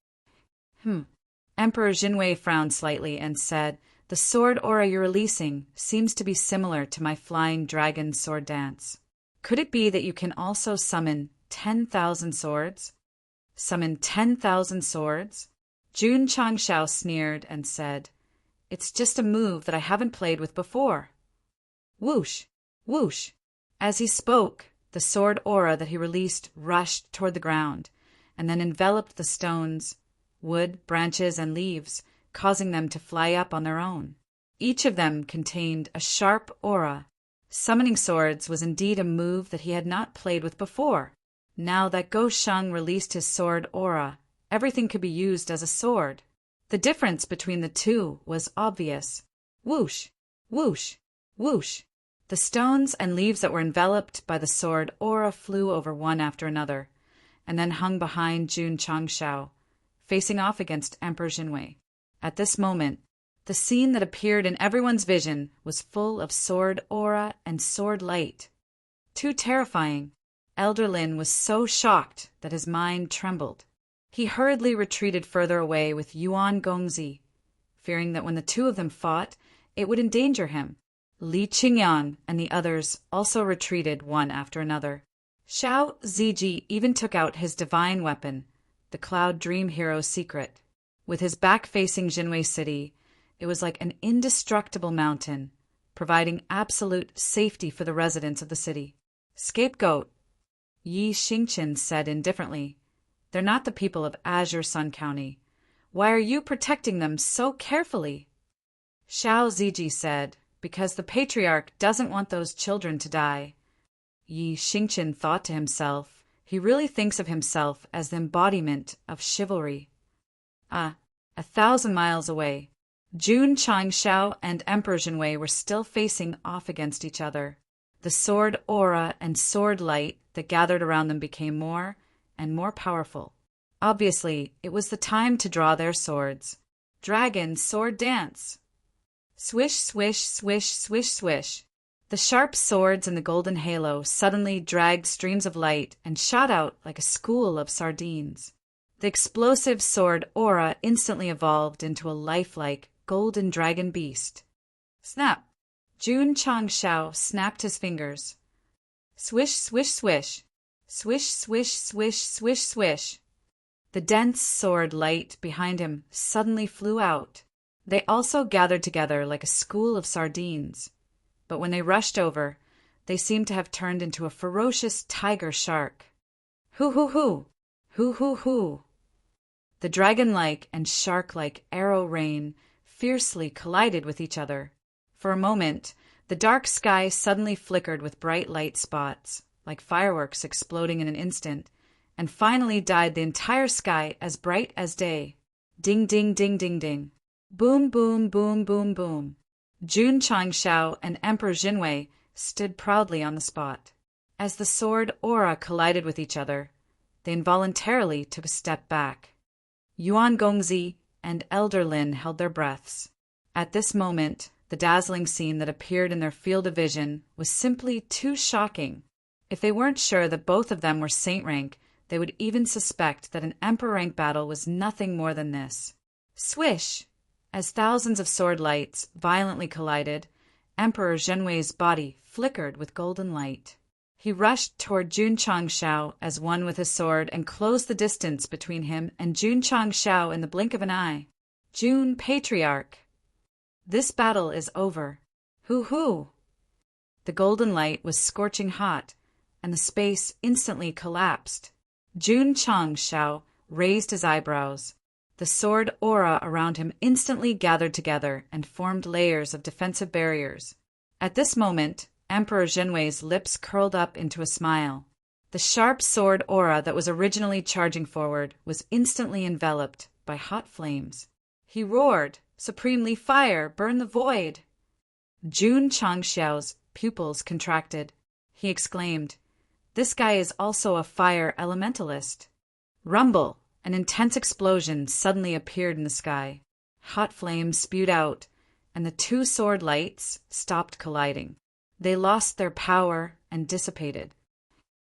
Emperor Zhenwei frowned slightly and said, The sword aura you're releasing seems to be similar to my flying dragon sword dance. Could it be that you can also summon 10,000 swords? Summon 10,000 swords? Jun Changshao sneered and said, It's just a move that I haven't played with before. Whoosh! Whoosh! As he spoke, the sword aura that he released rushed toward the ground, and then enveloped the stones, wood, branches, and leaves, causing them to fly up on their own. Each of them contained a sharp aura. Summoning swords was indeed a move that he had not played with before. Now that Go Sheng released his sword aura, everything could be used as a sword. The difference between the two was obvious. Whoosh, whoosh, whoosh. The stones and leaves that were enveloped by the sword aura flew over one after another, and then hung behind Jun Changshao, facing off against Emperor Jinwei. At this moment, the scene that appeared in everyone's vision was full of sword aura and sword light. Too terrifying. Elder Lin was so shocked that his mind trembled. He hurriedly retreated further away with Yuan Gongzi, fearing that when the two of them fought, it would endanger him. Li Qingyang and the others also retreated one after another. Xiao Ziji even took out his divine weapon, the Cloud Dream Hero's secret. With his back facing Jinwei City, it was like an indestructible mountain, providing absolute safety for the residents of the city. Scapegoat, Yi Xingqian said indifferently. They're not the people of Azure Sun County. Why are you protecting them so carefully? Xiao Ziji said, because the patriarch doesn't want those children to die. Yi Xingqian thought to himself, he really thinks of himself as the embodiment of chivalry. 1,000 miles away, Jun Changshao and Emperor Jinwei were still facing off against each other. The sword aura and sword light that gathered around them became more and more powerful. Obviously, it was the time to draw their swords. Dragon sword dance. Swish, swish, swish, swish, swish. The sharp swords in the golden halo suddenly dragged streams of light and shot out like a school of sardines. The explosive sword aura instantly evolved into a lifelike golden dragon beast. Snap! Jun Changshao snapped his fingers. Swish, swish, swish. Swish, swish, swish, swish, swish. The dense sword light behind him suddenly flew out. They also gathered together like a school of sardines. But when they rushed over, they seemed to have turned into a ferocious tiger shark. Hoo hoo hoo! Hoo hoo hoo! The dragon-like and shark-like arrow rain fiercely collided with each other. For a moment, the dark sky suddenly flickered with bright light spots, like fireworks exploding in an instant, and finally dyed the entire sky as bright as day. Ding ding ding ding ding. Boom boom boom boom boom. Jun Changshao and Emperor Jinwei stood proudly on the spot. As the sword aura collided with each other, they involuntarily took a step back. Yuan Gongzi and Elder Lin held their breaths. At this moment, the dazzling scene that appeared in their field of vision was simply too shocking. If they weren't sure that both of them were saint rank, they would even suspect that an emperor rank battle was nothing more than this. Swish! As thousands of sword lights violently collided, Emperor Jinwei's body flickered with golden light. He rushed toward Jun Changshao as one with his sword and closed the distance between him and Jun Changshao in the blink of an eye. Jun Patriarch! This battle is over. Hoo hoo! The golden light was scorching hot, and the space instantly collapsed. Jun Changshao raised his eyebrows. The sword aura around him instantly gathered together and formed layers of defensive barriers. At this moment, Emperor Jinwei's lips curled up into a smile. The sharp sword aura that was originally charging forward was instantly enveloped by hot flames. He roared, "Supremely fire, burn the void!" Jun Changshao's pupils contracted. He exclaimed, "This guy is also a fire elementalist." Rumble! An intense explosion suddenly appeared in the sky. Hot flames spewed out, and the two sword lights stopped colliding. They lost their power and dissipated.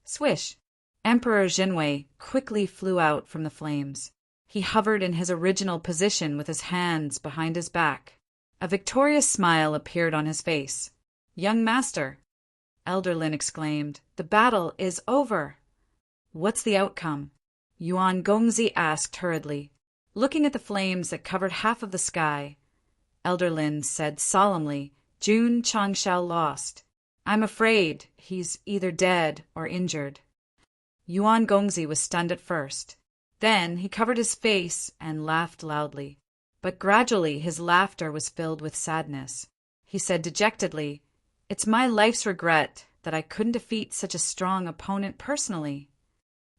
Swish! Emperor Jinwei quickly flew out from the flames. He hovered in his original position with his hands behind his back. A victorious smile appeared on his face. "Young master," Elder Lin exclaimed, "the battle is over." "What's the outcome?" Yuan Gongzi asked hurriedly. Looking at the flames that covered half of the sky, Elder Lin said solemnly, "Jun Changshao lost. I'm afraid he's either dead or injured." Yuan Gongzi was stunned at first. Then he covered his face and laughed loudly. But gradually his laughter was filled with sadness. He said dejectedly, "It's my life's regret that I couldn't defeat such a strong opponent personally."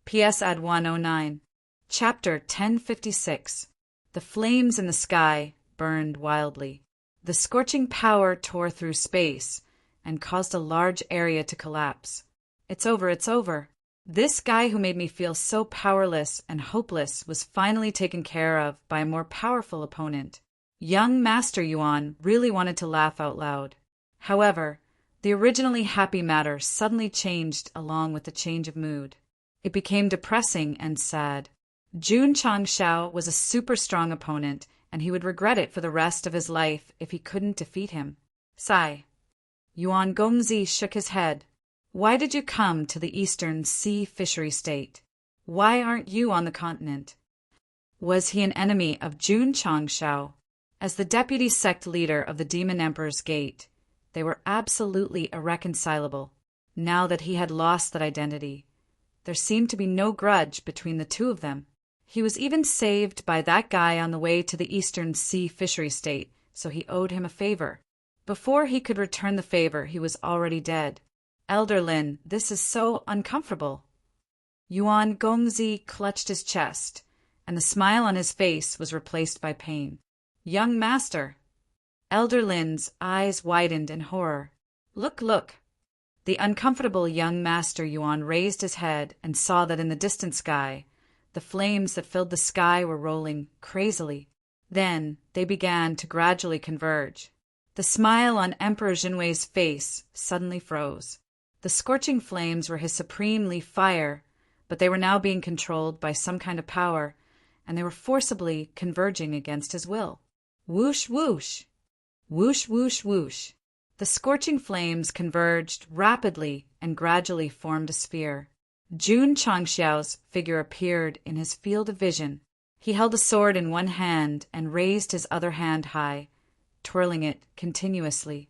P.S. Ad 109. Chapter 1056. The flames in the sky burned wildly. The scorching power tore through space and caused a large area to collapse. It's over, it's over. This guy who made me feel so powerless and hopeless was finally taken care of by a more powerful opponent. Young Master Yuan really wanted to laugh out loud. However, the originally happy matter suddenly changed along with the change of mood. It became depressing and sad. Jun Changshao was a super strong opponent, and he would regret it for the rest of his life if he couldn't defeat him. Sigh. Yuan Gongzi shook his head. Why did you come to the Eastern Sea Fishery State? Why aren't you on the continent? Was he an enemy of Jun Changshao? As the deputy sect leader of the Demon Emperor's Gate, they were absolutely irreconcilable. Now that he had lost that identity, there seemed to be no grudge between the two of them. He was even saved by that guy on the way to the Eastern Sea Fishery State, so he owed him a favor. Before he could return the favor, he was already dead. Elder Lin, this is so uncomfortable. Yuan Gongzi clutched his chest, and the smile on his face was replaced by pain. Young Master. Elder Lin's eyes widened in horror. Look, look. The uncomfortable young Master Yuan raised his head and saw that in the distant sky, the flames that filled the sky were rolling crazily. Then they began to gradually converge. The smile on Emperor Jinwei's face suddenly froze. The scorching flames were his supreme leaf fire, but they were now being controlled by some kind of power, and they were forcibly converging against his will. Whoosh, whoosh! Whoosh, whoosh, whoosh! The scorching flames converged rapidly and gradually formed a sphere. Jun Changxiao's figure appeared in his field of vision. He held a sword in one hand and raised his other hand high, twirling it continuously.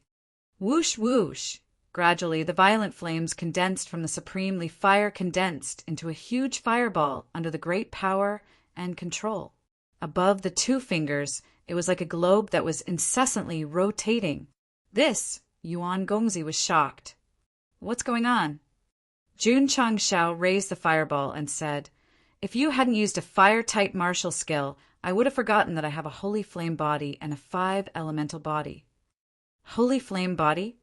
Whoosh, whoosh! Gradually, the violent flames condensed from the supremely fire condensed into a huge fireball under the great power and control. Above the two fingers, it was like a globe that was incessantly rotating. This, Yuan Gongzi was shocked. What's going on? Jun Changshao raised the fireball and said, If you hadn't used a fire-type martial skill, I would have forgotten that I have a holy flame body and a 5-elemental body. Holy flame body?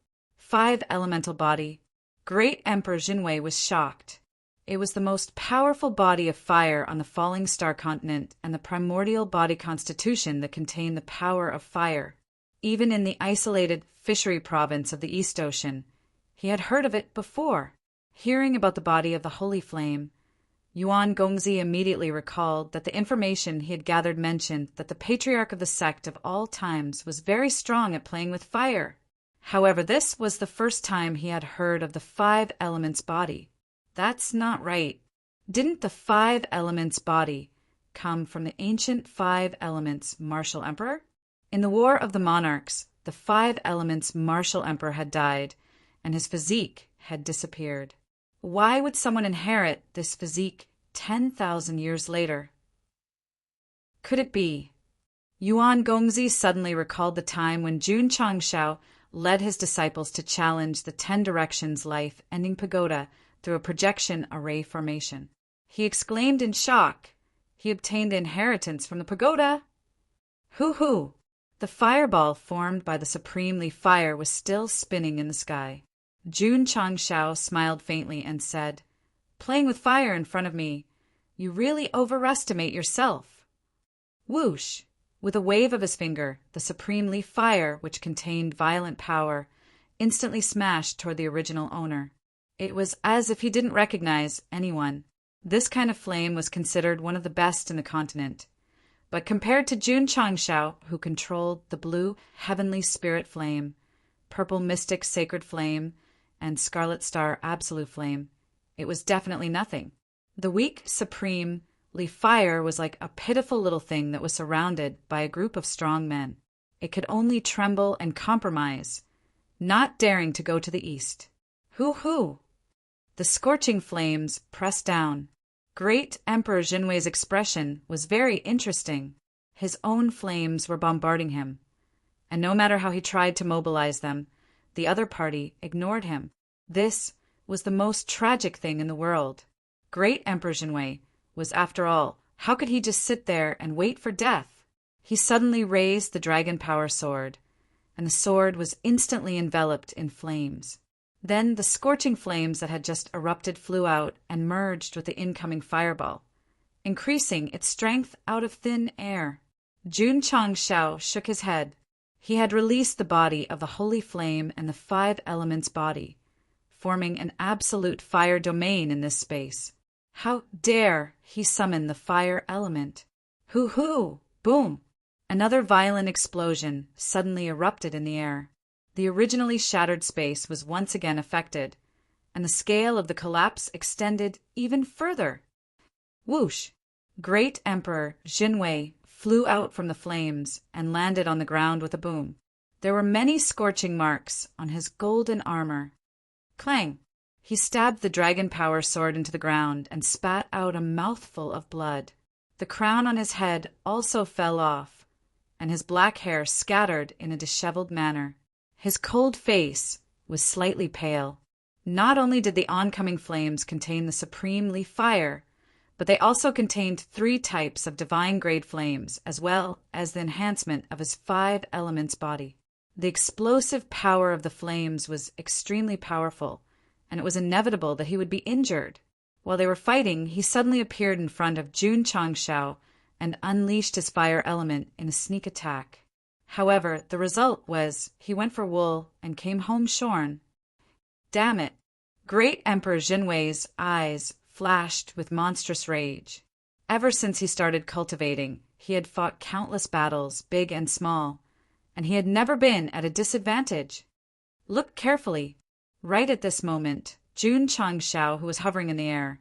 5-elemental body. Great Emperor Jinwei was shocked. It was the most powerful body of fire on the falling star continent and the primordial body constitution that contained the power of fire. Even in the isolated fishery province of the East Ocean, he had heard of it before. Hearing about the body of the holy flame, Yuan Gongzi immediately recalled that the information he had gathered mentioned that the patriarch of the sect of all times was very strong at playing with fire. However, this was the first time he had heard of the 5 elements body. That's not right. Didn't the 5 elements body come from the ancient 5 elements martial emperor? In the War of the Monarchs, the 5 elements martial emperor had died, and his physique had disappeared. Why would someone inherit this physique 10,000 years later? Could it be? Yuan Gongzi suddenly recalled the time when Jun Changshao led his disciples to challenge the 10 Directions life-ending pagoda through a projection array formation. He exclaimed in shock. He obtained the inheritance from the pagoda. Hoo-hoo! The fireball formed by the supremely fire was still spinning in the sky. Jun Changshao smiled faintly and said, Playing with fire in front of me, you really overestimate yourself. Whoosh! With a wave of his finger, the supreme leaf fire, which contained violent power, instantly smashed toward the original owner. It was as if he didn't recognize anyone. This kind of flame was considered one of the best in the continent. But compared to Jun Changshao, who controlled the blue heavenly spirit flame, purple mystic sacred flame, and scarlet star absolute flame, it was definitely nothing. The weak supreme leaf fire was like a pitiful little thing that was surrounded by a group of strong men. It could only tremble and compromise, not daring to go to the east. Hoo-hoo! The scorching flames pressed down. Great Emperor Jinwei's expression was very interesting. His own flames were bombarding him, and no matter how he tried to mobilize them, the other party ignored him. This was the most tragic thing in the world. Great Emperor Jinwei was, after all, how could he just sit there and wait for death? He suddenly raised the dragon power sword, and the sword was instantly enveloped in flames. Then the scorching flames that had just erupted flew out and merged with the incoming fireball, increasing its strength out of thin air. Jun Changshao shook his head. He had released the body of the holy flame and the 5 elements body, forming an absolute fire domain in this space. How dare he summon the fire element? Hoo-hoo! Boom! Another violent explosion suddenly erupted in the air. The originally shattered space was once again affected, and the scale of the collapse extended even further. Whoosh! Great Emperor Jinwei flew out from the flames and landed on the ground with a boom. There were many scorching marks on his golden armor. Clang! He stabbed the dragon power sword into the ground and spat out a mouthful of blood. The crown on his head also fell off, and his black hair scattered in a disheveled manner. His cold face was slightly pale. Not only did the oncoming flames contain the supremely fire, but they also contained 3 types of divine-grade flames, as well as the enhancement of his 5 elements body. The explosive power of the flames was extremely powerful, and it was inevitable that he would be injured. While they were fighting, he suddenly appeared in front of Jun Changshao and unleashed his fire element in a sneak attack. However, the result was he went for wool and came home shorn. Damn it! Great Emperor Jinwei's eyes flashed with monstrous rage. Ever since he started cultivating, he had fought countless battles, big and small, and he had never been at a disadvantage. Look carefully. Right at this moment, Jun Changshao, who was hovering in the air,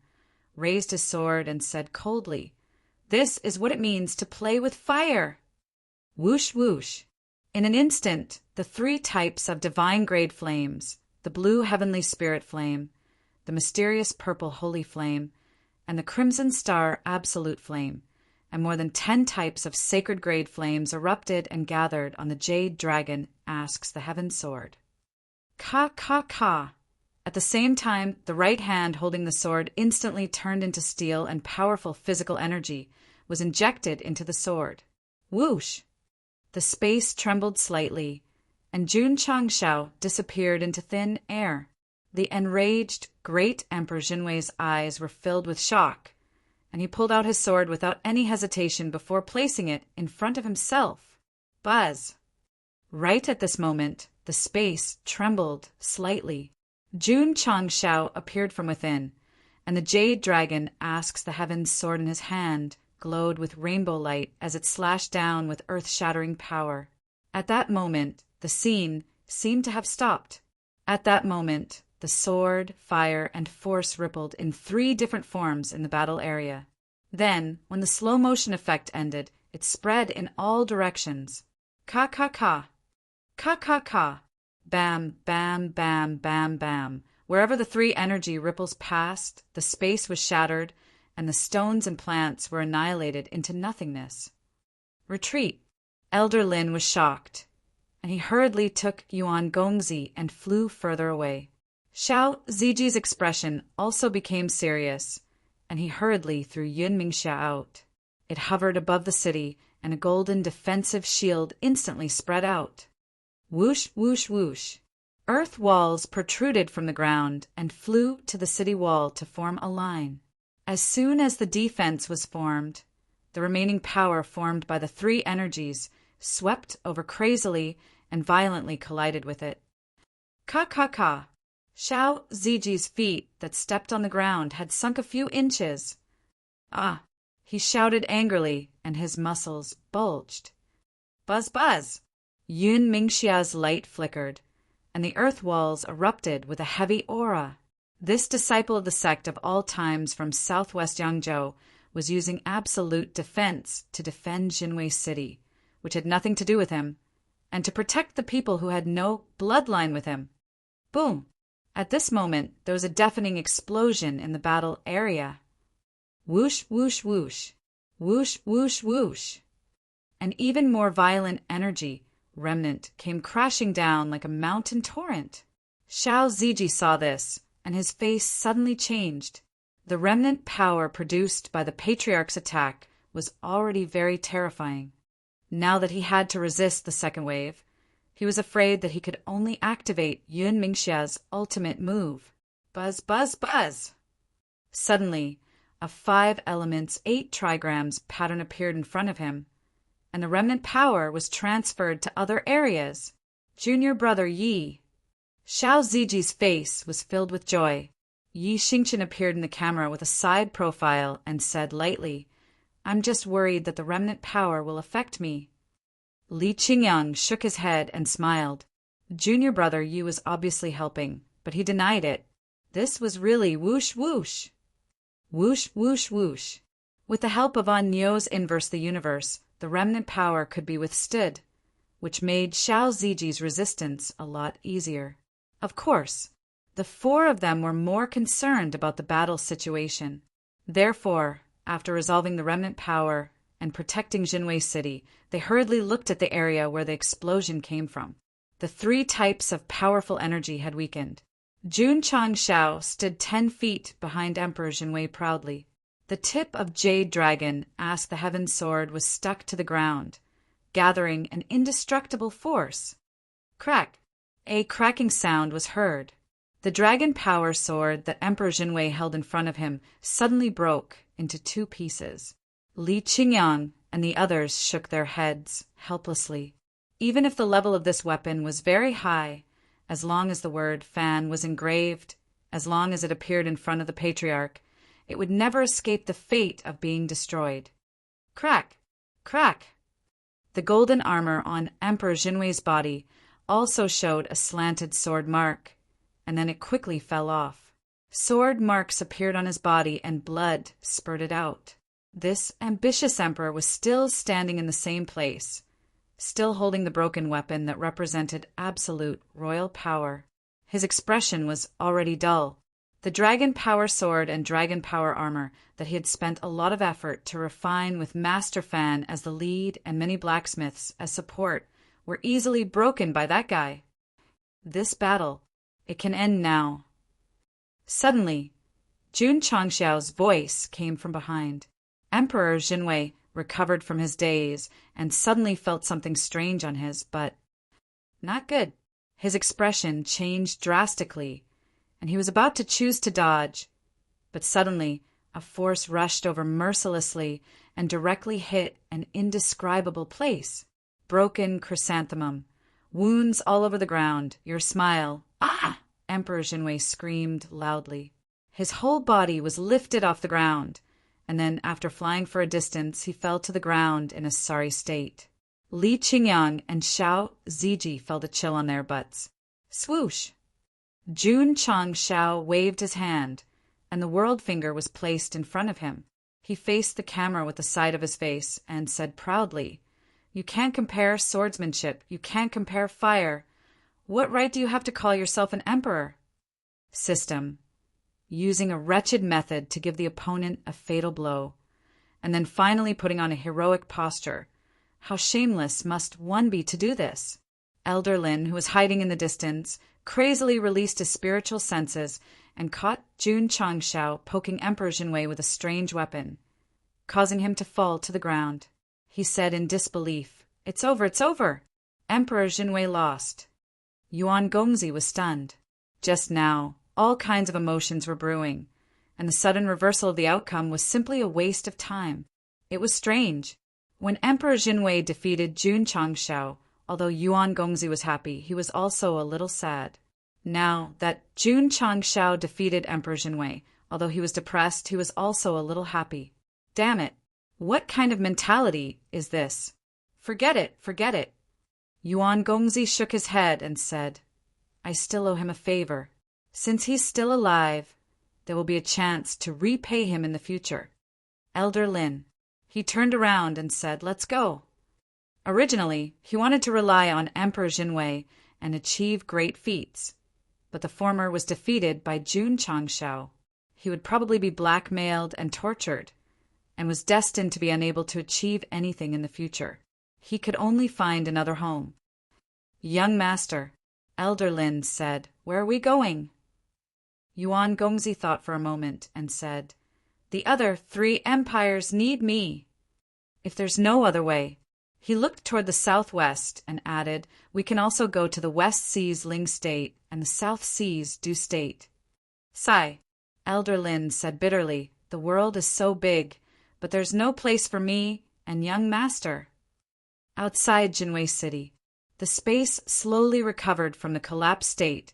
raised his sword and said coldly, "This is what it means to play with fire!" Whoosh whoosh. In an instant, the 3 types of divine-grade flames, the blue heavenly spirit flame, the mysterious purple holy flame, and the crimson star absolute flame, and more than 10 types of sacred grade flames erupted and gathered on the jade dragon asks the heaven sword. Ka ka ka. At the same time, the right hand holding the sword instantly turned into steel, and powerful physical energy was injected into the sword. Whoosh! The space trembled slightly, and Jun Changshao disappeared into thin air. The enraged Great Emperor Jinwei's eyes were filled with shock, and he pulled out his sword without any hesitation before placing it in front of himself. Buzz! Right at this moment, the space trembled slightly. Jun Changshao appeared from within, and the jade dragon asks the heaven's sword in his hand glowed with rainbow light as it slashed down with earth-shattering power. At that moment, the scene seemed to have stopped. At that moment, the sword, fire, and force rippled in 3 different forms in the battle area. Then, when the slow-motion effect ended, it spread in all directions. Ka ka ka. Ka ka ka. Bam, bam, bam, bam, bam. Wherever the 3 energy ripples passed, the space was shattered, and the stones and plants were annihilated into nothingness. Retreat. Elder Lin was shocked, and he hurriedly took Yuan Gongzi and flew further away. Xiao Ziji's expression also became serious, and he hurriedly threw Yun Mingxia out. It hovered above the city, and a golden defensive shield instantly spread out. Whoosh, whoosh, whoosh. Earth walls protruded from the ground and flew to the city wall to form a line. As soon as the defense was formed, the remaining power formed by the 3 energies swept over crazily and violently collided with it. Ka ka ka. Xiao Ziji's feet that stepped on the ground had sunk a few inches. Ah! He shouted angrily, and his muscles bulged. Buzz buzz! Yun Mingxia's light flickered, and the earth walls erupted with a heavy aura. This disciple of the sect of all times from southwest Yangzhou was using absolute defense to defend Jinwei City, which had nothing to do with him, and to protect the people who had no bloodline with him. Boom! At this moment, there was a deafening explosion in the battle area. Whoosh, whoosh, whoosh. Whoosh, whoosh, whoosh. An even more violent energy, remnant, came crashing down like a mountain torrent. Xiao Ziji saw this, and his face suddenly changed. The remnant power produced by the Patriarch's attack was already very terrifying. Now that he had to resist the second wave, he was afraid that he could only activate Yun Mingxia's ultimate move. Buzz, buzz, buzz! Suddenly, a 5 elements, 8 trigrams pattern appeared in front of him, and the remnant power was transferred to other areas. Junior brother Yi. Xiao Ziji's face was filled with joy. Yi Xingqian appeared in the camera with a side profile and said lightly, "I'm just worried that the remnant power will affect me." Li Qingyang shook his head and smiled. Junior brother Yi was obviously helping, but he denied it. This was really whoosh whoosh. Whoosh whoosh whoosh. With the help of On Nyo's inverse the universe, the remnant power could be withstood, which made Xiao Ziji's resistance a lot easier. Of course, the 4 of them were more concerned about the battle situation. Therefore, after resolving the remnant power and protecting Jinwei City, they hurriedly looked at the area where the explosion came from. The 3 types of powerful energy had weakened. Jun Changshao stood 10 feet behind Emperor Jinwei proudly. The tip of Jade Dragon asked the Heaven Sword was stuck to the ground, gathering an indestructible force. Crack! A cracking sound was heard. The dragon power sword that Emperor Jinwei held in front of him suddenly broke into 2 pieces. Li Qingyang and the others shook their heads helplessly. Even if the level of this weapon was very high, as long as the word fan was engraved, as long as it appeared in front of the Patriarch, it would never escape the fate of being destroyed. Crack! Crack! The golden armor on Emperor Jinwei's body also showed a slanted sword mark, and then it quickly fell off. Sword marks appeared on his body and blood spurted out. This ambitious emperor was still standing in the same place, still holding the broken weapon that represented absolute royal power. His expression was already dull. The dragon power sword and dragon power armor that he had spent a lot of effort to refine with Master Fan as the lead and many blacksmiths as support were easily broken by that guy. This battle, it can end now. Suddenly, Jun Changxiao's voice came from behind. Emperor Jinwei recovered from his daze and suddenly felt something strange on his butt. Not good. His expression changed drastically, and he was about to choose to dodge, but suddenly a force rushed over mercilessly and directly hit an indescribable place. Broken chrysanthemum, wounds all over the ground, your smile. Ah! Emperor Jinwei screamed loudly. His whole body was lifted off the ground, and then after flying for a distance, he fell to the ground in a sorry state. Li Qingyang and Xiao Ziji felt a chill on their butts. Swoosh! Jun Changshao waved his hand, and the world finger was placed in front of him. He faced the camera with the side of his face and said proudly, "You can't compare swordsmanship. You can't compare fire. What right do you have to call yourself an emperor?" System. Using a wretched method to give the opponent a fatal blow, and then finally putting on a heroic posture. How shameless must one be to do this? Elder Lin, who was hiding in the distance, crazily released his spiritual senses and caught Jun Changshao poking Emperor Jinwei with a strange weapon, causing him to fall to the ground. He said in disbelief, "It's over, it's over!" Emperor Jinwei lost. Yuan Gongzi was stunned. Just now, all kinds of emotions were brewing, and the sudden reversal of the outcome was simply a waste of time. It was strange. When Emperor Jinwei defeated Jun Changshao, although Yuan Gongzi was happy, he was also a little sad. Now that Jun Changshao defeated Emperor Jinwei, although he was depressed, he was also a little happy. Damn it! What kind of mentality is this? Forget it, forget it. Yuan Gongzi shook his head and said, "I still owe him a favor. Since he's still alive, there will be a chance to repay him in the future." Elder Lin. He turned around and said, "Let's go." Originally, he wanted to rely on Emperor Jinwei and achieve great feats, but the former was defeated by Jun Changshao. He would probably be blackmailed and tortured, and was destined to be unable to achieve anything in the future. He could only find another home. "Young master," Elder Lin said, "where are we going?" Yuan Gongzi thought for a moment and said, "The other 3 empires need me. If there's no other way." He looked toward the southwest and added, "We can also go to the West Seas Ling State and the South Seas Du State." "Sigh," Elder Lin said bitterly, "the world is so big, but there's no place for me and young master." Outside Jinwei City, the space slowly recovered from the collapsed state,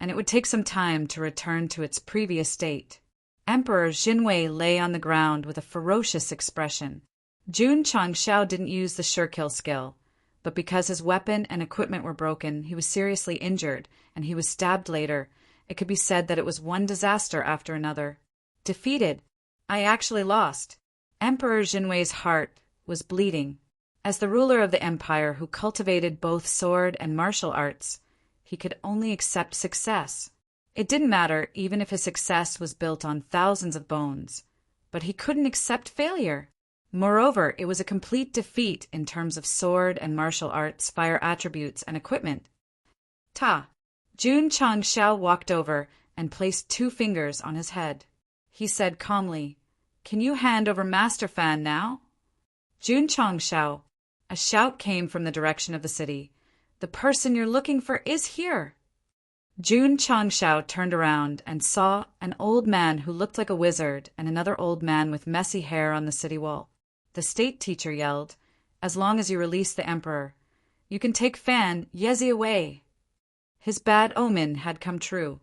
and it would take some time to return to its previous state. Emperor Jinwei lay on the ground with a ferocious expression. Jun Changshao didn't use the sure-kill skill, but because his weapon and equipment were broken, he was seriously injured, and he was stabbed later. It could be said that it was one disaster after another. Defeated. I actually lost. Emperor Jinwei's heart was bleeding. As the ruler of the empire who cultivated both sword and martial arts, he could only accept success. It didn't matter even if his success was built on thousands of bones, but he couldn't accept failure. Moreover, it was a complete defeat in terms of sword and martial arts, fire attributes, and equipment. Ta! Jun Changshao walked over and placed 2 fingers on his head. He said calmly, "Can you hand over Master Fan now?" Jun Changshao. A shout came from the direction of the city. "The person you're looking for is here." Jun Changshao turned around and saw an old man who looked like a wizard and another old man with messy hair on the city wall. The state teacher yelled, "As long as you release the emperor, you can take Fan Yezi away." His bad omen had come true.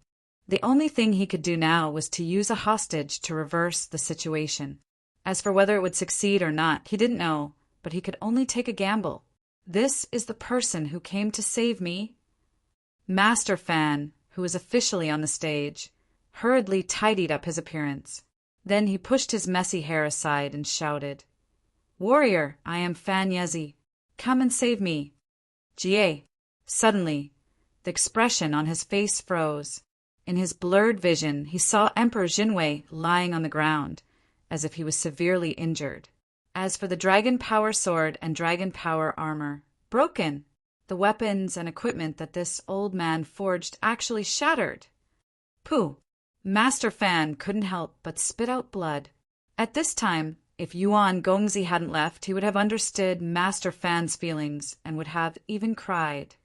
The only thing he could do now was to use a hostage to reverse the situation. As for whether it would succeed or not, he didn't know, but he could only take a gamble. "This is the person who came to save me." Master Fan, who was officially on the stage, hurriedly tidied up his appearance. Then he pushed his messy hair aside and shouted, "Warrior, I am Fan Yezi. Come and save me." Jie. Suddenly, the expression on his face froze. In his blurred vision, he saw Emperor Jinwei lying on the ground, as if he was severely injured. As for the dragon power sword and dragon power armor, broken. The weapons and equipment that this old man forged actually shattered. Pooh! Master Fan couldn't help but spit out blood. At this time, if Yuan Gongzi hadn't left, he would have understood Master Fan's feelings and would have even cried.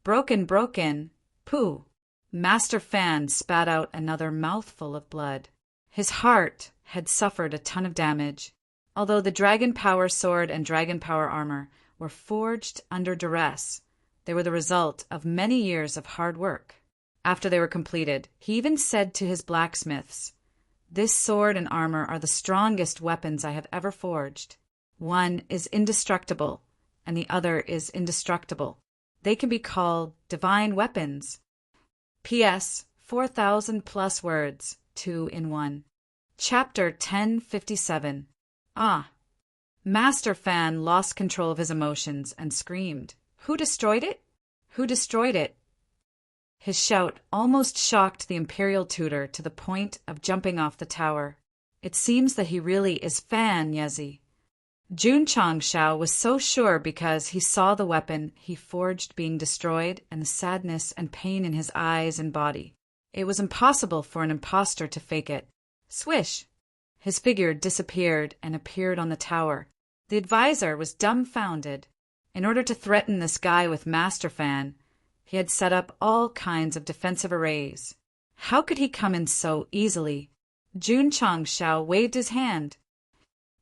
Broken, broken. Pooh! Master Fan spat out another mouthful of blood. His heart had suffered a ton of damage. Although the dragon power sword and dragon power armor were forged under duress, they were the result of many years of hard work. After they were completed, he even said to his blacksmiths, "This sword and armor are the strongest weapons I have ever forged. One is indestructible, and the other is indestructible. They can be called divine weapons." P.S. 4,000 plus words, 2 in 1. Chapter 1057. Ah! Master Fan lost control of his emotions and screamed, "Who destroyed it? Who destroyed it?" His shout almost shocked the imperial tutor to the point of jumping off the tower. It seems that he really is Fan Yezi. Jun Changshao was so sure because he saw the weapon he forged being destroyed and the sadness and pain in his eyes and body. It was impossible for an impostor to fake it. Swish! His figure disappeared and appeared on the tower. The advisor was dumbfounded. In order to threaten this guy with Master Fan, he had set up all kinds of defensive arrays. How could he come in so easily? Jun Changshao waved his hand.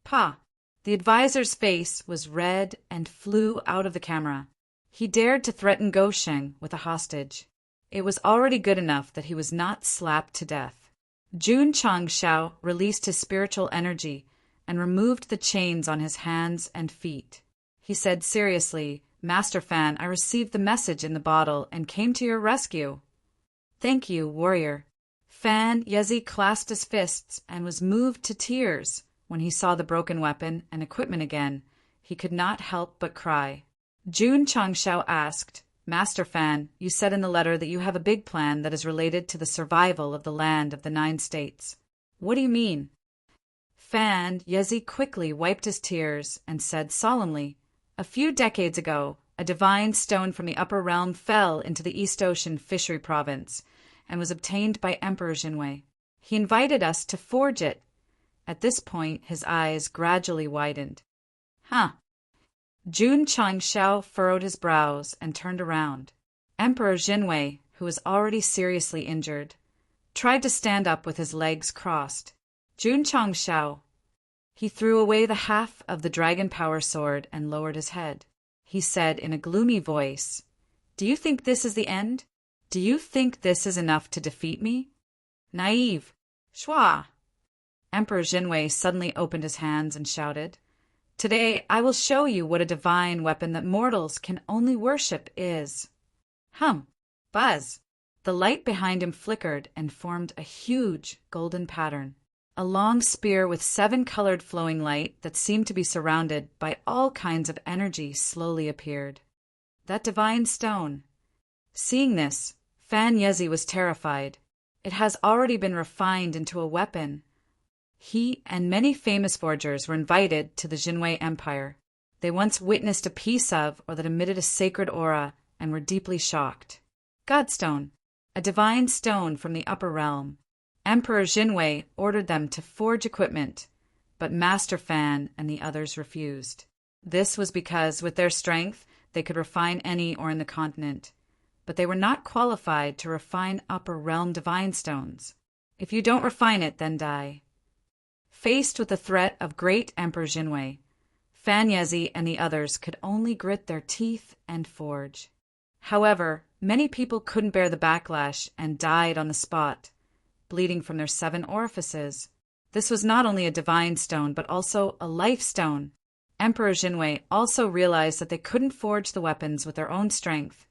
Pa! The advisor's face was red and flew out of the camera. He dared to threaten Gosheng with a hostage. It was already good enough that he was not slapped to death. Jun Changshao released his spiritual energy and removed the chains on his hands and feet. He said seriously, "Master Fan, I received the message in the bottle and came to your rescue." "Thank you, warrior." Fan Yezi clasped his fists and was moved to tears. When he saw the broken weapon and equipment again, he could not help but cry. Jun Changshao asked, "Master Fan, you said in the letter that you have a big plan that is related to the survival of the land of the 9 states. What do you mean?" Fan Yezi quickly wiped his tears and said solemnly, A few decades ago, a divine stone from the upper realm fell into the East Ocean Fishery Province and was obtained by Emperor Jinwei. He invited us to forge it. At this point, his eyes gradually widened. Huh. Jun Changshao furrowed his brows and turned around. Emperor Jinwei, who was already seriously injured, tried to stand up with his legs crossed. Jun Changshao. He threw away the half of the dragon power sword and lowered his head. He said in a gloomy voice, "Do you think this is the end? Do you think this is enough to defeat me? Naive. Shua." Emperor Jinwei suddenly opened his hands and shouted, "Today I will show you what a divine weapon that mortals can only worship is." Buzz. The light behind him flickered and formed a huge golden pattern. A long spear with 7 colored flowing light that seemed to be surrounded by all kinds of energy slowly appeared. That divine stone. Seeing this, Fan Yezi was terrified. It has already been refined into a weapon. He and many famous forgers were invited to the Jinwei Empire. They once witnessed a piece of or that emitted a sacred aura and were deeply shocked. Godstone, a divine stone from the upper realm. Emperor Jinwei ordered them to forge equipment, but Master Fan and the others refused. This was because, with their strength, they could refine any ore in the continent, but they were not qualified to refine upper realm divine stones. If you don't refine it, then die. Faced with the threat of great Emperor Jinwei, Fan Yezi and the others could only grit their teeth and forge. However, many people couldn't bear the backlash and died on the spot, bleeding from their 7 orifices. This was not only a divine stone, but also a life stone. Emperor Jinwei also realized that they couldn't forge the weapons with their own strength,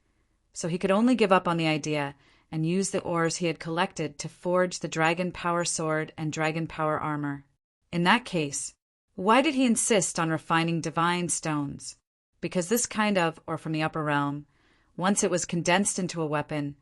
so he could only give up on the idea and use the ores he had collected to forge the dragon power sword and dragon power armor. In that case, why did he insist on refining divine stones? Because this kind of, or from the upper realm, once it was condensed into a weapon,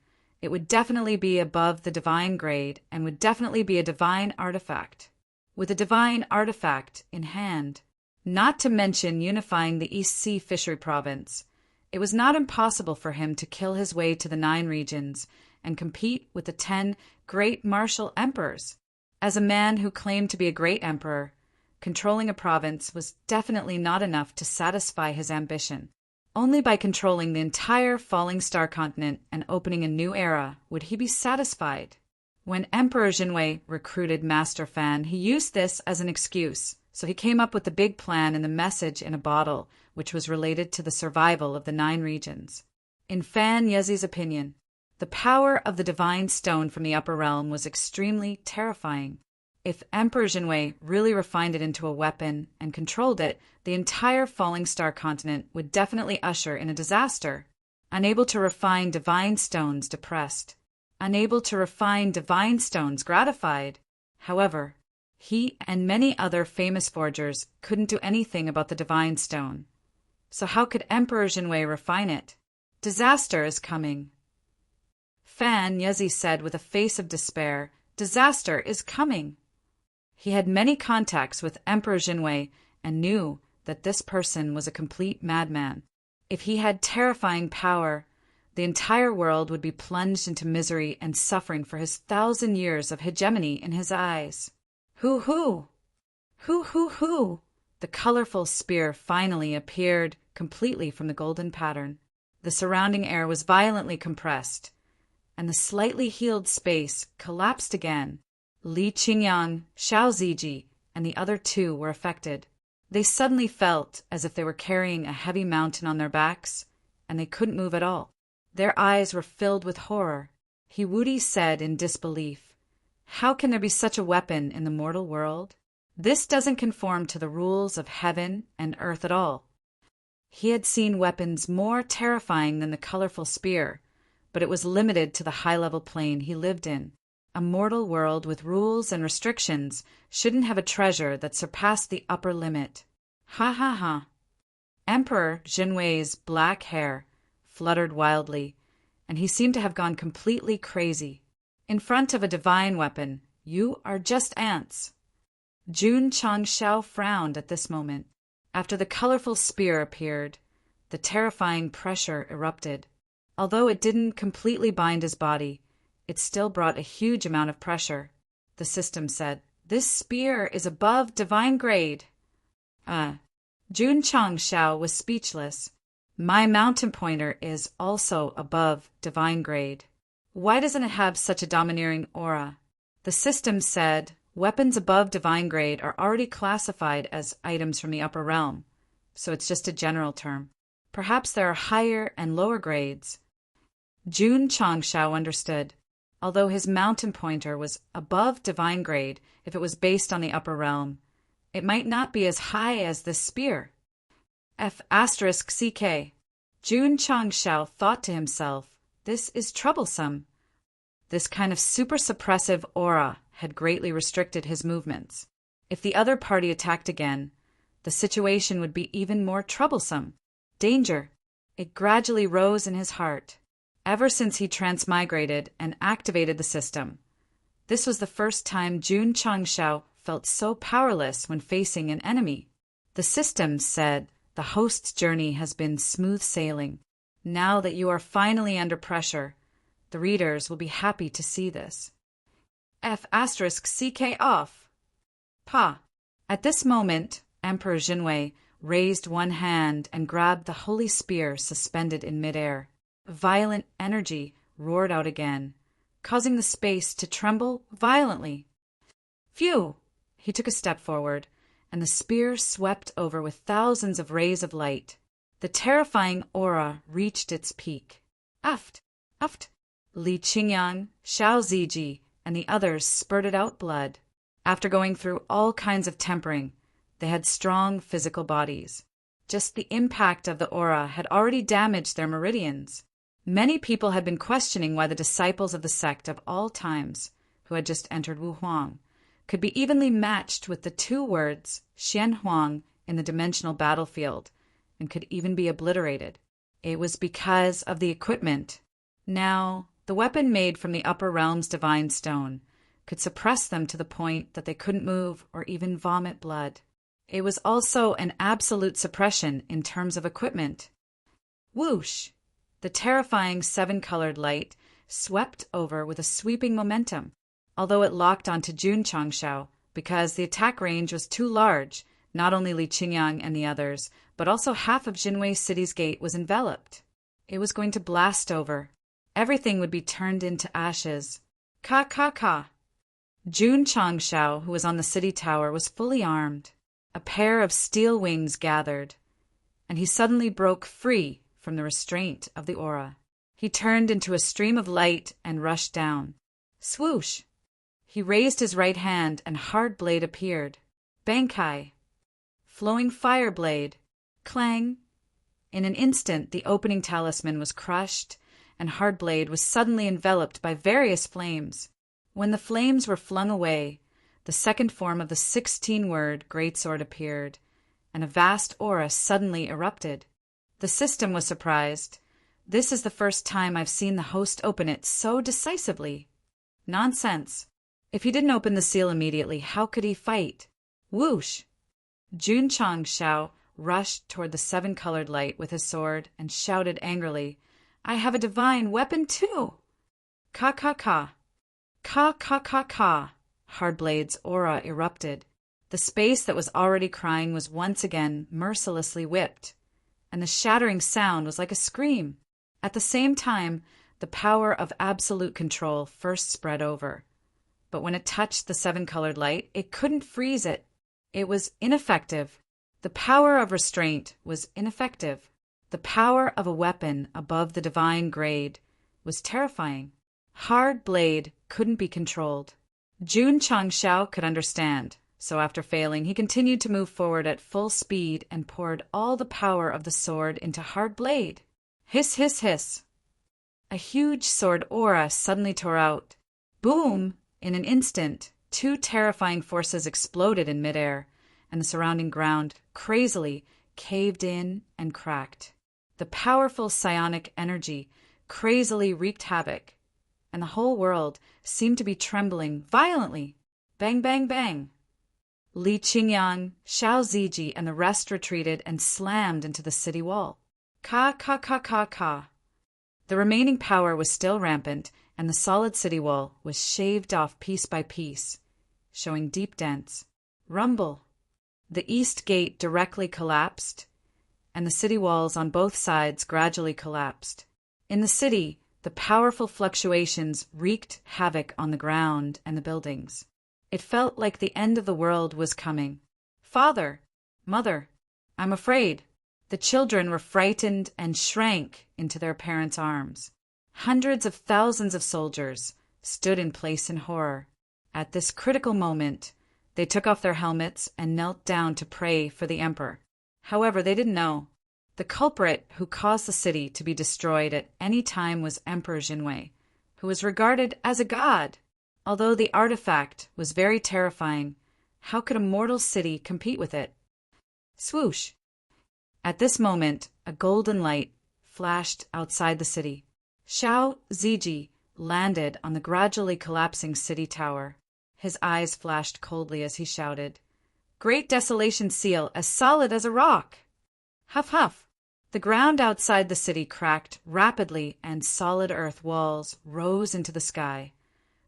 it would definitely be above the divine grade and would definitely be a divine artifact. With a divine artifact in hand, not to mention unifying the East Sea Fishery Province, it was not impossible for him to kill his way to the 9 regions and compete with the 10 great martial emperors. As a man who claimed to be a great emperor, controlling a province was definitely not enough to satisfy his ambition. Only by controlling the entire Falling Star continent and opening a new era would he be satisfied. When Emperor Jinwei recruited Master Fan, he used this as an excuse, so he came up with the big plan and the message in a bottle, which was related to the survival of the 9 regions. In Fan Yezi's opinion, the power of the divine stone from the upper realm was extremely terrifying. If Emperor Jinwei really refined it into a weapon and controlled it, the entire Falling Star continent would definitely usher in a disaster. Unable to refine divine stones, depressed. Unable to refine divine stones, gratified. However, he and many other famous forgers couldn't do anything about the divine stone. So how could Emperor Jinwei refine it? Disaster is coming. Fan Yezi said with a face of despair, "Disaster is coming." He had many contacts with Emperor Jinwei and knew that this person was a complete madman. If he had terrifying power, the entire world would be plunged into misery and suffering for his 1,000 years of hegemony in his eyes. Hoo-hoo! Hoo-hoo-hoo! The colorful spear finally appeared completely from the golden pattern. The surrounding air was violently compressed, and the slightly healed space collapsed again. Li Qingyang, Xiao Ziji, and the other 2 were affected. They suddenly felt as if they were carrying a heavy mountain on their backs, and they couldn't move at all. Their eyes were filled with horror. Hiwudi said in disbelief, "How can there be such a weapon in the mortal world? This doesn't conform to the rules of heaven and earth at all." He had seen weapons more terrifying than the colorful spear, but it was limited to the high-level plane he lived in. A mortal world with rules and restrictions shouldn't have a treasure that surpassed the upper limit. Ha ha ha. Emperor Jinwei's black hair fluttered wildly, and he seemed to have gone completely crazy. In front of a divine weapon, you are just ants. Jun Changshao frowned at this moment. After the colorful spear appeared, the terrifying pressure erupted. Although it didn't completely bind his body, it still brought a huge amount of pressure. The system said, "This spear is above divine grade." Jun Changshao was speechless. My mountain pointer is also above divine grade. Why doesn't it have such a domineering aura? The system said, weapons above divine grade are already classified as items from the upper realm, so it's just a general term. Perhaps there are higher and lower grades. Jun Changshao understood. Although his mountain pointer was above divine grade if it was based on the upper realm, it might not be as high as this spear. F***ck. Jun Changshao thought to himself, this is troublesome. This kind of super suppressive aura had greatly restricted his movements. If the other party attacked again, the situation would be even more troublesome. Danger. It gradually rose in his heart. Ever since he transmigrated and activated the system, this was the first time Jun Changshao felt so powerless when facing an enemy. The system said, the host's journey has been smooth sailing. Now that you are finally under pressure, the readers will be happy to see this. F***ck off. Pa. At this moment, Emperor Jinwei raised one hand and grabbed the holy spear suspended in midair. Violent energy roared out again, causing the space to tremble violently. Phew! He took a step forward, and the spear swept over with thousands of rays of light. The terrifying aura reached its peak. Uft! Uft! Li Qingyang, Xiao Ziji, and the others spurted out blood. After going through all kinds of tempering, they had strong physical bodies. Just the impact of the aura had already damaged their meridians. Many people had been questioning why the disciples of the sect of all times, who had just entered Wuhuang, could be evenly matched with the two words Xianhuang in the dimensional battlefield, and could even be obliterated. It was because of the equipment. Now, the weapon made from the upper realm's divine stone could suppress them to the point that they couldn't move or even vomit blood. It was also an absolute suppression in terms of equipment. Whoosh! The terrifying seven-colored light swept over with a sweeping momentum, although it locked onto Jun Changshao because the attack range was too large. Not only Li Qingyang and the others, but also half of Jinwei City's gate was enveloped. It was going to blast over. Everything would be turned into ashes. Ka. Jun Changshao, who was on the city tower, was fully armed. A pair of steel wings gathered, and he suddenly broke free from the restraint of the aura. He turned into a stream of light and rushed down. Swoosh! He raised his right hand and hard blade appeared. Bankai! Flowing fire blade! Clang! In an instant the opening talisman was crushed, and hard blade was suddenly enveloped by various flames. When the flames were flung away, the second form of the 16-word greatsword appeared, and a vast aura suddenly erupted. The system was surprised. This is the first time I've seen the host open it so decisively. Nonsense. If he didn't open the seal immediately, how could he fight? Whoosh! Jun Changshao rushed toward the seven-colored light with his sword and shouted angrily, I have a divine weapon too! Ka. Ka. Hardblade's aura erupted. The space that was already crying was once again mercilessly whipped, and the shattering sound was like a scream. At the same time, the power of absolute control first spread over. But when it touched the seven-colored light, it couldn't freeze it. It was ineffective. The power of restraint was ineffective. The power of a weapon above the divine grade was terrifying. Hard blade couldn't be controlled. Jun Changshao could understand, so after failing, he continued to move forward at full speed and poured all the power of the sword into hard blade. Hiss, hiss, hiss. A huge sword aura suddenly tore out. Boom! In an instant, two terrifying forces exploded in midair, and the surrounding ground, crazily, caved in and cracked. The powerful psionic energy crazily wreaked havoc, and the whole world seemed to be trembling violently. Bang, bang, bang. Li Qingyang, Xiao Ziji, and the rest retreated and slammed into the city wall. Ka ka ka ka ka. The remaining power was still rampant, and the solid city wall was shaved off piece by piece, showing deep dents. Rumble. The east gate directly collapsed, and the city walls on both sides gradually collapsed. In the city, the powerful fluctuations wreaked havoc on the ground and the buildings. It felt like the end of the world was coming. Father, mother, I'm afraid. The children were frightened and shrank into their parents' arms. Hundreds of thousands of soldiers stood in place in horror. At this critical moment, they took off their helmets and knelt down to pray for the emperor. However, they didn't know. The culprit who caused the city to be destroyed at any time was Emperor Jinwei, who was regarded as a god. Although the artifact was very terrifying, how could a mortal city compete with it? Swoosh! At this moment, a golden light flashed outside the city. Xiao Ziji landed on the gradually collapsing city tower. His eyes flashed coldly as he shouted, "Great Desolation Seal, as solid as a rock!" Huff huff! The ground outside the city cracked rapidly and solid earth walls rose into the sky,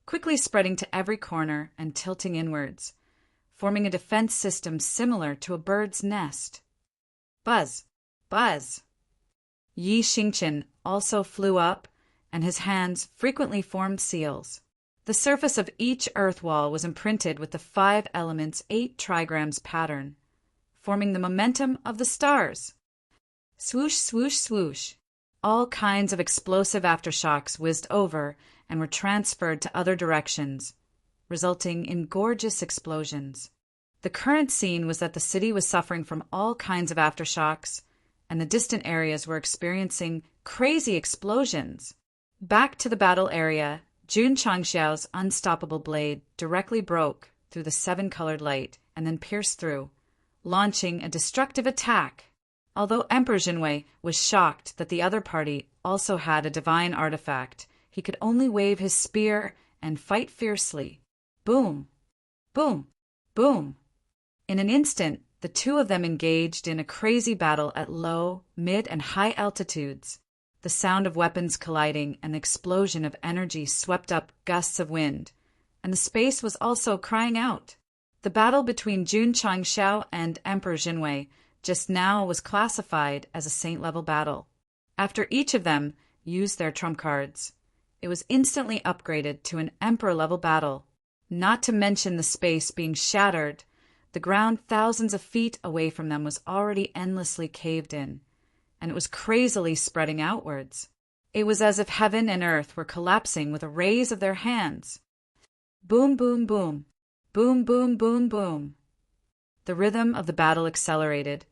quickly spreading to every corner and tilting inwards, forming a defense system similar to a bird's nest. Buzz! Buzz! Yi Xingqian also flew up, and his hands frequently formed seals. The surface of each earth wall was imprinted with the 5 elements 8 trigrams pattern, forming the momentum of the stars. Swoosh, swoosh, swoosh. All kinds of explosive aftershocks whizzed over and were transferred to other directions, resulting in gorgeous explosions. The current scene was that the city was suffering from all kinds of aftershocks, and the distant areas were experiencing crazy explosions. Back to the battle area, Jun Changxiao's unstoppable blade directly broke through the 7-colored light and then pierced through, launching a destructive attack. Although Emperor Jinwei was shocked that the other party also had a divine artifact, he could only wave his spear and fight fiercely. Boom! Boom! Boom! In an instant, the two of them engaged in a crazy battle at low, mid, and high altitudes. The sound of weapons colliding and the explosion of energy swept up gusts of wind, and the space was also crying out. The battle between Jun Changxiao and Emperor Jinwei just now was classified as a saint-level battle. After each of them used their trump cards, it was instantly upgraded to an emperor-level battle, not to mention the space being shattered. The ground thousands of feet away from them was already endlessly caved in, and it was crazily spreading outwards. It was as if heaven and earth were collapsing with a raise of their hands. Boom, boom, boom. Boom, boom, boom, boom. The rhythm of the battle accelerated,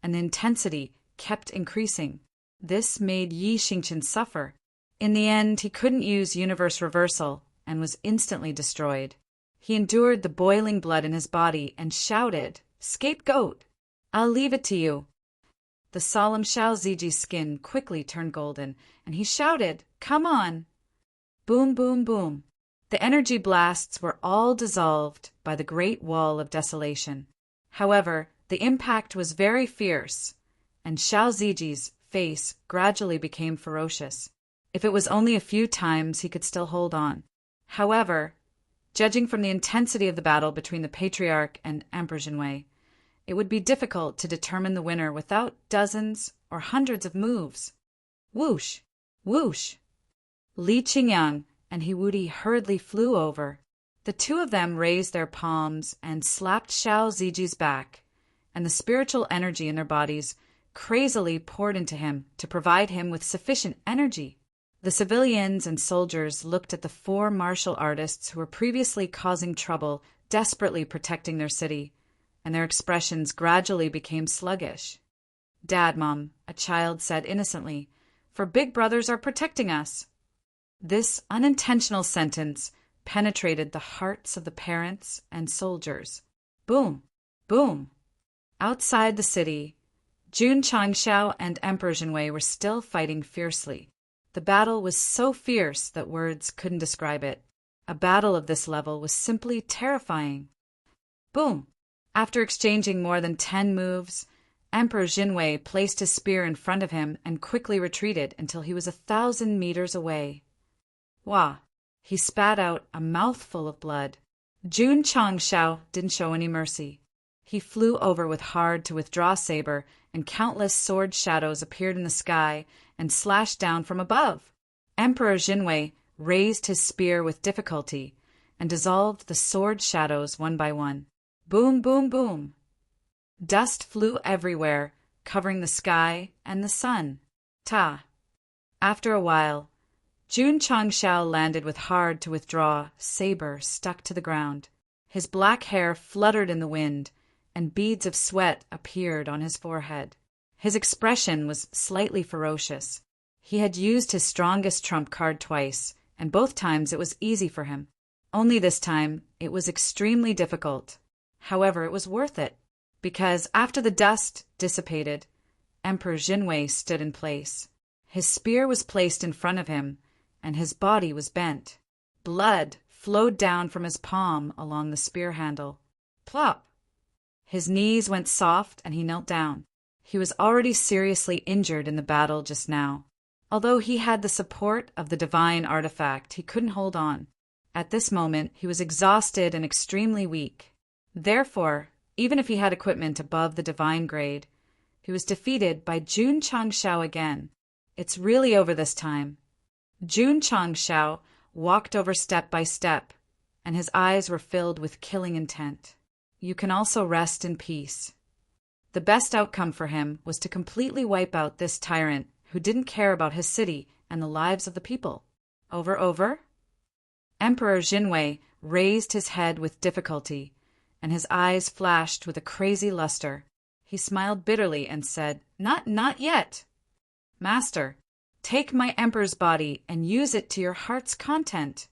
and the intensity kept increasing. This made Yi Xingqian suffer. In the end, he couldn't use universe reversal and was instantly destroyed. He endured the boiling blood in his body and shouted, "Scapegoat! I'll leave it to you." The solemn Xiao Ziji's skin quickly turned golden, and he shouted, "Come on!" Boom, boom, boom. The energy blasts were all dissolved by the Great Wall of Desolation. However, the impact was very fierce, and Xiao Ziji's face gradually became ferocious. If it was only a few times, he could still hold on. However, judging from the intensity of the battle between the Patriarch and Emperor Jinwei, it would be difficult to determine the winner without dozens or hundreds of moves. Whoosh! Whoosh! Li Qingyang and Hiwudi hurriedly flew over. The two of them raised their palms and slapped Xiao Ziji's back, and the spiritual energy in their bodies crazily poured into him to provide him with sufficient energy. The civilians and soldiers looked at the 4 martial artists who were previously causing trouble, desperately protecting their city, and their expressions gradually became sluggish. "Dad, Mom," a child said innocently, "for big brothers are protecting us." This unintentional sentence penetrated the hearts of the parents and soldiers. Boom! Boom! Outside the city, Jun Changxiao and Emperor Jinwei were still fighting fiercely. The battle was so fierce that words couldn't describe it. A battle of this level was simply terrifying. Boom! After exchanging more than 10 moves, Emperor Jinwei placed his spear in front of him and quickly retreated until he was 1,000 meters away. Wah! He spat out a mouthful of blood. Jun Changshao didn't show any mercy. He flew over with hard-to-withdraw saber, and countless sword shadows appeared in the sky and slashed down from above. Emperor Jinwei raised his spear with difficulty and dissolved the sword shadows one by one. Boom, boom, boom. Dust flew everywhere, covering the sky and the sun. Ta! After a while, Jun Changshao landed with hard-to-withdraw saber stuck to the ground. His black hair fluttered in the wind, and beads of sweat appeared on his forehead. His expression was slightly ferocious. He had used his strongest trump card twice, and both times it was easy for him. Only this time it was extremely difficult. However, it was worth it, because after the dust dissipated, Emperor Jinwei stood in place. His spear was placed in front of him, and his body was bent. Blood flowed down from his palm along the spear handle. Plop! His knees went soft and he knelt down. He was already seriously injured in the battle just now. Although he had the support of the divine artifact, he couldn't hold on. At this moment, he was exhausted and extremely weak. Therefore, even if he had equipment above the divine grade, he was defeated by Jun Changshao again. It's really over this time. Jun Changshao walked over step by step, and his eyes were filled with killing intent. You can also rest in peace. The best outcome for him was to completely wipe out this tyrant who didn't care about his city and the lives of the people. Over? Emperor Jinwei raised his head with difficulty, and his eyes flashed with a crazy luster. He smiled bitterly and said, Not yet. Master, take my emperor's body and use it to your heart's content.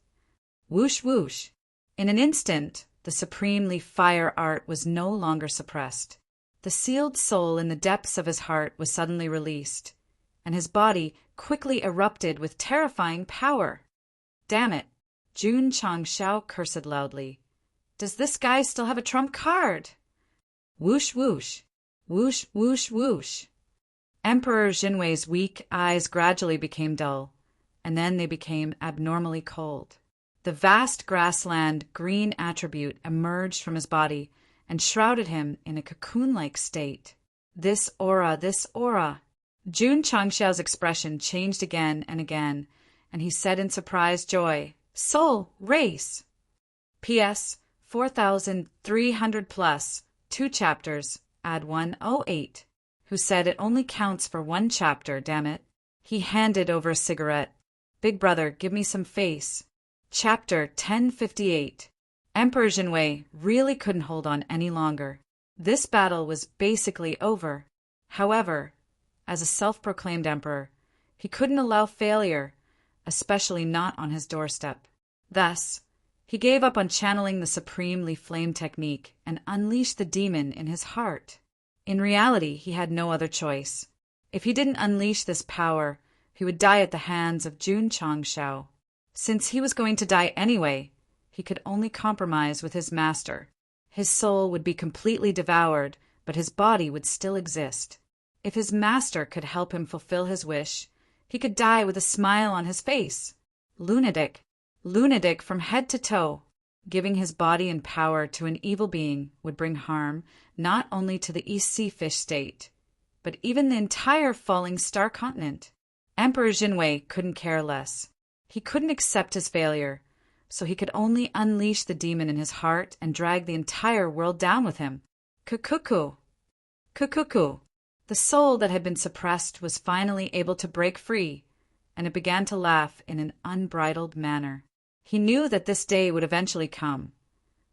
Whoosh, whoosh. In an instant, the supremely fire art was no longer suppressed. The sealed soul in the depths of his heart was suddenly released, and his body quickly erupted with terrifying power. Damn it! Jun Changshao cursed loudly. Does this guy still have a trump card? Whoosh, whoosh. Whoosh, whoosh, whoosh. Emperor Jinwei's weak eyes gradually became dull, and then they became abnormally cold. The vast grassland green attribute emerged from his body and shrouded him in a cocoon-like state. This aura. Jun Changshao's expression changed again and again, and he said in surprised joy, Soul, race! P.S. 4,300 plus, 2 chapters, add 108. Who said it only counts for 1 chapter, damn it. He handed over a cigarette. Big brother, give me some face. Chapter 1058. Emperor Jinwei really couldn't hold on any longer. This battle was basically over. However, as a self-proclaimed emperor, he couldn't allow failure, especially not on his doorstep. Thus, he gave up on channeling the supremely flame technique and unleashed the demon in his heart. In reality, he had no other choice. If he didn't unleash this power, he would die at the hands of Jun Changshao. Since he was going to die anyway, he could only compromise with his master. His soul would be completely devoured, but his body would still exist. If his master could help him fulfill his wish, he could die with a smile on his face. Lunatic from head to toe. Giving his body and power to an evil being would bring harm not only to the East Sea fish state, but even the entire falling star continent. Emperor Jinwei couldn't care less. He couldn't accept his failure, so he could only unleash the demon in his heart and drag the entire world down with him. Kukuku. The soul that had been suppressed was finally able to break free, and it began to laugh in an unbridled manner. He knew that this day would eventually come,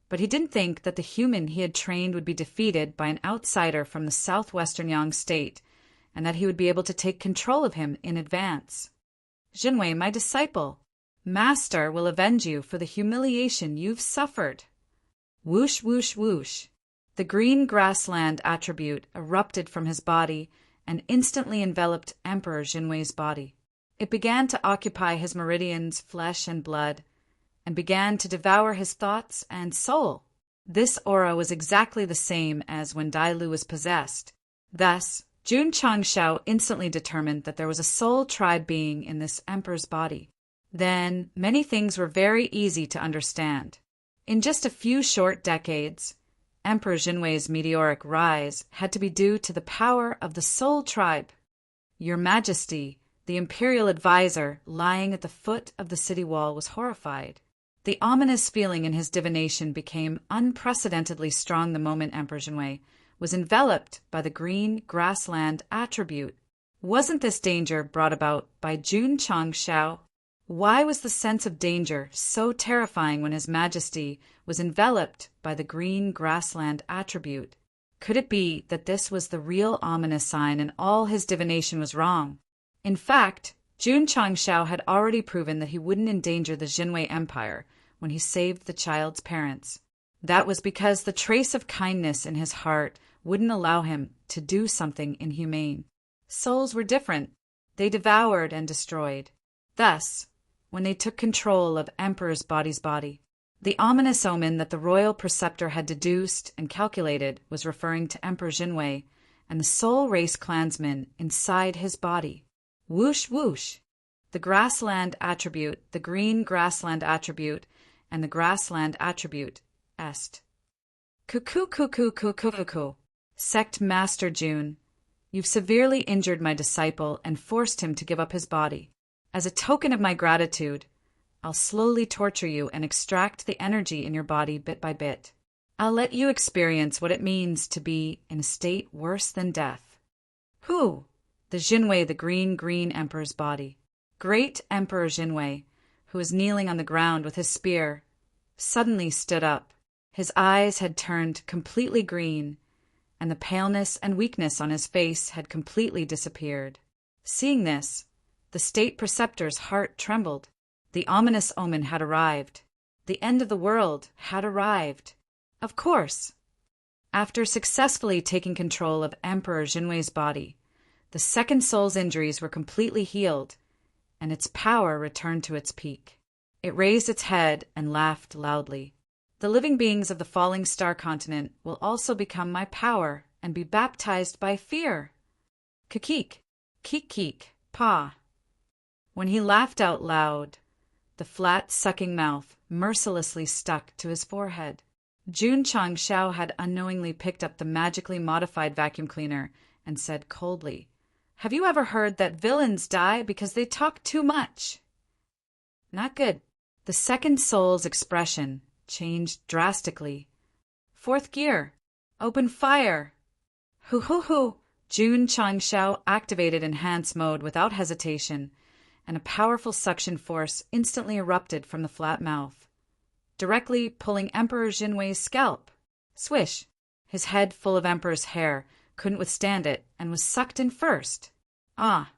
but he didn't think that the human he had trained would be defeated by an outsider from the southwestern Yang state, and that he would be able to take control of him in advance. Jinwei, my disciple, Master will avenge you for the humiliation you've suffered. Whoosh, whoosh, whoosh. The green grassland attribute erupted from his body and instantly enveloped Emperor Jinwei's body. It began to occupy his meridians, flesh and blood, and began to devour his thoughts and soul. This aura was exactly the same as when Dai Lu was possessed. Thus, Jun Changshao instantly determined that there was a soul tribe being in this emperor's body. Then, many things were very easy to understand. In just a few short decades, Emperor Jinwei's meteoric rise had to be due to the power of the Soul Tribe. Your Majesty, the imperial advisor lying at the foot of the city wall, was horrified. The ominous feeling in his divination became unprecedentedly strong the moment Emperor Jinwei was enveloped by the green grassland attribute. Wasn't this danger brought about by Jun Changshao? Why was the sense of danger so terrifying when His Majesty was enveloped by the green grassland attribute? Could it be that this was the real ominous sign and all his divination was wrong? In fact, Jun Changshao had already proven that he wouldn't endanger the Jinwei Empire when he saved the child's parents. That was because the trace of kindness in his heart wouldn't allow him to do something inhumane. Souls were different. They devoured and destroyed. Thus, when they took control of Emperor's body's body, the ominous omen that the royal preceptor had deduced and calculated was referring to Emperor Jinwei and the soul race clansmen inside his body. Whoosh whoosh! The grassland attribute, the green grassland attribute, and the grassland attribute, est. Cuckoo cuckoo cuckoo cuckoo. Sect Master Jun, you've severely injured my disciple and forced him to give up his body. As a token of my gratitude, I'll slowly torture you and extract the energy in your body bit by bit. I'll let you experience what it means to be in a state worse than death. Who? The Jinwei, the green emperor's body. Great Emperor Jinwei, who was kneeling on the ground with his spear, suddenly stood up. His eyes had turned completely green, and the paleness and weakness on his face had completely disappeared. Seeing this, the state preceptor's heart trembled. The ominous omen had arrived. The end of the world had arrived. Of course. After successfully taking control of Emperor Jinwei's body, the second soul's injuries were completely healed, and its power returned to its peak. It raised its head and laughed loudly. The living beings of the falling star continent will also become my power and be baptized by fear. Kikik, keek, pa. When he laughed out loud, the flat, sucking mouth mercilessly stuck to his forehead. Jun Changshao had unknowingly picked up the magically modified vacuum cleaner and said coldly, "Have you ever heard that villains die because they talk too much?" Not good. The second soul's expression changed drastically. Fourth gear. Open fire. Hoo. Jun Changshao activated enhance mode without hesitation, and a powerful suction force instantly erupted from the flat mouth, directly pulling Emperor Jinwei's scalp. Swish! His head, full of Emperor's hair, couldn't withstand it and was sucked in first. Ah!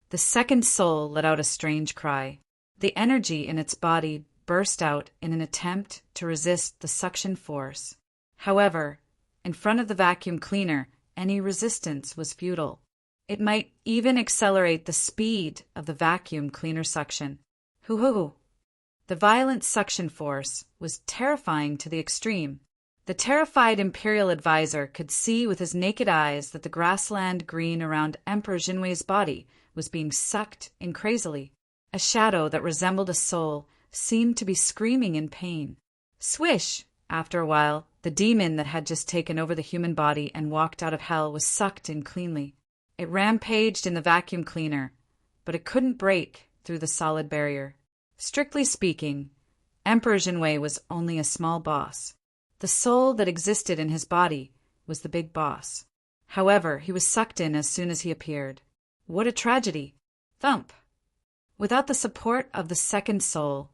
The second soul let out a strange cry. The energy in its body burst out in an attempt to resist the suction force. However, in front of the vacuum cleaner, any resistance was futile. It might even accelerate the speed of the vacuum cleaner suction. Hoo. The violent suction force was terrifying to the extreme. The terrified imperial advisor could see with his naked eyes that the grassland green around Emperor Jinwei's body was being sucked in crazily. A shadow that resembled a soul seemed to be screaming in pain. Swish! After a while, the demon that had just taken over the human body and walked out of hell was sucked in cleanly. It rampaged in the vacuum cleaner, but it couldn't break through the solid barrier. Strictly speaking, Emperor Jinwei was only a small boss. The soul that existed in his body was the big boss. However, he was sucked in as soon as he appeared. What a tragedy! Thump! Without the support of the second soul,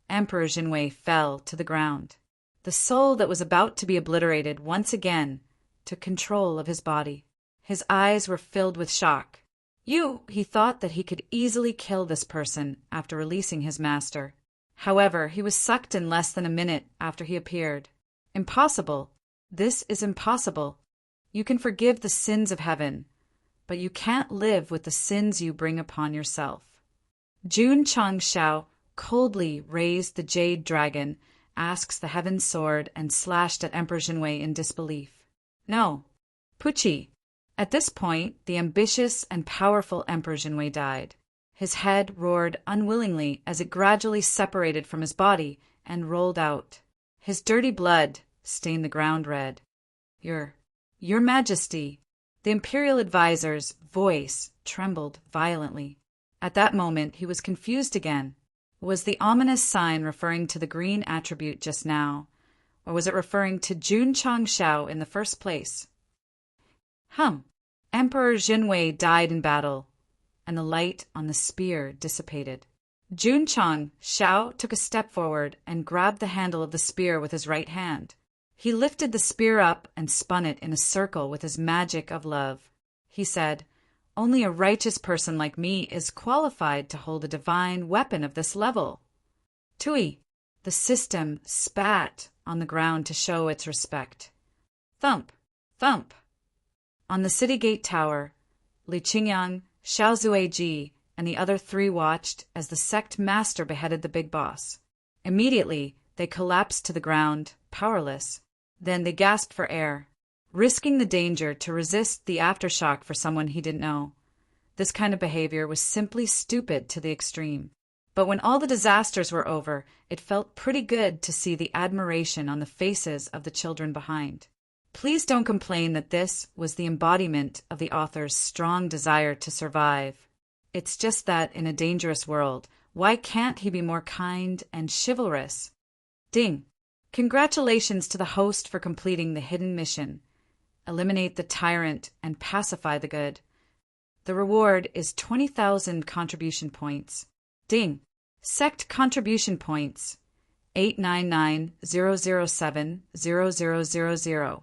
Emperor Jinwei fell to the ground. The soul that was about to be obliterated once again took control of his body. His eyes were filled with shock. He thought that he could easily kill this person after releasing his master. However, he was sucked in less than a minute after he appeared. Impossible. This is impossible. You can forgive the sins of heaven, but you can't live with the sins you bring upon yourself. Jun Changshao coldly raised the jade dragon asks the heaven sword and slashed at Emperor Jinwei in disbelief. No. Pucci. At this point, the ambitious and powerful Emperor Jinwei died. His head roared unwillingly as it gradually separated from his body and rolled out. His dirty blood stained the ground red. Your Majesty. The imperial advisor's voice trembled violently. At that moment, he was confused again. Was the ominous sign referring to the green attribute just now, or was it referring to Jun Changshao in the first place? Emperor Jinwei died in battle, and the light on the spear dissipated. Jun Changshao took a step forward and grabbed the handle of the spear with his right hand. He lifted the spear up and spun it in a circle with his magic of love. He said, "Only a righteous person like me is qualified to hold a divine weapon of this level." Tui. The system spat on the ground to show its respect. Thump, thump. On the city gate tower, Li Qingyang, Xiao Zueji, and the other three watched as the sect master beheaded the big boss. Immediately, they collapsed to the ground, powerless. Then they gasped for air, risking the danger to resist the aftershock for someone he didn't know. This kind of behavior was simply stupid to the extreme. But when all the disasters were over, it felt pretty good to see the admiration on the faces of the children behind. Please don't complain that this was the embodiment of the author's strong desire to survive. It's just that in a dangerous world, why can't he be more kind and chivalrous? Ding! Congratulations to the host for completing the hidden mission. Eliminate the tyrant and pacify the good. The reward is 20,000 contribution points. Ding! Sect contribution points 899,007,0000.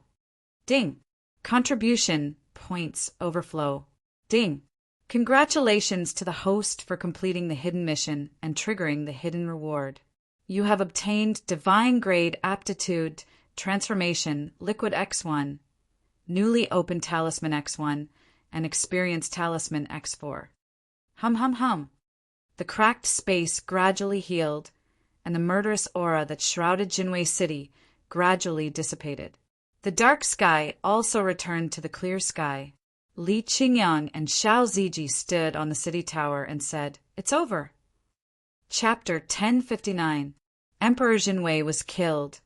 Ding! Contribution points overflow. Ding! Congratulations to the host for completing the hidden mission and triggering the hidden reward. You have obtained Divine Grade Aptitude Transformation Liquid X1, Newly Opened Talisman X1, and Experienced Talisman X4. Hum. The cracked space gradually healed, and the murderous aura that shrouded Jinwei City gradually dissipated. The dark sky also returned to the clear sky. Li Qingyang and Xiao Ziji stood on the city tower and said, "It's over." Chapter 1059. Emperor Jinwei was killed,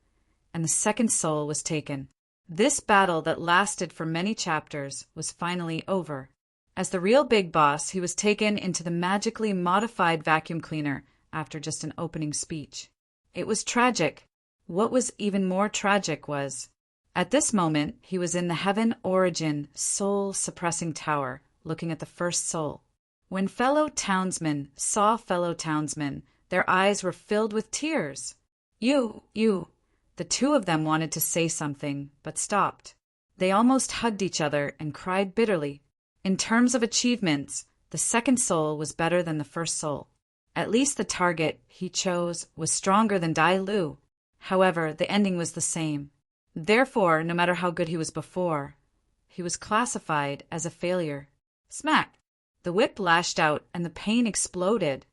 and the second soul was taken. This battle that lasted for many chapters was finally over. As the real big boss, he was taken into the magically modified vacuum cleaner after just an opening speech. It was tragic. What was even more tragic was, at this moment, he was in the Heaven Origin soul-suppressing tower, looking at the first soul. When fellow townsmen saw fellow townsmen, their eyes were filled with tears. You. The two of them wanted to say something, but stopped. They almost hugged each other and cried bitterly. In terms of achievements, the second soul was better than the first soul. At least the target he chose was stronger than Dai Lu. However, the ending was the same. Therefore, no matter how good he was before, he was classified as a failure. Smack! The whip lashed out and the pain exploded.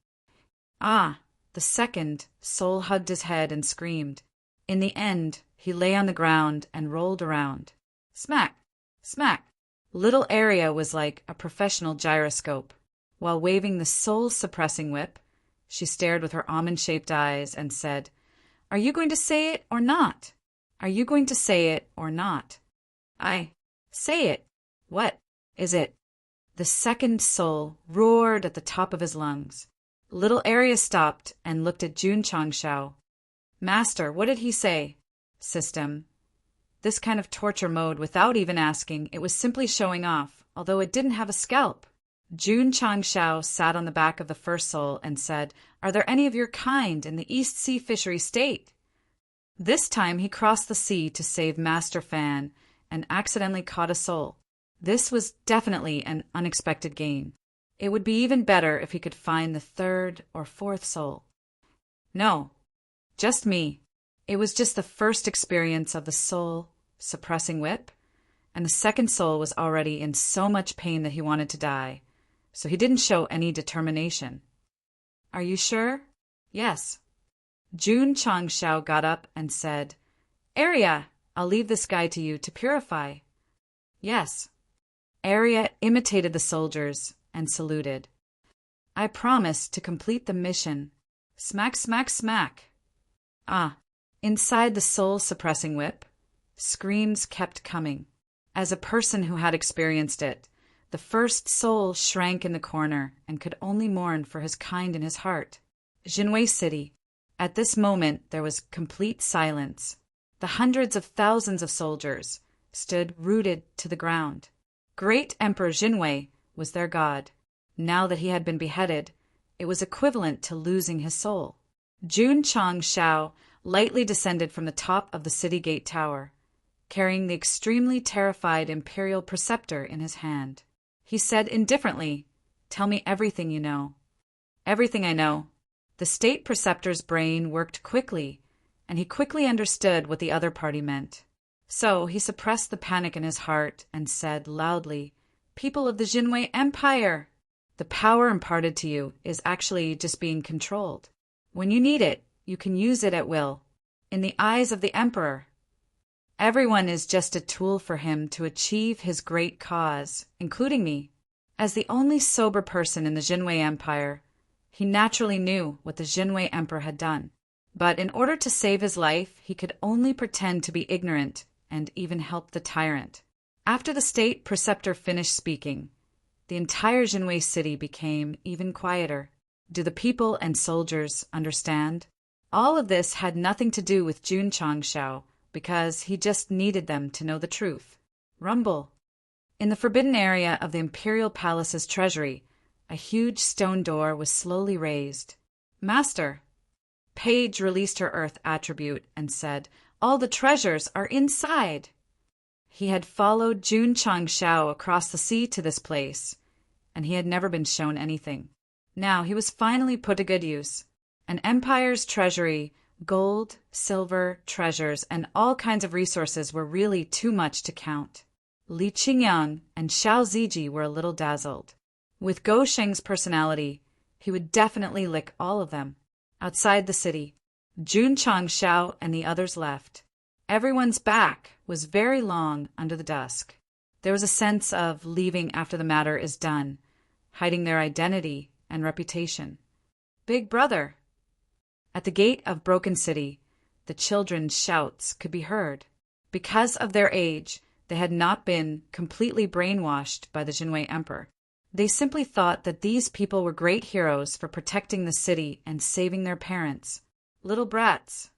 The second soul hugged his head and screamed. In the end, he lay on the ground and rolled around. Smack! Smack! Little Area was like a professional gyroscope. While waving the soul-suppressing whip, she stared with her almond-shaped eyes and said, "Are you going to say it or not? Are you going to say it or not?" "I say it. What is it?" The second soul roared at the top of his lungs. Little Area stopped and looked at Jun Changshao. "Master, what did he say?" System. This kind of torture mode without even asking, it was simply showing off, although it didn't have a scalp. Jun Changshao sat on the back of the first soul and said, "Are there any of your kind in the East Sea Fishery State?" This time he crossed the sea to save Master Fan and accidentally caught a soul. This was definitely an unexpected gain. It would be even better if he could find the third or fourth soul. No, just me. It was just the first experience of the soul-suppressing whip, and the second soul was already in so much pain that he wanted to die, so he didn't show any determination. "Are you sure?" "Yes." Jun Changshao got up and said, "Arya, I'll leave this guy to you to purify." "Yes." Arya imitated the soldiers and saluted. "I promise to complete the mission." Smack, smack, smack. Ah, inside the soul-suppressing whip, screams kept coming. As a person who had experienced it, the first soul shrank in the corner and could only mourn for his kind in his heart. Jinwei City. At this moment there was complete silence. The hundreds of thousands of soldiers stood rooted to the ground. Great Emperor Jinwei was their god. Now that he had been beheaded, it was equivalent to losing his soul. Jun Changshao lightly descended from the top of the city gate tower, carrying the extremely terrified imperial preceptor in his hand. He said indifferently, "Tell me everything you know." "Everything I know." The state preceptor's brain worked quickly, and he quickly understood what the other party meant. So he suppressed the panic in his heart and said loudly, "People of the Jinwei Empire! The power imparted to you is actually just being controlled. When you need it, you can use it at will. In the eyes of the Emperor, everyone is just a tool for him to achieve his great cause, including me." As the only sober person in the Jinwei Empire, he naturally knew what the Jinwei Emperor had done. But in order to save his life, he could only pretend to be ignorant and even help the tyrant. After the state preceptor finished speaking, the entire Jinwei city became even quieter. Do the people and soldiers understand? All of this had nothing to do with Jun Changshao, because he just needed them to know the truth. Rumble. In the forbidden area of the Imperial Palace's treasury, a huge stone door was slowly raised. "Master." Paige released her earth attribute and said, "All the treasures are inside." He had followed Jun Changshao across the sea to this place, and he had never been shown anything. Now he was finally put to good use. An empire's treasury, gold, silver, treasures, and all kinds of resources were really too much to count. Li Qingyang and Xiao Ziji were a little dazzled. With Go Sheng's personality, he would definitely lick all of them. Outside the city, Jun Changshao and the others left. Everyone's back was very long under the dusk. There was a sense of leaving after the matter is done, hiding their identity and reputation. "Big brother!" At the gate of Broken City, the children's shouts could be heard. Because of their age, they had not been completely brainwashed by the Jinwei Emperor. They simply thought that these people were great heroes for protecting the city and saving their parents. "Little brats."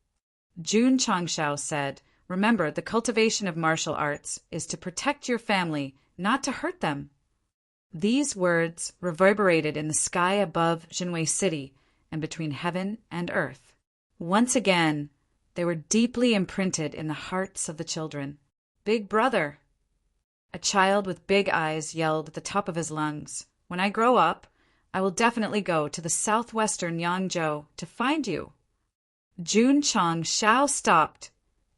Jun Changshao said, "Remember, the cultivation of martial arts is to protect your family, not to hurt them." These words reverberated in the sky above Jinwei City and between heaven and earth. Once again, they were deeply imprinted in the hearts of the children. "Big brother." A child with big eyes yelled at the top of his lungs, "When I grow up, I will definitely go to the southwestern Yangzhou to find you." Jun Changshao stopped,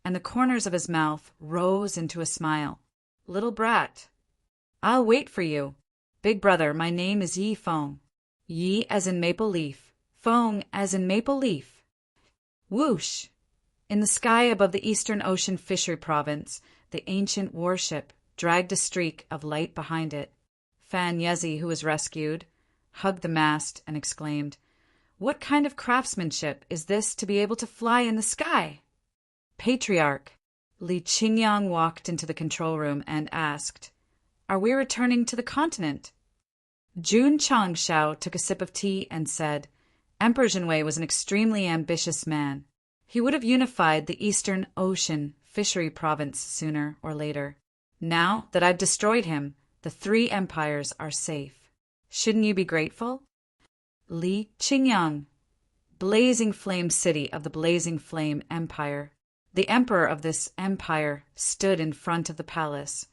and the corners of his mouth rose into a smile. "Little brat, I'll wait for you. Big brother, my name is Yi Feng." Yi as in maple leaf, Feng as in maple leaf. Whoosh! In the sky above the Eastern Ocean Fishery Province, the ancient warship dragged a streak of light behind it. Fan Yezi, who was rescued, hugged the mast and exclaimed, "What kind of craftsmanship is this to be able to fly in the sky?" Patriarch Li Qingyang walked into the control room and asked, "Are we returning to the continent?" Jun Changshao took a sip of tea and said, "Emperor Jinwei was an extremely ambitious man. He would have unified the Eastern Ocean Fishery Province sooner or later. Now that I've destroyed him, the three empires are safe. Shouldn't you be grateful?" Li Qingyang, blazing flame city of the blazing flame empire. The emperor of this empire stood in front of the palace.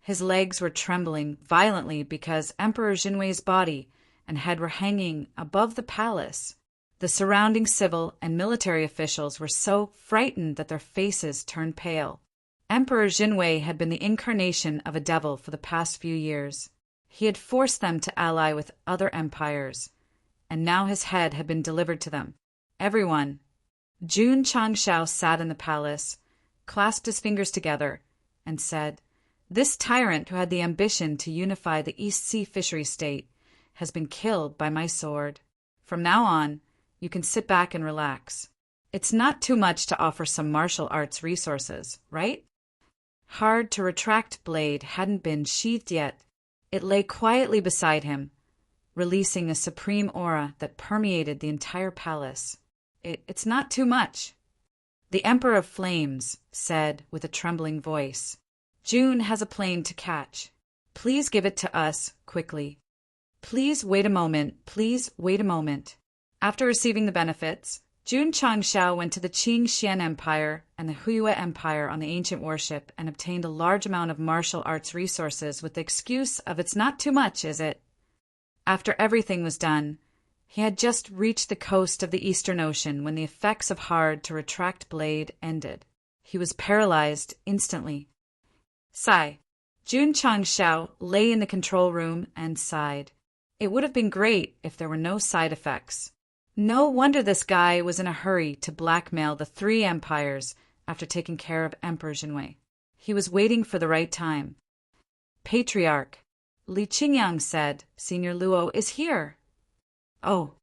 His legs were trembling violently because Emperor Jinwei's body and head were hanging above the palace. The surrounding civil and military officials were so frightened that their faces turned pale. Emperor Jinwei had been the incarnation of a devil for the past few years. He had forced them to ally with other empires, and now his head had been delivered to them. Everyone, Jun Changshao sat in the palace, clasped his fingers together, and said, "This tyrant who had the ambition to unify the East Sea fishery state has been killed by my sword. From now on, you can sit back and relax. It's not too much to offer some martial arts resources, right?" Hard to retract blade hadn't been sheathed yet. It lay quietly beside him, releasing a supreme aura that permeated the entire palace. It's not too much. The Emperor of Flames said with a trembling voice, "June has a plane to catch. Please give it to us, quickly. Please wait a moment, please wait a moment." After receiving the benefits, Jun Changshao went to the Qing Xian Empire and the Huiyue Empire on the ancient warship and obtained a large amount of martial arts resources with the excuse of "it's not too much, is it?" After everything was done, he had just reached the coast of the Eastern Ocean when the effects of hard to retract blade ended. He was paralyzed instantly. Sigh. Jun Changshao lay in the control room and sighed. It would have been great if there were no side effects. No wonder this guy was in a hurry to blackmail the three empires after taking care of Emperor Jinwei. He was waiting for the right time. "Patriarch," Li Qingyang said, "Senior Luo is here." "Oh."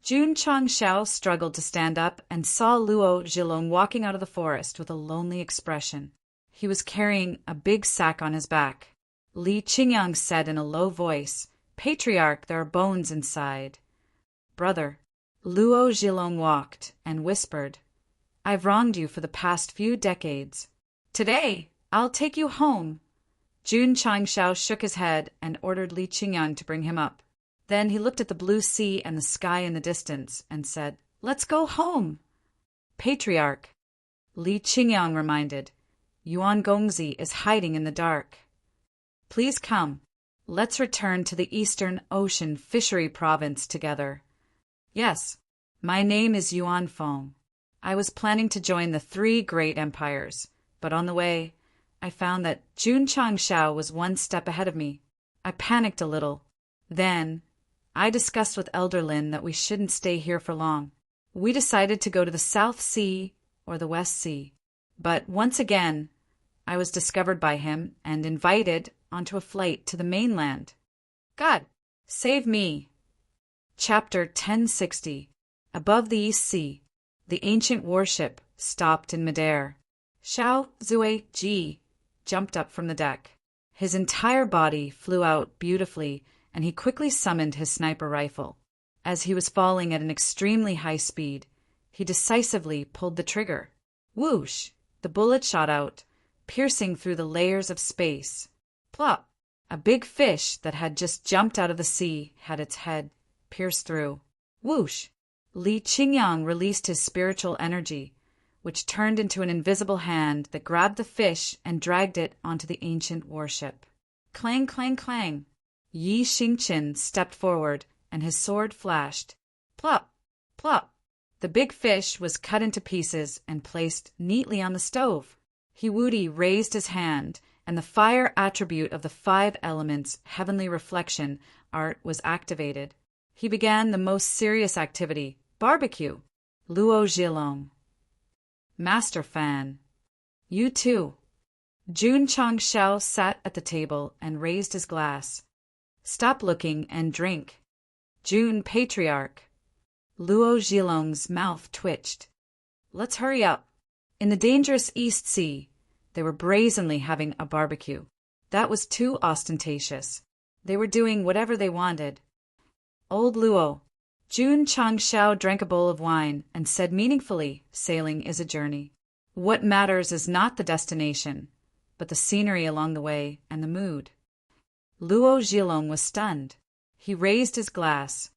Jun Changshao struggled to stand up and saw Luo Zhilong walking out of the forest with a lonely expression. He was carrying a big sack on his back. Li Qingyang said in a low voice, "Patriarch, there are bones inside." "Brother." Luo Zhilong walked and whispered, "I've wronged you for the past few decades. Today, I'll take you home." Jun Changshao shook his head and ordered Li Qingyang to bring him up. Then he looked at the blue sea and the sky in the distance and said, "Let's go home." "Patriarch," Li Qingyang reminded, "Yuan Gongzi is hiding in the dark. Please come. Let's return to the Eastern Ocean Fishery Province together." "Yes, my name is Yuan Feng. I was planning to join the three great empires, but on the way, I found that Jun Changshao was one step ahead of me. I panicked a little. Then, I discussed with Elder Lin that we shouldn't stay here for long. We decided to go to the South Sea or the West Sea. But once again, I was discovered by him and invited onto a flight to the mainland. God, save me." Chapter 1060. Above the East Sea, the ancient warship stopped in midair. Xiao Zui Ji jumped up from the deck. His entire body flew out beautifully, and he quickly summoned his sniper rifle. As he was falling at an extremely high speed, he decisively pulled the trigger. Whoosh! The bullet shot out, piercing through the layers of space. Plop! A big fish that had just jumped out of the sea had its head pierced through. Whoosh! Li Qingyang released his spiritual energy, which turned into an invisible hand that grabbed the fish and dragged it onto the ancient warship. Clang, clang, clang. Yi Xingqin stepped forward, and his sword flashed. Plop! Plop! The big fish was cut into pieces and placed neatly on the stove. Hiwudi raised his hand, and the fire attribute of the 5 elements heavenly reflection art was activated. He began the most serious activity, barbecue. Luo Zhilong. Master Fan. You too. Jun Changshao sat at the table and raised his glass. Stop looking and drink. Jun Patriarch. Luo Zhilong's mouth twitched. Let's hurry up. In the dangerous East Sea, they were brazenly having a barbecue. That was too ostentatious. They were doing whatever they wanted. Old Luo. Jun Changshao drank a bowl of wine and said meaningfully, sailing is a journey. What matters is not the destination, but the scenery along the way and the mood. Luo Zhilong was stunned. He raised his glass.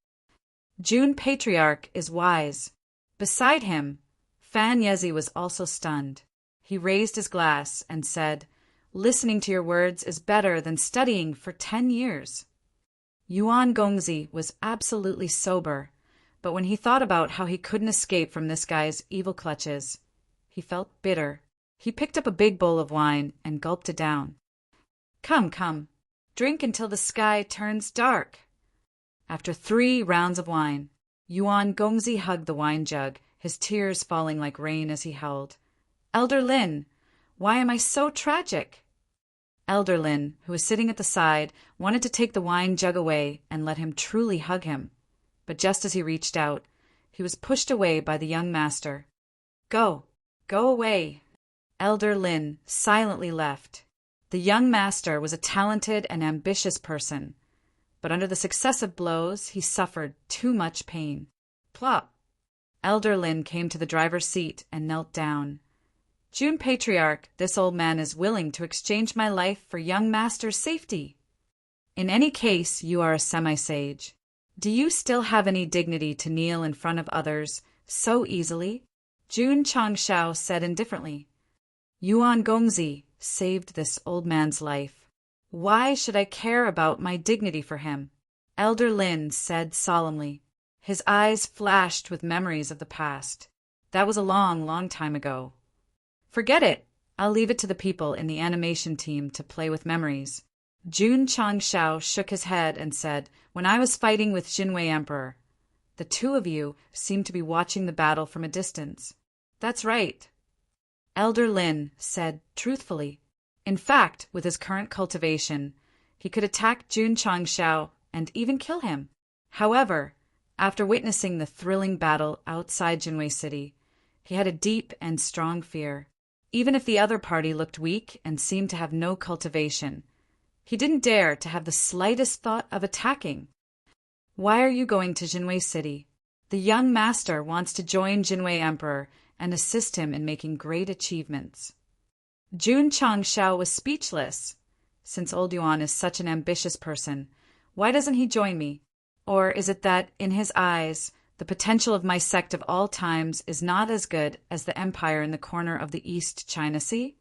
Jun Patriarch is wise. Beside him, Fan Yezi was also stunned. He raised his glass and said, "Listening to your words is better than studying for 10 years." Yuan Gongzi was absolutely sober, but when he thought about how he couldn't escape from this guy's evil clutches, he felt bitter. He picked up a big bowl of wine and gulped it down. Come, come, drink until the sky turns dark. After 3 rounds of wine, Yuan Gongzi hugged the wine jug his tears falling like rain as he held. "Elder Lin, why am I so tragic?" Elder Lin, who was sitting at the side, wanted to take the wine jug away and let him truly hug him. But just as he reached out, he was pushed away by the young master. Go away." Elder Lin silently left. The young master was a talented and ambitious person, but under the successive blows he suffered too much pain. Plop! Elder Lin came to the driver's seat and knelt down. "June Patriarch, this old man is willing to exchange my life for young master's safety. In any case, you are a semi-sage. Do you still have any dignity to kneel in front of others so easily?" Jun Changshao said indifferently. "Yuan Gongzi saved this old man's life. Why should I care about my dignity for him?" Elder Lin said solemnly. His eyes flashed with memories of the past. That was a long, long time ago. "Forget it. I'll leave it to the people in the animation team to play with memories." Jun Changshao shook his head and said, "When I was fighting with Jinwei Emperor, the two of you seemed to be watching the battle from a distance." "That's right," Elder Lin said truthfully. In fact, with his current cultivation, he could attack Jun Changshao and even kill him. However, after witnessing the thrilling battle outside Jinwei City, he had a deep and strong fear. Even if the other party looked weak and seemed to have no cultivation, he didn't dare to have the slightest thought of attacking. "Why are you going to Jinwei City?" "The young master wants to join Jinwei Emperor and assist him in making great achievements." Jun Changshao was speechless. Since old Yuan is such an ambitious person, why doesn't he join me? Or is it that, in his eyes, the potential of my sect of all times is not as good as the empire in the corner of the East China Sea?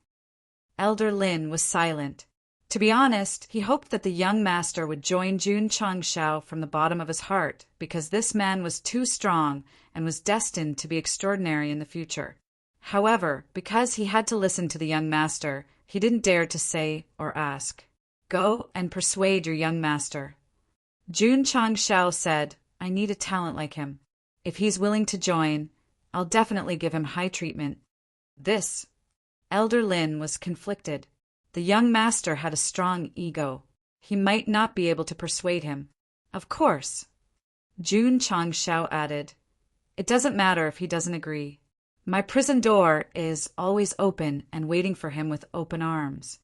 Elder Lin was silent. To be honest, he hoped that the young master would join Jun Changshao from the bottom of his heart, because this man was too strong and was destined to be extraordinary in the future. However, because he had to listen to the young master, he didn't dare to say or ask. "Go and persuade your young master." Jun Changshao said, "I need a talent like him. If he's willing to join, I'll definitely give him high treatment." This. Elder Lin was conflicted. The young master had a strong ego. He might not be able to persuade him. "Of course," Jun Changshao added. "It doesn't matter if he doesn't agree. My prison door is always open and waiting for him with open arms."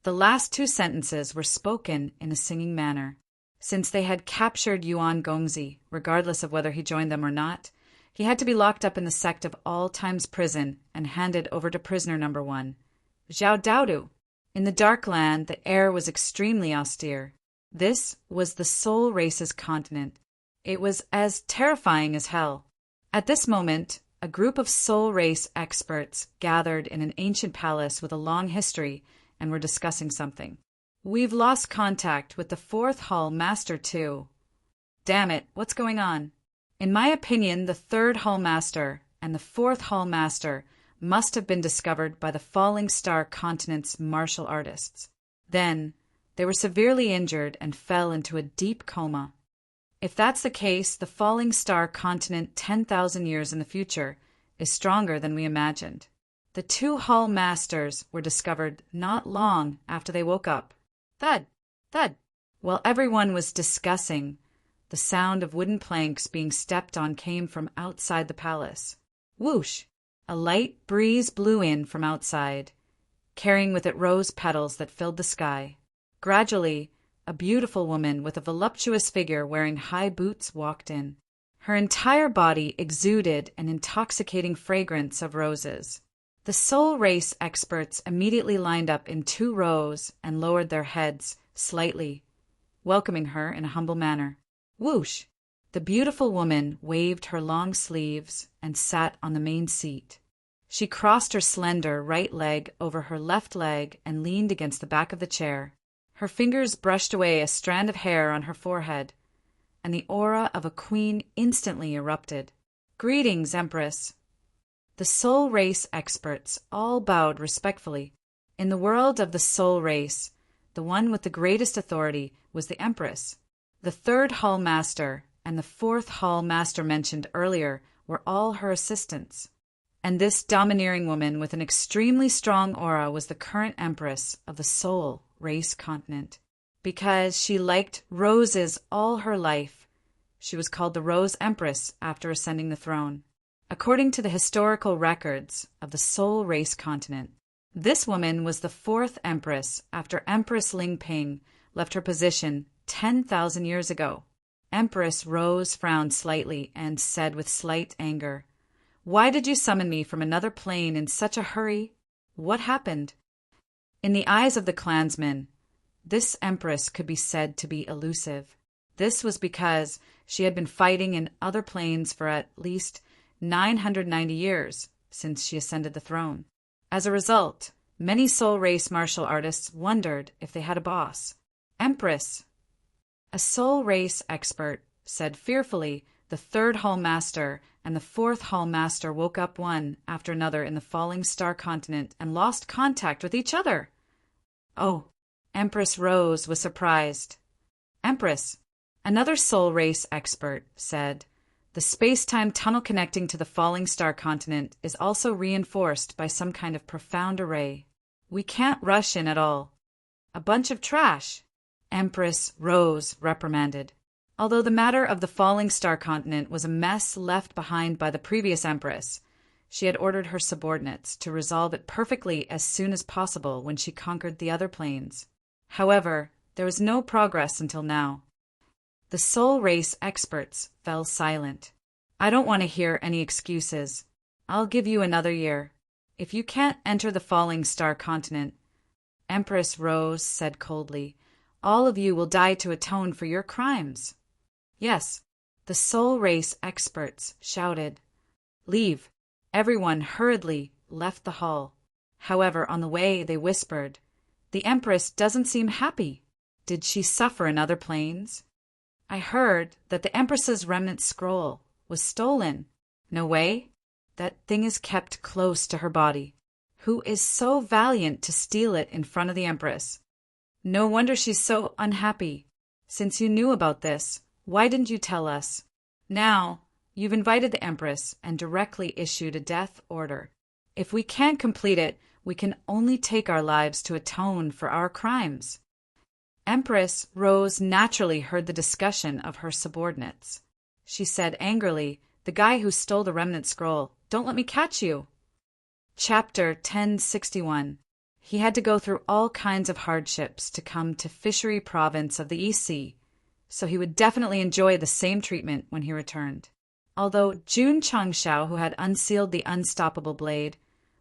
The last two sentences were spoken in a singing manner. Since they had captured Yuan Gongzi, regardless of whether he joined them or not, he had to be locked up in the Sect of All Times prison and handed over to prisoner number 1, Zhao Daodu. In the Dark Land, the air was extremely austere. This was the Soul Race's continent. It was as terrifying as hell. At this moment, a group of Soul Race experts gathered in an ancient palace with a long history and were discussing something. "We've lost contact with the 4th Hall Master too." "Damn it, what's going on?" "In my opinion, the 3rd Hall Master and the 4th Hall Master must have been discovered by the Falling Star Continent's martial artists. Then, they were severely injured and fell into a deep coma. If that's the case, the Falling Star Continent 10,000 years in the future is stronger than we imagined. The 2 Hall Masters were discovered not long after they woke up." Thud! Thud! While everyone was discussing, the sound of wooden planks being stepped on came from outside the palace. Whoosh! A light breeze blew in from outside, carrying with it rose petals that filled the sky. Gradually, a beautiful woman with a voluptuous figure wearing high boots walked in. Her entire body exuded an intoxicating fragrance of roses. The Soul Race experts immediately lined up in 2 rows and lowered their heads slightly, welcoming her in a humble manner. Whoosh! The beautiful woman waved her long sleeves and sat on the main seat. She crossed her slender right leg over her left leg and leaned against the back of the chair. Her fingers brushed away a strand of hair on her forehead, and the aura of a queen instantly erupted. "Greetings, Empress." The Soul Race experts all bowed respectfully. In the world of the Soul Race, the one with the greatest authority was the Empress. The 3rd Hall Master and the 4th Hall Master mentioned earlier were all her assistants. And this domineering woman with an extremely strong aura was the current empress of the Soul Race continent. Because she liked roses all her life, she was called the Rose Empress after ascending the throne. According to the historical records of the Soul Race continent, this woman was the fourth empress after Empress Ling Ping left her position 10,000 years ago. Empress Rose frowned slightly and said with slight anger, "Why did you summon me from another plane in such a hurry? What happened?" In the eyes of the clansmen, this empress could be said to be elusive. This was because she had been fighting in other planes for at least 990 years since she ascended the throne. As a result, many Soul Race martial artists wondered if they had a boss. "Empress," a Soul Race expert said fearfully, the third Hall Master and the fourth Hall Master woke up one after another in the falling star continent and lost contact with each other. "Oh," Empress Rose was surprised. "Empress," another Soul Race expert said, "the space-time tunnel connecting to the falling star continent is also reinforced by some kind of profound array. We can't rush in at all. A bunch of trash," Empress Rose reprimanded. Although the matter of the falling star continent was a mess left behind by the previous empress, she had ordered her subordinates to resolve it perfectly as soon as possible when she conquered the other planes. However, there was no progress until now. The Soul Race experts fell silent. "I don't want to hear any excuses. I'll give you another year. If you can't enter the falling star continent," Empress Rose said coldly, "all of you will die to atone for your crimes." "Yes," the Soul Race experts shouted. "Leave." Everyone hurriedly left the hall. However, on the way they whispered, "The Empress doesn't seem happy. Did she suffer in other planes? I heard that the Empress's remnant scroll was stolen." "No way. That thing is kept close to her body. Who is so valiant to steal it in front of the Empress? No wonder she's so unhappy. Since you knew about this, why didn't you tell us? Now, you've invited the Empress and directly issued a death order. If we can't complete it, we can only take our lives to atone for our crimes." Empress Rose naturally heard the discussion of her subordinates. She said angrily, "The guy who stole the remnant scroll, don't let me catch you." Chapter 1061. He had to go through all kinds of hardships to come to Fishery Province of the East Sea, so he would definitely enjoy the same treatment when he returned. Although Jun Changshao, who had unsealed the unstoppable blade,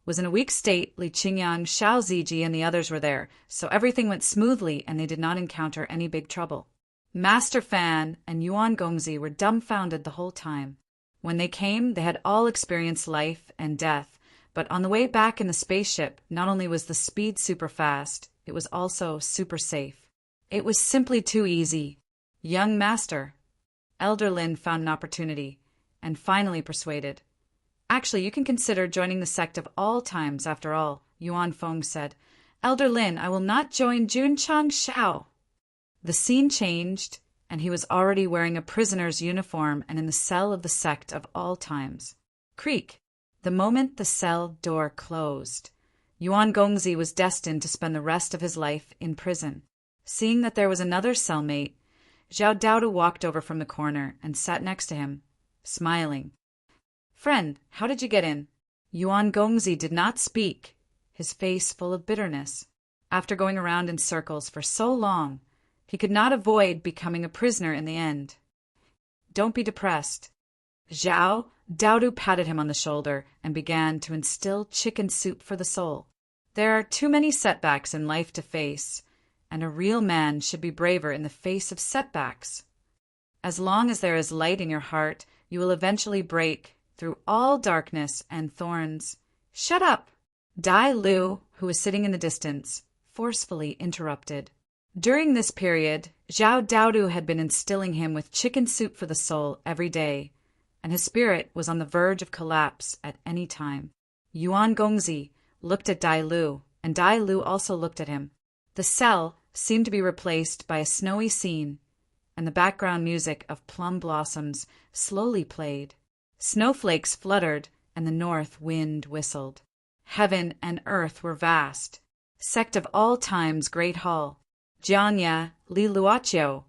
was in a weak state, Li Qingyang, Xiao Ziji, and the others were there, so everything went smoothly and they did not encounter any big trouble. Master Fan and Yuan Gongzi were dumbfounded the whole time. When they came, they had all experienced life and death, but on the way back in the spaceship, not only was the speed super fast, it was also super safe. It was simply too easy. "Young Master," Elder Lin found an opportunity, and finally persuaded. "Actually, you can consider joining the Sect of all times after all," Yuan Feng said. "Elder Lin, I will not join Jun Chang Shao." The scene changed, and he was already wearing a prisoner's uniform and in the cell of the Sect of all times. Creak! The moment the cell door closed, Yuan Gongzi was destined to spend the rest of his life in prison. Seeing that there was another cellmate, Zhao Daodu walked over from the corner and sat next to him, smiling. "Friend, how did you get in?" Yuan Gongzi did not speak, his face full of bitterness. After going around in circles for so long, he could not avoid becoming a prisoner in the end. "Don't be depressed." Zhao Daodu patted him on the shoulder and began to instill chicken soup for the soul. "There are too many setbacks in life to face, and a real man should be braver in the face of setbacks. As long as there is light in your heart, you will eventually break through all darkness and thorns." "Shut up!" Dai Lu, who was sitting in the distance, forcefully interrupted. During this period, Zhao Daodu had been instilling him with chicken soup for the soul every day, and his spirit was on the verge of collapse at any time. Yuan Gongzi looked at Dai Lu, and Dai Lu also looked at him. The cell seemed to be replaced by a snowy scene, and the background music of plum blossoms slowly played. Snowflakes fluttered, and the north wind whistled. Heaven and earth were vast. Sect of all times great hall. Jianya, Li Luochio,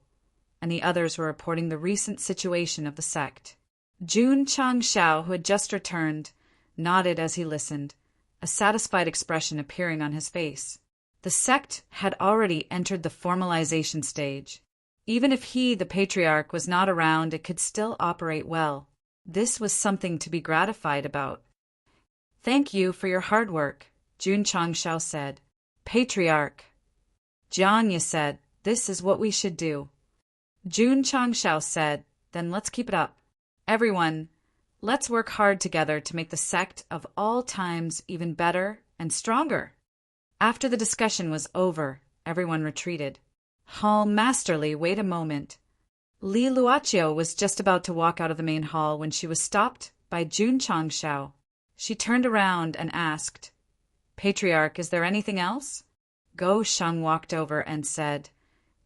and the others were reporting the recent situation of the sect. Jun Chang Shao, who had just returned, nodded as he listened, a satisfied expression appearing on his face. The sect had already entered the formalization stage. Even if he, the patriarch, was not around, it could still operate well. This was something to be gratified about. "Thank you for your hard work," Jun Changshao said. "Patriarch." Jianya said, "This is what we should do." Jun Changshao said, "Then let's keep it up. Everyone, let's work hard together to make the sect of all times even better and stronger." After the discussion was over, everyone retreated. Hall Masterly, wait a moment. Li Luochio was just about to walk out of the main hall when she was stopped by Jun Changshao. She turned around and asked, "Patriarch, is there anything else?" Go Sheng walked over and said,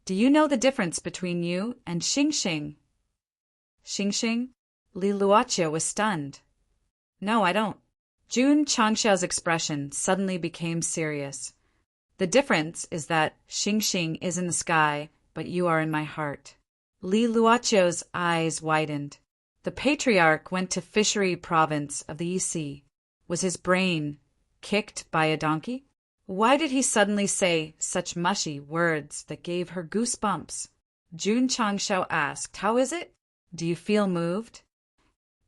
"Do you know the difference between you and Xingxing?" "Xingxing?" Li Luochio was stunned. "No, I don't." Jun Changshao's expression suddenly became serious. "The difference is that Xingxing is in the sky, but you are in my heart." Li Luochio's eyes widened. The patriarch went to Fishery Province of the Yi. Was his brain kicked by a donkey? Why did he suddenly say such mushy words that gave her goosebumps? Jun Changshao asked, "How is it? Do you feel moved?"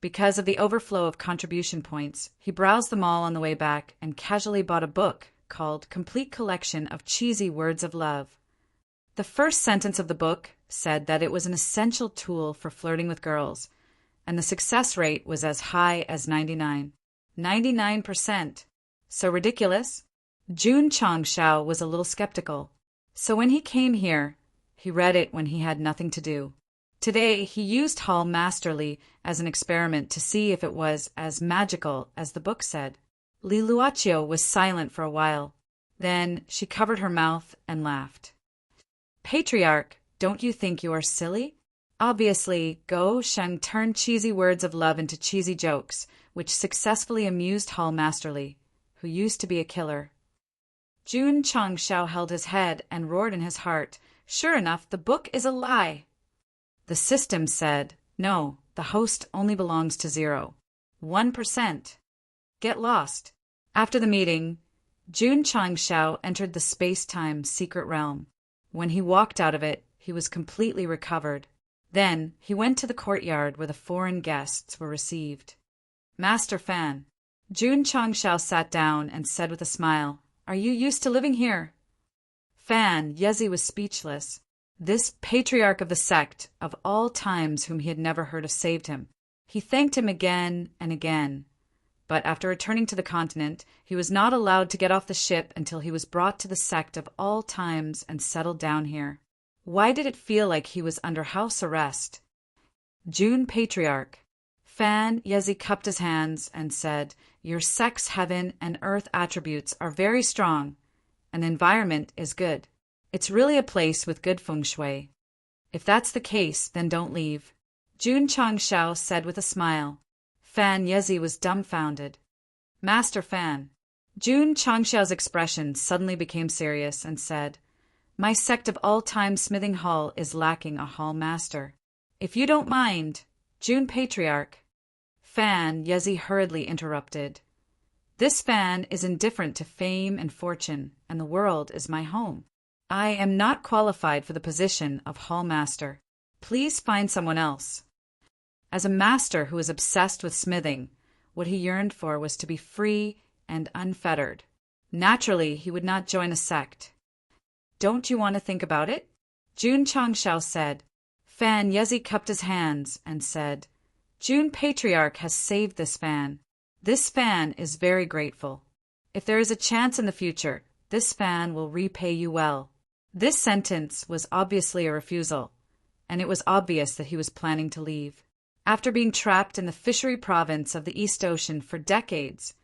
Because of the overflow of contribution points, he browsed them all on the way back and casually bought a book called Complete Collection of Cheesy Words of Love. The first sentence of the book said that it was an essential tool for flirting with girls, and the success rate was as high as 99%. So ridiculous? Jun Changshao was a little skeptical. So when he came here, he read it when he had nothing to do. Today, he used Hall Masterly as an experiment to see if it was as magical as the book said. Li Luochio was silent for a while. Then she covered her mouth and laughed. "Patriarch, don't you think you are silly?" Obviously, Go Sheng turned cheesy words of love into cheesy jokes, which successfully amused Hall Masterly, who used to be a killer. Jun Changshao held his head and roared in his heart, "Sure enough, the book is a lie." The system said, "No, the host only belongs to 0. 1%. Get lost." After the meeting, Jun Changshao entered the space-time secret realm. When he walked out of it, he was completely recovered. Then he went to the courtyard where the foreign guests were received. "Master Fan." Jun Changshao sat down and said with a smile, "Are you used to living here?" Fan Yezi was speechless. This patriarch of the sect of all times whom he had never heard of saved him. He thanked him again and again. But after returning to the continent, he was not allowed to get off the ship until he was brought to the sect of all times and settled down here. Why did it feel like he was under house arrest? Jun Patriarch. Fan Yezi cupped his hands and said, "Your sect's heaven and earth attributes are very strong, and the environment is good. It's really a place with good feng shui. If that's the case, then don't leave." Jun Changshao said with a smile. Fan Yezi was dumbfounded. "Master Fan." Jun Changshao's expression suddenly became serious and said, "My sect of all-time smithing hall is lacking a hall master. If you don't mind, Jun Patriarch." Fan Yezi hurriedly interrupted. "This Fan is indifferent to fame and fortune, and the world is my home. I am not qualified for the position of hall master. Please find someone else." As a master who was obsessed with smithing, what he yearned for was to be free and unfettered. Naturally, he would not join a sect. "Don't you want to think about it?" Jun Changshao said. Fan Yezi cupped his hands and said, "Jun Patriarch has saved this Fan. This Fan is very grateful. If there is a chance in the future, this Fan will repay you well." This sentence was obviously a refusal, and it was obvious that he was planning to leave. After being trapped in the Fishery Province of the East Ocean for decades,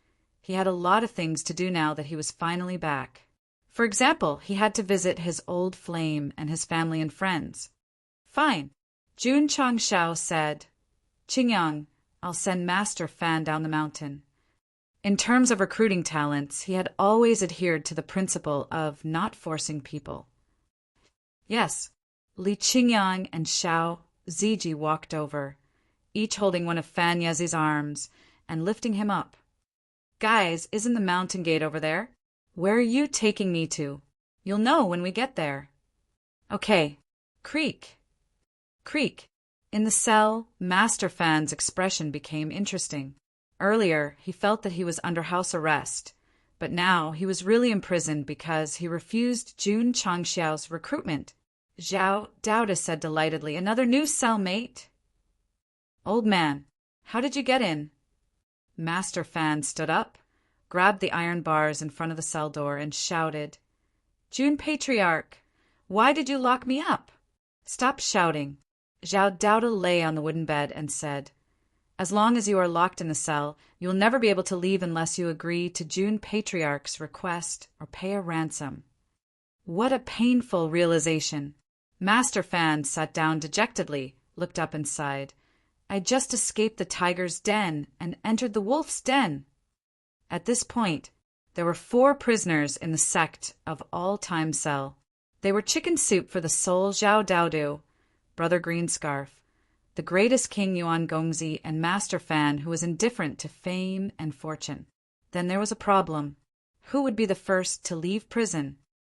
he had a lot of things to do now that he was finally back. For example, he had to visit his old flame and his family and friends. "Fine." Jun Changshao said, "Qingyang, I'll send Master Fan down the mountain. In terms of recruiting talents, he had always adhered to the principle of not forcing people. Yes, Li Qingyang and Xiao Ziji walked over, each holding one of Fan Yezi's arms and lifting him up. Guys, isn't the mountain gate over there? Where are you taking me to? You'll know when we get there. Okay. Creak. Creak. In the cell, Master Fan's expression became interesting. Earlier, he felt that he was under house arrest, but now he was really imprisoned because he refused Jun Changxiao's recruitment. Zhao Daoda said delightedly, "Another new cellmate?" "Old man, how did you get in?" Master Fan stood up, grabbed the iron bars in front of the cell door, and shouted, "Jun Patriarch, why did you lock me up?" "Stop shouting." Zhao Daoda lay on the wooden bed and said, "As long as you are locked in the cell, you will never be able to leave unless you agree to Jun Patriarch's request or pay a ransom." What a painful realization. Master Fan sat down dejectedly, looked up and sighed. "I just escaped the tiger's den and entered the wolf's den." At this point, there were 4 prisoners in the Sect of all-time cell. They were chicken soup for the soul Zhao Daodu, Brother Greenscarf, the greatest King Yuan Gongzi, and Master Fan, who was indifferent to fame and fortune. Then there was a problem. Who would be the first to leave prison?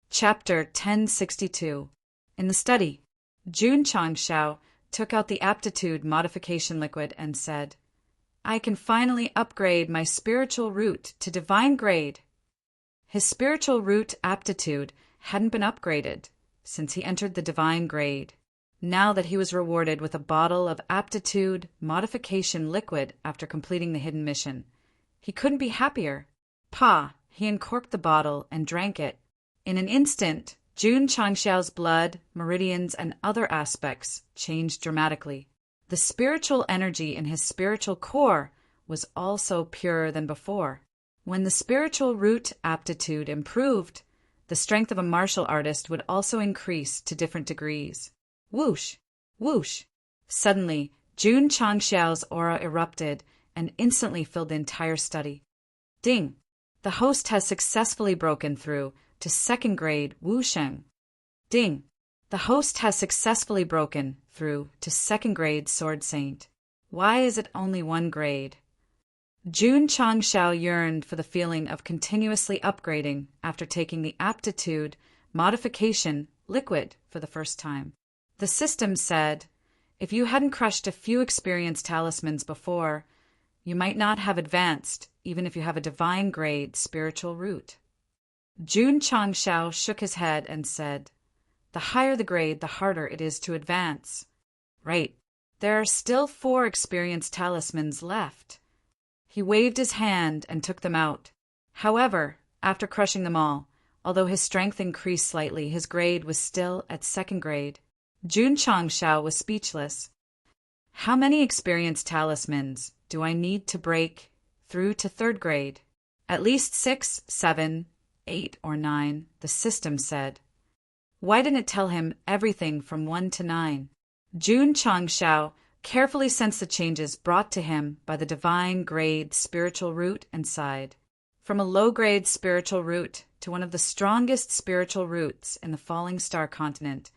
Chapter 1062. In the study, Jun Changxiao took out the aptitude modification liquid and said, "I can finally upgrade my spiritual root to divine grade." His spiritual root aptitude hadn't been upgraded since he entered the divine grade. Now that he was rewarded with a bottle of aptitude modification liquid after completing the hidden mission, he couldn't be happier. He uncorked the bottle and drank it. In an instant, Jun Changxiao's blood, meridians, and other aspects changed dramatically. The spiritual energy in his spiritual core was also purer than before. When the spiritual root aptitude improved, the strength of a martial artist would also increase to different degrees. Whoosh! Whoosh! Suddenly, Jun Changxiao's aura erupted and instantly filled the entire study. Ding! The host has successfully broken through to 2nd grade Wusheng. Ding! The host has successfully broken through to 2nd grade Sword Saint. Why is it only 1 grade? Jun Changxiao yearned for the feeling of continuously upgrading after taking the aptitude modification liquid for the first time. The system said, if you hadn't crushed a few experienced talismans before, you might not have advanced, even if you have a divine grade spiritual root. Jun Changxiao shook his head and said, "The higher the grade, the harder it is to advance." "Right. There are still 4 experienced talismans left." He waved his hand and took them out. However, after crushing them all, although his strength increased slightly, his grade was still at 2nd grade. Jun Changxiao was speechless. "How many experienced talismans do I need to break through to 3rd grade?" "At least 6, 7, 8, or 9, the system said. Why didn't it tell him everything from 1 to 9? Jun Changxiao carefully sensed the changes brought to him by the divine grade spiritual root and sighed. From a low-grade spiritual root to one of the strongest spiritual roots in the falling star continent,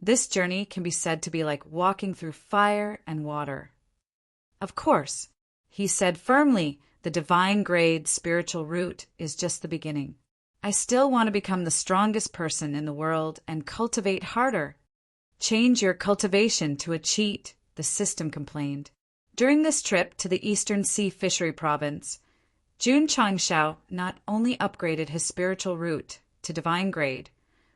this journey can be said to be like walking through fire and water. Of course, he said firmly, the divine grade spiritual root is just the beginning. I still want to become the strongest person in the world and cultivate harder. Change your cultivation to a cheat, the system complained. During this trip to the Eastern Sea Fishery Province, Jun Changxiao not only upgraded his spiritual root to divine grade,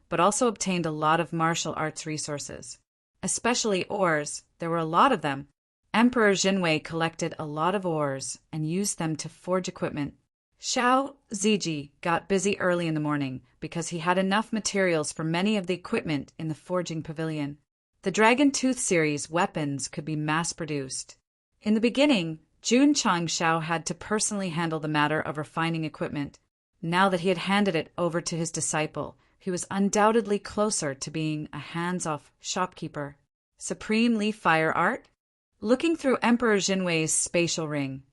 but also obtained a lot of martial arts resources. Especially ores, there were a lot of them. Emperor Jinwei collected a lot of ores and used them to forge equipment. Xiao Ziji got busy early in the morning because he had enough materials for many of the equipment in the forging pavilion. The Dragon Tooth series weapons could be mass-produced. In the beginning, Jun Changxiao had to personally handle the matter of refining equipment. Now that he had handed it over to his disciple, he was undoubtedly closer to being a hands-off shopkeeper. Supreme Leaf Fire Art? Looking through Emperor Jinwei's spatial ring,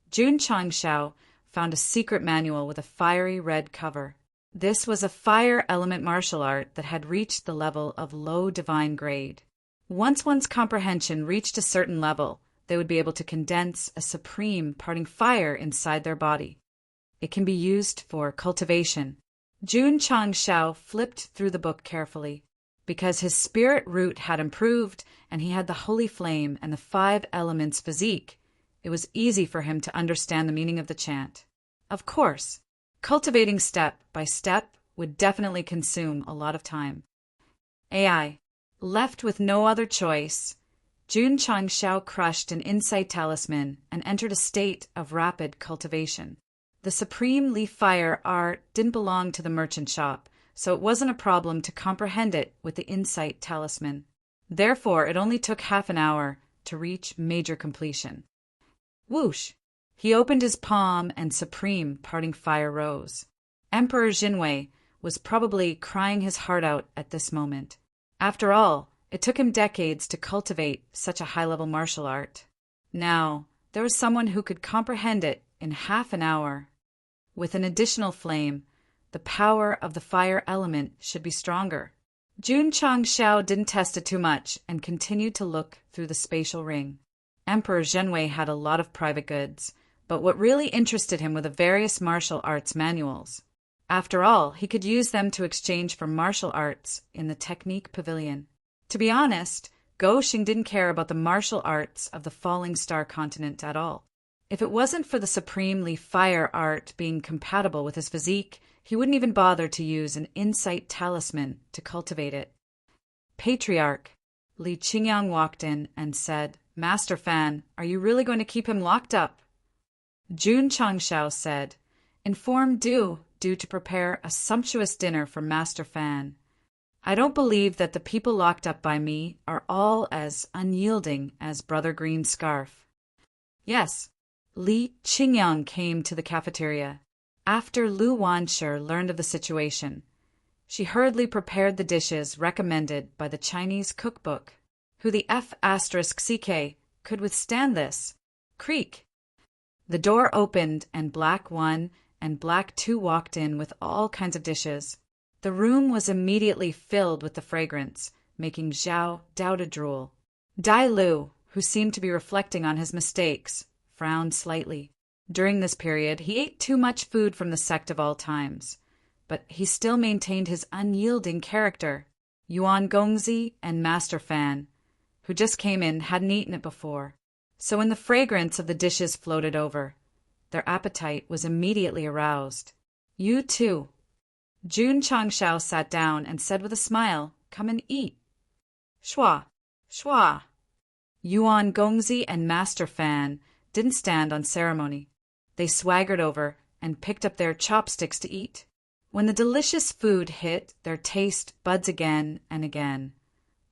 Jun Changshao found a secret manual with a fiery red cover. This was a fire element martial art that had reached the level of low divine grade. Once one's comprehension reached a certain level, they would be able to condense a supreme parting fire inside their body. It can be used for cultivation. Jun Changshao flipped through the book carefully. Because his spirit root had improved and he had the holy flame and the 5 elements physique, it was easy for him to understand the meaning of the chant. Of course, cultivating step by step would definitely consume a lot of time. AI. Left with no other choice, Jun Changshao crushed an insight talisman and entered a state of rapid cultivation. The supreme leaf fire art didn't belong to the merchant shop, so it wasn't a problem to comprehend it with the insight talisman. Therefore, it only took half an hour to reach major completion. Whoosh! He opened his palm and supreme parting fire rose. Emperor Jinwei was probably crying his heart out at this moment. After all, it took him decades to cultivate such a high-level martial art. Now, there was someone who could comprehend it in half an hour. With an additional flame, the power of the fire element should be stronger. Jun Changshao didn't test it too much and continued to look through the spatial ring. Emperor Zhenwei had a lot of private goods, but what really interested him were the various martial arts manuals. After all, he could use them to exchange for martial arts in the Technique Pavilion. To be honest, Guo Xing didn't care about the martial arts of the Falling Star continent at all. If it wasn't for the supremely fire art being compatible with his physique, he wouldn't even bother to use an insight talisman to cultivate it. Patriarch. Li Qingyang walked in and said, "Master Fan, are you really going to keep him locked up?" Jun Changshao said, "Inform due to prepare a sumptuous dinner for Master Fan. I don't believe that the people locked up by me are all as unyielding as Brother Green Scarf." Yes, Li Qingyang came to the cafeteria. After Lu Wanshi learned of the situation, she hurriedly prepared the dishes recommended by the Chinese cookbook. Who the F***CK could withstand this? Creak! The door opened and Black 1 and Black 2 walked in with all kinds of dishes. The room was immediately filled with the fragrance, making Zhao Dao to drool. Dai Lu, who seemed to be reflecting on his mistakes, frowned slightly. During this period, he ate too much food from the Sect of all times, but he still maintained his unyielding character. Yuan Gongzi and Master Fan, who just came in, hadn't eaten it before, so when the fragrance of the dishes floated over, their appetite was immediately aroused. "You too." Jun Changshao sat down and said with a smile, "Come and eat." Shua, shua. Yuan Gongzi and Master Fan didn't stand on ceremony. They swaggered over and picked up their chopsticks to eat. When the delicious food hit their taste buds again and again,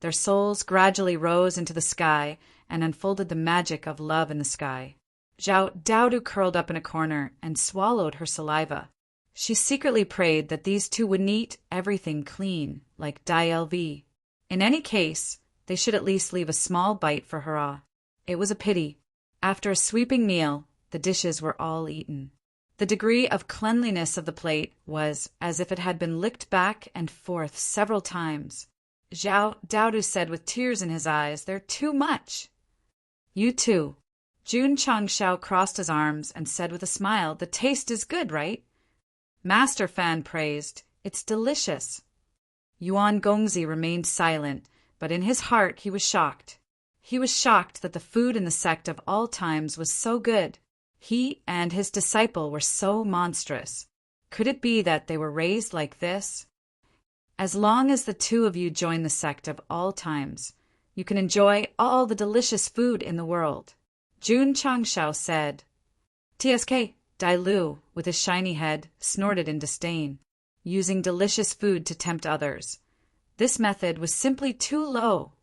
their souls gradually rose into the sky and unfolded the magic of love in the sky. Zhao Daodu curled up in a corner and swallowed her saliva. She secretly prayed that these two wouldn't eat everything clean, like Dai LV. In any case, they should at least leave a small bite for Hurrah. It was a pity. After a sweeping meal, the dishes were all eaten. The degree of cleanliness of the plate was as if it had been licked back and forth several times. Zhao Daodu said with tears in his eyes, "They're too much." "You too." Jun Changshao crossed his arms and said with a smile, "The taste is good, right?" Master Fan praised, "It's delicious." Yuan Gongzi remained silent, but in his heart he was shocked. He was shocked that the food in the Sect of all times was so good. He and his disciple were so monstrous. Could it be that they were raised like this? As long as the two of you join the Sect of all times, you can enjoy all the delicious food in the world. Jun Changshao said. TSK, Dai Lu, with his shiny head, snorted in disdain, using delicious food to tempt others. This method was simply too low.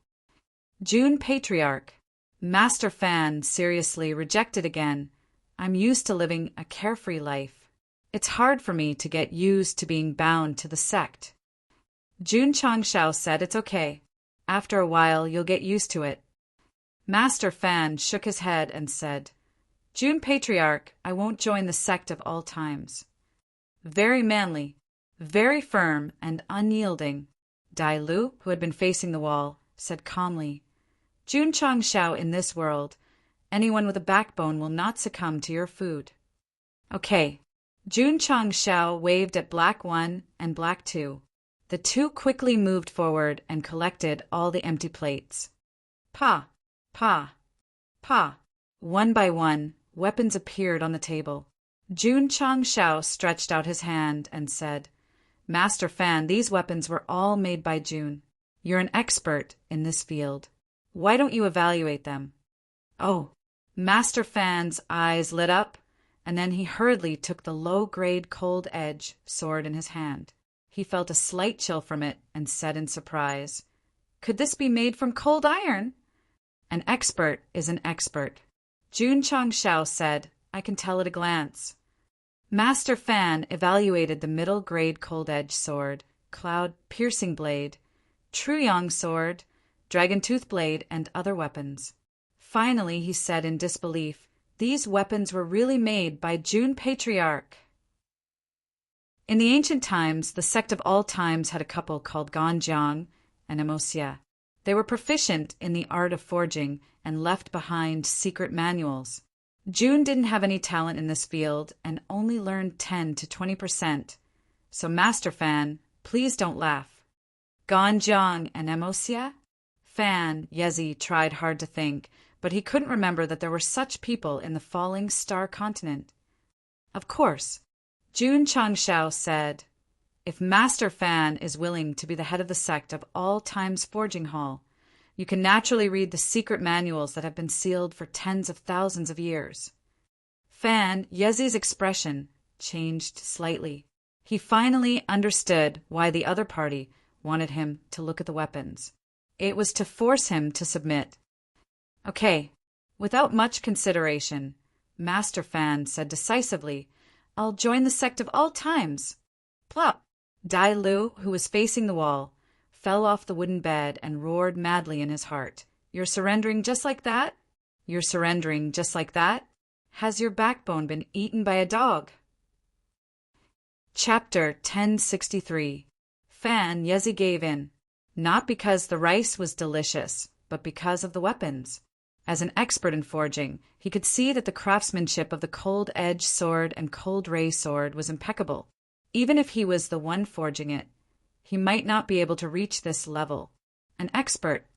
Jun Patriarch, Master Fan seriously rejected again. "I'm used to living a carefree life. It's hard for me to get used to being bound to the Sect." Jun Changshao said, "It's okay. After a while, you'll get used to it." Master Fan shook his head and said, June Patriarch, I won't join the Sect of all times. Very manly, very firm and unyielding, Dai Lu, who had been facing the wall, said calmly, Jun Chang Shao, in this world, anyone with a backbone will not succumb to your food. Okay. Jun Chang Shao waved at Black 1 and Black 2. The two quickly moved forward and collected all the empty plates. Pa, pa, pa. One by one, weapons appeared on the table. Jun Chang Shao stretched out his hand and said, Master Fan, these weapons were all made by Jun. You're an expert in this field. Why don't you evaluate them? Oh. Master Fan's eyes lit up, and then he hurriedly took the low-grade cold edge sword in his hand. He felt a slight chill from it and said in surprise, Could this be made from cold iron? An expert is an expert. Jun Chang Shao said, I can tell at a glance. Master Fan evaluated the middle-grade cold-edge sword, cloud-piercing blade, Truyong sword, dragon-tooth blade, and other weapons. Finally, he said in disbelief, these weapons were really made by Jun Patriarch. In the ancient times, the Sect of all times had a couple called Ganjiang and Amosia. They were proficient in the art of forging and left behind secret manuals. Jun didn't have any talent in this field and only learned 10 to 20%. So Master Fan, please don't laugh. Ganjiang and Amosia? Fan, Yezi tried hard to think, but he couldn't remember that there were such people in the falling star continent. Of course. Jun Chang Shao said, If Master Fan is willing to be the head of the Sect of all times forging hall, you can naturally read the secret manuals that have been sealed for tens of thousands of years. Fan, Yezi's expression changed slightly. He finally understood why the other party wanted him to look at the weapons. It was to force him to submit. Okay, without much consideration, Master Fan said decisively, I'll join the Sect of all times. Plop! Dai Lu, who was facing the wall, fell off the wooden bed and roared madly in his heart. You're surrendering just like that? You're surrendering just like that? Has your backbone been eaten by a dog? Chapter 1063. Fan Yezi gave in, not because the rice was delicious, but because of the weapons. As an expert in forging, he could see that the craftsmanship of the cold-edge sword and cold ray sword was impeccable. Even if he was the one forging it, he might not be able to reach this level. An expert,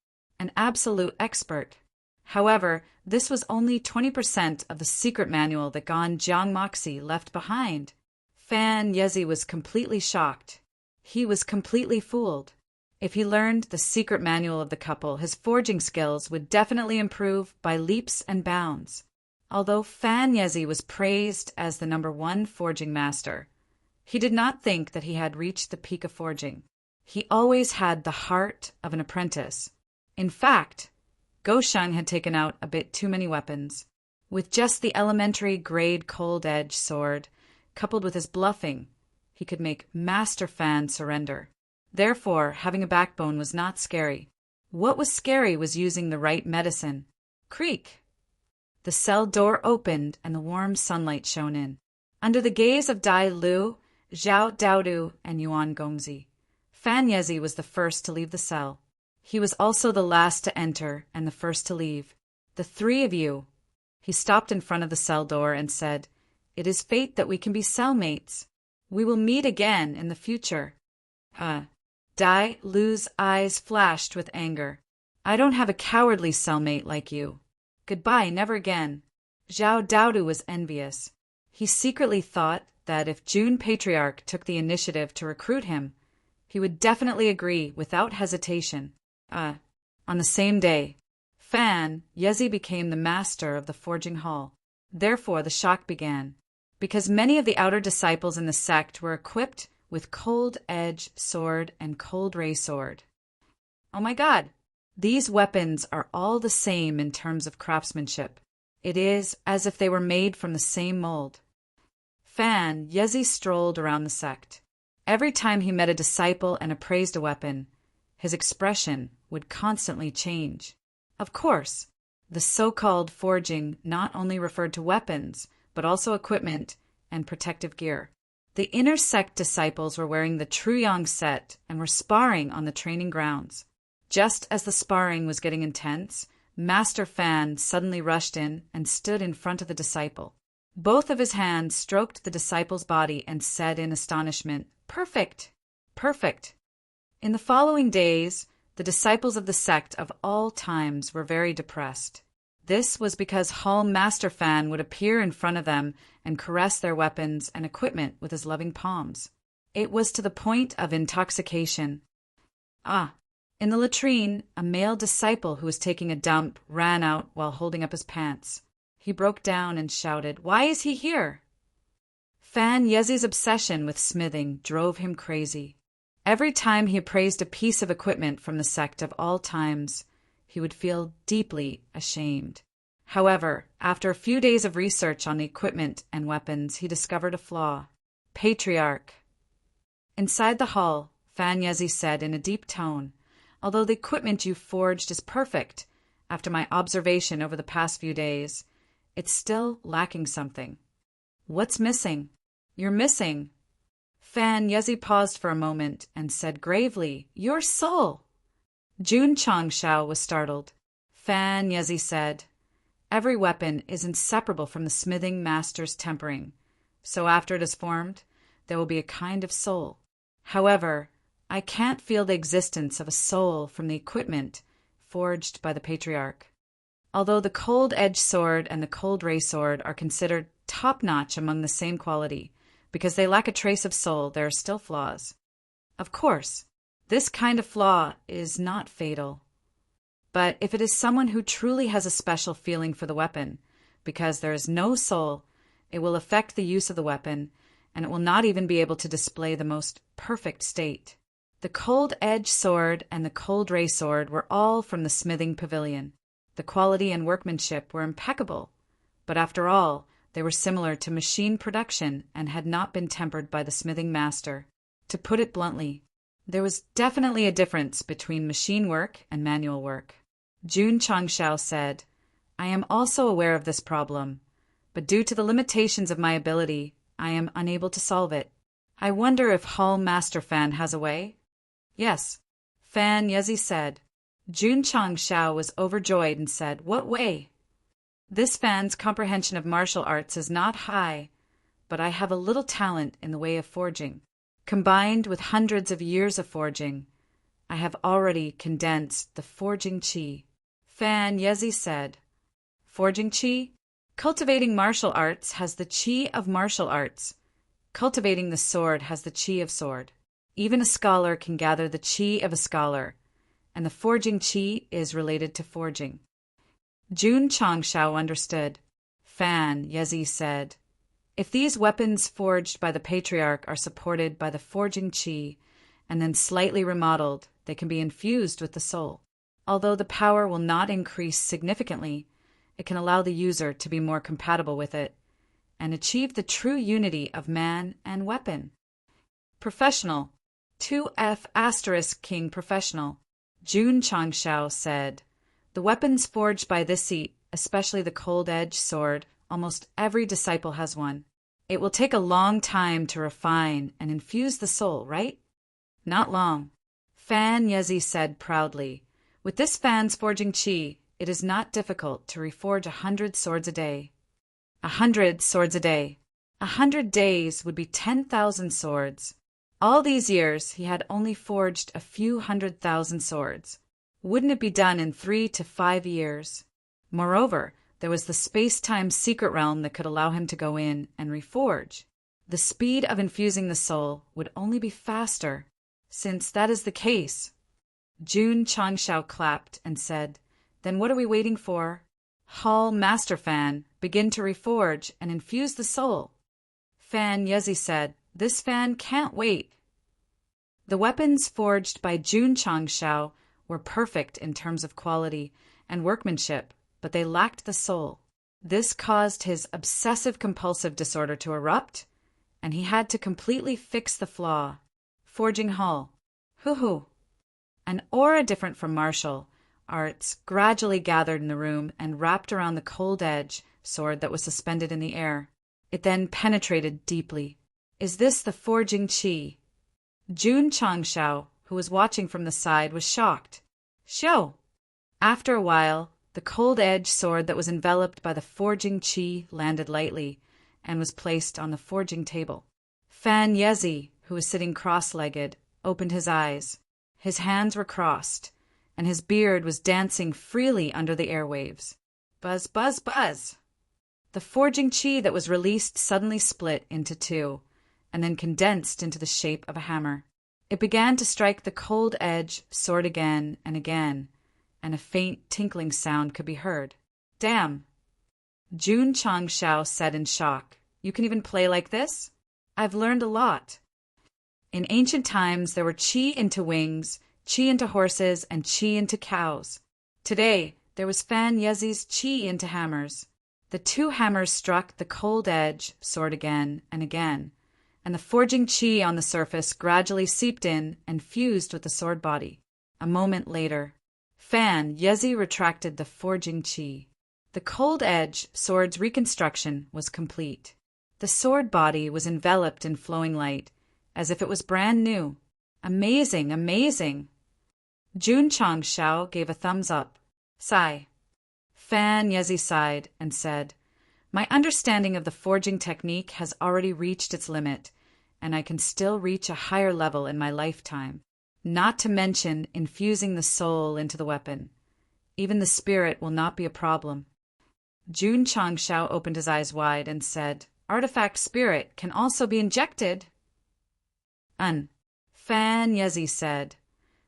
an absolute expert. However, this was only 20% of the secret manual that Gan Jiangmoxi left behind. Fan Yezi was completely shocked. He was completely fooled. If he learned the secret manual of the couple, his forging skills would definitely improve by leaps and bounds. Although Fan Yezi was praised as the #1 forging master, he did not think that he had reached the peak of forging. He always had the heart of an apprentice. In fact, Gosheng had taken out a bit too many weapons. With just the elementary grade cold-edge sword, coupled with his bluffing, he could make Master Fan surrender. Therefore, having a backbone was not scary. What was scary was using the right medicine. Creak! The cell door opened and the warm sunlight shone in. Under the gaze of Dai Lu, Zhao Daodu, and Yuan Gongzi, Fan Yezi was the first to leave the cell. He was also the last to enter and the first to leave. The three of you. He stopped in front of the cell door and said, It is fate that we can be cellmates. We will meet again in the future. Dai Lu's eyes flashed with anger. I don't have a cowardly cellmate like you. Goodbye, never again. Zhao Daodu was envious. He secretly thought that if Jun Patriarch took the initiative to recruit him, he would definitely agree without hesitation. On the same day, Fan Yezi became the master of the forging hall. Therefore, the shock began, because many of the outer disciples in the sect were equipped with cold-edge sword and cold ray sword. Oh my God! These weapons are all the same in terms of craftsmanship. It is as if they were made from the same mold. Fan Yezi strolled around the sect. Every time he met a disciple and appraised a weapon, his expression would constantly change. Of course, The so-called forging not only referred to weapons, but also equipment and protective gear. The inner Sect disciples were wearing the Truyong set and were sparring on the training grounds. Just as the sparring was getting intense, Master Fan suddenly rushed in and stood in front of the disciple. Both of his hands stroked the disciple's body and said in astonishment, "Perfect! Perfect!" In the following days, the disciples of the Sect of all times were very depressed. This was because Hall Master Fan would appear in front of them and caress their weapons and equipment with his loving palms. It was to the point of intoxication. In the latrine, a male disciple who was taking a dump ran out while holding up his pants. He broke down and shouted, "Why is he here?" Fan Yezi's obsession with smithing drove him crazy. Every time he appraised a piece of equipment from the Sect of all times, he would feel deeply ashamed. However, after a few days of research on the equipment and weapons, he discovered a flaw. Patriarch. Inside the hall, Fan Yezi said in a deep tone, "Although the equipment you forged is perfect, after my observation over the past few days, it's still lacking something." "What's missing?" "You're missing." Fan Yezi paused for a moment and said gravely, "Your soul." Jun Changshao was startled. Fan Yezi said, "Every weapon is inseparable from the smithing master's tempering, so after it is formed, there will be a kind of soul. However, I can't feel the existence of a soul from the equipment forged by the Patriarch. Although the cold-edged sword and the cold ray sword are considered top-notch among the same quality, because they lack a trace of soul, there are still flaws. Of course, this kind of flaw is not fatal. But if it is someone who truly has a special feeling for the weapon, because there is no soul, it will affect the use of the weapon, and it will not even be able to display the most perfect state. The cold-edged sword and the cold ray sword were all from the smithing pavilion. The quality and workmanship were impeccable, but after all, they were similar to machine production and had not been tempered by the smithing master. To put it bluntly, there was definitely a difference between machine work and manual work. Jun Changshao said, "I am also aware of this problem, but due to the limitations of my ability, I am unable to solve it. I wonder if Hall Master Fan has a way?" "Yes," Fan Yezi said. Jun Changshao was overjoyed and said, "What way?" "This Fan's comprehension of martial arts is not high, but I have a little talent in the way of forging. Combined with hundreds of years of forging, I have already condensed the forging chi." Fan Yezi said, "Forging chi? Cultivating martial arts has the chi of martial arts. Cultivating the sword has the chi of sword. Even a scholar can gather the chi of a scholar, and the forging chi is related to forging." Jun Changshao understood. Fan Yezi said, "If these weapons forged by the Patriarch are supported by the forging chi and then slightly remodeled, they can be infused with the soul. Although the power will not increase significantly, it can allow the user to be more compatible with it and achieve the true unity of man and weapon." Professional. 2F** King Professional. Jun Changshao said, "The weapons forged by this seat, especially the cold-edged sword, almost every disciple has one. It will take a long time to refine and infuse the soul, right?" "Not long," Fan Yezi said proudly. "With this Fan's forging chi, it is not difficult to reforge 100 swords a day." 100 swords a day. 100 days would be 10,000 swords. All these years, he had only forged a few 100,000 swords. Wouldn't it be done in 3 to 5 years? Moreover, there was the space-time secret realm that could allow him to go in and reforge. The speed of infusing the soul would only be faster. Since that is the case, Jun Changshao clapped and said, "Then what are we waiting for? Hall Master Fan, begin to reforge and infuse the soul." Fan Yezi said, "This Fan can't wait." The weapons forged by Jun Changshao were perfect in terms of quality and workmanship, but they lacked the soul. This caused his obsessive-compulsive disorder to erupt, and he had to completely fix the flaw. Forging Hall. Hoo-hoo. An aura different from martial, arts gradually gathered in the room and wrapped around the cold edge sword that was suspended in the air. It then penetrated deeply. Is this the forging qi? Jun Changshao, who was watching from the side, was shocked. Xiao! After a while, the cold edge sword that was enveloped by the forging qi landed lightly and was placed on the forging table. Fan Yezi, who was sitting cross-legged, opened his eyes. His hands were crossed, and his beard was dancing freely under the airwaves. Buzz, buzz, buzz! The forging qi that was released suddenly split into two, and then condensed into the shape of a hammer. It began to strike the cold edge sword again and again, and a faint tinkling sound could be heard. Damn! Jun Changshao said in shock. You can even play like this? I've learned a lot. In ancient times, there were qi into wings, qi into horses, and qi into cows. Today, there was Fan Yezi's qi into hammers. The two hammers struck the cold edge sword again and again, and the forging qi on the surface gradually seeped in and fused with the sword body. A moment later, Fan Yezi retracted the forging qi. The cold edge sword's reconstruction was complete. The sword body was enveloped in flowing light, as if it was brand new. Amazing, amazing! Jun Changshao gave a thumbs up. Sigh. Fan Yezi sighed and said, My understanding of the forging technique has already reached its limit, and I can still reach a higher level in my lifetime, not to mention infusing the soul into the weapon. Even the spirit will not be a problem. Jun Changshao opened his eyes wide and said, Artifact spirit can also be injected. Fan Yezi said,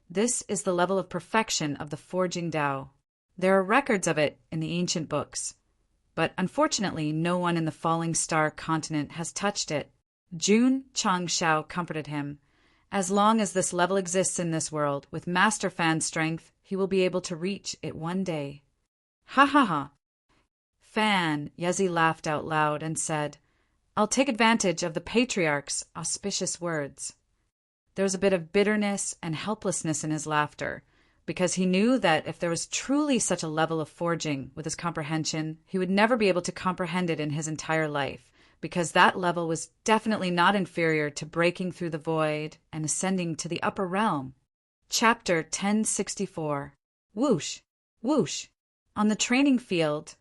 This is the level of perfection of the forging Tao. There are records of it in the ancient books, but unfortunately no one in the Falling Star continent has touched it. Jun Changshao comforted him. As long as this level exists in this world, with Master Fan's strength, he will be able to reach it one day. Ha ha ha! Fan Yezi laughed out loud and said, I'll take advantage of the patriarch's auspicious words. There was a bit of bitterness and helplessness in his laughter, because he knew that if there was truly such a level of forging with his comprehension, he would never be able to comprehend it in his entire life, because that level was definitely not inferior to breaking through the void and ascending to the upper realm. Chapter 1064. Whoosh! Whoosh! On the training field,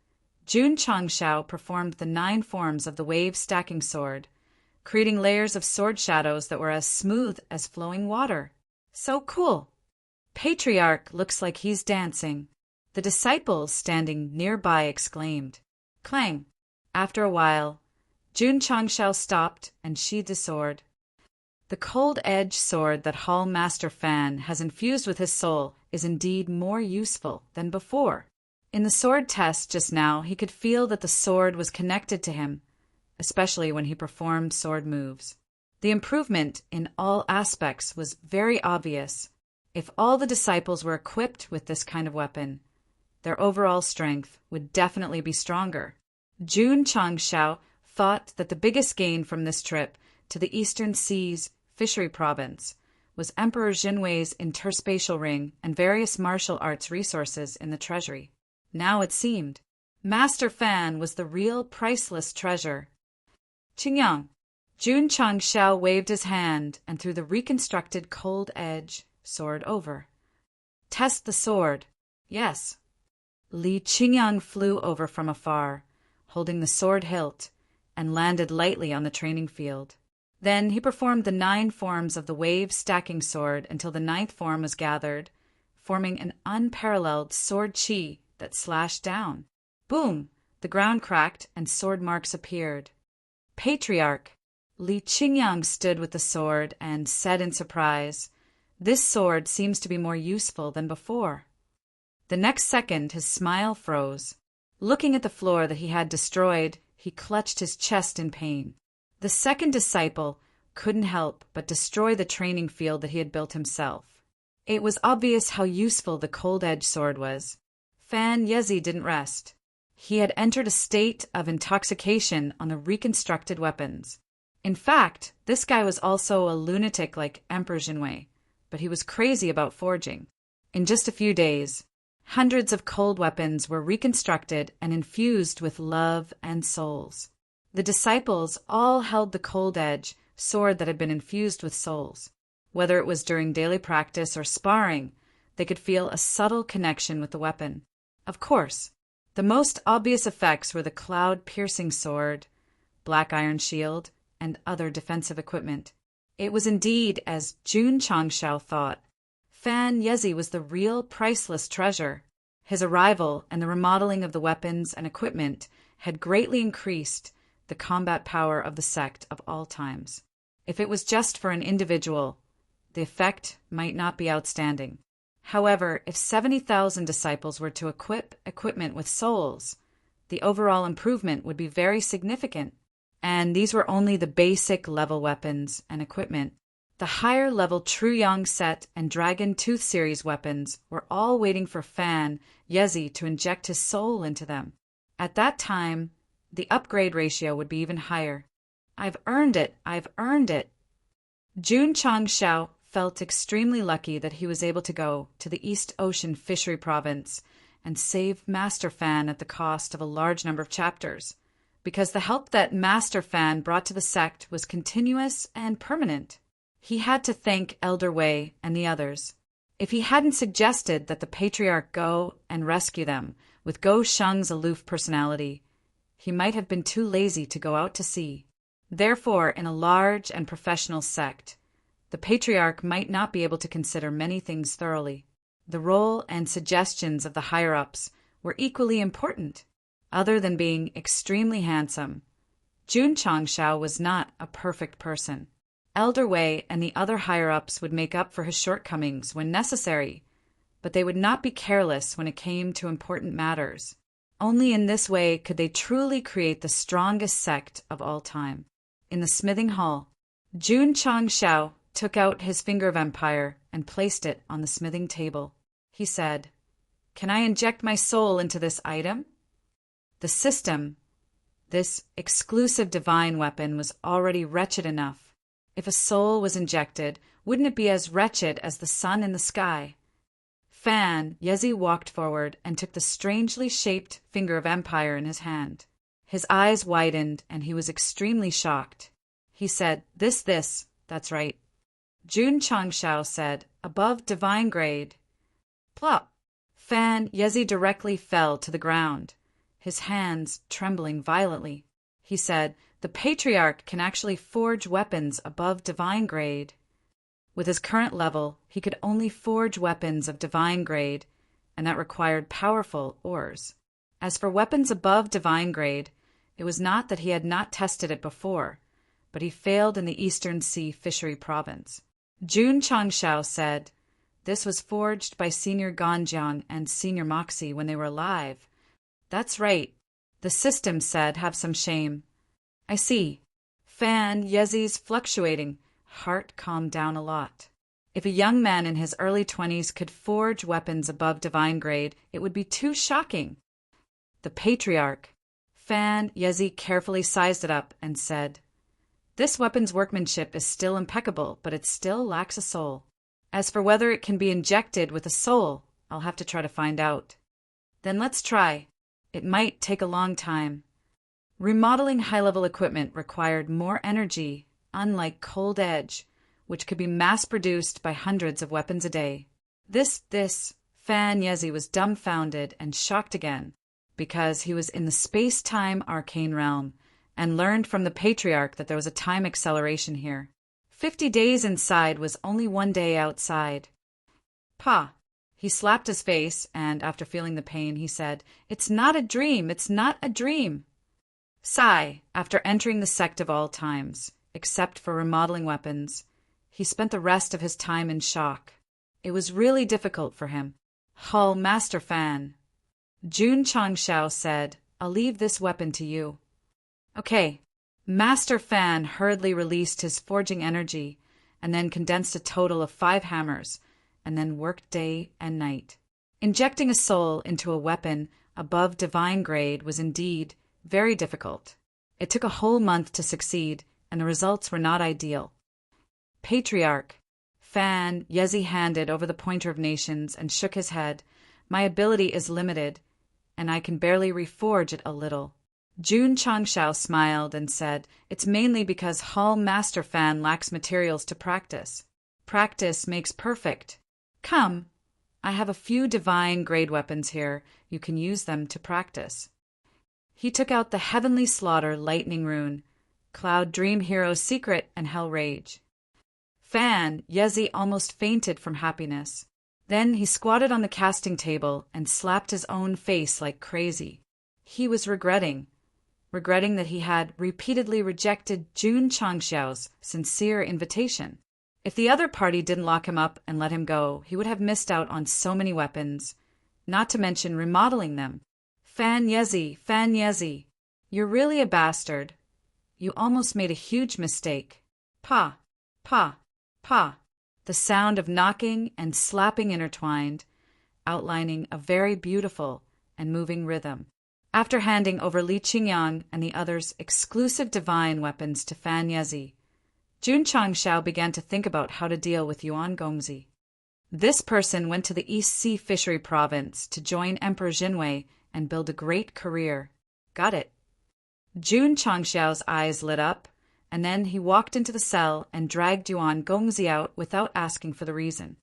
Jun Changshao performed the 9 forms of the wave stacking sword, creating layers of sword shadows that were as smooth as flowing water. So cool! Patriarch looks like he's dancing. The disciples standing nearby exclaimed. Clang! After a while, Jun Changshao stopped and sheathed his sword. The cold-edged sword that Hall Master Fan has infused with his soul is indeed more useful than before. In the sword test just now, he could feel that the sword was connected to him, especially when he performed sword moves. The improvement in all aspects was very obvious. If all the disciples were equipped with this kind of weapon, their overall strength would definitely be stronger. Jun Changshao thought that the biggest gain from this trip to the Eastern Seas Fishery Province was Emperor Jinwei's interspatial ring and various martial arts resources in the treasury. Now it seemed Master Fan was the real priceless treasure. Qingyang! Jun Changshao waved his hand and threw the reconstructed cold edge sword over. Test the sword. Yes. Li Qingyang flew over from afar, holding the sword hilt, and landed lightly on the training field. Then he performed the 9 forms of the wave stacking sword until the 9th form was gathered, forming an unparalleled sword qi that slashed down. Boom! The ground cracked and sword marks appeared. Patriarch! Li Qingyang stood with the sword and said in surprise, This sword seems to be more useful than before. The next second his smile froze. Looking at the floor that he had destroyed, he clutched his chest in pain. The second disciple couldn't help but destroy the training field that he had built himself. It was obvious how useful the cold-edged sword was. Fan Yezi didn't rest. He had entered a state of intoxication on the reconstructed weapons. In fact, this guy was also a lunatic like Emperor Jinwei, but he was crazy about forging. In just a few days, Hundreds of cold weapons were reconstructed and infused with love and souls. The disciples all held the cold edge sword that had been infused with souls. Whether it was during daily practice or sparring, they could feel a subtle connection with the weapon. Of course, the most obvious effects were the cloud-piercing sword, black iron shield, and other defensive equipment. It was indeed as Jun Changshao thought. Fan Yezi was the real priceless treasure. His arrival and the remodeling of the weapons and equipment had greatly increased the combat power of the sect of all times. If it was just for an individual, the effect might not be outstanding. However, if 70,000 disciples were to equip equipment with souls, the overall improvement would be very significant. And these were only the basic level weapons and equipment. The higher level True Yang Set and Dragon Tooth series weapons were all waiting for Fan Yezi to inject his soul into them. At that time, the upgrade ratio would be even higher. I've earned it! I've earned it! Jun Changshao felt extremely lucky that he was able to go to the East Ocean Fishery Province and save Master Fan at the cost of a large number of chapters, because the help that Master Fan brought to the sect was continuous and permanent. He had to thank Elder Wei and the others. If he hadn't suggested that the Patriarch go and rescue them with Go Sheng's aloof personality, he might have been too lazy to go out to sea. Therefore, in a large and professional sect, the Patriarch might not be able to consider many things thoroughly. The role and suggestions of the higher-ups were equally important. Other than being extremely handsome, Jun Changshao was not a perfect person. Elder Wei and the other higher-ups would make up for his shortcomings when necessary, but they would not be careless when it came to important matters. Only in this way could they truly create the strongest sect of all time. In the smithing hall, Jun Changshao took out his finger of empire and placed it on the smithing table. He said, "Can I inject my soul into this item?" The system, this exclusive divine weapon, was already wretched enough. If a soul was injected, wouldn't it be as wretched as the sun in the sky? Fan Yezi walked forward and took the strangely shaped finger of empire in his hand. His eyes widened and he was extremely shocked. He said, This, that's right. Jun Changshao said, "Above divine grade." Plop! Fan Yezi directly fell to the ground, his hands trembling violently. He said, "The Patriarch can actually forge weapons above divine grade." With his current level, he could only forge weapons of divine grade, and that required powerful ores. As for weapons above divine grade, it was not that he had not tested it before, but he failed in the Eastern Sea Fishery Province. Jun Changshao said, "This was forged by Senior Ganjiang and Senior Moxie when they were alive." "That's right." The system said, "Have some shame." "I see." Fan Yezi's fluctuating heart calmed down a lot. If a young man in his early 20s could forge weapons above divine grade, it would be too shocking. The Patriarch. Fan Yezi carefully sized it up and said, "This weapon's workmanship is still impeccable, but it still lacks a soul. As for whether it can be injected with a soul, I'll have to try to find out." "Then let's try. It might take a long time." Remodeling high-level equipment required more energy, unlike Cold Edge, which could be mass-produced by hundreds of weapons a day. This, Fan Yezi was dumbfounded and shocked again, because he was in the space-time arcane realm, and learned from the Patriarch that there was a time acceleration here. 50 days inside was only 1 day outside. "Pa!" He slapped his face, and after feeling the pain, he said, "It's not a dream, it's not a dream." Sigh, after entering the sect of all times, except for remodeling weapons, he spent the rest of his time in shock. It was really difficult for him. "Hull Master Fan." Jun Changshao said, "I'll leave this weapon to you." "Okay." Master Fan hurriedly released his forging energy, and then condensed a total of 5 hammers, and then worked day and night. Injecting a soul into a weapon above divine grade was indeed very difficult. It took a whole month to succeed, and the results were not ideal. Patriarch. Fan Yezi handed over the Pointer of Nations and shook his head, My ability is limited, and I can barely reforge it a little. Jun Changshao smiled and said, "It's mainly because Hall Master Fan lacks materials to practice. Practice makes perfect. Come, I have a few divine grade weapons here. You can use them to practice." He took out the Heavenly Slaughter Lightning Rune, Cloud Dream Hero's Secret, and Hell Rage. Fan Yezi almost fainted from happiness. Then he squatted on the casting table and slapped his own face like crazy. He was regretting that he had repeatedly rejected Jun Changxiao's sincere invitation. If the other party didn't lock him up and let him go, he would have missed out on so many weapons, not to mention remodeling them. Fan Yezi, you're really a bastard. You almost made a huge mistake. Pa, pa, pa. The sound of knocking and slapping intertwined, outlining a very beautiful and moving rhythm. After handing over Li Qingyang and the others' exclusive divine weapons to Fan Yezi, Jun Changshao began to think about how to deal with Yuan Gongzi. This person went to the East Sea Fishery Province to join Emperor Jinwei and build a great career. Got it. Jun Changshao's eyes lit up, and then he walked into the cell and dragged Yuan Gongzi out without asking for the reason.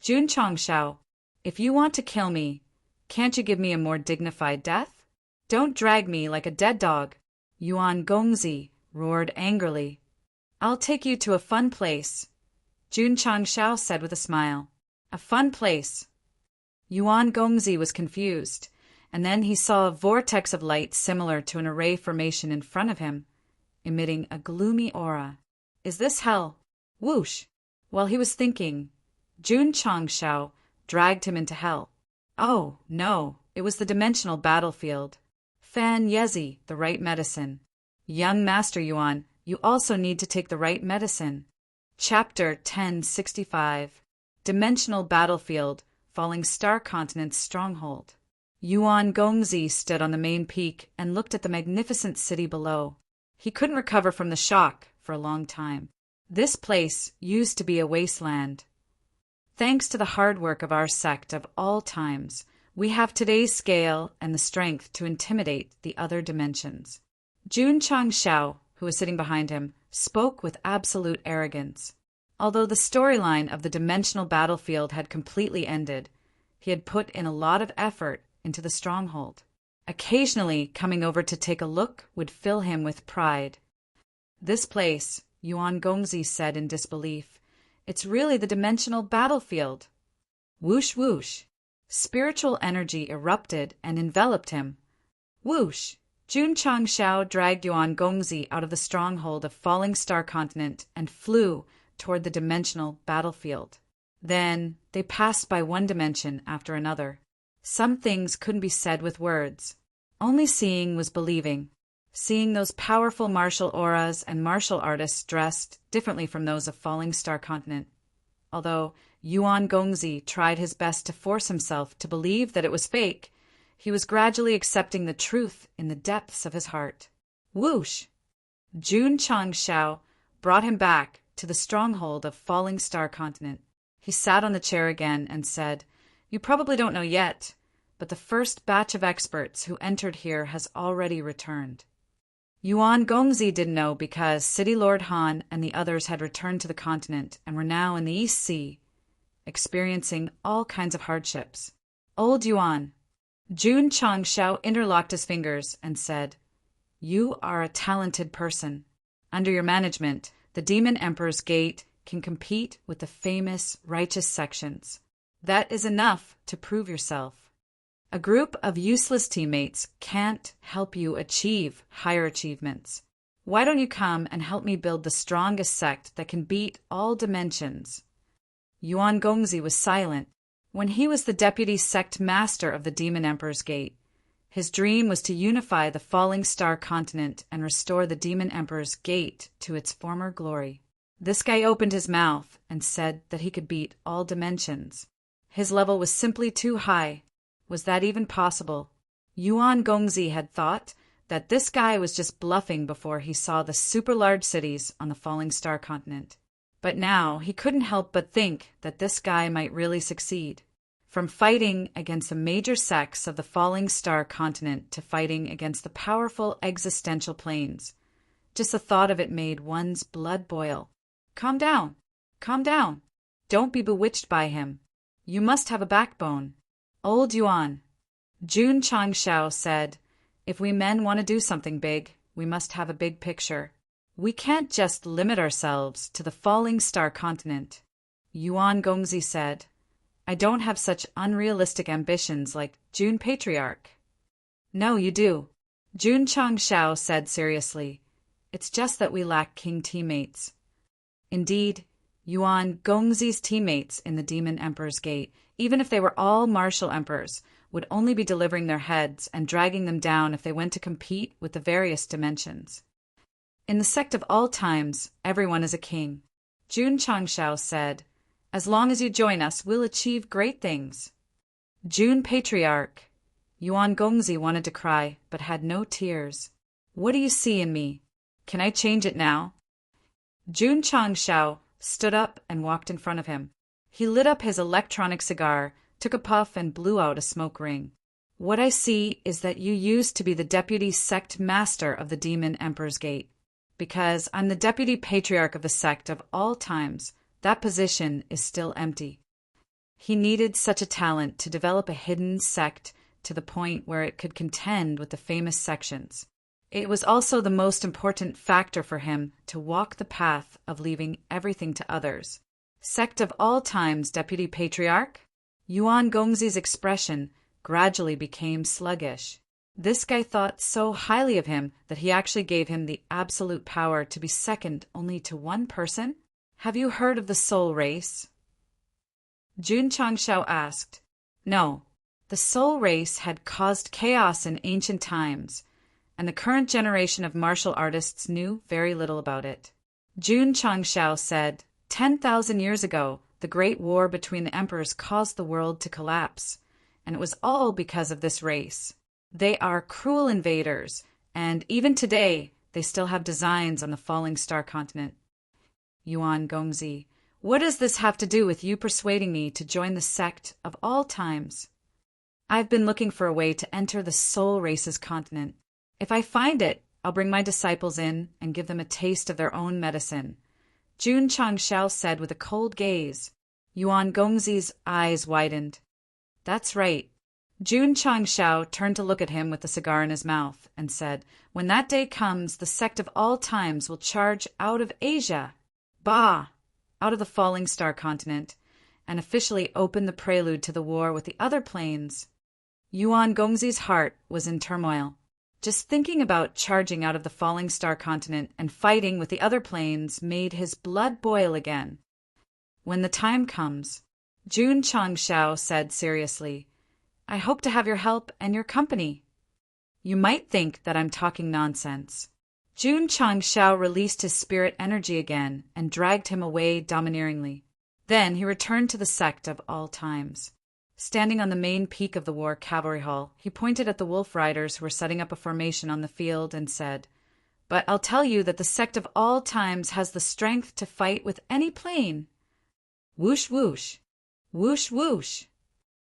"Jun Changshao, if you want to kill me, can't you give me a more dignified death? Don't drag me like a dead dog," Yuan Gongzi roared angrily. "I'll take you to a fun place," Jun Changshao said with a smile. "A fun place." Yuan Gongzi was confused, and then he saw a vortex of light similar to an array formation in front of him, emitting a gloomy aura. "Is this hell?" Whoosh! While he was thinking, Jun Changshao dragged him into hell. Oh, no, it was the dimensional battlefield. Fan Yezi, the right medicine. Young Master Yuan, you also need to take the right medicine. Chapter 1065. Dimensional Battlefield, Falling Star Continent's Stronghold. Yuan Gongzi stood on the main peak and looked at the magnificent city below. He couldn't recover from the shock for a long time. This place used to be a wasteland. Thanks to the hard work of our sect of all times, we have today's scale and the strength to intimidate the other dimensions. Jun Changshao, who was sitting behind him, spoke with absolute arrogance. Although the storyline of the dimensional battlefield had completely ended, he had put in a lot of effort into the stronghold. Occasionally, coming over to take a look would fill him with pride. "This place," Yuan Gongzi said in disbelief, "it's really the dimensional battlefield." Whoosh whoosh. Spiritual energy erupted and enveloped him. Whoosh! Jun Changshao dragged Yuan Gongzi out of the stronghold of Falling Star Continent and flew toward the dimensional battlefield. Then they passed by one dimension after another. Some things couldn't be said with words. Only seeing was believing. Seeing those powerful martial auras and martial artists dressed differently from those of Falling Star Continent. Although Yuan Gongzi tried his best to force himself to believe that it was fake, he was gradually accepting the truth in the depths of his heart. Whoosh! Jun Changshao brought him back to the stronghold of Falling Star Continent. He sat on the chair again and said, "You probably don't know yet, but the first batch of experts who entered here has already returned." Yuan Gongzi didn't know because City Lord Han and the others had returned to the continent and were now in the East Sea, experiencing all kinds of hardships. "Old Yuan." Jun Changshao interlocked his fingers and said, "You are a talented person. Under your management, the Demon Emperor's Gate can compete with the famous righteous sections. That is enough to prove yourself. A group of useless teammates can't help you achieve higher achievements. Why don't you come and help me build the strongest sect that can beat all dimensions?" Yuan Gongzi was silent. When he was the deputy sect master of the Demon Emperor's Gate, his dream was to unify the Falling Star Continent and restore the Demon Emperor's Gate to its former glory. This guy opened his mouth and said that he could beat all dimensions. His level was simply too high. Was that even possible? Yuan Gongzi had thought that this guy was just bluffing before he saw the super large cities on the Falling Star Continent. But now he couldn't help but think that this guy might really succeed. From fighting against the major sects of the falling star continent to fighting against the powerful existential planes. Just the thought of it made one's blood boil. Calm down. Calm down. Don't be bewitched by him. You must have a backbone. Old Yuan. Jun Changshao said, if we men want to do something big, we must have a big picture. We can't just limit ourselves to the falling star continent. Yuan Gongzi said, I don't have such unrealistic ambitions like Jun Patriarch. No, you do. Jun Changshao said seriously. It's just that we lack king teammates. Indeed, Yuan Gongzi's teammates in the Demon Emperor's Gate, even if they were all martial emperors, would only be delivering their heads and dragging them down if they went to compete with the various dimensions. In the sect of all times, everyone is a king. Jun Changshao said, as long as you join us, we'll achieve great things. Jun Patriarch. Yuan Gongzi wanted to cry, but had no tears. What do you see in me? Can I change it now? Jun Changshao stood up and walked in front of him. He lit up his electronic cigar, took a puff and blew out a smoke ring. What I see is that you used to be the deputy sect master of the Demon Emperor's Gate. Because I'm the deputy patriarch of the sect of all times, that position is still empty. He needed such a talent to develop a hidden sect to the point where it could contend with the famous sections. It was also the most important factor for him to walk the path of leaving everything to others. Sect of all times, Deputy Patriarch? Yuan Gongzi's expression gradually became sluggish. This guy thought so highly of him that he actually gave him the absolute power to be second only to one person? Have you heard of the soul race? Jun Changshao asked. No. The soul race had caused chaos in ancient times, and the current generation of martial artists knew very little about it. Jun Changshao said, 10,000 years ago, the great war between the emperors caused the world to collapse, and it was all because of this race. They are cruel invaders, and even today, they still have designs on the falling star continent. Yuan Gongzi, what does this have to do with you persuading me to join the sect of all times? I've been looking for a way to enter the soul race's continent. If I find it, I'll bring my disciples in and give them a taste of their own medicine. Jun Changshao said with a cold gaze. Yuan Gongzi's eyes widened. That's right. Jun Changshao turned to look at him with the cigar in his mouth and said, when that day comes, the sect of all times will charge out of Asia. Bah! Out of the falling star continent, and officially open the prelude to the war with the other planes. Yuan Gongzi's heart was in turmoil. Just thinking about charging out of the falling star continent and fighting with the other planes made his blood boil again. When the time comes, Jun Changshao said seriously, I hope to have your help and your company. You might think that I'm talking nonsense. Jun Changshao released his spirit energy again and dragged him away domineeringly. Then he returned to the sect of all times. Standing on the main peak of the war cavalry hall, he pointed at the wolf riders who were setting up a formation on the field and said, But I'll tell you that the sect of all times has the strength to fight with any plane. Whoosh whoosh, whoosh whoosh.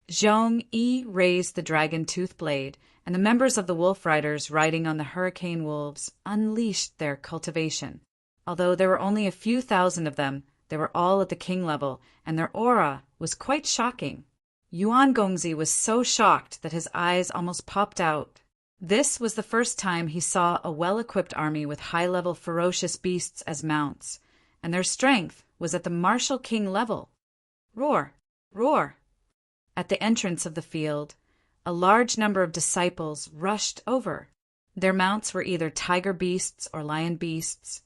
Zhong Yi raised the dragon-tooth blade, and the members of the wolf riders riding on the hurricane wolves unleashed their cultivation. Although there were only a few thousand of them, they were all at the king level, and their aura was quite shocking. Yuan Gongzi was so shocked that his eyes almost popped out. This was the first time he saw a well-equipped army with high-level ferocious beasts as mounts, and their strength was at the martial king level. Roar! Roar! At the entrance of the field, a large number of disciples rushed over. Their mounts were either tiger beasts or lion beasts,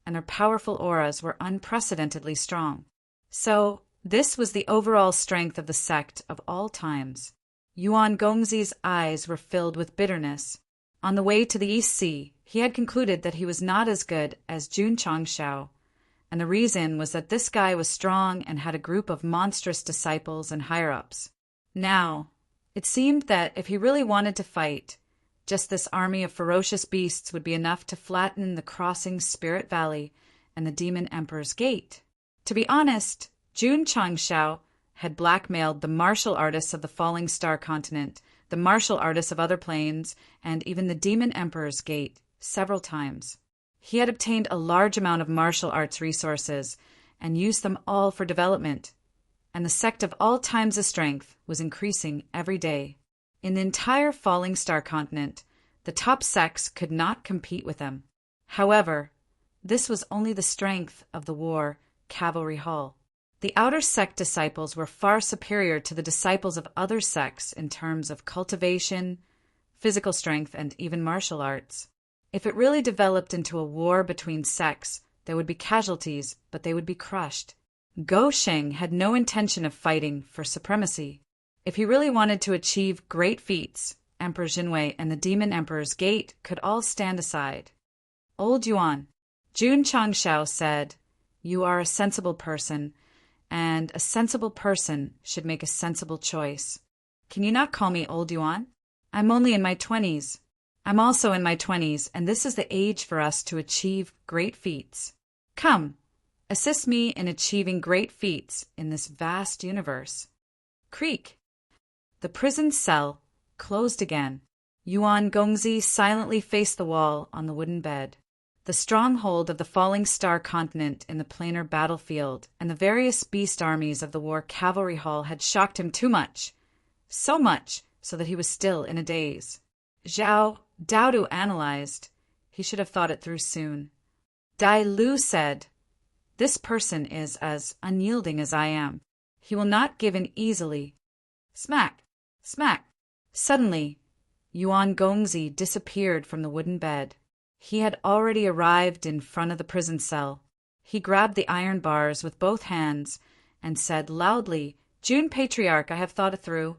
and their powerful auras were unprecedentedly strong. So, this was the overall strength of the sect of all times. Yuan Gongzi's eyes were filled with bitterness. On the way to the East Sea, he had concluded that he was not as good as Jun Changshao, and the reason was that this guy was strong and had a group of monstrous disciples and higher-ups. Now, it seemed that if he really wanted to fight, just this army of ferocious beasts would be enough to flatten the crossing Spirit Valley and the Demon Emperor's Gate. To be honest, Jun Changshao had blackmailed the martial artists of the Falling Star continent, the martial artists of other planes, and even the Demon Emperor's Gate several times. He had obtained a large amount of martial arts resources and used them all for development, and the Sect of All Times' strength was increasing every day. In the entire Falling Star continent, the top sects could not compete with them. However, this was only the strength of the War Cavalry Hall. The outer sect disciples were far superior to the disciples of other sects in terms of cultivation, physical strength, and even martial arts. If it really developed into a war between sects, there would be casualties, but they would be crushed. Go Sheng had no intention of fighting for supremacy. If he really wanted to achieve great feats, Emperor Jinwei and the Demon Emperor's Gate could all stand aside. Old Yuan, Jun Changshao said, "You are a sensible person, and a sensible person should make a sensible choice. Can you not call me Old Yuan? I'm only in my 20s. I'm also in my 20s, and this is the age for us to achieve great feats. Come, assist me in achieving great feats in this vast universe." Creak. The prison cell closed again. Yuan Gongzi silently faced the wall on the wooden bed. The stronghold of the Falling Star continent in the planar battlefield and the various beast armies of the War Cavalry Hall had shocked him too much. So much so that he was still in a daze. Zhao Daodu analyzed. He should have thought it through soon. Dai Lu said, "This person is as unyielding as I am. He will not give in easily." Smack! Smack! Suddenly, Yuan Gongzi disappeared from the wooden bed. He had already arrived in front of the prison cell. He grabbed the iron bars with both hands and said loudly, "June Patriarch, I have thought it through.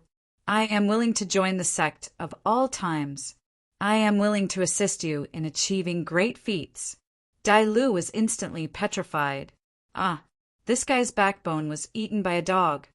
I am willing to join the Sect of All Times. I am willing to assist you in achieving great feats." Dai Lu was instantly petrified. This guy's backbone was eaten by a dog.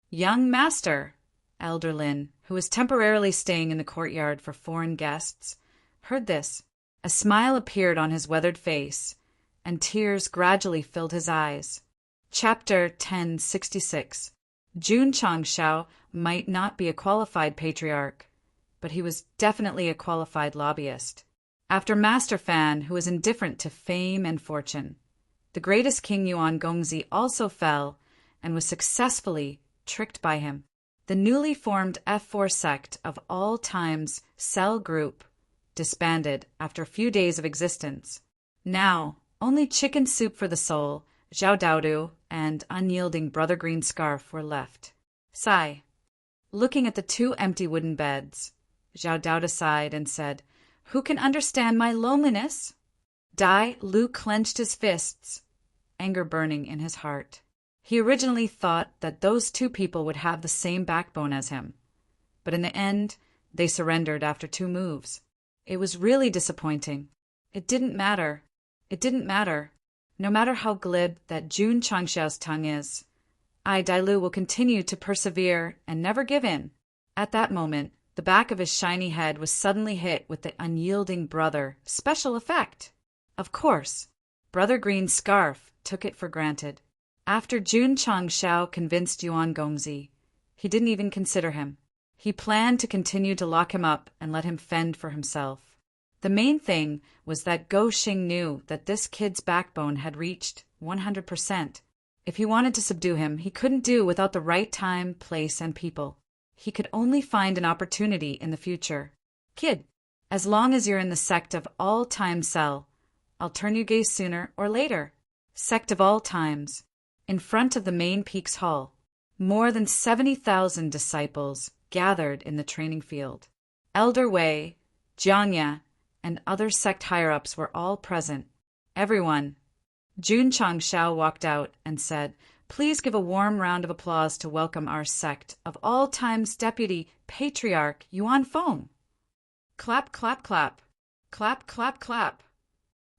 "Young master," Elder Lin, who was temporarily staying in the courtyard for foreign guests, heard this. A smile appeared on his weathered face, and tears gradually filled his eyes. Chapter 1066. Jun Changshao might not be a qualified patriarch, but he was definitely a qualified lobbyist. After Master Fan, who was indifferent to fame and fortune, the greatest King Yuan Gongzi also fell and was successfully tricked by him. The newly formed F4 Sect of All Times Cell Group disbanded after a few days of existence. Now, only Chicken Soup for the Soul, Zhao Daodu, and unyielding Brother Green Scarf were left. Sigh. Looking at the two empty wooden beds, Zhao Daodu sighed and said, "Who can understand my loneliness?" Dai Lu clenched his fists, anger burning in his heart. He originally thought that those two people would have the same backbone as him, but in the end, they surrendered after 2 moves. It was really disappointing. It didn't matter. It didn't matter. No matter how glib that Jun Changshao's tongue is, I, Dai Lu, will continue to persevere and never give in. At that moment, the back of his shiny head was suddenly hit with the unyielding brother special effect. Of course, Brother Green Scarf took it for granted. After Jun Changshao convinced Yuan Gongzi, he didn't even consider him. He planned to continue to lock him up and let him fend for himself. The main thing was that Go Shing knew that this kid's backbone had reached 100%. If he wanted to subdue him, he couldn't do without the right time, place, and people. He could only find an opportunity in the future. "Kid, as long as you're in the Sect of All Time Cell, I'll turn you gay sooner or later." Sect of All Times. In front of the main Peaks Hall, more than 70,000 disciples gathered in the training field. Elder Wei, Jiangya, and other sect higher-ups were all present. Everyone. Jun Changshao walked out and said, "Please give a warm round of applause to welcome our Sect of All Times Deputy Patriarch Yuan Feng." Clap, clap, clap. Clap, clap, clap.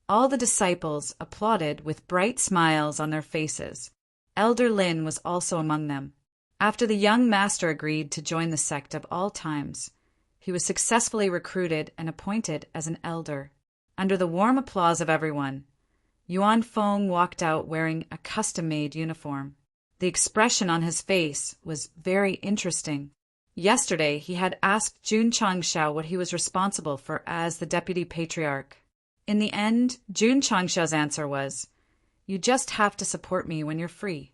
All the disciples applauded with bright smiles on their faces. Elder Lin was also among them. After the young master agreed to join the Sect of All Times, he was successfully recruited and appointed as an elder. Under the warm applause of everyone, Yuan Feng walked out wearing a custom-made uniform. The expression on his face was very interesting. Yesterday, he had asked Jun Changshao what he was responsible for as the deputy patriarch. In the end, Jun Changshao's answer was, "You just have to support me when you're free."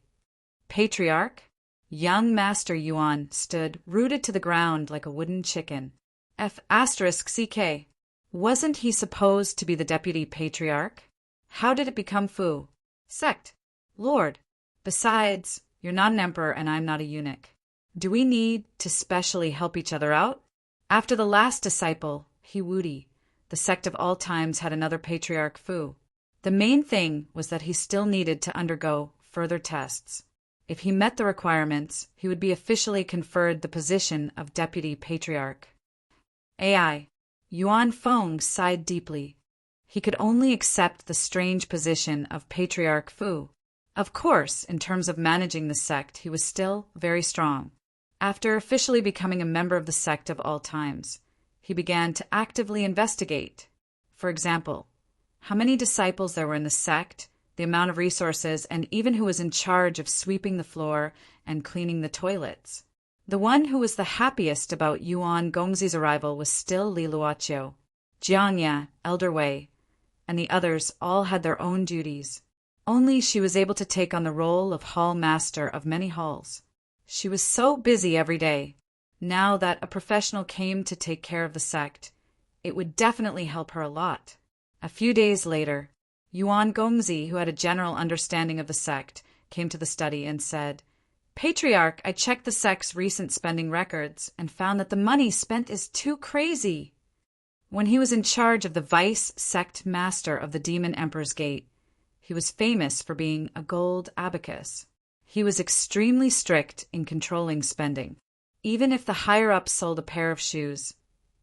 Patriarch? Young Master Yuan stood rooted to the ground like a wooden chicken. F***CK. Wasn't he supposed to be the deputy patriarch? How did it become Fu? Sect. Lord. Besides, you're not an emperor and I'm not a eunuch. Do we need to specially help each other out? After the last disciple, Hiwudi, the sect of all times had another patriarch Fu. The main thing was that he still needed to undergo further tests. If he met the requirements, he would be officially conferred the position of deputy patriarch. AI. Yuan Feng sighed deeply. He could only accept the strange position of patriarch Fu. Of course, in terms of managing the sect, he was still very strong. After officially becoming a member of the sect of all times, he began to actively investigate. For example, how many disciples there were in the sect, the amount of resources, and even who was in charge of sweeping the floor and cleaning the toilets. The one who was the happiest about Yuan Gongzi's arrival was still Li Luoqiu. Jiangya, Elder Wei, and the others all had their own duties. Only she was able to take on the role of hall master of many halls. She was so busy every day. Now that a professional came to take care of the sect, it would definitely help her a lot. A few days later, Yuan Gongzi, who had a general understanding of the sect, came to the study and said, "Patriarch, I checked the sect's recent spending records and found that the money spent is too crazy." When he was in charge of the vice sect master of the Demon Emperor's Gate, he was famous for being a gold abacus. He was extremely strict in controlling spending. Even if the higher-ups sold a pair of shoes,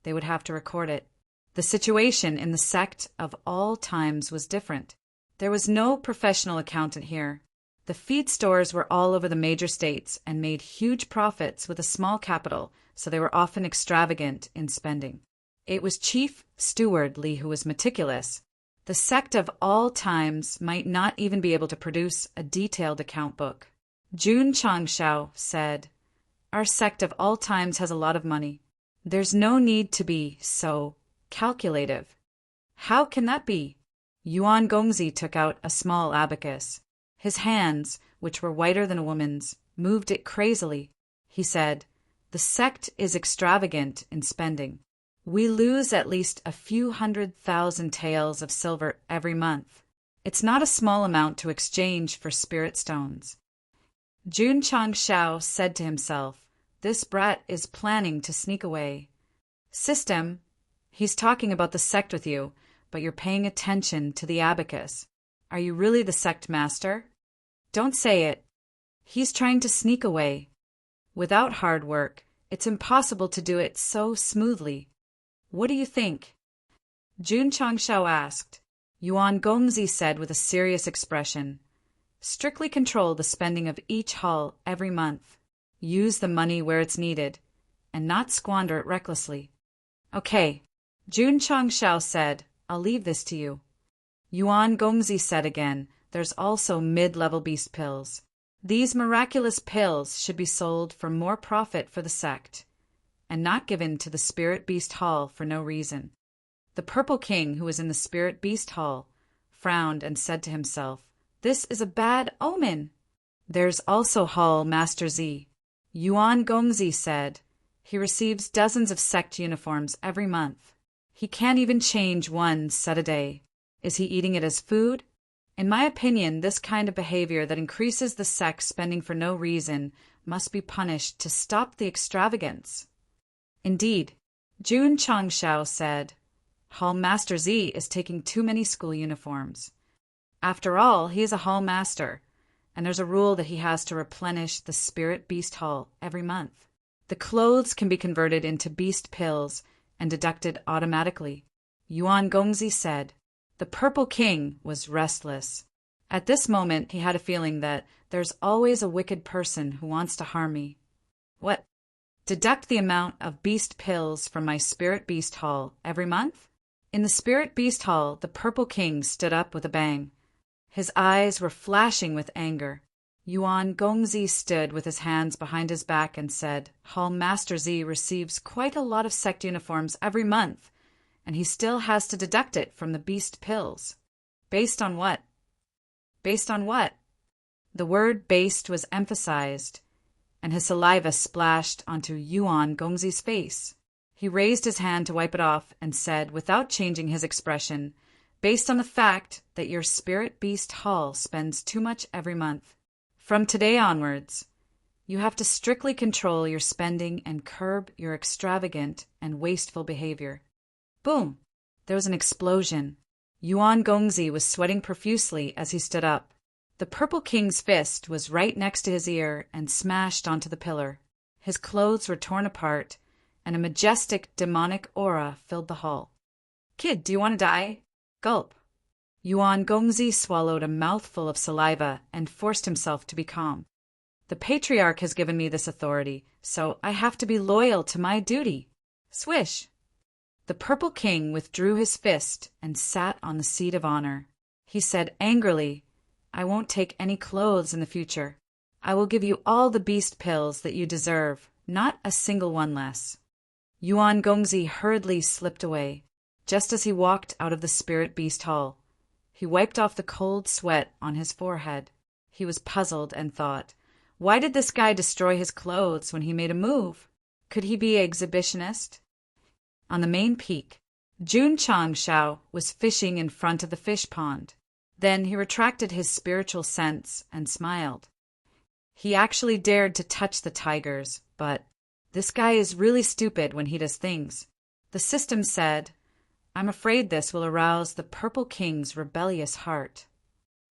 they would have to record it. The situation in the sect of all times was different. There was no professional accountant here. The feed stores were all over the major states and made huge profits with a small capital, so they were often extravagant in spending. It was Chief Steward Li who was meticulous. The sect of all times might not even be able to produce a detailed account book. Jun Changshao said, "Our sect of all times has a lot of money. There's no need to be so calculative." "How can that be?" Yuan Gongzi took out a small abacus. His hands, which were whiter than a woman's, moved it crazily. He said, "The sect is extravagant in spending. We lose at least a few 100,000 taels of silver every month. It's not a small amount to exchange for spirit stones." Jun Changshao said to himself, "This brat is planning to sneak away." "System, he's talking about the sect with you, but you're paying attention to the abacus. Are you really the sect master? Don't say it. He's trying to sneak away. Without hard work, it's impossible to do it so smoothly. What do you think?" Jun Changshao asked. Yuan Gongzi said with a serious expression, "Strictly control the spending of each hall every month. Use the money where it's needed, and not squander it recklessly." "Okay," Jun Changshao said, "I'll leave this to you." Yuan Gongzi said again, "There's also mid-level beast pills. These miraculous pills should be sold for more profit for the sect, and not given to the Spirit Beast Hall for no reason." The Purple King, who was in the Spirit Beast Hall, frowned and said to himself, "This is a bad omen." "There's also Hall Master Z," Yuan Gongzi said. "He receives dozens of sect uniforms every month. He can't even change one set a day. Is he eating it as food? In my opinion, this kind of behavior that increases the sect spending for no reason must be punished to stop the extravagance." "Indeed," Jun Changshao said, "Hall Master Z is taking too many school uniforms. After all, he is a hall master, and there's a rule that he has to replenish the Spirit Beast Hall every month. The clothes can be converted into beast pills and deducted automatically." Yuan Gongzi said. The Purple King was restless. At this moment, he had a feeling that there's always a wicked person who wants to harm me. "What? Deduct the amount of beast pills from my Spirit Beast Hall every month?" In the Spirit Beast Hall, the Purple King stood up with a bang. His eyes were flashing with anger. Yuan Gongzi stood with his hands behind his back and said, Hall Master Z receives quite a lot of sect uniforms every month, and he still has to deduct it from the beast pills. Based on what? Based on what? The word based was emphasized, and his saliva splashed onto Yuan Gongzi's face. He raised his hand to wipe it off and said, without changing his expression, based on the fact that your spirit beast Hall spends too much every month. From today onwards, you have to strictly control your spending and curb your extravagant and wasteful behavior. Boom! There was an explosion. Yuan Gongzi was sweating profusely as he stood up. The Purple King's fist was right next to his ear and smashed onto the pillar. His clothes were torn apart, and a majestic demonic aura filled the hall. Kid, do you want to die? Gulp. Yuan Gongzi swallowed a mouthful of saliva and forced himself to be calm. The Patriarch has given me this authority, so I have to be loyal to my duty. Swish! The Purple King withdrew his fist and sat on the seat of honor. He said angrily, I won't take any clothes in the future. I will give you all the beast pills that you deserve, not a single one less. Yuan Gongzi hurriedly slipped away, just as he walked out of the Spirit Beast Hall. He wiped off the cold sweat on his forehead. He was puzzled and thought, why did this guy destroy his clothes when he made a move? Could he be an exhibitionist? On the main peak, Jun Changshao was fishing in front of the fish pond. Then he retracted his spiritual sense and smiled. He actually dared to touch the tigers, but this guy is really stupid when he does things. The system said, I'm afraid this will arouse the Purple King's rebellious heart.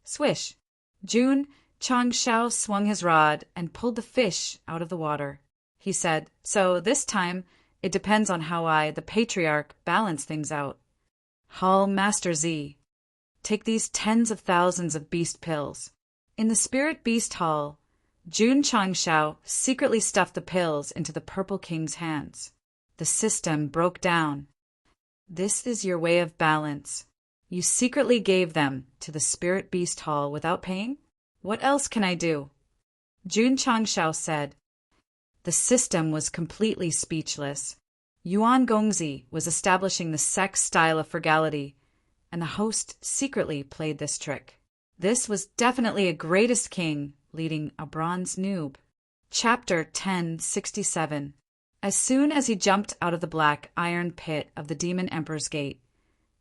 Swish! Jun Changshao swung his rod and pulled the fish out of the water. He said, so this time, it depends on how I, the Patriarch, balance things out. Hall Master Z, take these tens of thousands of beast pills. In the Spirit Beast Hall, Jun Changshao secretly stuffed the pills into the Purple King's hands. The system broke down. This is your way of balance. You secretly gave them to the Spirit Beast Hall without paying? What else can I do? Jun Changshao said. The system was completely speechless. Yuan Gongzi was establishing the Sect style of frugality, and the host secretly played this trick. This was definitely a greatest king leading a bronze noob. Chapter 1067. As soon as he jumped out of the black iron pit of the Demon Emperor's Gate,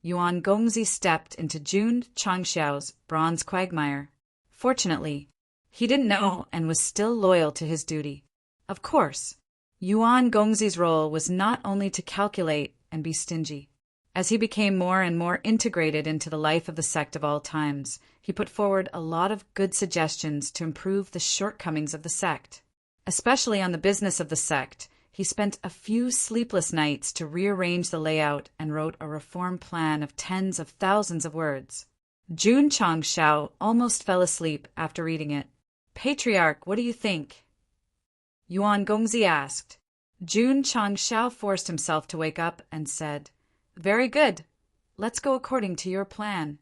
Yuan Gongzi stepped into Jun Changshao's bronze quagmire. Fortunately, he didn't know and was still loyal to his duty. Of course, Yuan Gongzi's role was not only to calculate and be stingy. As he became more and more integrated into the life of the sect of all times, he put forward a lot of good suggestions to improve the shortcomings of the sect. Especially on the business of the sect, he spent a few sleepless nights to rearrange the layout and wrote a reform plan of tens of thousands of words. Jun Changshao almost fell asleep after reading it. Patriarch, what do you think? Yuan Gongzi asked. Jun Changshao forced himself to wake up and said, Very good. Let's go according to your plan.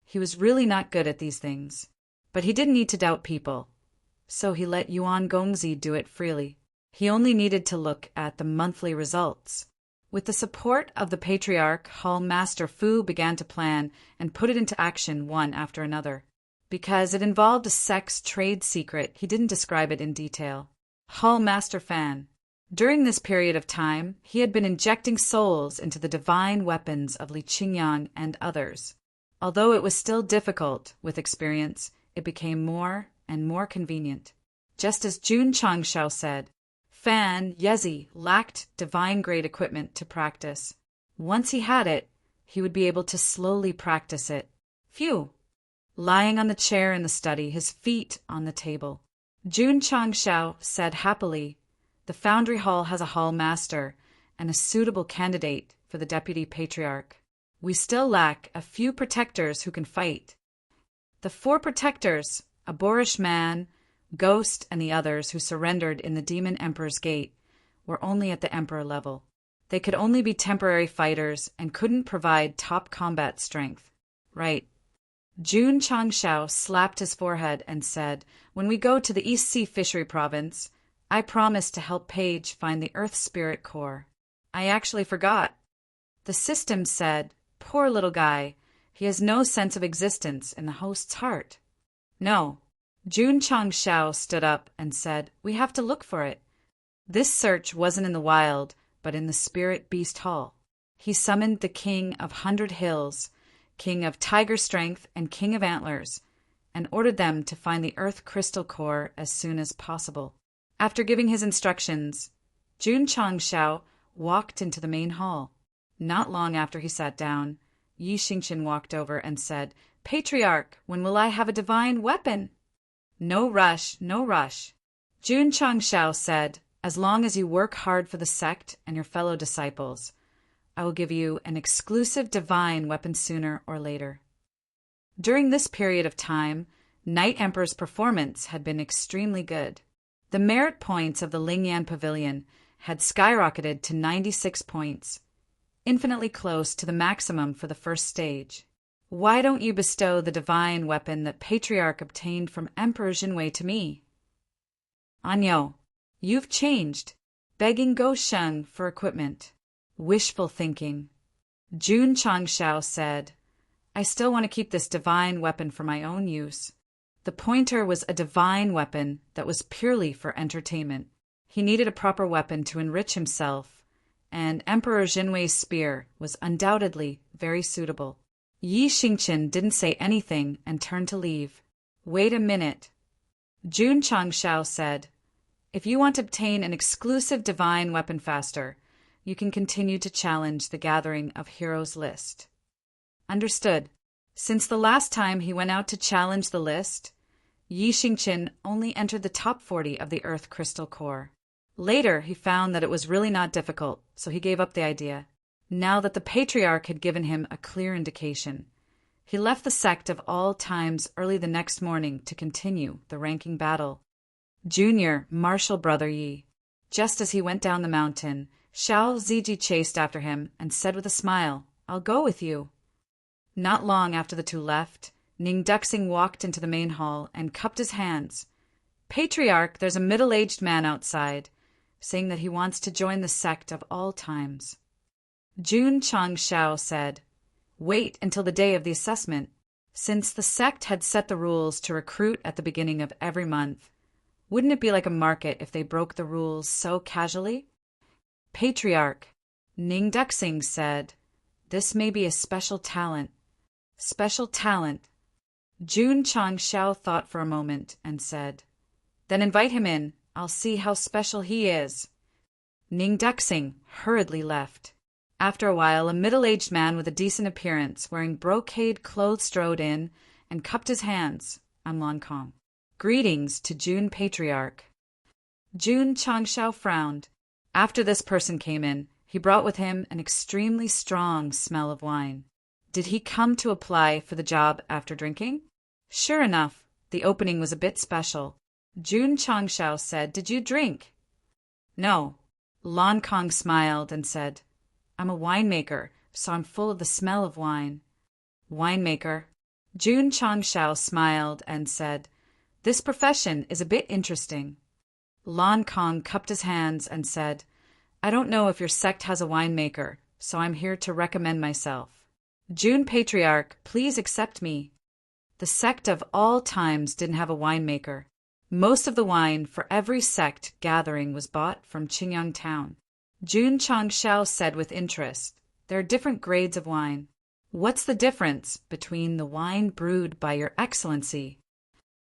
He was really not good at these things, but he didn't need to doubt people, so he let Yuan Gongzi do it freely. He only needed to look at the monthly results. With the support of the Patriarch, Hall Master Fu began to plan and put it into action one after another. Because it involved a Sect's trade secret, he didn't describe it in detail. Hall Master Fan. During this period of time, he had been injecting souls into the divine weapons of Li Qingyang and others. Although it was still difficult, with experience, it became more and more convenient. Just as Jun Changshao said, Fan Yezi lacked divine-grade equipment to practice. Once he had it, he would be able to slowly practice it. Phew! Lying on the chair in the study, his feet on the table, Jun Changshao said happily, The Foundry Hall has a hall master and a suitable candidate for the Deputy Patriarch. We still lack a few protectors who can fight. The 4 protectors, a boorish man, Ghost, and the others who surrendered in the Demon Emperor's Gate, were only at the Emperor level. They could only be temporary fighters and couldn't provide top combat strength. Right. Jun Changshao slapped his forehead and said, "When we go to the East Sea Fishery Province, I promise to help Paige find the Earth Spirit Core. I actually forgot." The system said, "Poor little guy, he has no sense of existence in the host's heart." "No." Jun Changshao stood up and said, "We have to look for it." This search wasn't in the wild, but in the Spirit Beast Hall. He summoned the King of 100 Hills, King of Tiger Strength, and King of Antlers, and ordered them to find the Earth Crystal Core as soon as possible. After giving his instructions, Jun Changshao walked into the main hall. Not long after he sat down, Yi Xingqian walked over and said, "Patriarch, when will I have a divine weapon?" "No rush, no rush." Jun Changshao said, "As long as you work hard for the sect and your fellow disciples, I will give you an exclusive divine weapon sooner or later." During this period of time, Night Emperor's performance had been extremely good. The merit points of the Lingyan Pavilion had skyrocketed to 96 points, infinitely close to the maximum for the first stage. "Why don't you bestow the divine weapon that Patriarch obtained from Emperor Jinwei to me?" "Anyo, you've changed, begging Gosheng for equipment." Wishful thinking. Jun Changshao said, "I still want to keep this divine weapon for my own use." The pointer was a divine weapon that was purely for entertainment. He needed a proper weapon to enrich himself, and Emperor Jinwei's spear was undoubtedly very suitable. Yi Xingqian didn't say anything and turned to leave. "Wait a minute." Jun Changshao said, "If you want to obtain an exclusive divine weapon faster, you can continue to challenge the gathering of heroes list." Understood. Since the last time he went out to challenge the list, Yi Xingqian only entered the top 40 of the Earth Crystal Core. Later, he found that it was really not difficult, so he gave up the idea. Now that the Patriarch had given him a clear indication, he left the Sect of All Times early the next morning to continue the ranking battle. Junior, Martial Brother Yi. Just as he went down the mountain, Xiao Ziji chased after him and said with a smile, "I'll go with you." Not long after the two left, Ning Duxing walked into the main hall and cupped his hands. "Patriarch, there's a middle-aged man outside, saying that he wants to join the Sect of All Times." Jun Changshao said, "Wait until the day of the assessment." Since the Sect had set the rules to recruit at the beginning of every month, wouldn't it be like a market if they broke the rules so casually? "Patriarch," Ning Duxing said, "this may be a special talent." "Special talent." Jun Changshao thought for a moment and said, "Then invite him in. I'll see how special he is." Ning Duxing hurriedly left. After a while, a middle-aged man with a decent appearance, wearing brocade clothes, strode in and cupped his hands. "I'm Lan Kong. Greetings to Jun Patriarch." Jun Changshao frowned. After this person came in, he brought with him an extremely strong smell of wine. Did he come to apply for the job after drinking? Sure enough, the opening was a bit special. Jun Changshao said, "Did you drink?" "No." Lan Kong smiled and said, "I'm a winemaker, so I'm full of the smell of wine." "Winemaker." Jun Changshao smiled and said, "This profession is a bit interesting." Lan Kong cupped his hands and said, "I don't know if your sect has a winemaker, so I'm here to recommend myself." "Jun Patriarch, please accept me." The Sect of All Times didn't have a winemaker. Most of the wine for every sect gathering was bought from Qingyang Town. Jun Changshao said with interest, "There are different grades of wine. What's the difference between the wine brewed by your excellency?"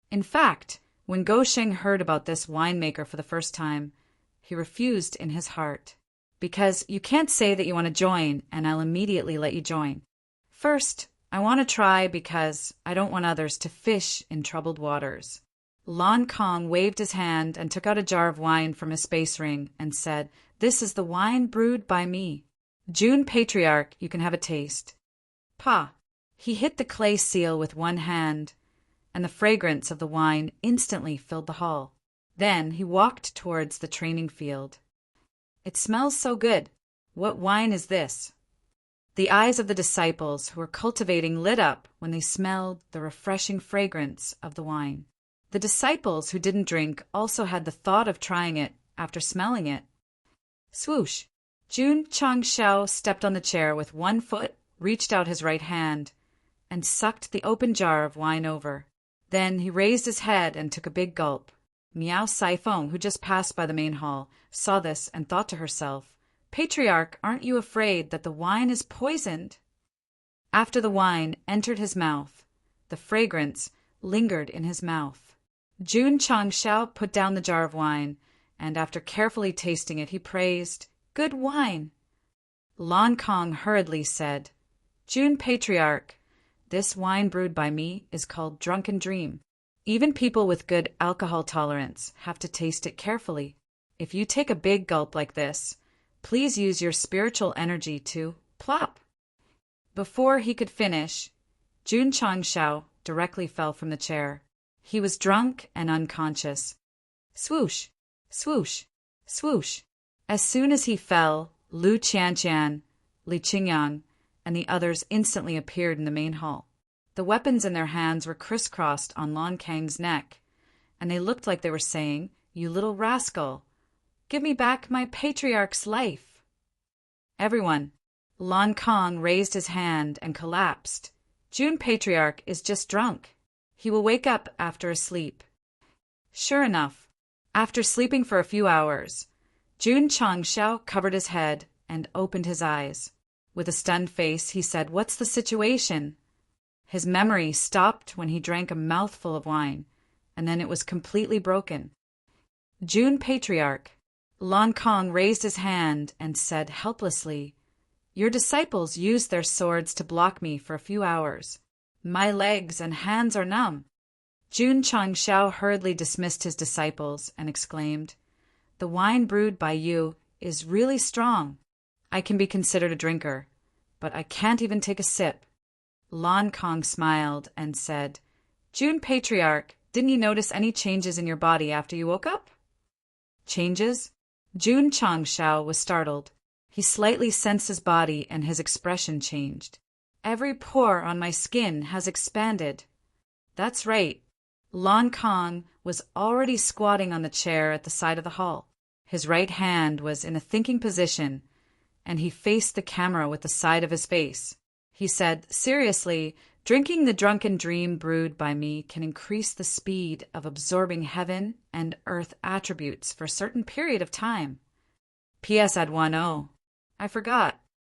In fact, when Gosheng heard about this winemaker for the first time, he refused in his heart. "Because you can't say that you want to join, and I'll immediately let you join. First, I want to try because I don't want others to fish in troubled waters." Lan Kong waved his hand and took out a jar of wine from his space ring and said, "This is the wine brewed by me. Jun Patriarch, you can have a taste." "Pa." He hit the clay seal with one hand, and the fragrance of the wine instantly filled the hall. Then he walked towards the training field. "It smells so good. What wine is this?" The eyes of the disciples who were cultivating lit up when they smelled the refreshing fragrance of the wine. The disciples who didn't drink also had the thought of trying it after smelling it. Swoosh! Jun Changshao stepped on the chair with one foot, reached out his right hand, and sucked the open jar of wine over. Then he raised his head and took a big gulp. Miao Saifeng, who just passed by the main hall, saw this and thought to herself, "Patriarch, aren't you afraid that the wine is poisoned?" After the wine entered his mouth, the fragrance lingered in his mouth. Jun Changshao put down the jar of wine, and after carefully tasting it, he praised, "Good wine." Lan Kong hurriedly said, "Jun Patriarch, this wine brewed by me is called Drunken Dream. Even people with good alcohol tolerance have to taste it carefully. If you take a big gulp like this, please use your spiritual energy to plop." Before he could finish, Jun Changshao directly fell from the chair. He was drunk and unconscious. Swoosh, swoosh, swoosh. As soon as he fell, Lu Qianqian, Li Qingyang, and the others instantly appeared in the main hall. The weapons in their hands were crisscrossed on Lan Kang's neck, and they looked like they were saying, "You little rascal, give me back my patriarch's life." Everyone. Lan Kang raised his hand and collapsed. "Jun Patriarch is just drunk. He will wake up after a sleep." Sure enough, after sleeping for a few hours, Jun Changshao covered his head and opened his eyes. With a stunned face, he said, "What's the situation?" His memory stopped when he drank a mouthful of wine, and then it was completely broken. "Jun Patriarch." Lan Kang raised his hand and said helplessly, "Your disciples used their swords to block me for a few hours. My legs and hands are numb." Jun Changshao hurriedly dismissed his disciples and exclaimed, "The wine brewed by you is really strong. I can be considered a drinker, but I can't even take a sip." Lan Kang smiled and said, "Jun Patriarch, didn't you notice any changes in your body after you woke up?" Changes? Jun Changshao was startled. He slightly sensed his body and his expression changed. "Every pore on my skin has expanded." That's right. Lan Kang was already squatting on the chair at the side of the hall. His right hand was in a thinking position, and he faced the camera with the side of his face. He said, "Seriously, drinking the drunken dream brewed by me can increase the speed of absorbing heaven and earth attributes for a certain period of time. P.S. I'd 1-0. I forgot.